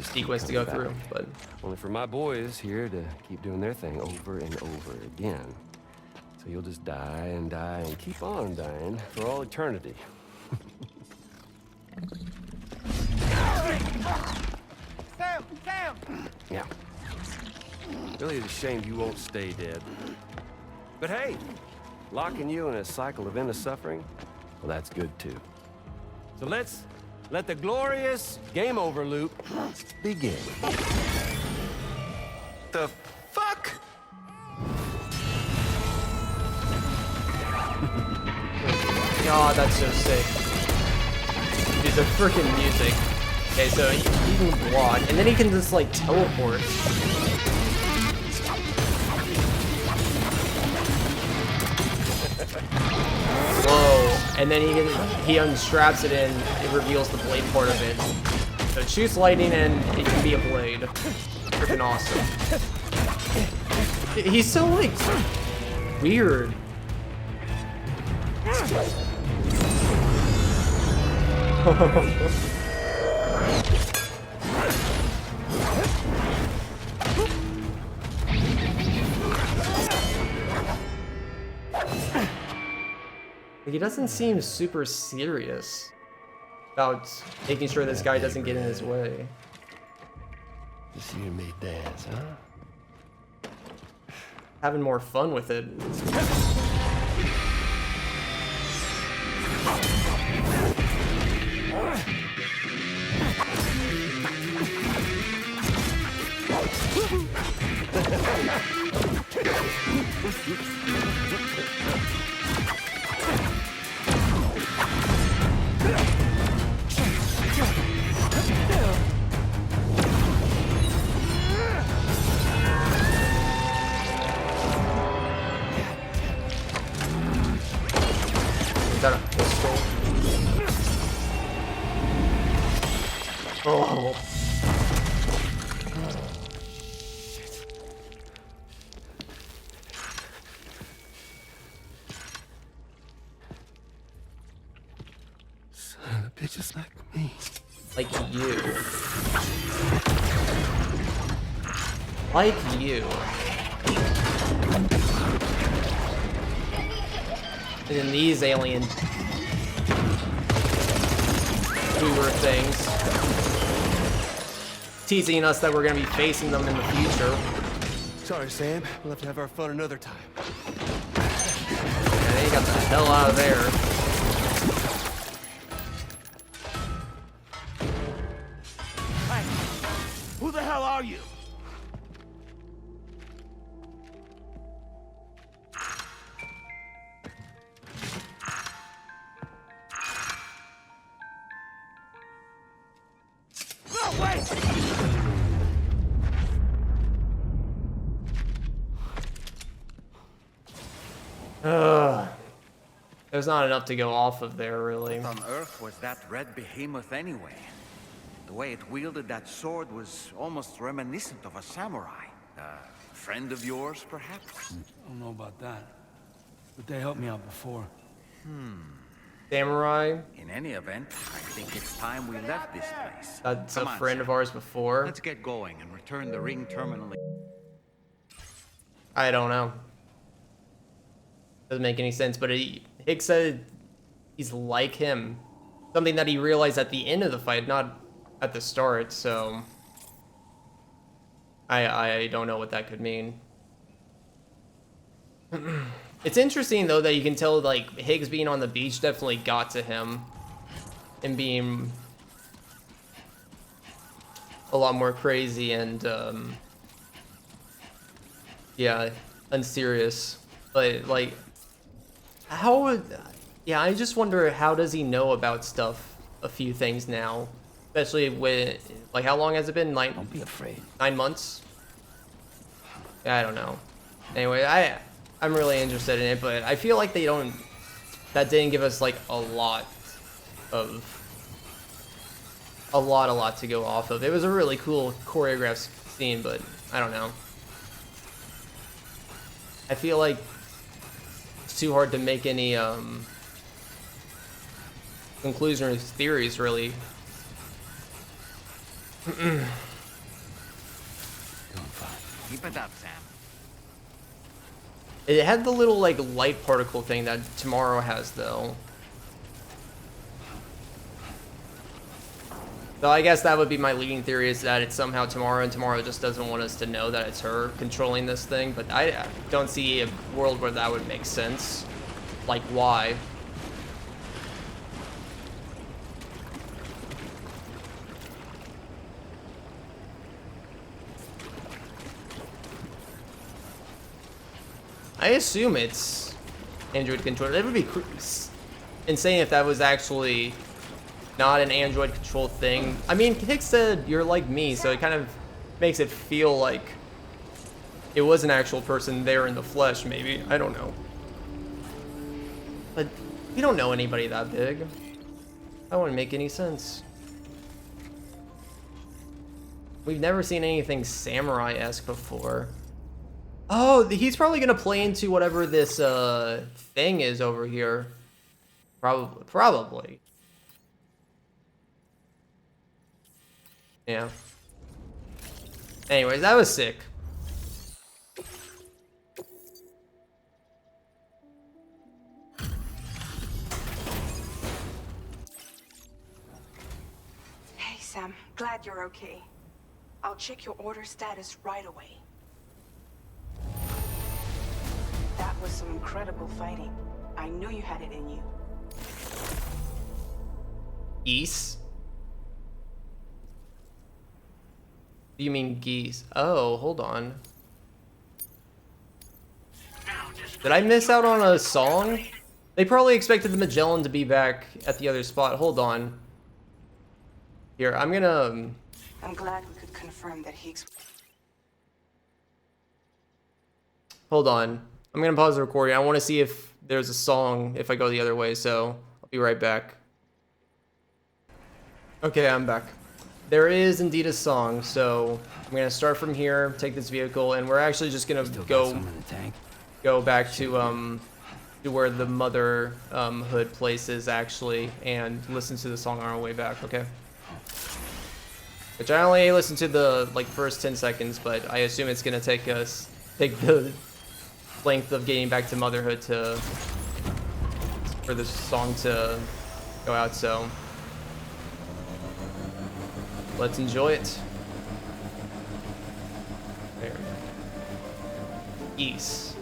sequence to go through, but only for my boys here to keep doing their thing over and over again. So you'll just die and keep on dying for all eternity. Sam! Yeah. Really is a shame you won't stay dead. But hey, locking you in a cycle of endless suffering, well, that's good too. So let's let the glorious game over loop begin. The fuck? God, that's so sick. Dude, the freaking music. Okay, so he can block, and then he can just, like, teleport. Whoa. And then he unstraps it and it reveals the blade part of it. So it shoots lightning and it can be a blade. Freaking awesome. He's so, like, weird. He doesn't seem super serious about making sure this guy doesn't get in his way. Just you and me dance, huh? Having more fun with it. Is that a pistol? Oh. Son of bitches like me. Like you. Like you. And then these alien goober things teasing us that we're gonna be facing them in the future. Sorry, Sam. We'll have to have our fun another time. And they got the hell out of there. Hey, who the hell are you? No, wait! There's not enough to go off of there, really. What on earth was that red behemoth anyway? The way it wielded that sword was almost reminiscent of a samurai. A friend of yours, perhaps? I don't know about that, but they helped me out before. Samurai? In any event, I think it's time we left this place. That's Come a on, friend Sam. of ours before. Let's get going and return the ring terminal. I don't know. Doesn't make any sense, but Higgs said he's like him. Something that he realized at the end of the fight, not at the start, so I don't know what that could mean. It's interesting though that you can tell like Higgs being on the beach definitely got to him and being a lot more crazy and yeah, unserious. But like how would yeah, I just wonder how does he know about stuff, a few things now, especially with like how long has it been? Don't be afraid. 9 months? Yeah, I don't know. Anyway, I'm really interested in it, but I feel like they don't that didn't give us like a lot to go off of. It was a really cool choreographed scene, but I don't know. I feel like it's too hard to make any conclusion or theories, really. Keep it up, Sam. It had the little like light particle thing that Tomorrow has, though. So I guess that would be my leading theory, is that it's somehow Tomorrow, and Tomorrow just doesn't want us to know that it's her controlling this thing. But I don't see a world where that would make sense. Like, why? I assume it's Android controller. That would be insane if that was actually not an Android control thing. I mean, Hicks said you're like me, so it kind of makes it feel like it was an actual person there in the flesh, maybe. I don't know. But we don't know anybody that big. That wouldn't make any sense. We've never seen anything samurai-esque before. Oh, he's probably gonna play into whatever this thing is over here. Probably. Yeah. Anyways, that was sick. Hey, Sam. Glad you're okay. I'll check your order status right away. That was some incredible fighting. I knew you had it in you. Geese? You mean geese? Oh, hold on. Did I miss out on a song? They probably expected the Magellan to be back at the other spot. Hold on. Here, I'm gonna... I'm glad we could confirm that Higgs... Hold on. I'm gonna pause the recording. I want to see if there's a song if I go the other way, so I'll be right back. Okay, I'm back. There is indeed a song, so I'm gonna start from here, take this vehicle, and we're actually just gonna go back to where the motherhood place is actually, and listen to the song on our way back. Okay. Which I only listened to the like first 10 seconds, but I assume it's gonna take the length of getting back to motherhood for this song to go out. So let's enjoy it. There. East.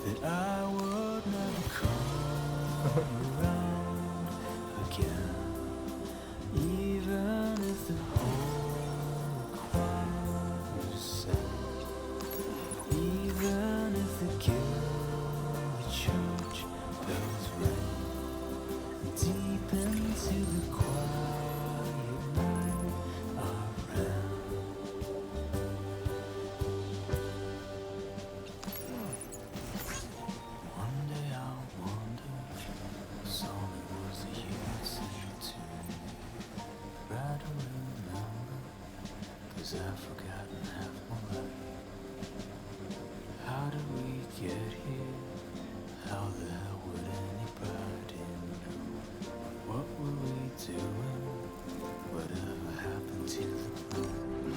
That I would never come around again, even if the whole choir sang, even if the guild church bells rang, deep into the quiet night I ran. I've forgotten half my life. How did we get here? How the hell would anybody know? What were we doing? Whatever happened to the moon?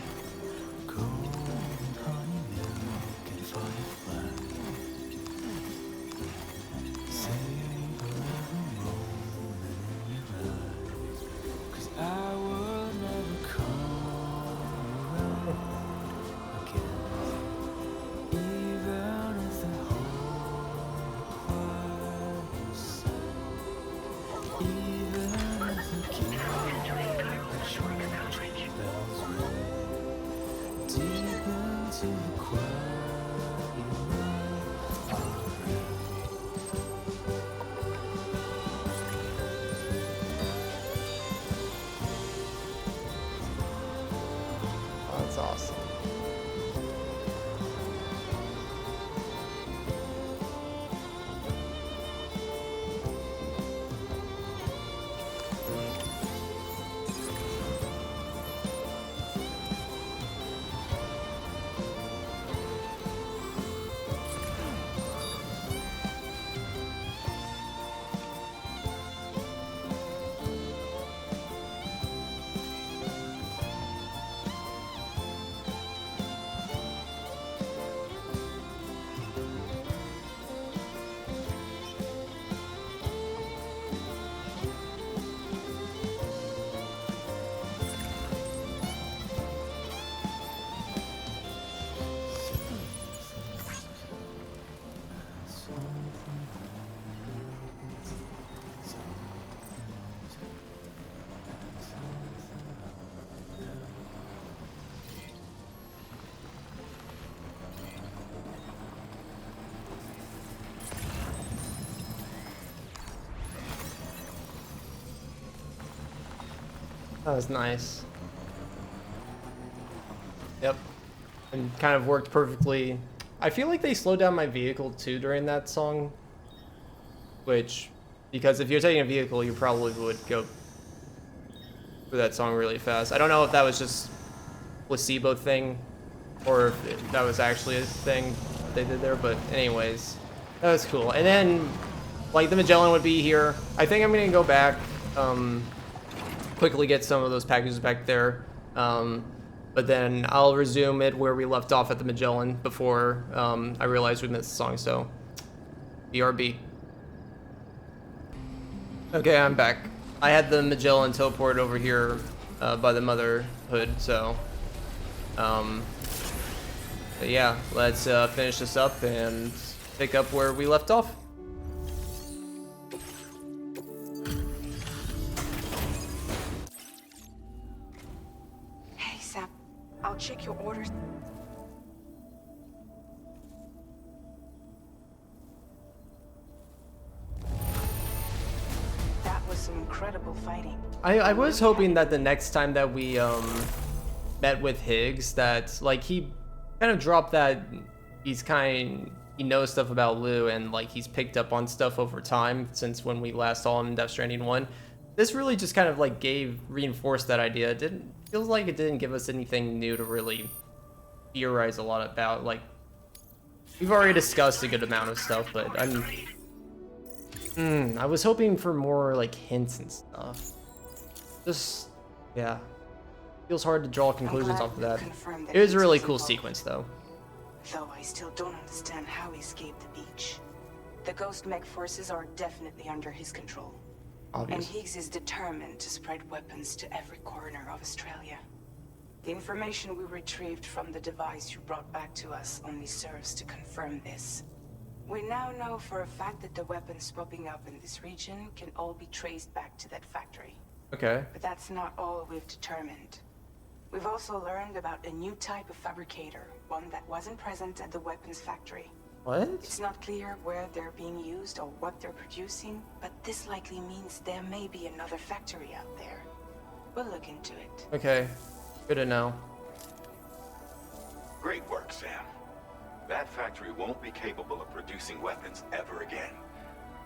Golden honey milk and fireflies. Say That was nice. Yep. And kind of worked perfectly. I feel like they slowed down my vehicle too during that song. Which, because if you're taking a vehicle, you probably would go through that song really fast. I don't know if that was just placebo thing or if that was actually a thing they did there, but anyways, that was cool. And then, like, the Magellan would be here. I think I'm gonna go back, quickly get some of those packages back there, but then I'll resume it where we left off at the Magellan before I realized we missed the song, so BRB. Okay, I'm back. I had the Magellan teleport over here by the Motherhood, so but yeah, let's finish this up and pick up where we left off. Hey, Sam. I'll check your orders. That was some incredible fighting. I was hoping that the next time that we met with Higgs, that like he kind of dropped that he knows stuff about Lou and like he's picked up on stuff over time since when we last saw him in Death Stranding 1. This really just kind of like reinforced that idea. It feels like it didn't give us anything new to really theorize a lot about. Like, we've already discussed a good amount of stuff, but I was hoping for more like hints and stuff. Just, yeah. Feels hard to draw conclusions off of that. It was a really cool sequence, though. Though I still don't understand how he escaped the beach. The Ghost Mech forces are definitely under his control. Obvious. And Higgs is determined to spread weapons to every corner of Australia. The information we retrieved from the device you brought back to us only serves to confirm this. We now know for a fact that the weapons popping up in this region can all be traced back to that factory. Okay. But that's not all we've determined. We've also learned about a new type of fabricator, one that wasn't present at the weapons factory. What? It's not clear where they're being used or what they're producing, but this likely means there may be another factory out there. We'll look into it. Okay. Good to know. Great work, Sam. That factory won't be capable of producing weapons ever again.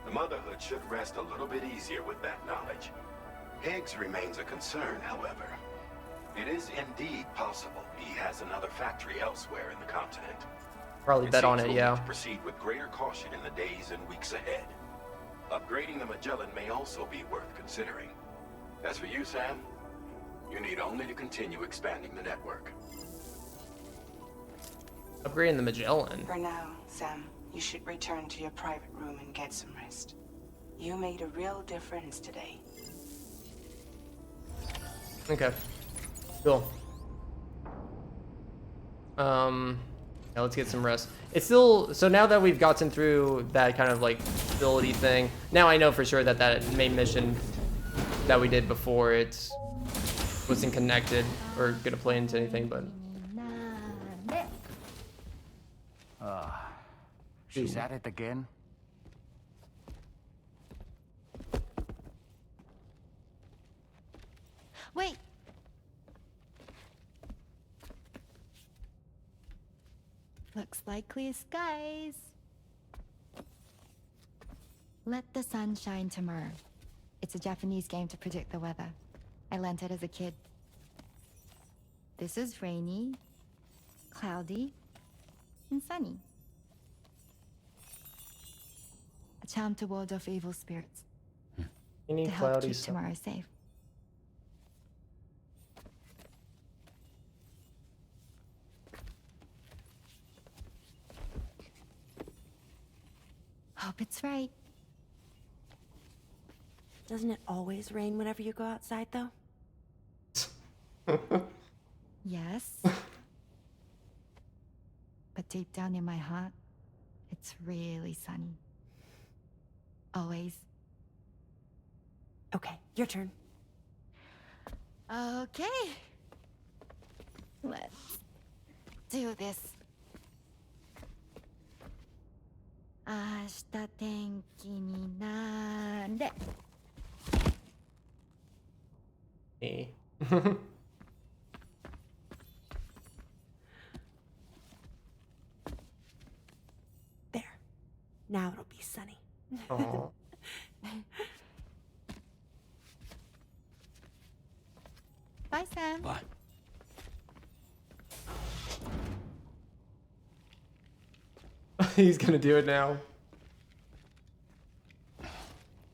The Motherhood should rest a little bit easier with that knowledge. Higgs remains a concern, however. It is indeed possible he has another factory elsewhere in the continent. Probably bet on it, yeah. To proceed with greater caution in the days and weeks ahead. Upgrading the Magellan may also be worth considering. As for you, Sam, you need only to continue expanding the network. Upgrading the Magellan. For now, Sam, you should return to your private room and get some rest. You made a real difference today. Okay. Cool. Yeah, let's get some rest. It's still, so now that we've gotten through that kind of like facility thing, now I know for sure that that main mission that we did before, it wasn't connected or gonna play into anything, but. She's at it again? Wait! Looks like clear skies. Let the sun shine tomorrow. It's a Japanese game to predict the weather. I learned it as a kid. This is rainy, cloudy, and sunny. A charm to ward off evil spirits. Any to help cloudy keep sun. tomorrow safe. Hope it's right. Doesn't it always rain whenever you go outside, though? Yes. But deep down in my heart, it's really sunny. Always. Okay, your turn. Okay. Let's do this. 明日天気になれ。There. Now it'll be sunny. Oh. Bye, Sam. Bye. He's gonna do it now.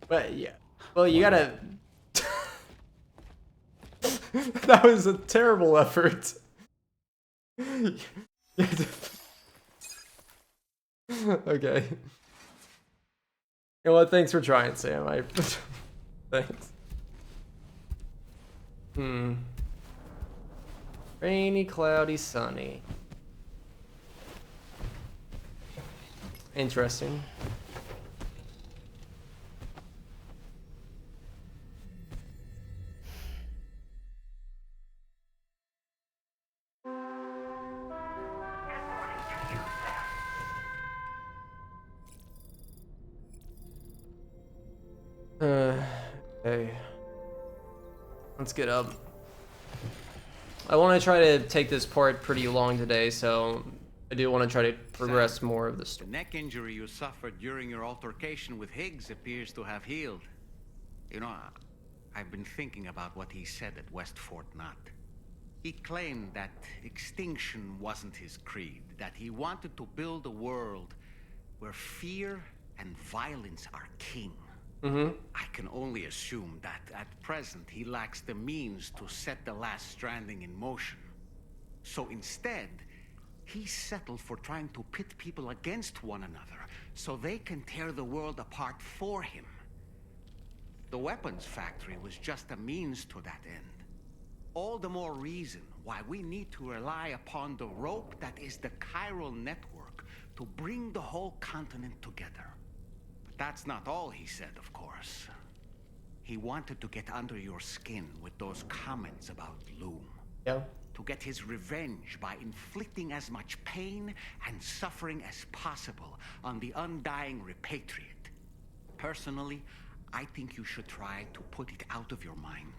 But yeah. Well, you gotta. That was a terrible effort. Okay. Well, thanks for trying, Sam. Thanks. Rainy, cloudy, sunny. Interesting. Okay. Let's get up. I want to try to take this part pretty long today, so I do want to try to progress more of the story. The neck injury you suffered during your altercation with Higgs appears to have healed. You know, I've been thinking about what he said at West Fort Knot. He claimed that extinction wasn't his creed, that he wanted to build a world where fear and violence are king. I can only assume that at present he lacks the means to set the last Stranding in motion. So instead, he settled for trying to pit people against one another so they can tear the world apart for him. The weapons factory was just a means to that end. All the more reason why we need to rely upon the rope that is the chiral network to bring the whole continent together. But that's not all he said, of course. He wanted to get under your skin with those comments about Loom. Yeah. To get his revenge by inflicting as much pain and suffering as possible on the undying repatriate. Personally, I think you should try to put it out of your mind.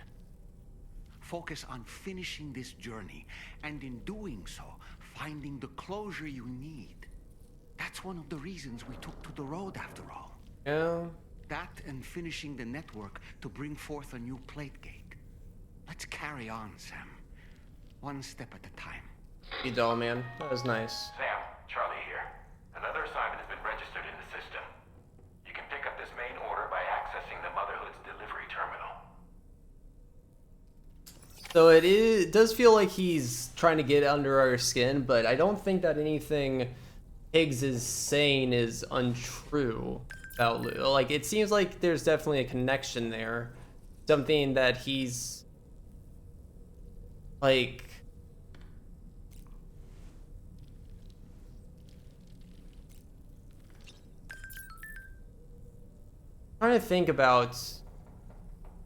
Focus on finishing this journey, and in doing so, finding the closure you need. That's one of the reasons we took to the road, after all. Yeah. That and finishing the network to bring forth a new plate gate. Let's carry on, Sam. One step at a time. You doll, man. That was nice. Sam, Charlie here. Another assignment has been registered in the system. You can pick up this main order by accessing the Motherhood's delivery terminal. So it does feel like he's trying to get under our skin, but I don't think that anything Higgs is saying is untrue about Lou. Like, it seems like there's definitely a connection there. Something that he's like... trying to think about,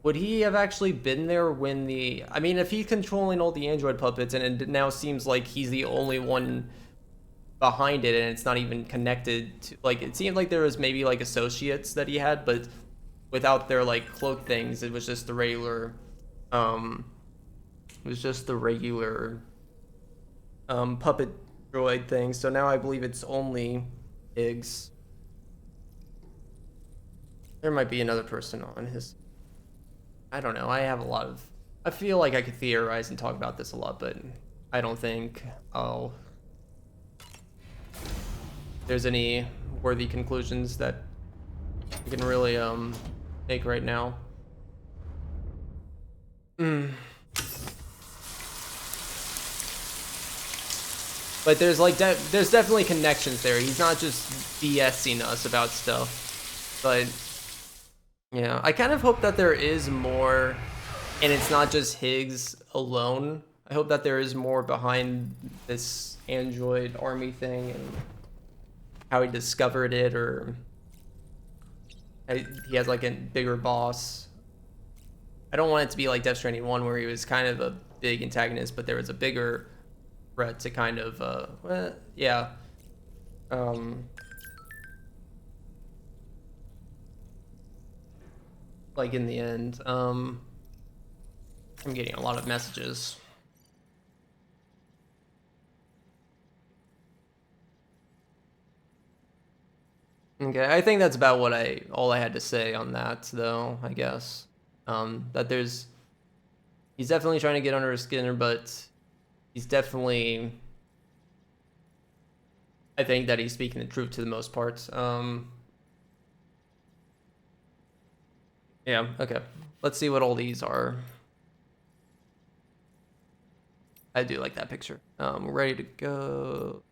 would he have actually been there when the... I mean, if he's controlling all the android puppets and it now seems like he's the only one behind it and it's not even connected to... Like, it seemed like there was maybe, like, associates that he had, but without their, like, cloak things, it was just the regular... It was just the regular puppet droid thing. So now I believe it's only Higgs. There might be another person on his... I don't know. I have a lot of... I feel like I could theorize and talk about this a lot, but I don't think there's any worthy conclusions that we can really make right now. But there's like there's definitely connections there. He's not just BSing us about stuff, but yeah, I kind of hope that there is more, and it's not just Higgs alone. I hope that there is more behind this android army thing and how he discovered it, or he has like a bigger boss. I don't want it to be like Death Stranding 1 where he was kind of a big antagonist, but there was a bigger threat to kind of, yeah. Like in the end. I'm getting a lot of messages. Okay, I think that's about all I had to say on that, though, I guess. That he's definitely trying to get under his skin, but he's definitely, I think that he's speaking the truth to the most part. Yeah, okay. Let's see what all these are. I do like that picture. We're ready to go.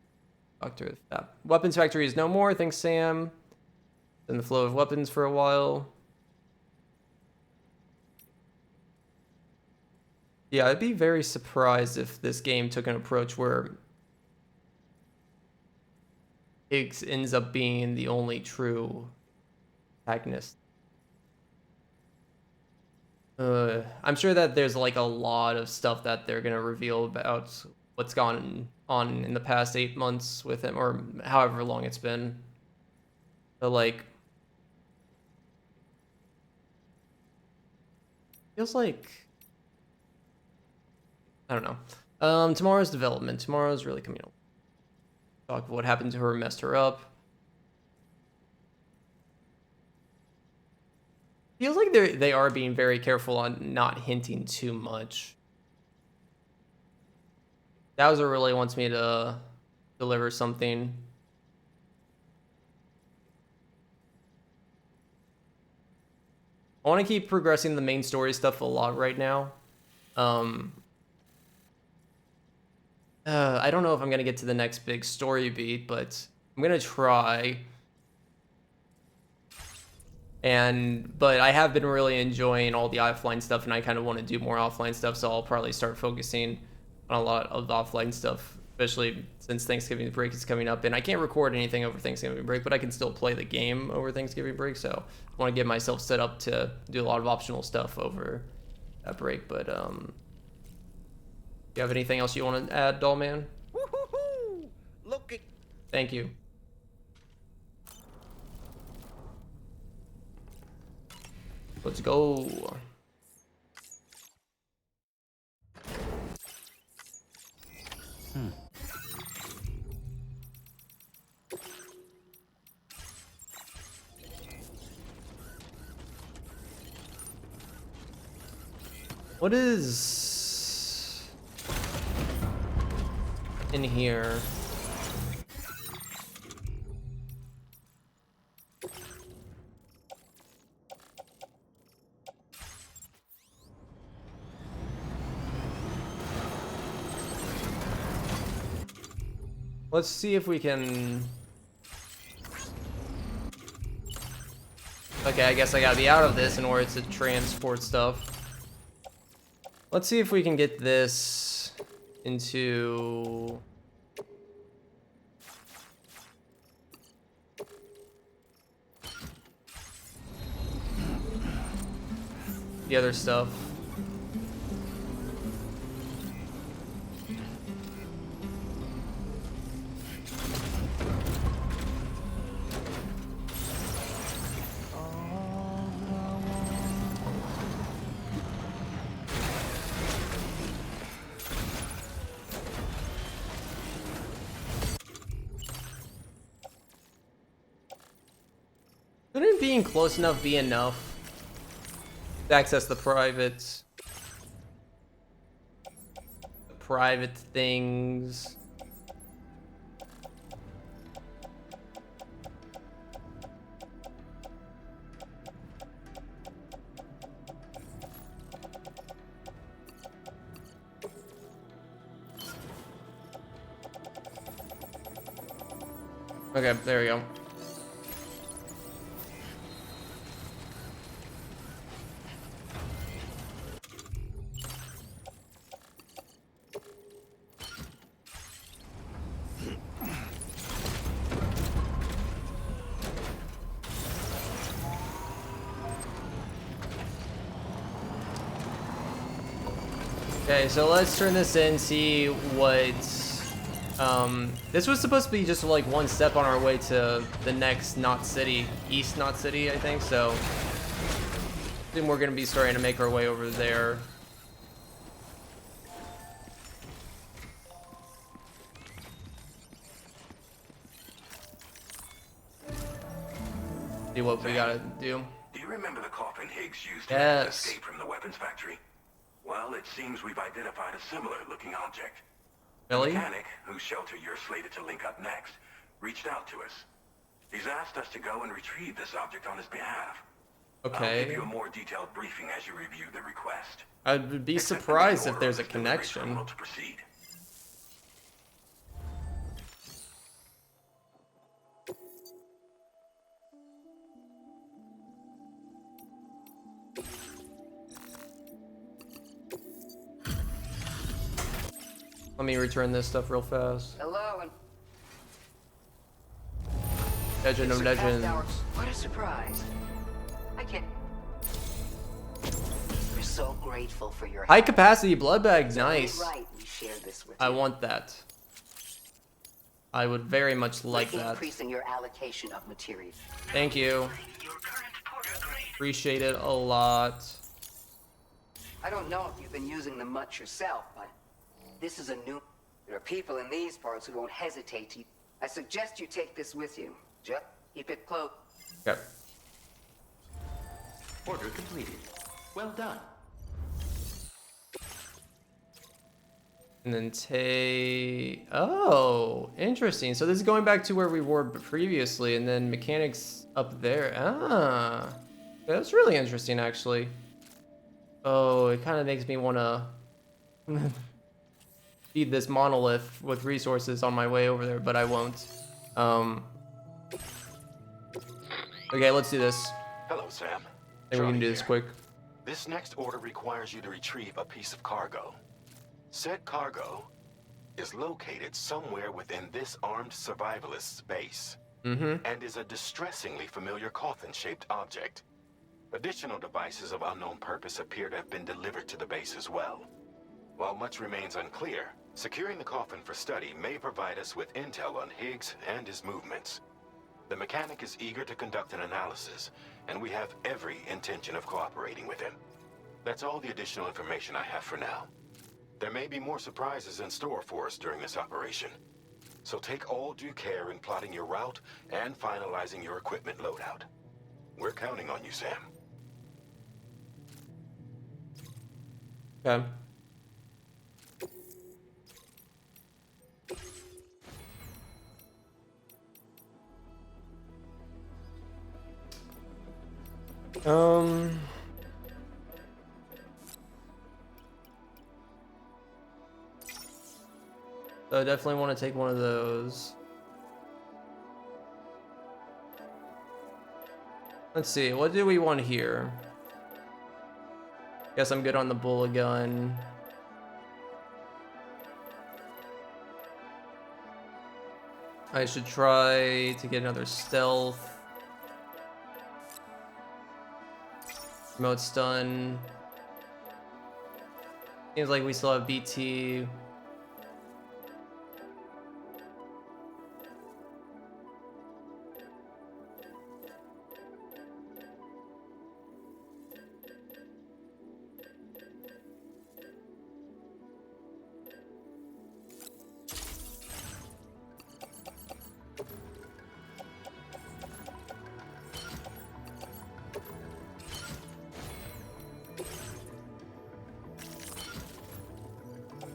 Doctor, weapons factory is no more. Thanks, Sam. In the flow of weapons for a while. Yeah, I'd be very surprised if this game took an approach where Higgs ends up being the only true antagonist. I'm sure that there's like a lot of stuff that they're gonna reveal about what's gone on in the past 8 months with him, or however long it's been. But like, feels like, I don't know. Tomorrow's development. Tomorrow's really coming up. Talk of what happened to her, messed her up. Feels like they are being very careful on not hinting too much. Bowser really wants me to deliver something. I want to keep progressing the main story stuff a lot right now. I don't know if I'm gonna get to the next big story beat, but I'm gonna try. But I have been really enjoying all the offline stuff, and I kind of want to do more offline stuff, so I'll probably start focusing on a lot of offline stuff, especially since Thanksgiving break is coming up, and I can't record anything over Thanksgiving break, but I can still play the game over Thanksgiving break, so I want to get myself set up to do a lot of optional stuff over that break. But you have anything else you want to add, Dollman? Woo-hoo-hoo! Look at... Thank you. Let's go. What is in here? Let's see if we can... Okay, I guess I gotta be out of this in order to transport stuff. Let's see if we can get this into... the other stuff. Couldn't being close enough be enough to access the private things? Okay, there we go. Okay, so let's turn this in, see what... this was supposed to be just like one step on our way to the next Knot City, East Knot City, I think, so... I think we're gonna be starting to make our way over there. See what we gotta do. Do you remember the coffin Higgs used to Yes. escape from the weapons factory? Well, it seems we've identified a similar-looking object. Really? The mechanic, whose shelter you're slated to link up next, reached out to us. He's asked us to go and retrieve this object on his behalf. Okay. I'll give you a more detailed briefing as you review the request. I'd be surprised if there's a connection. To proceed. Let me return this stuff real fast. Hello and Legend of Legends. What a surprise. I can't. We're so grateful for your High capacity blood bags, nice. Right, we share this with I you. want that. I would very much like We're that. increasing your allocation of materials. Thank you. Appreciate it a lot. I don't know if you've been using them much yourself, but this is a new... There are people in these parts who won't hesitate to... I suggest you take this with you. Just keep it close. Okay. Order completed. Well done. And then take... Oh, interesting. So this is going back to where we were previously, and then mechanics up there. Ah. That's really interesting, actually. Oh, it kind of makes me want to feed this monolith with resources on my way over there, but I won't. Okay, let's do this. Hello, Sam. I think we can do this quick. This next order requires you to retrieve a piece of cargo. Said cargo is located somewhere within this armed survivalist's base, and is a distressingly familiar coffin-shaped object. Additional devices of unknown purpose appear to have been delivered to the base as well. While much remains unclear, securing the coffin for study may provide us with intel on Higgs and his movements. The mechanic is eager to conduct an analysis, and we have every intention of cooperating with him. That's all the additional information I have for now. There may be more surprises in store for us during this operation, so take all due care in plotting your route and finalizing your equipment loadout. We're counting on you, Sam. Okay. So I definitely want to take one of those. Let's see, what do we want here? Guess I'm good on the bullet gun. I should try to get another stealth. Remote stun. Seems like we still have BT.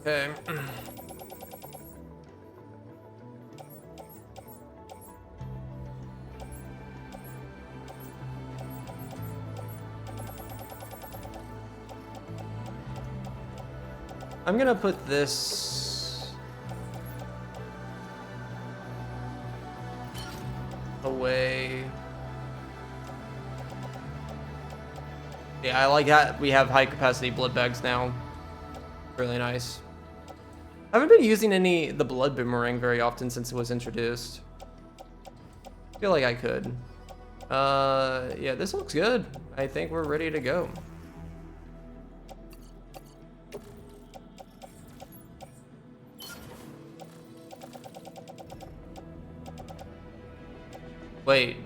Okay. I'm gonna put this away. Yeah, I like that we have high capacity blood bags now. Really nice. I haven't been using the blood boomerang very often since it was introduced. I feel like I could. Yeah, this looks good. I think we're ready to go. Wait.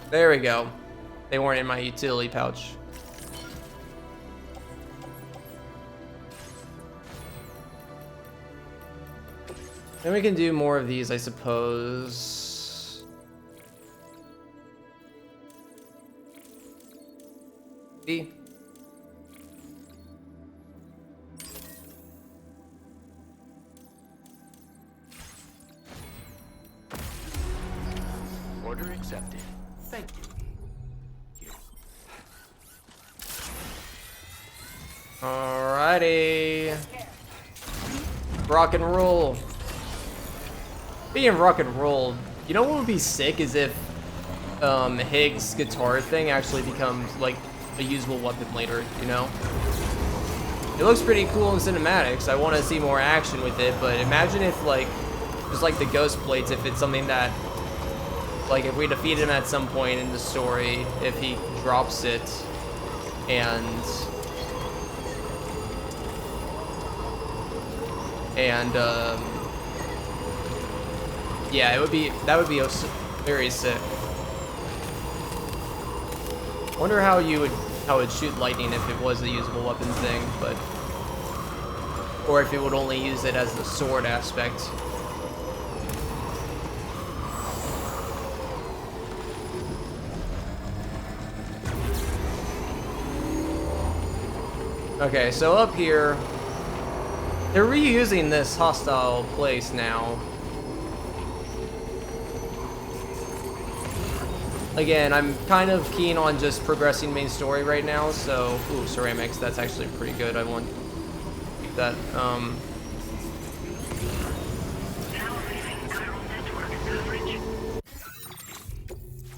There we go. They weren't in my utility pouch. Then we can do more of these, I suppose. B. Order accepted. Thank you. Alrighty. Rock and roll. Being rock and roll, you know what would be sick is if Higgs' guitar thing actually becomes like a usable weapon later, you know? It looks pretty cool in cinematics. I want to see more action with it, but imagine if like, just like the ghost plates, if it's something that, like if we defeat him at some point in the story, if he drops it and yeah, that would be very sick. Wonder how it'd shoot lightning if it was a usable weapon thing, but or if it would only use it as the sword aspect. Okay, so up here, they're reusing this hostile place now. Again, I'm kind of keen on just progressing main story right now, so... Ooh, ceramics, that's actually pretty good. I want that,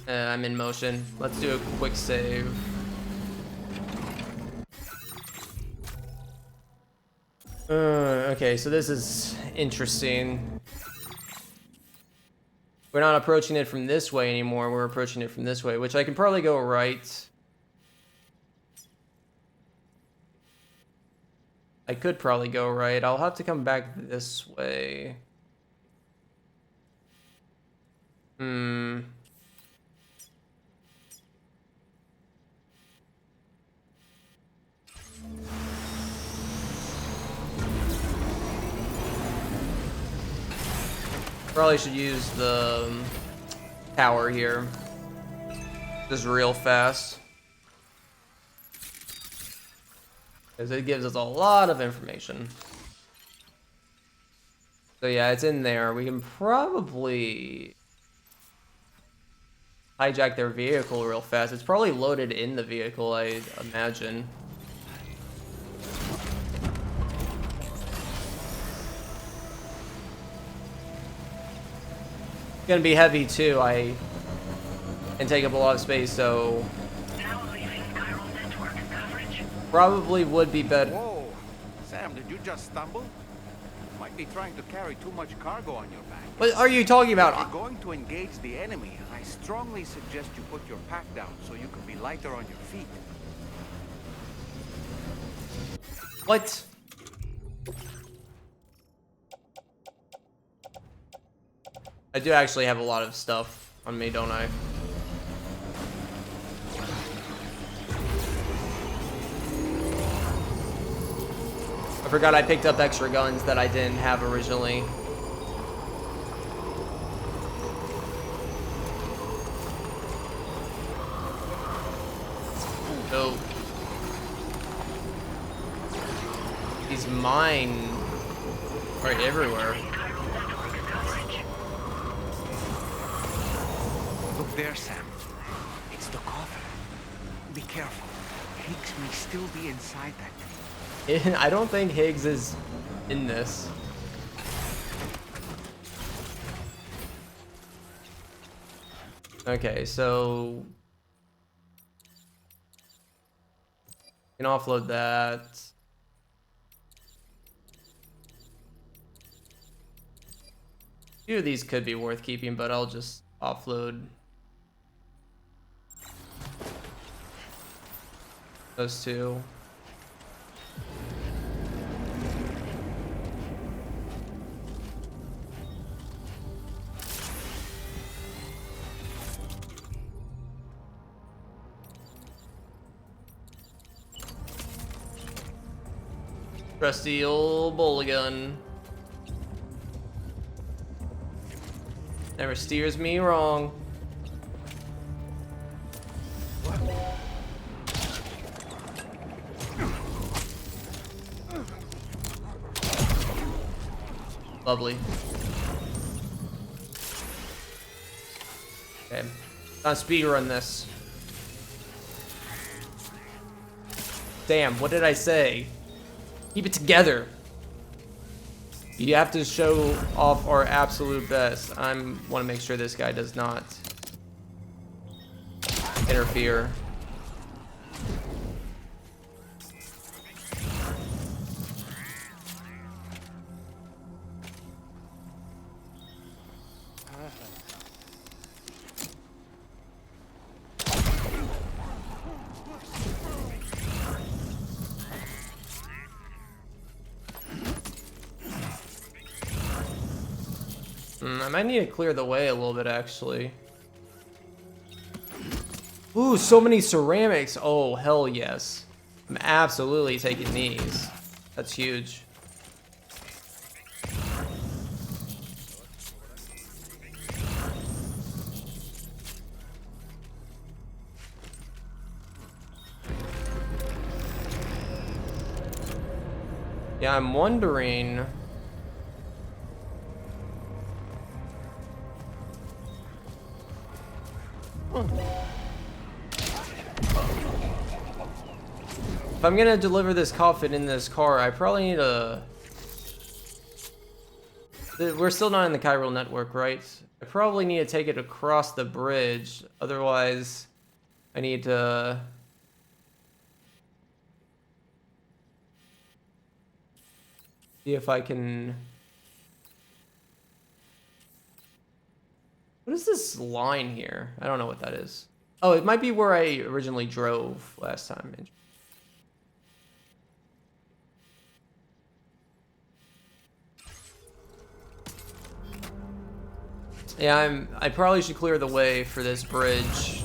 I'm in motion. Let's do a quick save. Okay, so this is interesting. We're not approaching it from this way anymore, we're approaching it from this way, which I can probably go right. I could probably go right. I'll have to come back this way. Probably should use the tower here. Just real fast. Because it gives us a lot of information. So yeah, it's in there. We can probably hijack their vehicle real fast. It's probably loaded in the vehicle, I imagine. It's gonna be heavy too. I can take up a lot of space, so probably would be better. Whoa, Sam, did you just stumble? You might be trying to carry too much cargo on your back. What are you talking about? If you're going to engage the enemy, I strongly suggest you put your pack down so you can be lighter on your feet. What? I do actually have a lot of stuff on me, don't I? I forgot I picked up extra guns that I didn't have originally. Oh. He's mine right everywhere. Look there, Sam. It's the coffin. Be careful. Higgs may still be inside that thing. I don't think Higgs is in this. Okay, so you can offload that. A few of these could be worth keeping, but I'll just offload those two. Trusty old bullet gun. Never steers me wrong. Lovely. Okay. Time to speedrun this. Damn, what did I say? Keep it together. You have to show off our absolute best. I want to make sure this guy does not interfere. I might need to clear the way a little bit, actually. Ooh, so many ceramics. Oh, hell yes. I'm absolutely taking these. That's huge. Yeah, I'm wondering... If I'm gonna deliver this coffin in this car, I probably need a... We're still not in the chiral network, right? I probably need to take it across the bridge. Otherwise, I need to... see if I can... What is this line here? I don't know what that is. Oh, it might be where I originally drove last time. Yeah, I probably should clear the way for this bridge.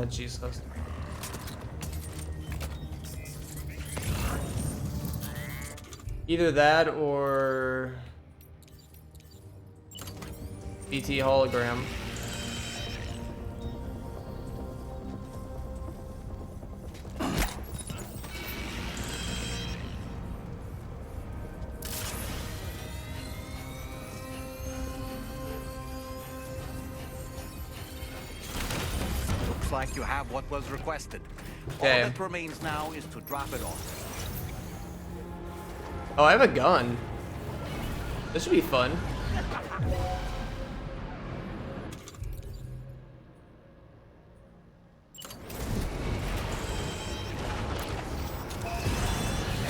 Jesus. Either that or BT hologram. Like you have what was requested. Okay. All that remains now is to drop it off. Oh, I have a gun. This should be fun.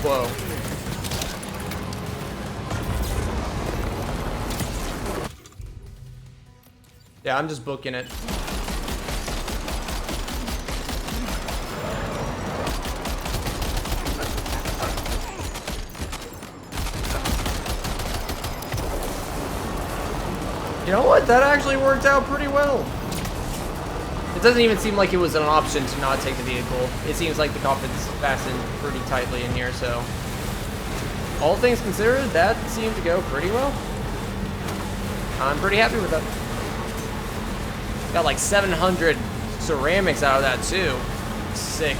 Whoa. Yeah, I'm just booking it. You know what? That actually worked out pretty well. It doesn't even seem like it was an option to not take the vehicle. It seems like the coffin's fastened pretty tightly in here, so... all things considered, that seemed to go pretty well. I'm pretty happy with that. Got like 700 ceramics out of that, too. Sick.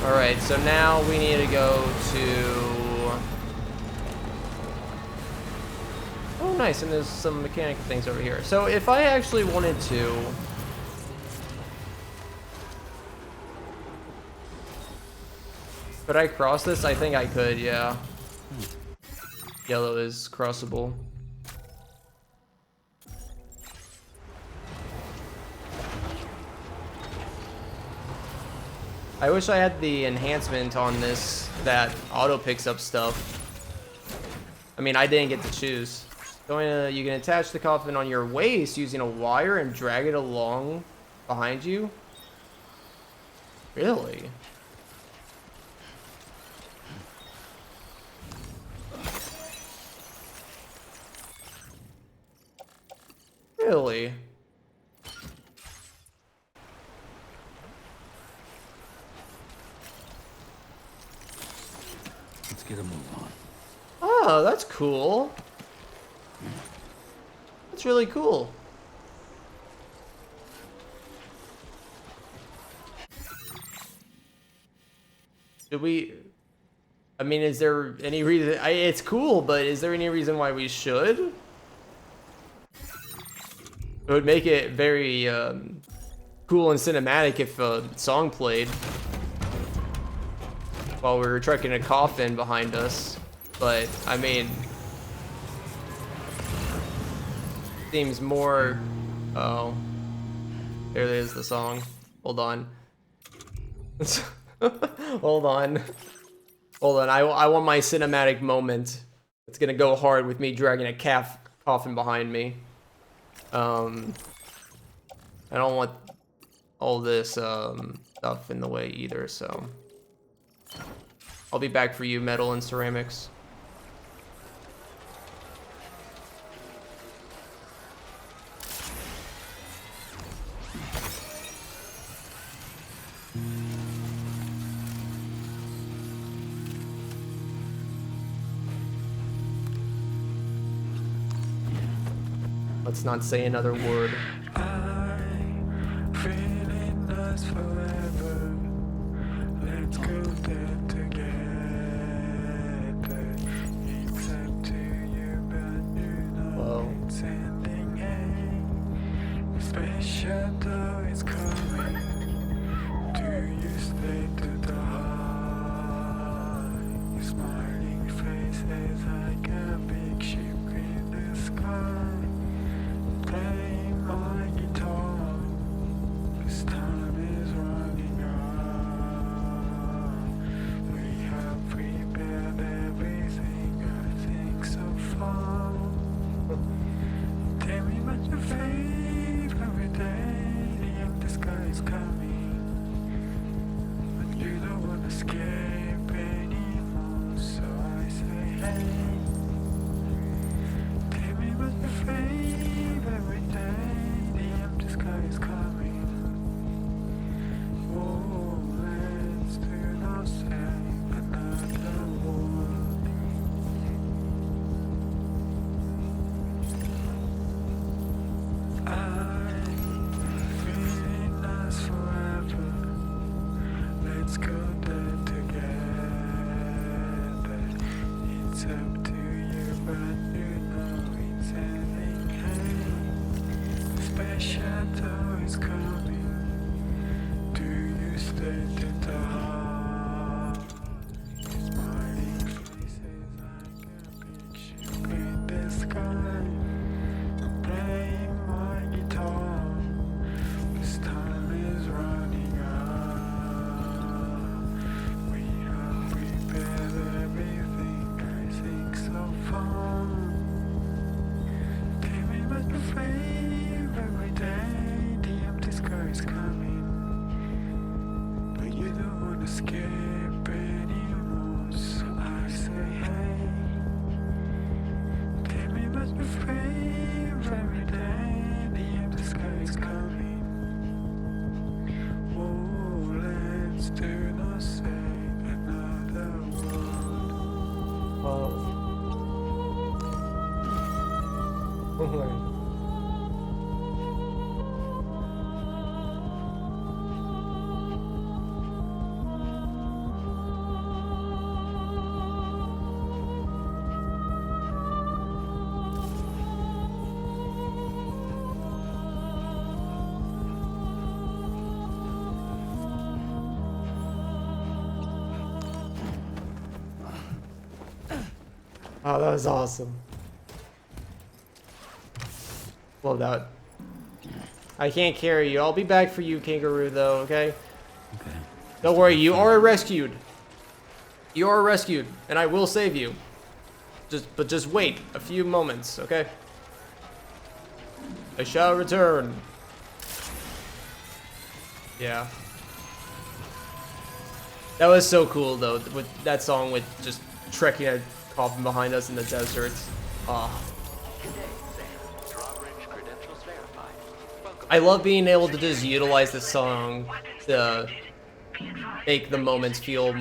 Alright, so now we need to go to... oh, nice, and there's some mechanical things over here. So if I actually wanted to... could I cross this? I think I could, yeah. Yellow is crossable. I wish I had the enhancement on this that auto picks up stuff. I mean, I didn't get to choose. You can attach the coffin on your waist using a wire and drag it along behind you. Really? Really? Let's get a move on. Oh, that's cool. That's really cool. Should we... I mean, is there any reason... it's cool, but is there any reason why we should? It would make it very cool and cinematic if a song played while we were trekking a coffin behind us. But, I mean... seems more... Oh. There it is, the song. Hold on. Hold on. Hold on, I want my cinematic moment. It's gonna go hard with me dragging a coffin behind me. I don't want all this stuff in the way either, so... I'll be back for you, metal and ceramics. Let's not say another word. Feeling us forever. Let's go there together. It's up to you, but you know it's ending. The special though is coming. Do you stay to the heart? Your smiling face is like a big ship in the sky. Play my guitar, this time is running out. We have prepared everything, I think so far. Tell me what your favorite day, the empty sky is coming. But you don't want to escape anymore, so I say hey. Tell me what your every day, the empty sky is coming. Oh, let's do not say another word. I'm feeling us forever. Let's go there together. It's up to you, but you know it's ending. Special though is coming. Do you stay to the heart? Smiling faces like a big ship in the sky. Playing my guitar. This time is running out. We have prepared everything, I think so far. Tell me what your every day, the empty sky is coming. But you don't want to escape anymore, so I say hey. Tell me what your every day, the empty sky is coming. Oh, let's do not say another word. Oh. Oh, that was awesome. Love that. I can't carry you. I'll be back for you, Kangaroo, though, okay? Okay. Don't worry, you are rescued. You are rescued, and I will save you. But just wait a few moments, okay? I shall return. Yeah. That was so cool though, with that song with just trekking a coffin behind us in the desert. Ah. I love being able to just utilize the song to make the moments feel,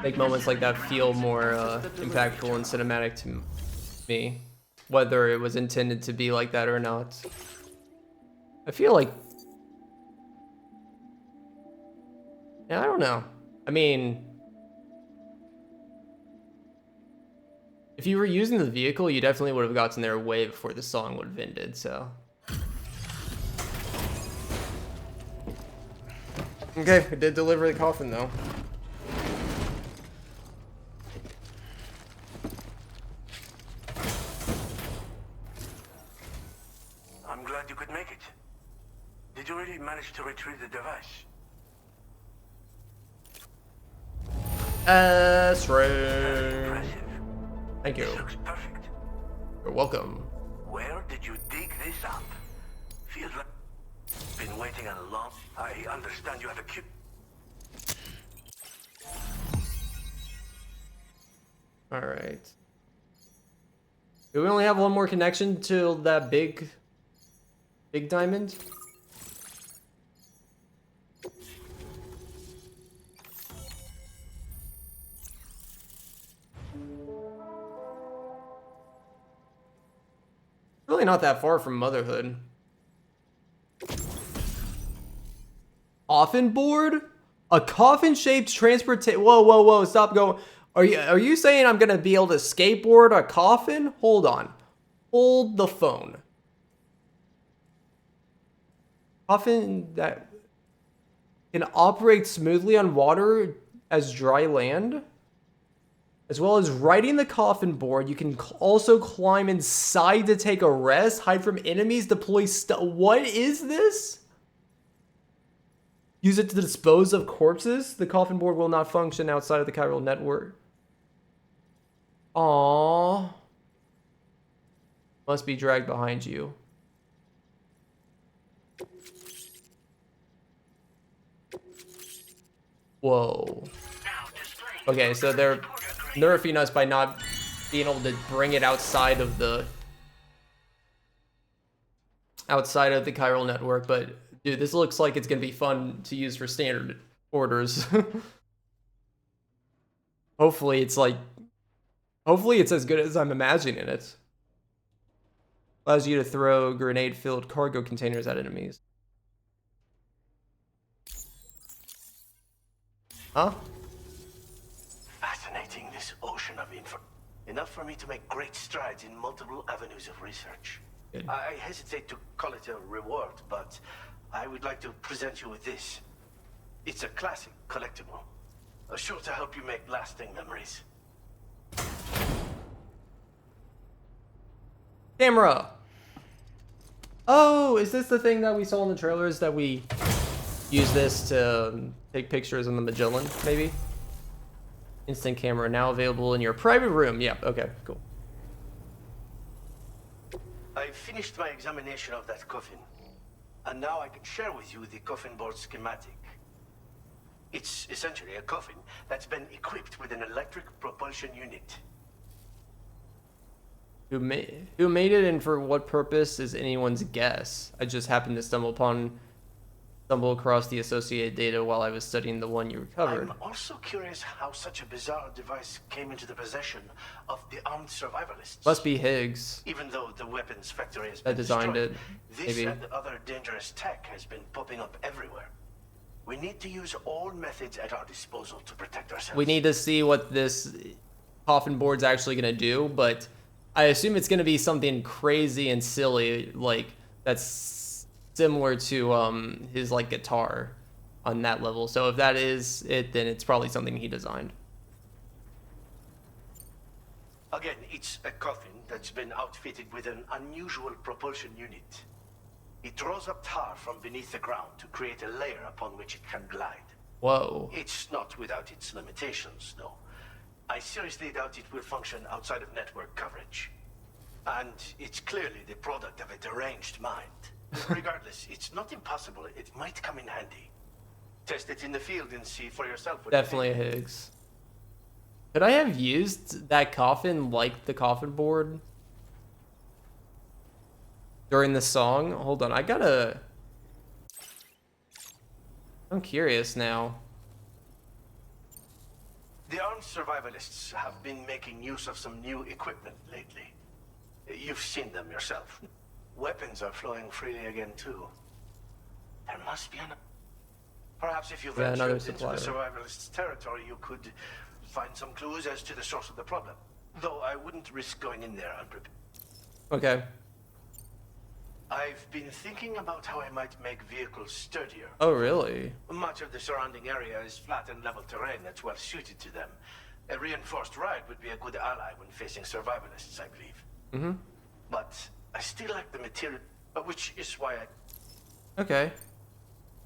make moments like that feel more impactful and cinematic to me, whether it was intended to be like that or not. I feel like, yeah, I don't know. I mean, if you were using the vehicle, you definitely would have gotten there way before the song would have ended, so. Okay, we did deliver the coffin though. I'm glad you could make it. Did you really manage to retrieve the device? That's right. Thank you. This looks perfect. You're welcome. Where did you dig this up? Feels like been waiting a long. I understand you had a cute. All right. Do we only have one more connection to that big diamond? Really not that far from motherhood. Coffin board? A coffin-shaped transportation. Whoa, stop going. Are you saying I'm gonna be able to skateboard a coffin? Hold on. Hold the phone. Coffin that can operate smoothly on water as dry land? As well as riding the coffin board, you can also climb inside to take a rest, hide from enemies, deploy what is this? Use it to dispose of corpses. The coffin board will not function outside of the chiral network. Aww. Must be dragged behind you. Whoa. Okay, so they're nerfing us by not being able to bring it outside of the chiral network, but dude, this looks like it's gonna be fun to use for standard orders. Hopefully it's as good as I'm imagining it. Allows you to throw grenade-filled cargo containers at enemies. Huh? Fascinating, this ocean of info. Enough for me to make great strides in multiple avenues of research. Good. I hesitate to call it a reward, but I would like to present you with this. It's a classic collectible. Sure to help you make lasting memories. Camera! Oh, is this the thing that we saw in the trailers that we use this to take pictures on the Magellan, maybe? Instant camera now available in your private room. Yep, okay, cool. I finished my examination of that coffin, and now I can share with you the coffin board schematic. It's essentially a coffin that's been equipped with an electric propulsion unit. Who made it and for what purpose is anyone's guess. I just happened to stumble across the associated data while I was studying the one you recovered. I'm also curious how such a bizarre device came into the possession of the armed survivalists. Must be Higgs. Even though the weapons factory has been designed destroyed, it, this maybe. and other dangerous tech has been popping up everywhere. We need to use all methods at our disposal to protect ourselves. We need to see what this coffin board's actually gonna do, but I assume it's gonna be something crazy and silly, like that's similar to his like guitar on that level. So if that is it, then it's probably something he designed. Again, it's a coffin that's been outfitted with an unusual propulsion unit. It draws up tar from beneath the ground to create a layer upon which it can glide. Whoa. It's not without its limitations, though. I seriously doubt it will function outside of network coverage. And it's clearly the product of a deranged mind. Regardless, it's not impossible. It might come in handy. Test it in the field and see for yourself. Definitely a Higgs. Could I have used that coffin like the coffin board during the song? Hold on, I'm curious now. The armed survivalists have been making use of some new equipment lately. You've seen them yourself. Weapons are flowing freely again, too. There must be Perhaps if you ventured into the survivalists' territory, you could find some clues as to the source of the problem. Though I wouldn't risk going in there unprepared. Okay. I've been thinking about how I might make vehicles sturdier. Oh, really? Much of the surrounding area is flat and level terrain that's well suited to them. A reinforced ride would be a good ally when facing survivalists, I believe. Mm-hmm. But I still lack the material, which is why I... Okay.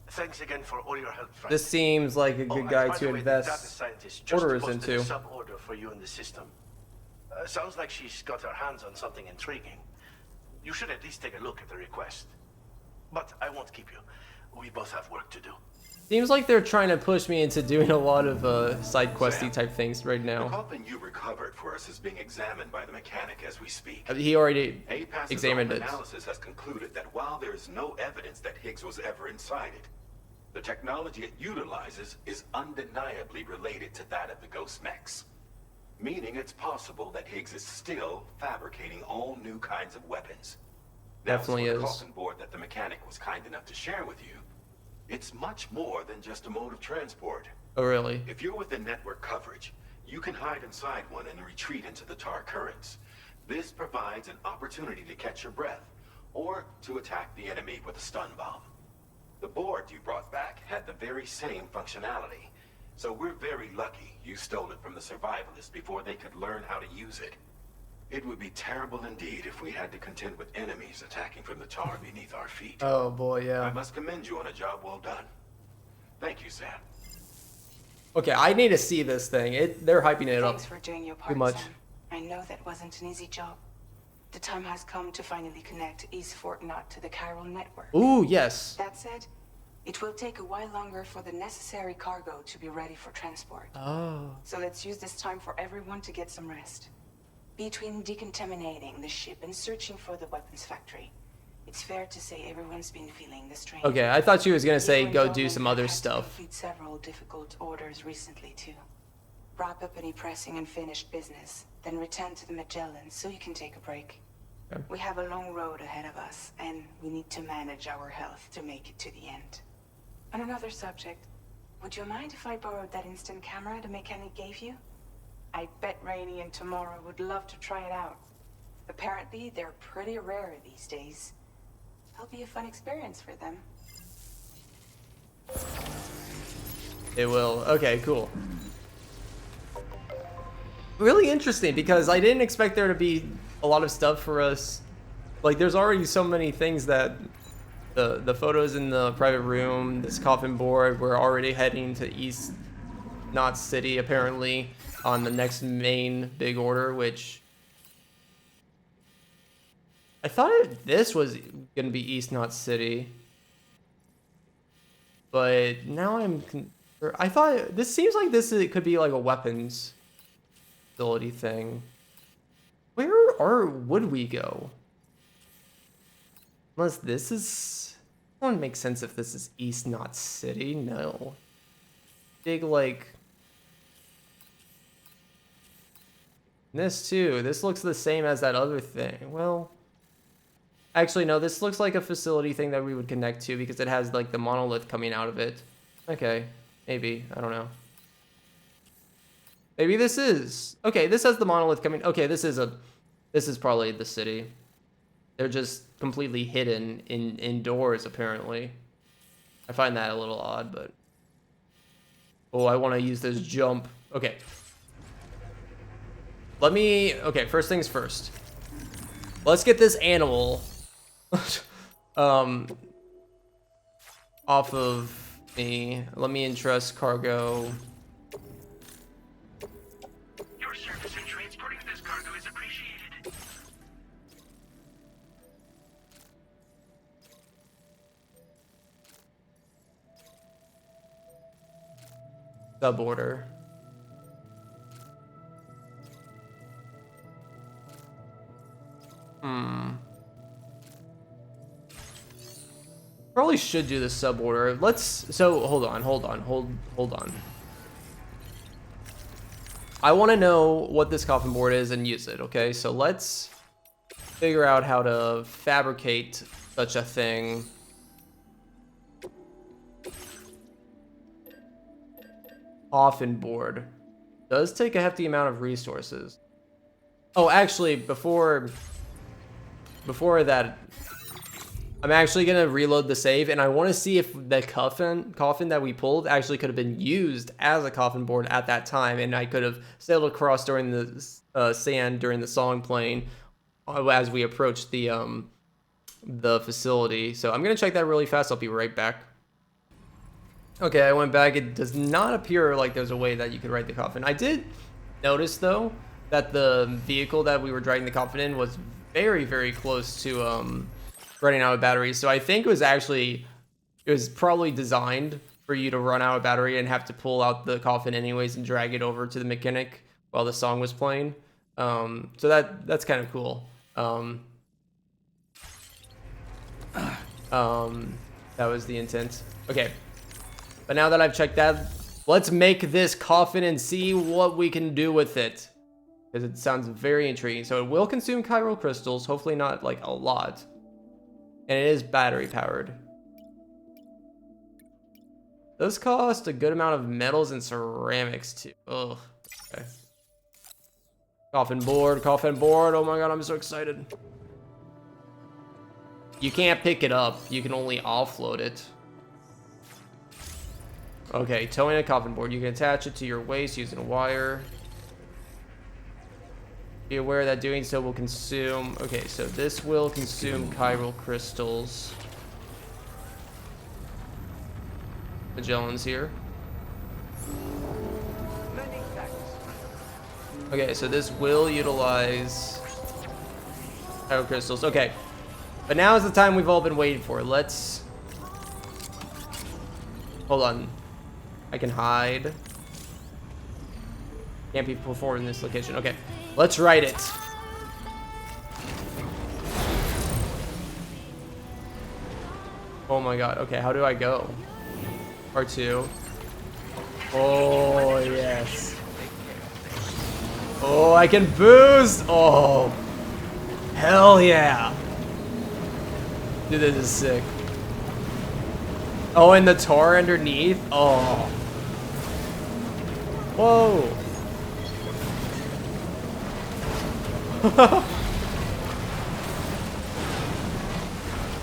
Thanks again for all your help, Frank. This seems like a good guy to invest orders into. A sub-order for you in the system. Sounds like she's got her hands on something intriguing. You should at least take a look at the request. But I won't keep you. We both have work to do. Seems like they're trying to push me into doing a lot of side questy type things right The now. coffin you recovered for us is being examined by the mechanic as we speak. He already APAS's examined own it. analysis has concluded that while there is no evidence that Higgs was ever inside it, the technology it utilizes is undeniably related to that of the Ghost mechs. Meaning it's possible that Higgs is still fabricating all new kinds of weapons. Definitely Now, is. the coffin board that the mechanic was kind enough to share with you, it's much more than just a mode of transport. Oh, really? If you're within network coverage, you can hide inside one and retreat into the tar currents. This provides an opportunity to catch your breath, or to attack the enemy with a stun bomb. The board you brought back had the very same functionality, so we're very lucky you stole it from the survivalists before they could learn how to use it. It would be terrible indeed if we had to contend with enemies attacking from the tar beneath our feet. Oh boy, yeah. I must commend you on a job well done. Thank you, Sam. Okay, I need to see this thing. They're hyping it up Thanks for doing your too part, much. Sam. I know that wasn't an easy job. The time has come to finally connect East Fort Knot to the chiral network. Ooh, yes. That said, it will take a while longer for the necessary cargo to be ready for transport. Oh. So let's use this time for everyone to get some rest. Between decontaminating the ship and searching for the weapons factory, it's fair to say everyone's been feeling the strain. Okay, I thought she was gonna say You and go Dolan do some have other had to stuff. complete several difficult orders recently too. Wrap up any pressing and finished business, then return to the Magellan so you can take a break. Okay. We have a long road ahead of us, and we need to manage our health to make it to the end. On another subject, would you mind if I borrowed that instant camera the mechanic gave you? I bet Rainey and Tamara would love to try it out. Apparently, they're pretty rare these days. It'll be a fun experience for them. It will. Okay, cool. Really interesting because I didn't expect there to be a lot of stuff for us. Like, there's already so many things that the photos in the private room, this coffin board, we're already heading to East Knot City apparently on the next main big order, which I thought this was gonna be East Knot City, but now I thought this seems like it could be like a weapons facility thing. Where would we go? Unless this is, it wouldn't make sense if this is East Knot City. No, big like. This too. This looks the same as that other thing. Well, actually no, this looks like a facility thing that we would connect to because it has like the monolith coming out of it. Okay, maybe, I don't know. Maybe this is. Okay, this has the monolith coming. Okay, this is probably the city. They're just completely hidden indoors apparently. I find that a little odd, but oh, I want to use this jump. Okay. Okay, first things first. Let's get this animal off of Let me entrust cargo. Your service in transporting this cargo is appreciated. Suborder. Probably should do the suborder. Hold on. I want to know what this coffin board is and use it, okay? So let's figure out how to fabricate such a thing. Coffin board. Does take a hefty amount of resources. Oh, actually, before that, I'm actually gonna reload the save, and I want to see if the coffin that we pulled actually could have been used as a coffin board at that time, and I could have sailed across during the sand during the song playing as we approached the facility. So I'm gonna check that really fast. I'll be right back. Okay, I went back. It does not appear like there's a way that you could ride the coffin. I did notice though that the vehicle that we were driving the coffin in was very, very close to running out of batteries. So I think it was probably designed for you to run out of battery and have to pull out the coffin anyways and drag it over to the mechanic while the song was playing. So that's kind of cool. That was the intent. Okay, but now that I've checked that, let's make this coffin and see what we can do with it, because it sounds very intriguing. So it will consume chiral crystals, hopefully not like a lot. And it is battery powered. Does cost a good amount of metals and ceramics too. Ugh. Okay. Coffin board. Oh my god, I'm so excited. You can't pick it up. You can only offload it. Okay, towing a coffin board. You can attach it to your waist using a wire. Be aware that doing so will consume... Okay, so this will consume chiral crystals. Magellan's here. Okay, so this will utilize chiral crystals. Okay, but now is the time we've all been waiting for. Let's... Hold on. I can hide. Can't be performed in this location. Okay, let's write it. Oh my god. Okay, how do I go? R2. Oh, yes. Oh, I can boost. Oh, hell yeah. Dude, this is sick. Oh, and the tar underneath. Oh. Whoa.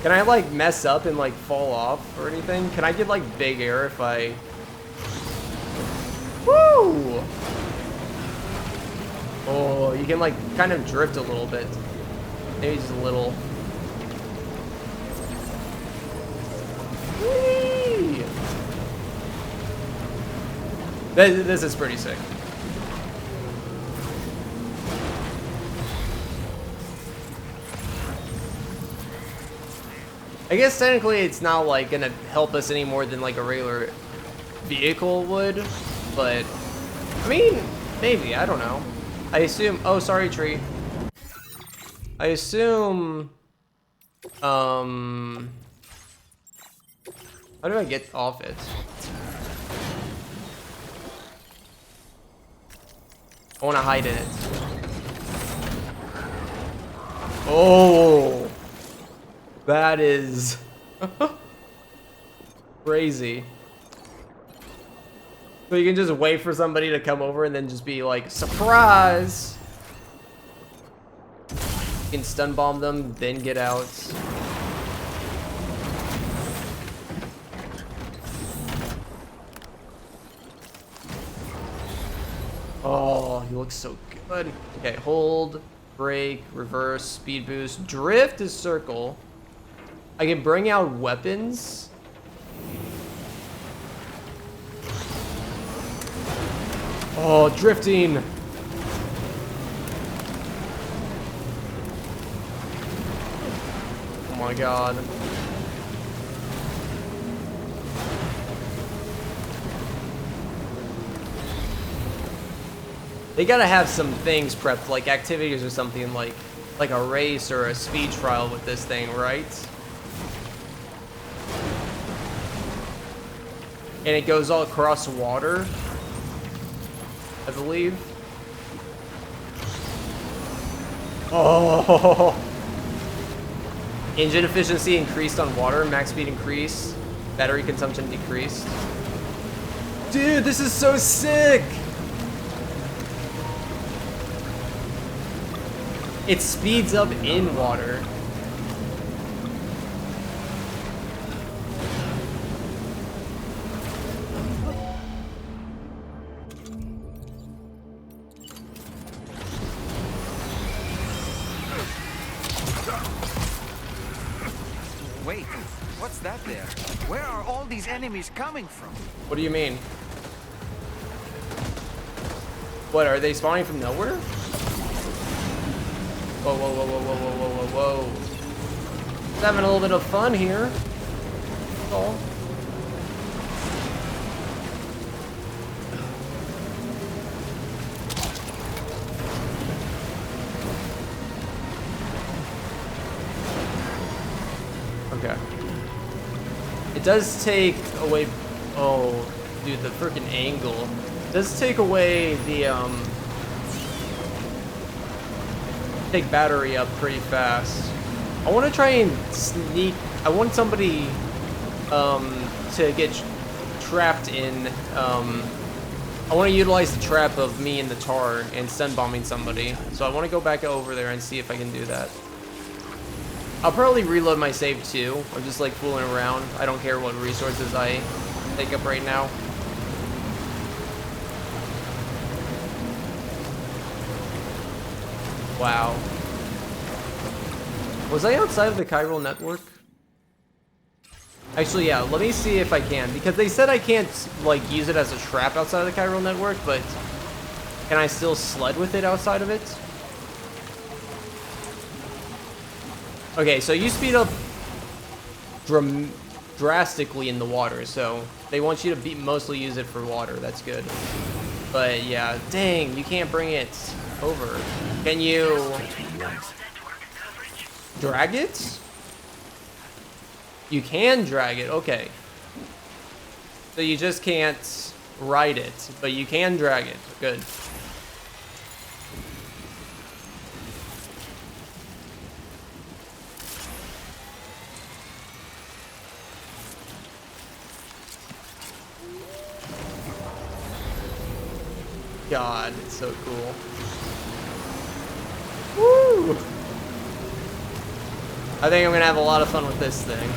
Can I like mess up and like fall off or anything? Can I get like big air if I... Woo! Oh, you can like kind of drift a little bit. Maybe just a little. Whee! This is pretty sick. I guess technically it's not like gonna help us any more than like a regular vehicle would, but I mean, maybe, I don't know. I assume, oh, sorry, tree. I assume, how do I get off it? I want to hide in it. Oh, that is crazy. So you can just wait for somebody to come over and then just be like, surprise! You can stun bomb them, then get out. Oh, he looks so good. Okay, hold, brake, reverse, speed boost, drift is circle. I can bring out weapons. Oh, drifting. Oh my god. They gotta have some things prepped, like activities or something, like a race or a speed trial with this thing, right? And it goes all across water, I believe. Oh! Engine efficiency increased on water, max speed increased, battery consumption decreased. Dude, this is so sick! It speeds up in water. Wait, what's that there? Where are all these enemies coming from? What do you mean? What, are they spawning from nowhere? Whoa, whoa, whoa, whoa, whoa, whoa, whoa, whoa, whoa. Just having a little bit of fun here. That's all. Okay. It does take away... Oh, dude, the freaking angle. It does take away the, take battery up pretty fast. I want to try and sneak... I want somebody, to get trapped in, I want to utilize the trap of me in the tar and stun bombing somebody. So I want to go back over there and see if I can do that. I'll probably reload my save too. I'm just like fooling around. I don't care what resources I take up right now. Wow. Was I outside of the chiral network? Actually, yeah, let me see if I can. Because they said I can't, like, use it as a trap outside of the chiral network, but can I still sled with it outside of it? Okay, so you speed up drastically in the water, so they want you to mostly use it for water. That's good. But yeah, dang, you can't bring it over. Can you drag it? You can drag it, okay. So you just can't ride it, but you can drag it. Good. God, it's so cool. Woo! I think I'm gonna have a lot of fun with this thing.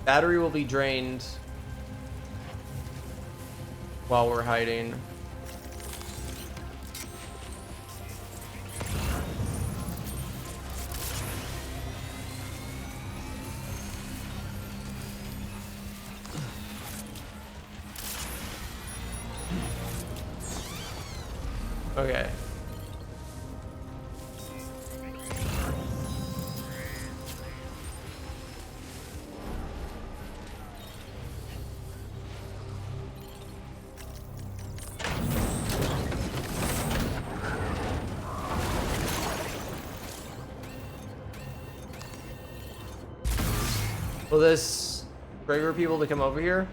Battery will be drained while we're hiding. Okay. Will this trigger people to come over here?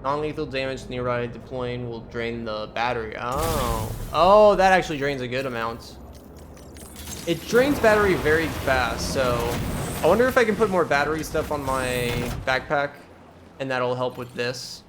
Non-lethal damage nearby deploying will drain the battery. Oh. Oh, that actually drains a good amount. It drains battery very fast, so I wonder if I can put more battery stuff on my backpack, and that'll help with this.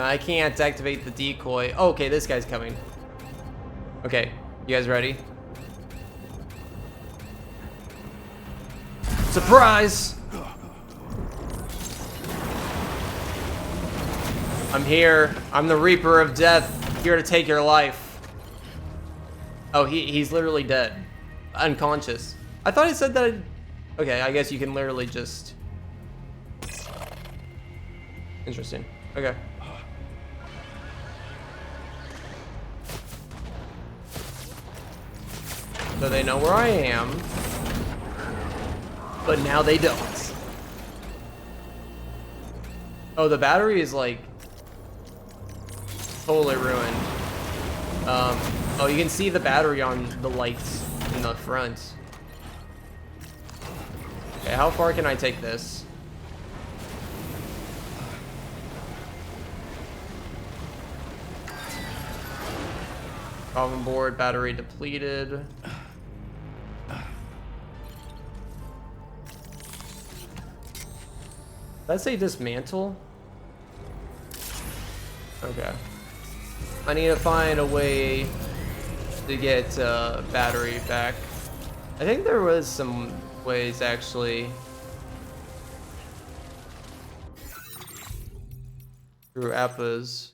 I can't activate the decoy. Oh, okay, this guy's coming. Okay, you guys ready? Surprise! I'm here. I'm the Reaper of Death, here to take your life. Oh, he's literally dead. Unconscious. I thought it said that... Okay, I guess you can literally just... Interesting. Okay. So they know where I am. But now they don't. Oh, the battery is like... totally ruined. Oh, you can see the battery on the lights in the front. Okay, how far can I take this? Coffin board, battery depleted. Let's say dismantle. Okay. I need to find a way to get battery back. I think there was some ways actually. Through APAs.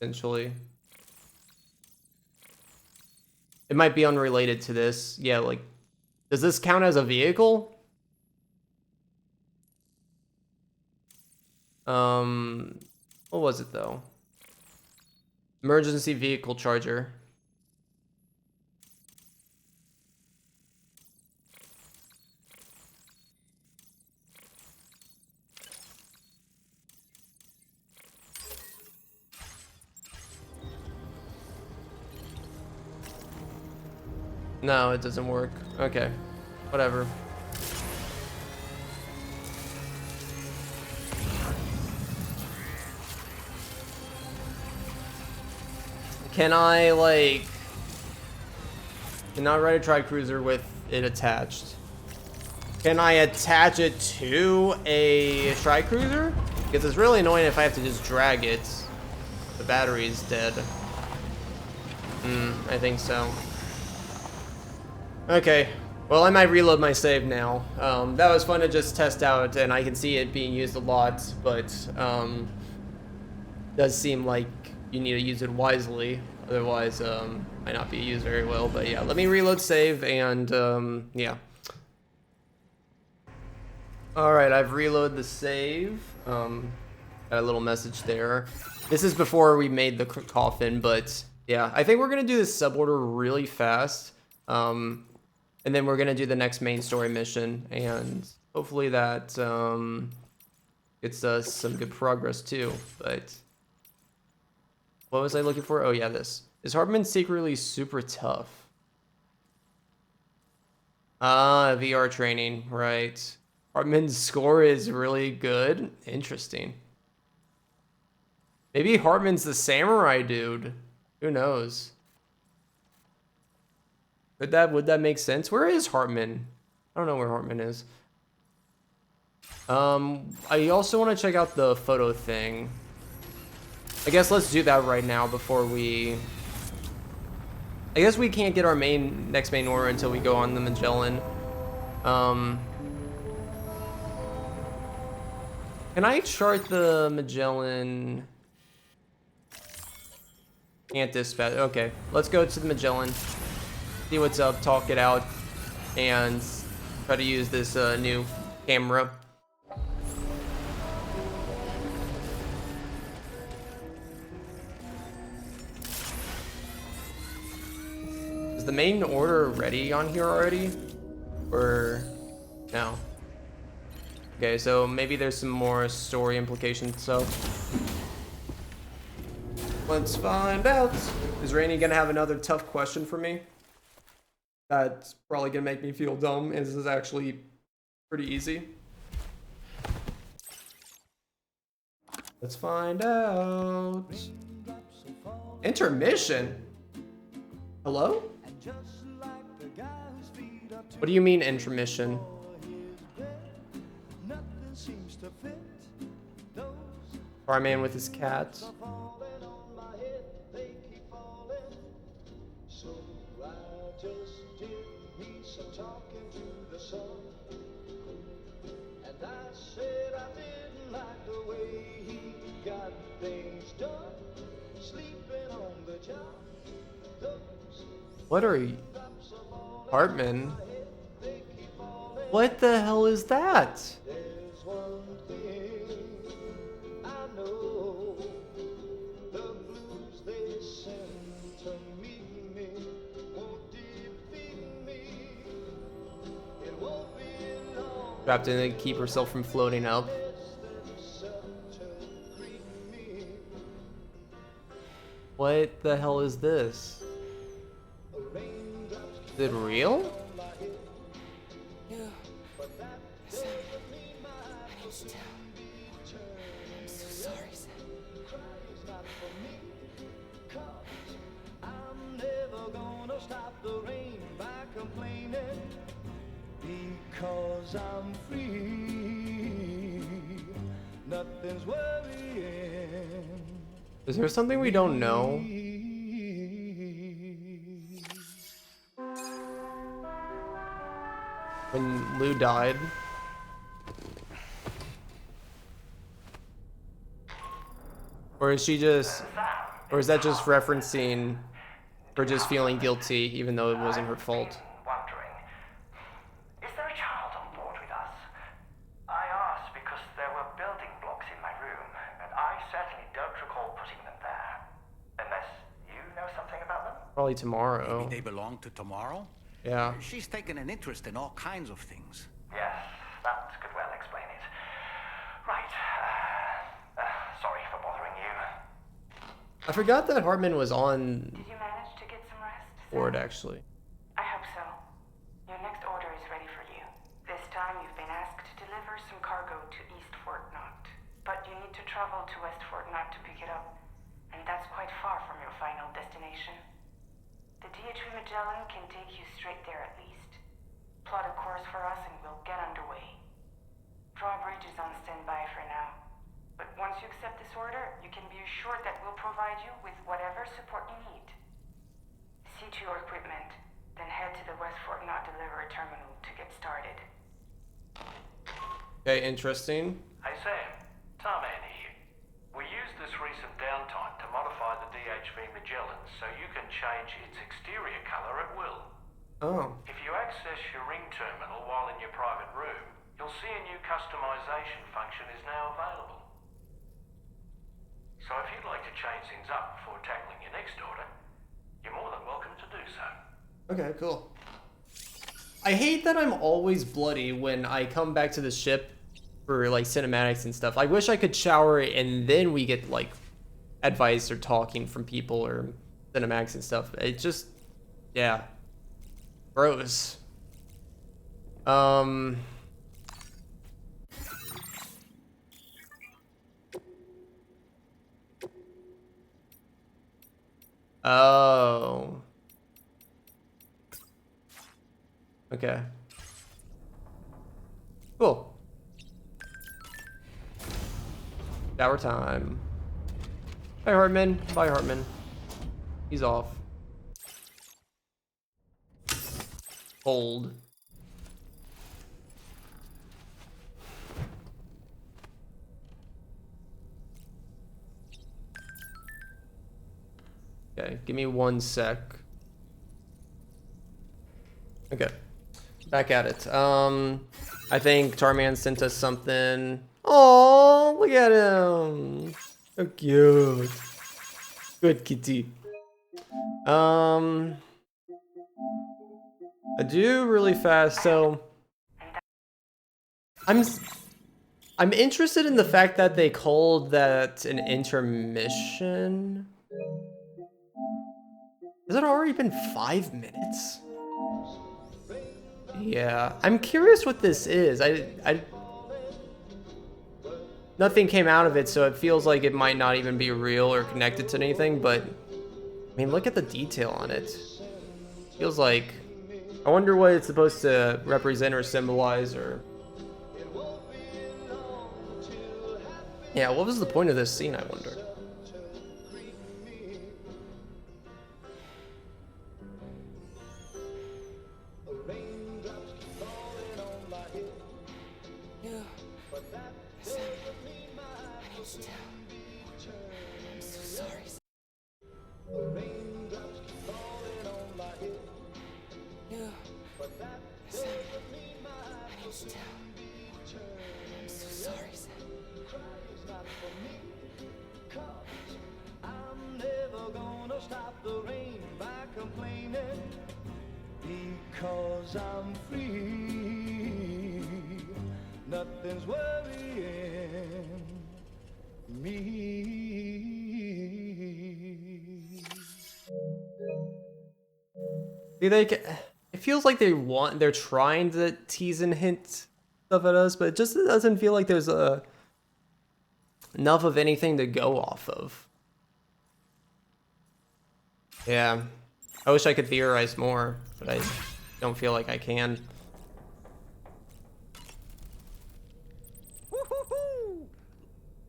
Essentially. It might be unrelated to this. Yeah, like, does this count as a vehicle? What was it though? Emergency vehicle charger. No, it doesn't work. Okay, whatever. Can I, like... Cannot ride a tri-cruiser with it attached. Can I attach it to a tri-cruiser? Because it's really annoying if I have to just drag it. The battery's dead. I think so. Okay. Well, I might reload my save now. That was fun to just test out, and I can see it being used a lot, but does seem like you need to use it wisely, otherwise might not be used very well. But yeah, let me reload save, and yeah. All right, I've reloaded the save. Got a little message there. This is before we made the coffin, but yeah, I think we're gonna do this suborder really fast, and then we're gonna do the next main story mission, and hopefully that gets us some good progress too. But what was I looking for? Oh yeah, this. Is Hartman secretly super tough? Ah, VR training, right. Hartman's score is really good. Interesting. Maybe Hartman's the samurai dude. Who knows? Would that make sense? Where is Hartman? I don't know where Hartman is. I also want to check out the photo thing. I guess let's do that right now before we... I guess we can't get our next main order until we go on the Magellan. Can I chart the Magellan? Can't dispatch. Okay, let's go to the Magellan. See what's up, talk it out, and try to use this new camera. Is the main order ready on here already? Or no? Okay, so maybe there's some more story implications, so let's find out. Is Rainey gonna have another tough question for me? That's probably gonna make me feel dumb, and this is actually pretty easy. Let's find out. Intermission? Hello? What do you mean intermission? Barman with his cat. What are you? Hartman? What the hell is that? Trapped in it, keep herself from floating up. What the hell is this? Is it real? No. Sam. My name's Jill. I'm so sorry, Sam. I'm never gonna stop the rain by complaining, because I'm free. Nothing's worrying. Is there something we don't know? When Lou died. Or is she just, or is that just referencing her just feeling guilty even though it wasn't her fault? Wondering, is there a child on board with us? I asked because there were building blocks in my room, and I certainly don't recall putting them there. Unless you know something about them? Probably tomorrow. Maybe they belong to Tomorrow? Yeah. She's taken an interest in all kinds of things. Yes, that could well explain it. Right. Sorry for bothering you. I forgot that Hartman was on Did you manage to get some rest? board actually. I hope so. Your next order is ready for you. This time you've been asked to deliver some cargo to East Fort Knot. But you need to travel to West Fort Knot to pick it up. And that's quite far from your final destination. The DHV Magellan can take you straight there at least. Plot a course for us and we'll get underway. Drawbridge is on standby for now. But once you accept this order, you can be assured that we'll provide you with whatever support you need. See to your equipment, then head to the West Fort Knot delivery terminal to get started. Okay, interesting. Hey Sam, Tarman here. We used this recent downtime to modify the DHV Magellan so you can change its exterior colour at will. Oh. If you access your ring terminal while in your private room, you'll see a new customization function is now available. So if you'd like to change things up before tackling your next order, you're more than welcome to do so. Okay, cool. I hate that I'm always bloody when I come back to the ship for like cinematics and stuff. I wish I could shower and then we get like advice or talking from people or cinematics and stuff. It just, yeah, gross. Oh. Okay. Cool. Shower time. Bye, Hartman. Bye, Hartman. He's off. Cold. Okay, give me 1 sec. Okay. Back at it. I think Tarman sent us something. Oh, look at him. So cute. Good kitty. I do really fast, so I'm interested in the fact that they called that an intermission. Has it already been 5 minutes? Yeah, I'm curious what this is. Nothing came out of it, so it feels like it might not even be real or connected to anything, but I mean, look at the detail on it. Feels like, I wonder what it's supposed to represent or symbolize or... Yeah, what was the point of this scene, I wonder? I'm so sorry. I'm so sorry, Sam. I'm never gonna stop the rain by complaining because I'm free. Nothing's worrying me. See, it feels like they're trying to tease and hint stuff at us, but it just doesn't feel like there's enough of anything to go off of. Yeah, I wish I could theorize more, but I don't feel like I can.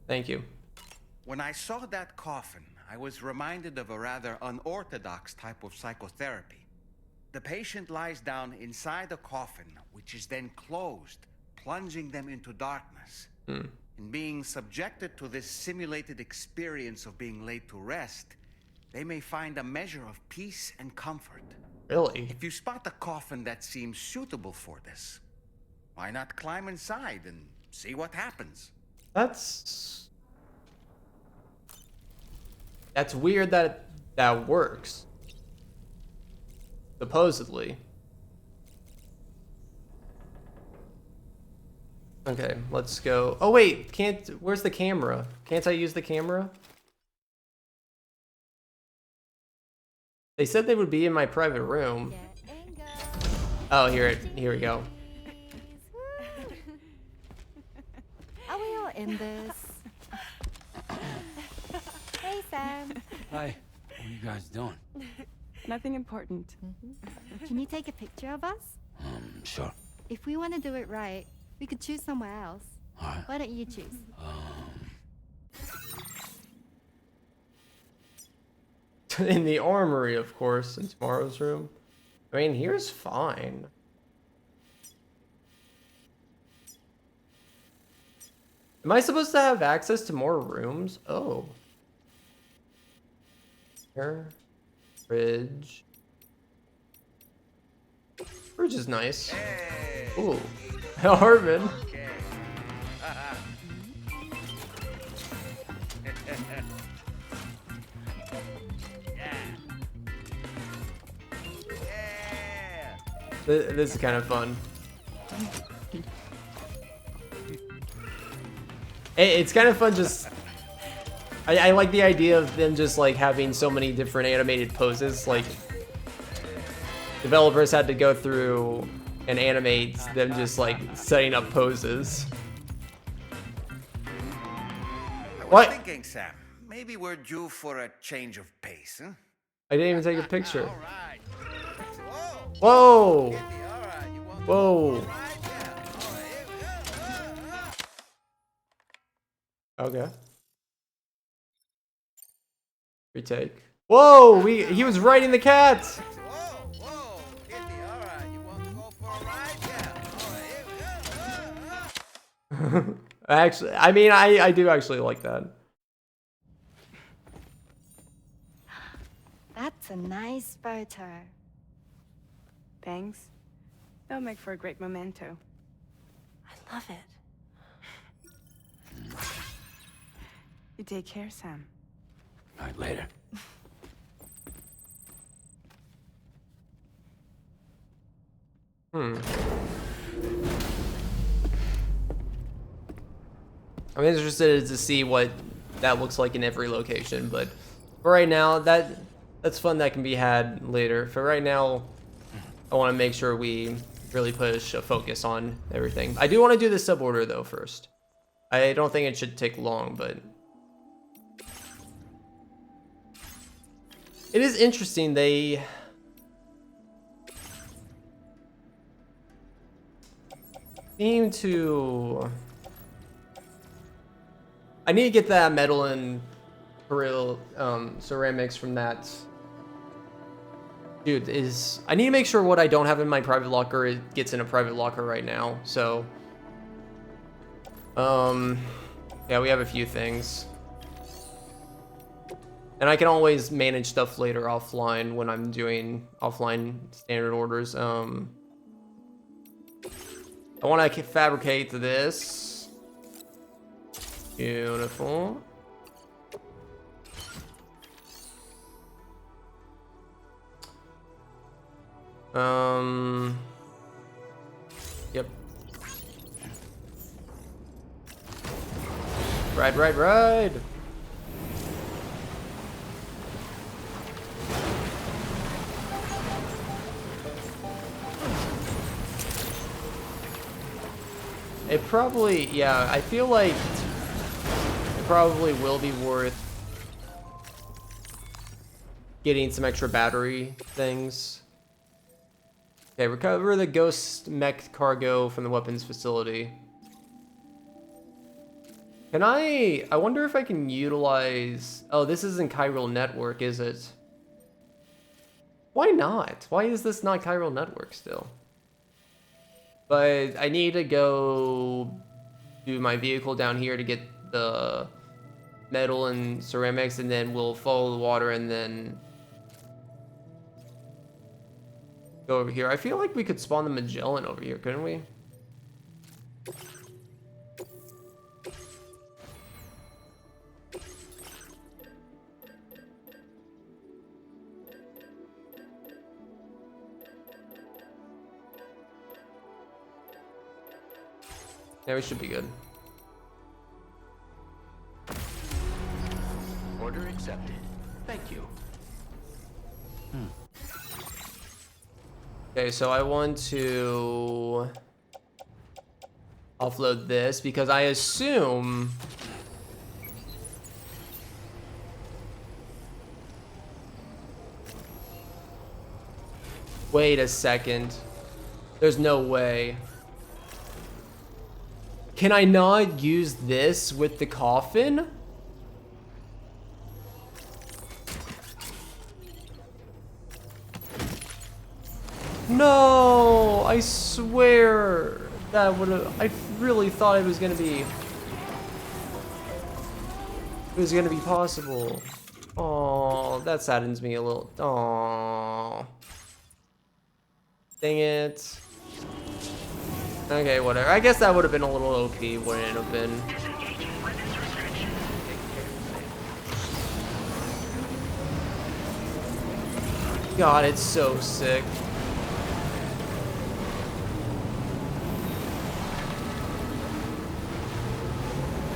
Thank you. When I saw that coffin, I was reminded of a rather unorthodox type of psychotherapy. The patient lies down inside a coffin, which is then closed, plunging them into darkness. In being subjected to this simulated experience of being laid to rest, they may find a measure of peace and comfort. Really? If you spot a coffin that seems suitable for this, why not climb inside and see what happens? That's weird that that works. Supposedly. Okay, let's go. Oh wait, where's the camera? Can't I use the camera? They said they would be in my private room. Oh, here we go. Are we all in this? Hey, Sam. Hi. What are you guys doing? Nothing important. Can you take a picture of us? Sure. If we want to do it right, we could choose somewhere else. All right. Why don't you choose? In the armory, of course, in tomorrow's room. I mean, here's fine. Am I supposed to have access to more rooms? Oh. Here. Fridge. Fridge is nice. Hey. Ooh. Harvin. Okay. This is kind of fun. It's kind of fun just... I like the idea of them just like having so many different animated poses. Like, developers had to go through and animate them just like setting up poses. I was thinking, Sam, maybe we're due for a change of pace, huh? I didn't even take a picture. All right. Whoa! Whoa! Okay. Retake. Whoa! He was riding the cat! Actually, I mean, I do actually like that. That's a nice photo. Thanks. They'll make for a great memento. I love it. You take care, Sam. All right, later. I'm interested to see what that looks like in every location, but for right now, that's fun that can be had later. For right now, I want to make sure we really push a focus on everything. I do want to do the suborder though first. I don't think it should take long, but it is interesting. They seem to I need to get that metal and ceramics from that. Dude, I need to make sure what I don't have in my private locker it gets in a private locker right now. So, yeah, we have a few things, and I can always manage stuff later offline when I'm doing offline standard orders. I want to fabricate this. Beautiful. Yep. Ride. It probably, yeah, I feel like it probably will be worth getting some extra battery things. Okay, recover the ghost mech cargo from the weapons facility. Can I wonder if I can utilize, oh, this isn't chiral network, is it? Why not? Why is this not chiral network still? But I need to go do my vehicle down here to get the metal and ceramics, and then we'll follow the water and then go over here. I feel like we could spawn the Magellan over here, couldn't we? Yeah, we should be good. Order accepted. Thank you. Okay, so I want to offload this because I assume wait a second. There's no way. Can I not use this with the coffin? No, I swear that would have, I really thought it was gonna be possible. Oh, that saddens me a little. Oh, dang it. Okay, whatever. I guess that would have been a little OP, wouldn't it have been? God, it's so sick.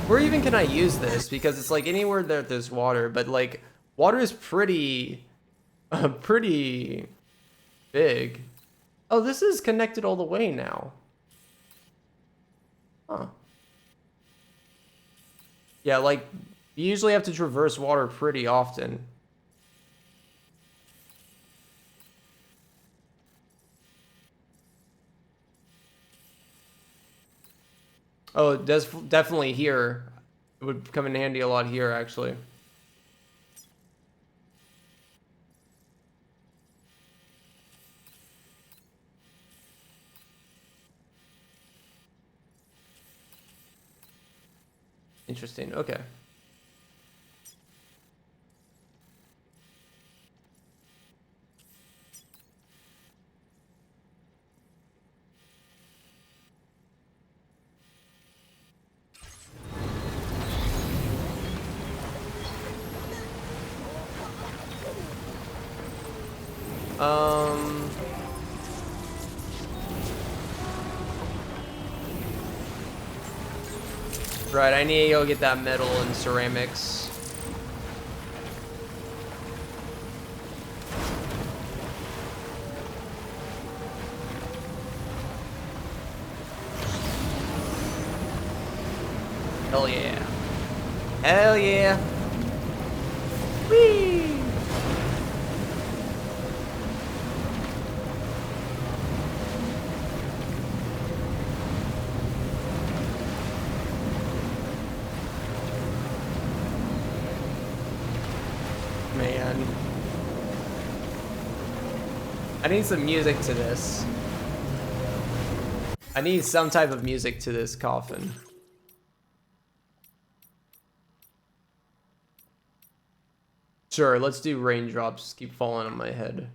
Where even can I use this? Because it's like anywhere that there's water, but like water is pretty big. Oh, this is connected all the way now. Huh. Yeah, like, you usually have to traverse water pretty often. Oh, that's definitely here. It would come in handy a lot here, actually. Interesting. Okay. Right, I need to go get that metal and ceramics. Hell yeah. Hell yeah. Whee! Man. I need some music to this. I need some type of music to this coffin. Sure, let's do raindrops keep falling on my head.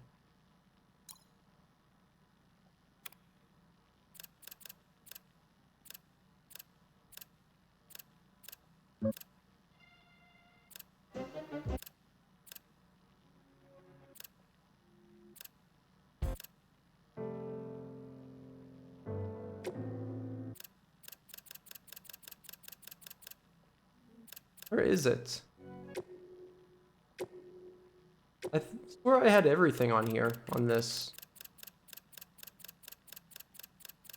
Where is it? I swear I had everything on here, on this.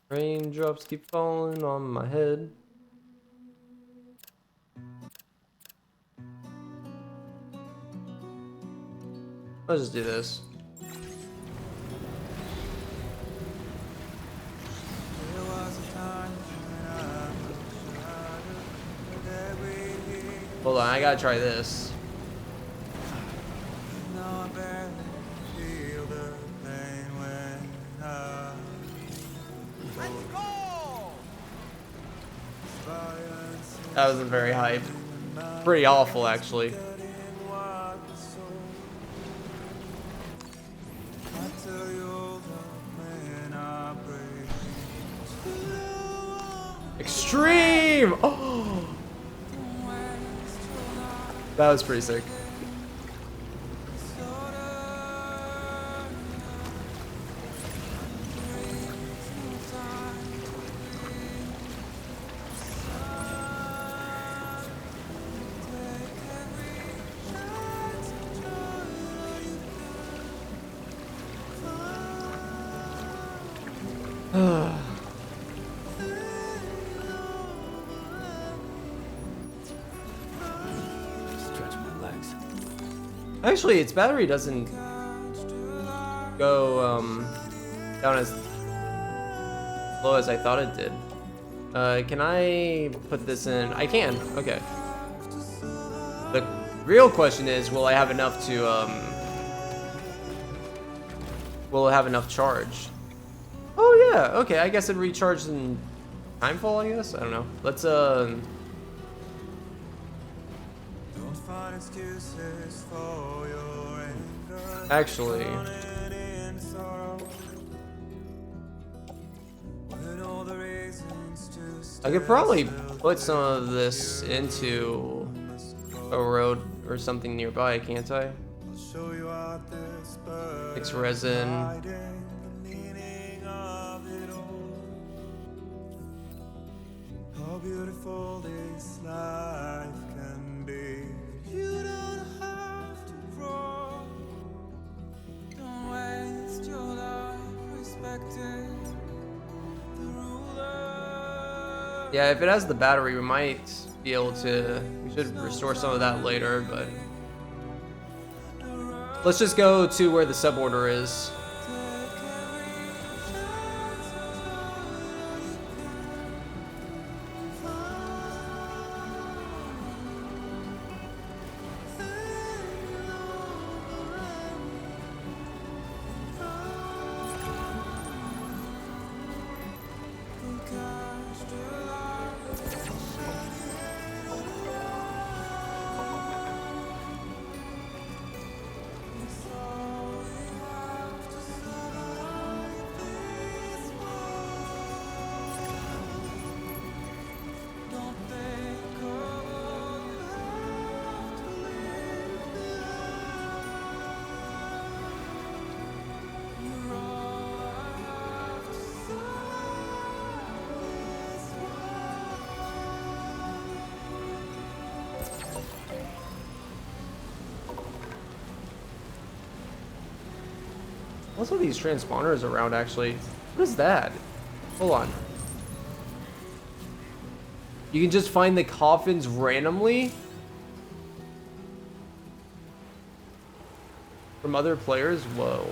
Raindrops keep falling on my head. Let's just do this. Hold on, I gotta try this. That wasn't very hype. Pretty awful, actually. Extreme! Oh! That was pretty sick. Actually, its battery doesn't go down as low as I thought it did. Can I put this in? I can. Okay. The real question is, will I have enough to will it have enough charge? Oh yeah. Okay. I guess it recharges in timefall. I guess. I don't know. Let's actually, I could probably put some of this into a road or something nearby, can't I? Mix resin. How beautiful this life can be. You don't have to grow. Don't waste your life respecting the ruler. Yeah, if it has the battery, we might be able to. We should restore some of that later, but let's just go to where the suborder is. What's with these transponders around, actually? What is that? Hold on. You can just find the coffins randomly? From other players? Whoa.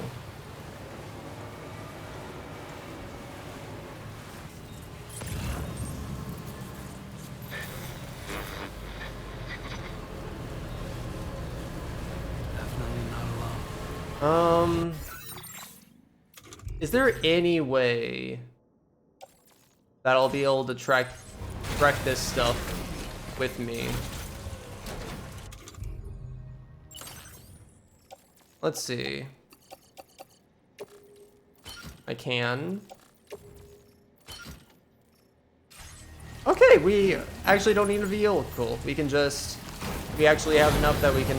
Is there any way that I'll be able to track this stuff with me? Let's see. I can. Okay, we actually don't need a vehicle. We actually have enough that we can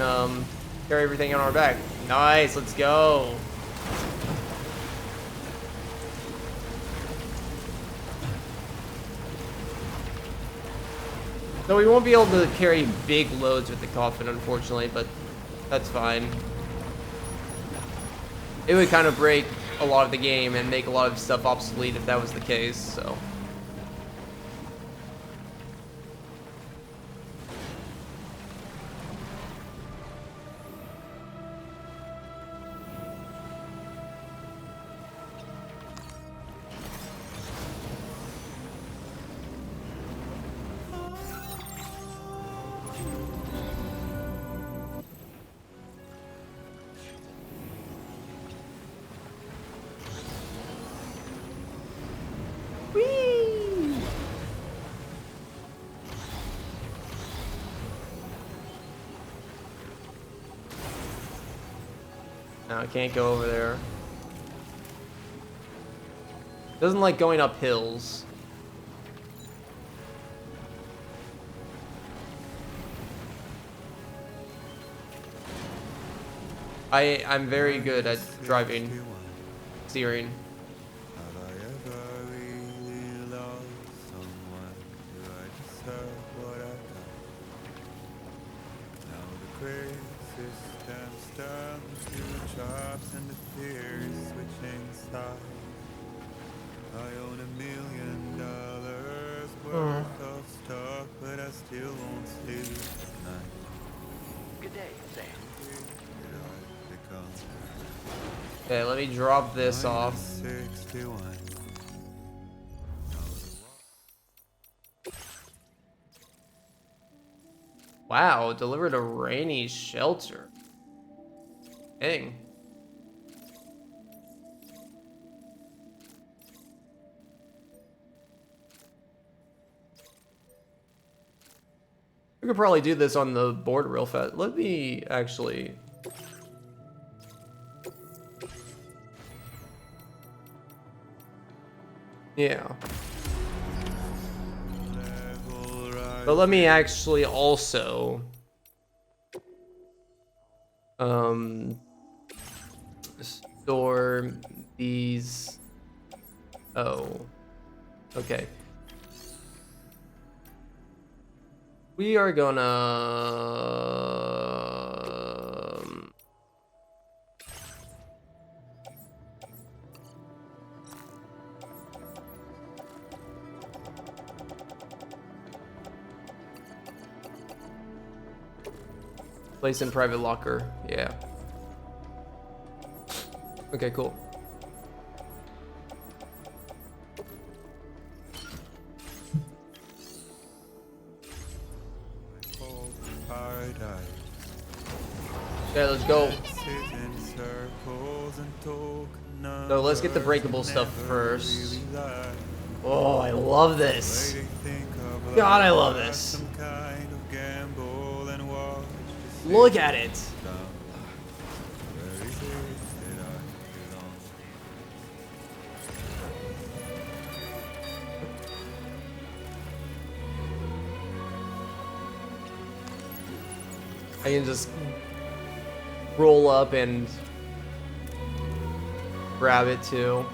carry everything on our back. Nice, let's go. So we won't be able to carry big loads with the coffin, unfortunately, but that's fine. It would kind of break a lot of the game and make a lot of stuff obsolete if that was the case, so. No, I can't go over there. Doesn't like going up hills. I'm very good at driving, steering. And the fear is switching sides. I own $1 million worth of stock, but I still won't sleep at night. Good day, Sam. Okay, let me drop this off. 61. Wow, delivered a rainy shelter. Dang. We could probably do this on the board real fast. Let me actually... Yeah. But let me actually also... store these... Oh. Okay. We are gonna... place in private locker. Yeah. Okay, cool. Okay, let's go. So let's get the breakable stuff first. Oh, I love this. God, I love this. Look at it. I can just roll up and grab it too.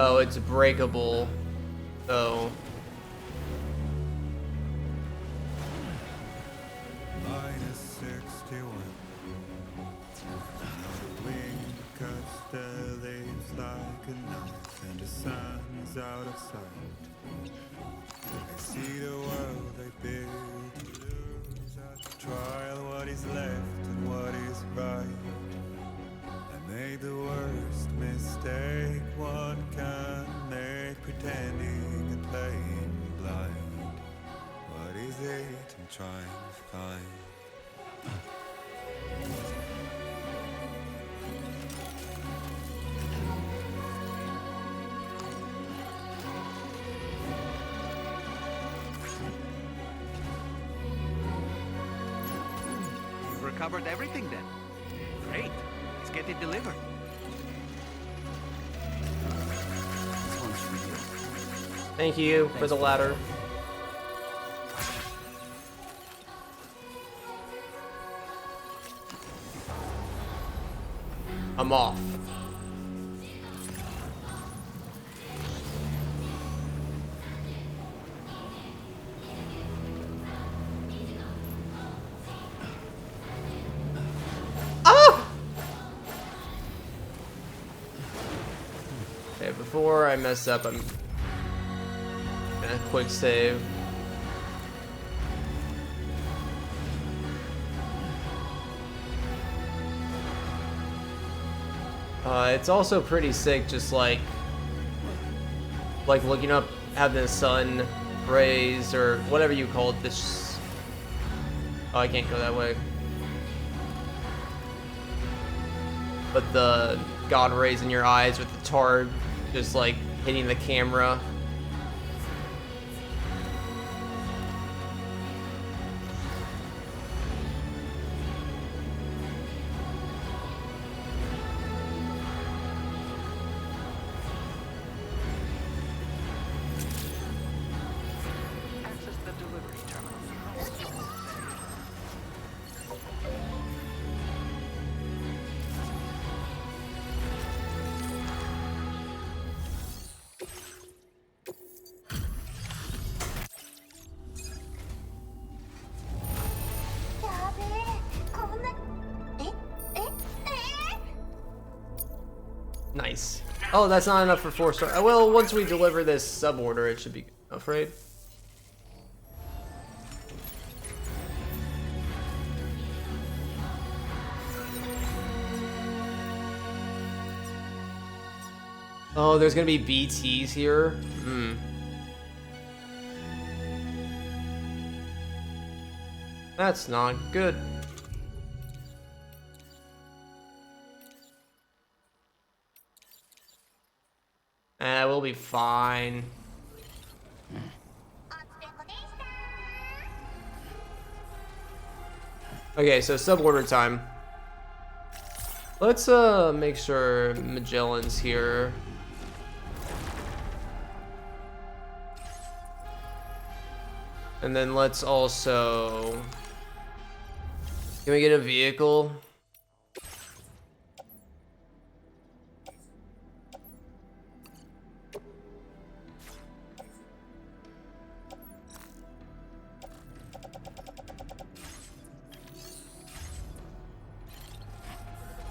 Oh, it's breakable, so... Wing cuts the leaves like a knife, and the sun is out of sight. They see the world they build to lose at the trial, what is left and what is right. I made the worst mistake one can make, pretending and playing blind. What is it I'm trying to find? You've recovered everything then. Great. Let's get it delivered. Thank you for the ladder. I'm off. Okay, before I mess up, I'm gonna quick save. It's also pretty sick, just like looking up, have the sun rays or whatever you call it. This. Oh, I can't go that way. But the God rays in your eyes with the tar just like hitting the camera. Access the delivery terminal. Nice. Oh, that's not enough for 4-star. Well, once we deliver this sub-order, it should be afraid. Oh, there's gonna be BTs here? Hmm. That's not good. We'll be fine. Okay, so sub-order time. Let's make sure Magellan's here. And then let's also... Can we get a vehicle?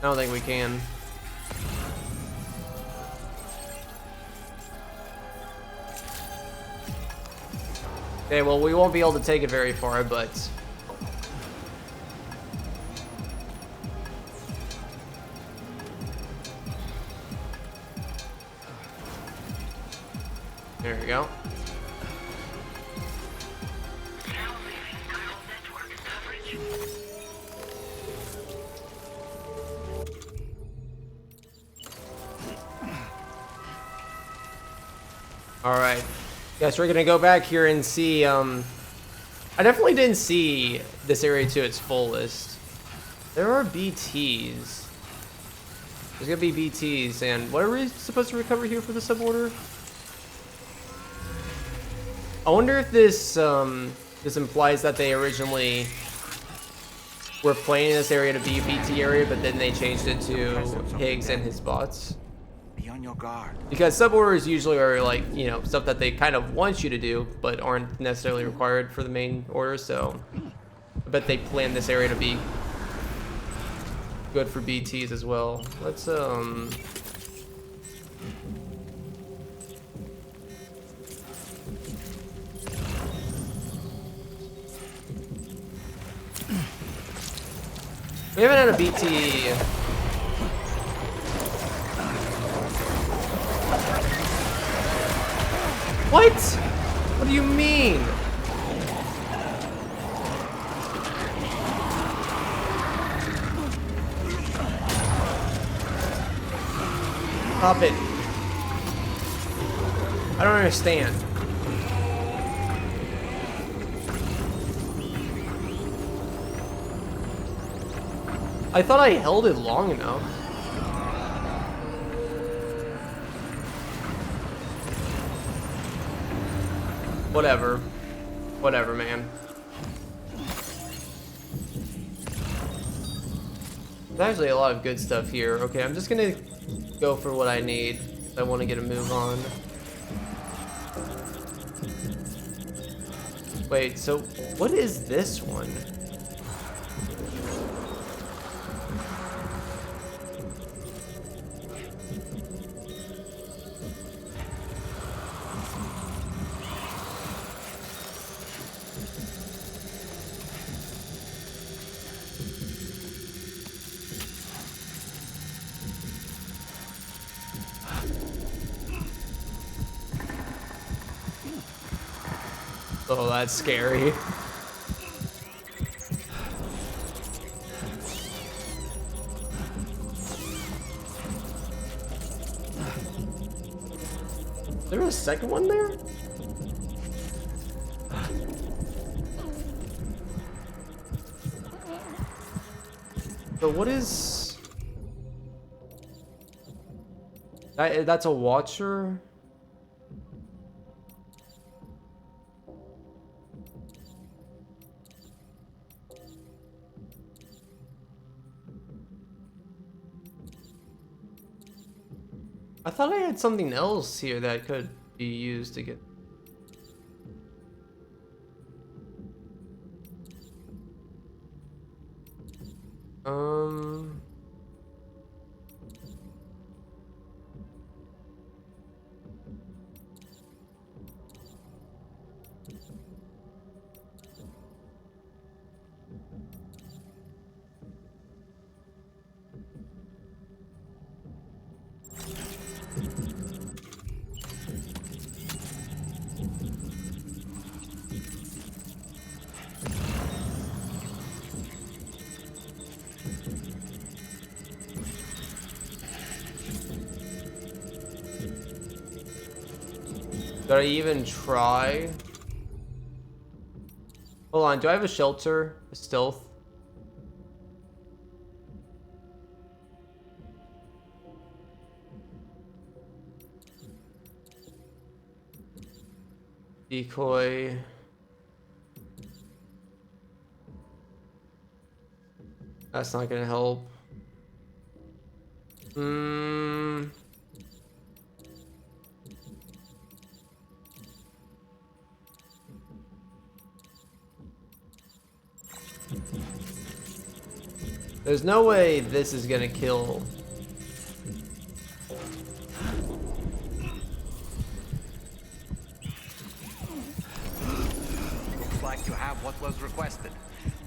I don't think we can. Okay, well, we won't be able to take it very far, but... There we go. Alright. Guess we're gonna go back here and see, I definitely didn't see this area to its fullest. There are BTs. There's gonna be BTs, and what are we supposed to recover here for the suborder? I wonder if this, this implies that they originally were planning this area to be a BT area, but then they changed it to Higgs and his bots. Be on your guard. Because suborders usually are like, you know, stuff that they kind of want you to do, but aren't necessarily required for the main order, so I bet they planned this area to be good for BTs as well. Let's, We haven't had a BT. What? What do you mean? Stop it. I don't understand. I thought I held it long enough. Whatever. Whatever, man. There's actually a lot of good stuff here. Okay, I'm just gonna go for what I need if I want to get a move on. Wait, so what is this one? Oh, that's scary. Is there a second one there? So what is... That's a watcher? I thought I had something else here that could be used to get... Did I even try? Hold on, do I have a shelter? A stealth? Decoy. That's not gonna help. There's no way this is gonna kill. Looks like you have what was requested.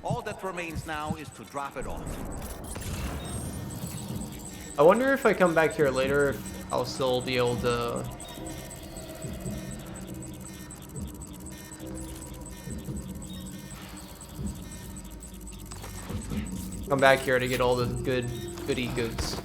All that remains now is to drop it off. I wonder if I come back here later, if I'll still be able to... come back here to get all the goody goods.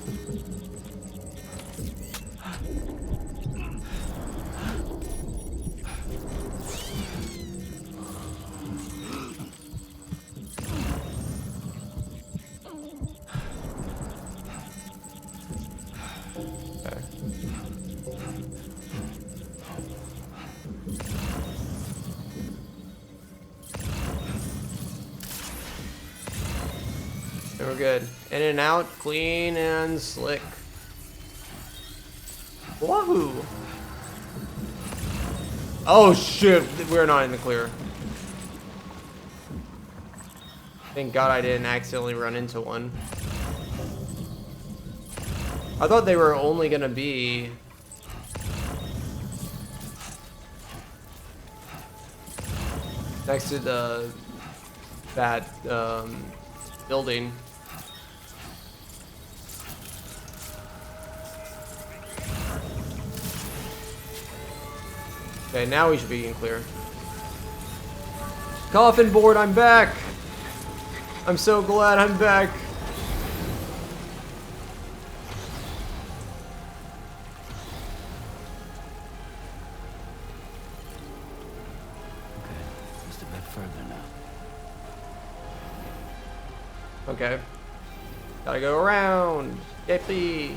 We're good. In and out, clean and slick. Wahoo! Oh shit, we're not in the clear. Thank God I didn't accidentally run into one. I thought they were only gonna be... next to the... that, building. Okay, now we should be getting clear. Coffin board, I'm back. I'm so glad I'm back. Okay, just a bit further now. Okay. Gotta go around. Yippee.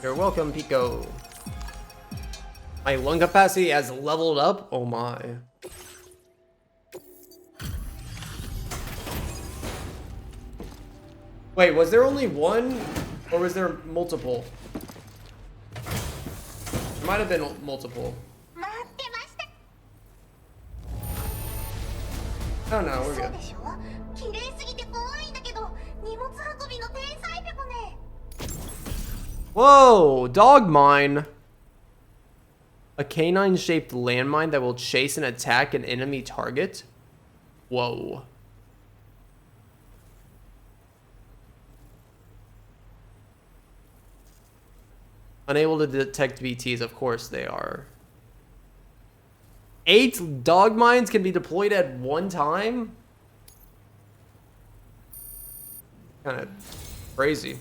You're welcome, Pico. My lung capacity has leveled up? Oh my. Wait, was there only one? Or was there multiple? There might have been multiple. Oh no, we're good. Whoa, dog mine. A canine-shaped landmine that will chase and attack an enemy target? Whoa. Unable to detect BTs, of course they are. 8 dog mines can be deployed at one time? Kind of crazy.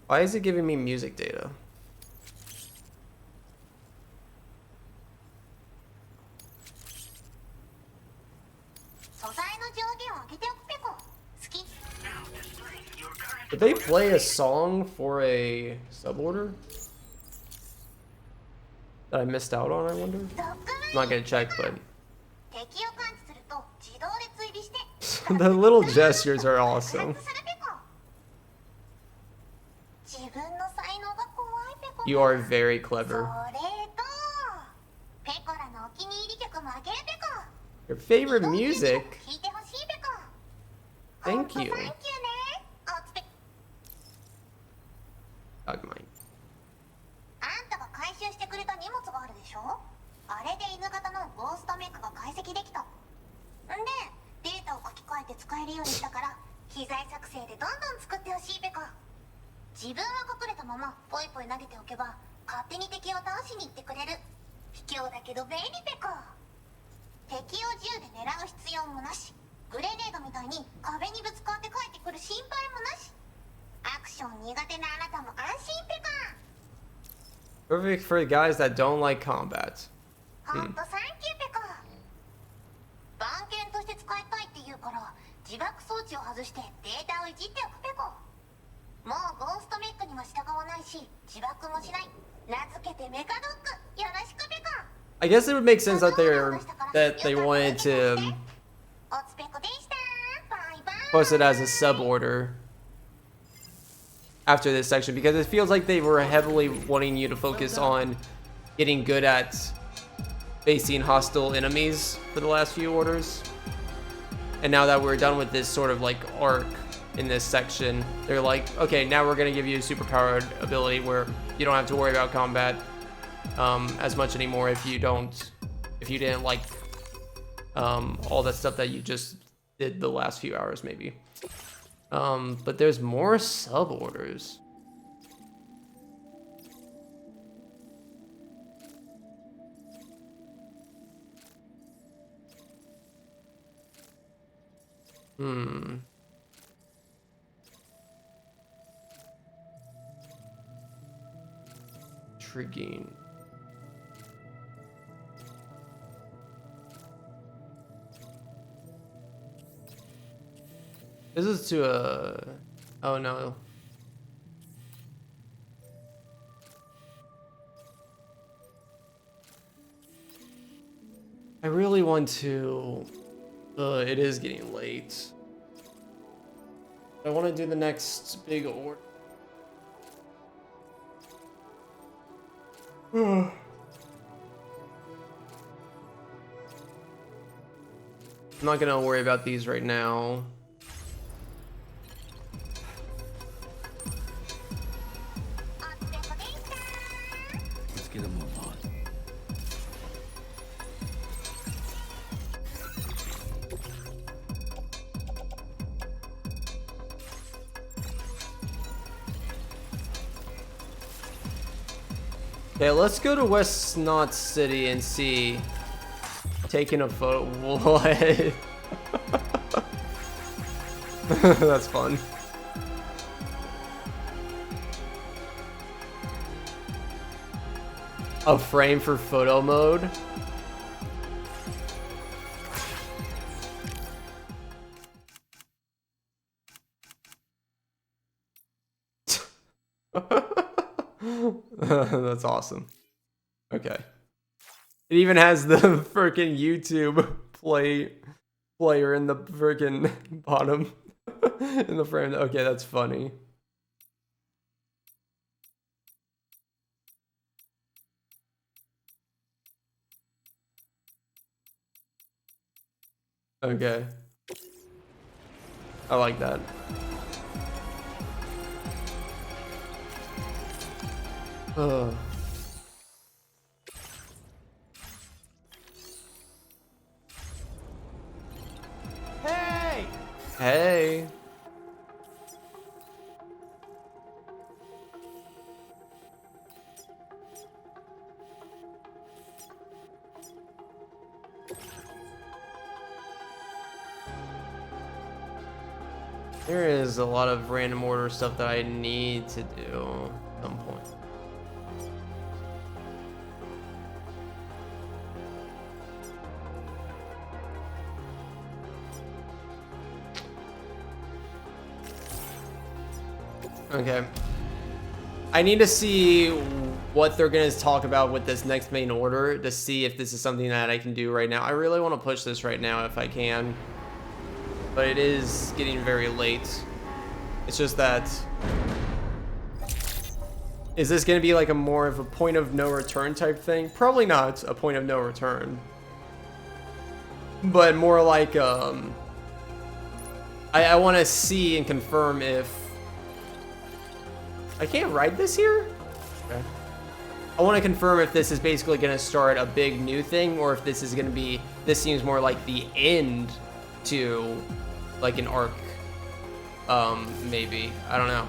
Why is it giving me music data? Did they play a song for a suborder that I missed out on, I wonder? I'm not gonna check, but... the little gestures are awesome. You are very clever. Your favorite music? Thank you. Dog mine. あんたが回収してくれた荷物があるでしょ。あれで犬型のゴーストメカが解析できた。んで、データを書き換えて使えるようにしたから、機材作成でどんどん作ってほしいペコ。自分は隠れたままポイポイ投げておけば、勝手に敵を倒しに行ってくれる。卑怯だけど便利ペコ。敵を銃で狙う必要もなし、グレネードみたいに壁にぶつかって帰ってくる心配もなし。アクション苦手なあなたも安心ペコ。 Perfect for guys that don't like combat. ほんとサンキューペコ。番犬として使いたいって言うから自爆装置を外してデータをいじっておくペコ。もうゴーストメックには従わないし自爆もしない。名付けてメカドッグよろしくペコ。 I guess it would make sense that they wanted to post it as a suborder after this section, because it feels like they were heavily wanting you to focus on getting good at facing hostile enemies for the last few orders. And now that we're done with this sort of like arc in this section, they're like, okay, now we're gonna give you a superpowered ability where you don't have to worry about combat as much anymore if you didn't like all that stuff that you just did the last few hours maybe. But there's more suborders. Intriguing. This is to a... Oh no. I really want to... it is getting late. I want to do the next big order. I'm not gonna worry about these right now. Okay, let's go to West Snot City and see. Taking a photo. What? That's fun. A frame for photo mode. That's awesome. Okay. It even has the freaking YouTube player in the freaking bottom in the frame. Okay, that's funny. Okay. I like that. Ugh. Hey! Hey. There is a lot of random order stuff that I need to do at some point. Okay. I need to see what they're going to talk about with this next main order to see if this is something that I can do right now. I really want to push this right now if I can. But it is getting very late. It's just that... Is this going to be like a more of a point of no return type thing? Probably not a point of no return. But more like, I want to see and confirm if... I can't ride this here? Okay. I want to confirm if this is basically going to start a big new thing, or if this is going to be... This seems more like the end to, like, an arc. Maybe. I don't know.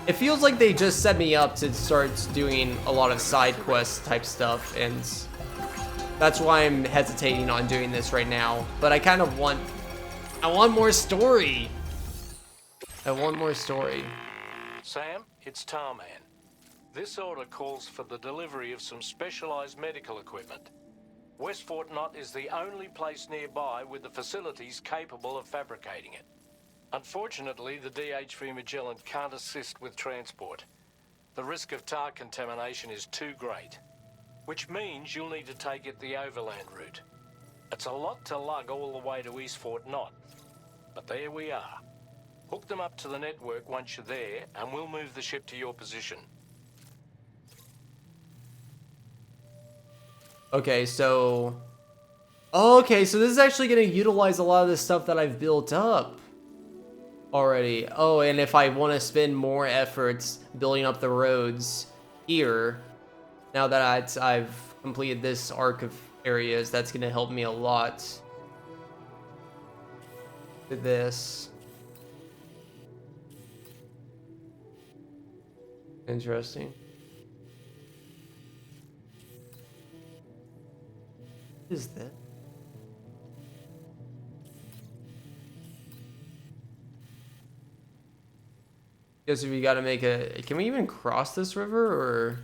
It feels like they just set me up to start doing a lot of side quest type stuff, and that's why I'm hesitating on doing this right now. But I kind of want... I want more story! I want more story. Sam, it's Tarman. This order calls for the delivery of some specialized medical equipment. West Fort Knott is the only place nearby with the facilities capable of fabricating it. Unfortunately, the DHV Magellan can't assist with transport. The risk of tar contamination is too great, which means you'll need to take it the overland route. It's a lot to lug all the way to East Fort Knott, but there we are. Hook them up to the network once you're there, and we'll move the ship to your position. Okay, so... Okay, so this is actually going to utilize a lot of the stuff that I've built up already. Oh, and if I want to spend more efforts building up the roads here, now that I've completed this arc of areas, that's going to help me a lot with this. Interesting. What is that? Guess if you gotta make a... Can we even cross this river, or...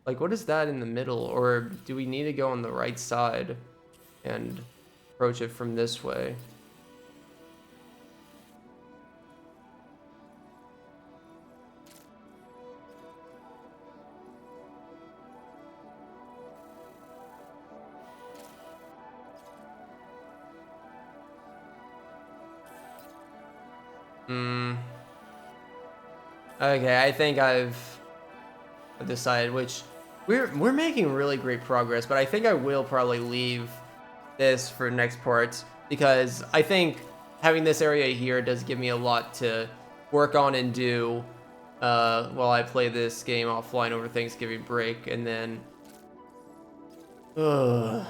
Like, what is that in the middle? Or do we need to go on the right side and approach it from this way? Okay, I think I've decided which... We're making really great progress, but I think I will probably leave this for next part, because I think having this area here does give me a lot to work on and do while I play this game offline over Thanksgiving break, and then... I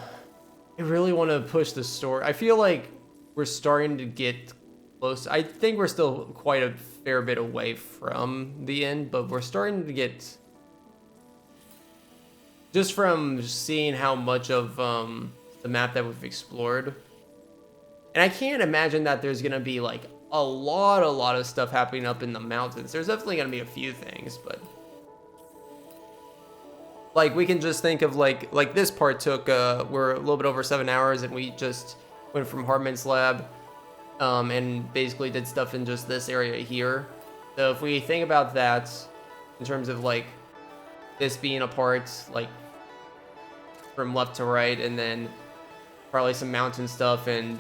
really want to push the story. I feel like we're starting to get close. I think we're still quite a fair bit away from the end, but we're starting to get just from seeing how much of the map that we've explored. And I can't imagine that there's gonna be like a lot of stuff happening up in the mountains. There's definitely gonna be a few things, but like we can just think of like this part took we're a little bit over 7 hours, and we just went from Hartman's lab and basically did stuff in just this area here. So if we think about that in terms of like this being a part like from left to right, and then probably some mountain stuff and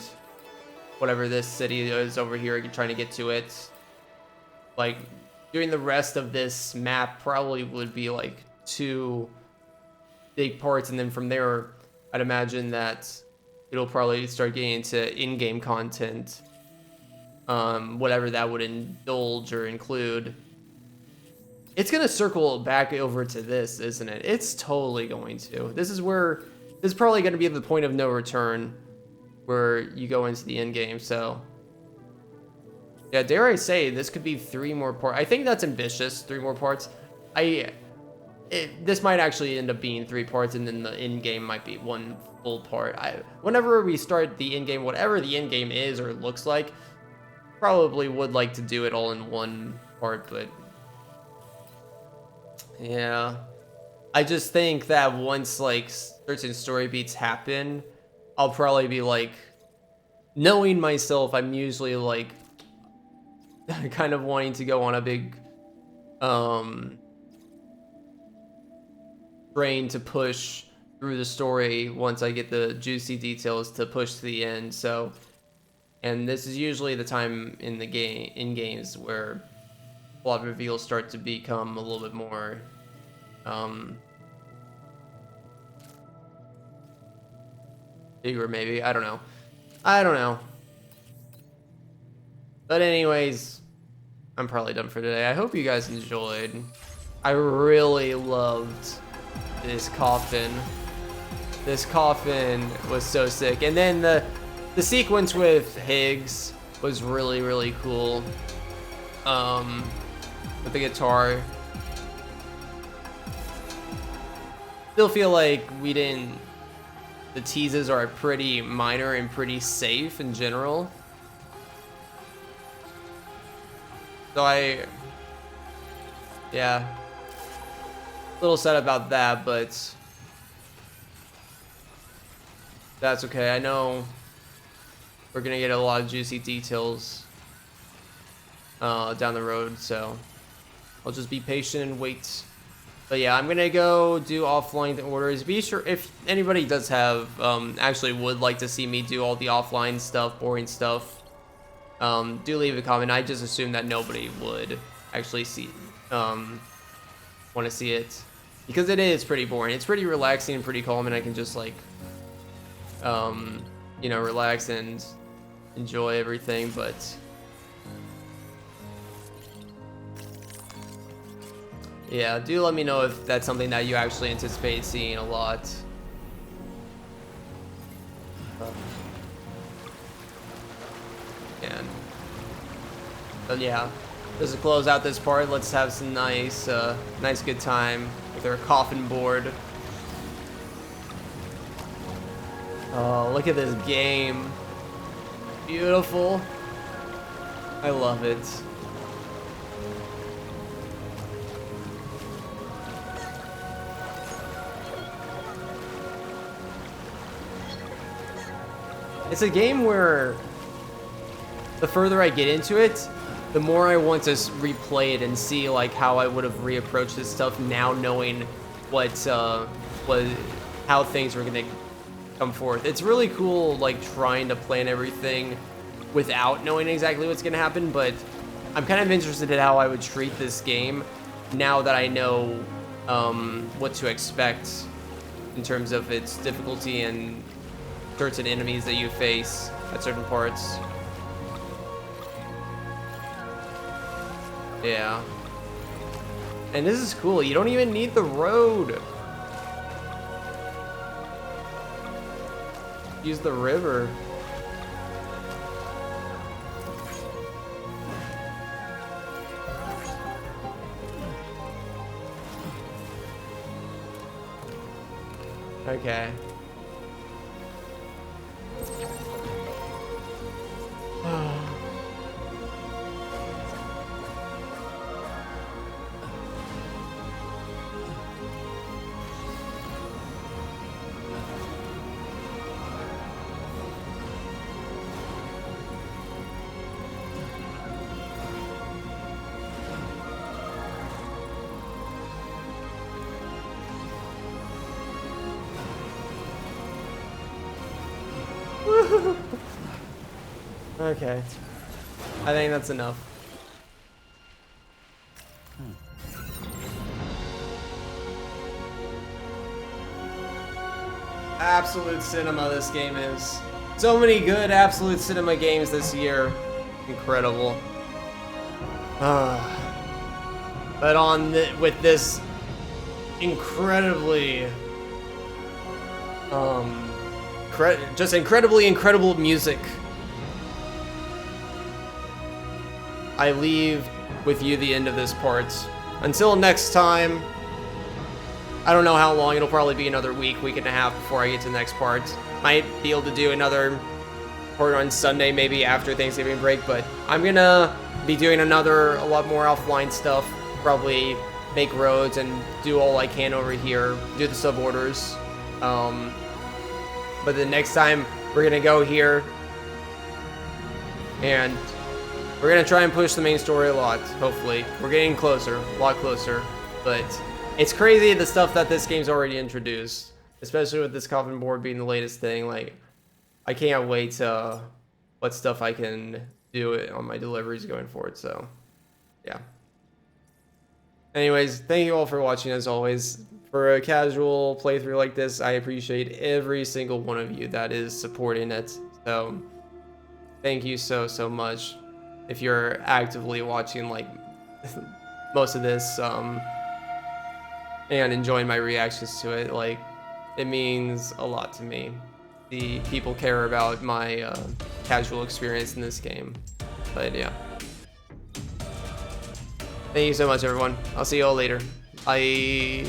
whatever this city is over here, trying to get to it. Like doing the rest of this map probably would be like 2 big parts, and then from there I'd imagine that it'll probably start getting into in-game content, whatever that would indulge or include. It's gonna circle back over to this, isn't it? It's totally going to. This is probably gonna be the point of no return, where you go into the end game. So yeah, dare I say this could be 3 more parts. I think that's ambitious, 3 more parts. This might actually end up being 3 parts, and then the end game might be 1 full part. Whenever we start the end game, whatever the end game is or looks like, probably would like to do it all in 1 part, but yeah, I just think that once like certain story beats happen, I'll probably be like, knowing myself, I'm usually like kind of wanting to go on a big train to push through the story once I get the juicy details to push to the end. So, and this is usually the time in the game, in games, where plot reveals start to become a little bit more bigger, maybe. I don't know. But anyways, I'm probably done for today. I hope you guys enjoyed. I really loved this coffin. This coffin was so sick. And then the sequence with Higgs was really cool. With the guitar. Still feel like the teases are pretty minor and pretty safe in general. So yeah, a little sad about that, but that's okay. I know we're gonna get a lot of juicy details down the road, so I'll just be patient and wait. But yeah, I'm gonna go do offline orders. Be sure, if anybody does have actually would like to see me do all the offline stuff, boring stuff, do leave a comment. I just assume that nobody would actually want to see it, because it is pretty boring. It's pretty relaxing and pretty calm, and I can just like you know, relax and enjoy everything. But yeah, do let me know if that's something that you actually anticipate seeing a lot. But yeah, just to close out this part, let's have some nice good time with our coffin board. Oh, look at this game. Beautiful. I love it. It's a game where the further I get into it, the more I want to replay it and see like how I would have reapproached this stuff now, knowing how things were gonna come forth. It's really cool, like trying to plan everything without knowing exactly what's gonna happen, but I'm kind of interested in how I would treat this game now that I know what to expect in terms of its difficulty and certain enemies that you face at certain parts. Yeah. And this is cool. You don't even need the road. Use the river. Okay. Okay. I think that's enough. Absolute cinema this game is. So many good absolute cinema games this year. Incredible. But with this incredibly just incredibly incredible music, I leave with you the end of this part. Until next time, I don't know how long, it'll probably be another week and a half before I get to the next part. Might be able to do another part on Sunday, maybe after Thanksgiving break, but I'm gonna be doing a lot more offline stuff, probably make roads and do all I can over here, do the sub orders. But the next time we're gonna go here and we're gonna try and push the main story a lot, hopefully. We're getting closer, a lot closer, but it's crazy the stuff that this game's already introduced, especially with this coffin board being the latest thing. Like, I can't wait to what stuff I can do on my deliveries going forward, so yeah. Anyways, thank you all for watching as always. For a casual playthrough like this, I appreciate every single one of you that is supporting it, so thank you so much. If you're actively watching like most of this and enjoying my reactions to it, like, it means a lot to me. The people care about my casual experience in this game. But yeah, thank you so much everyone. I'll see you all later. Bye.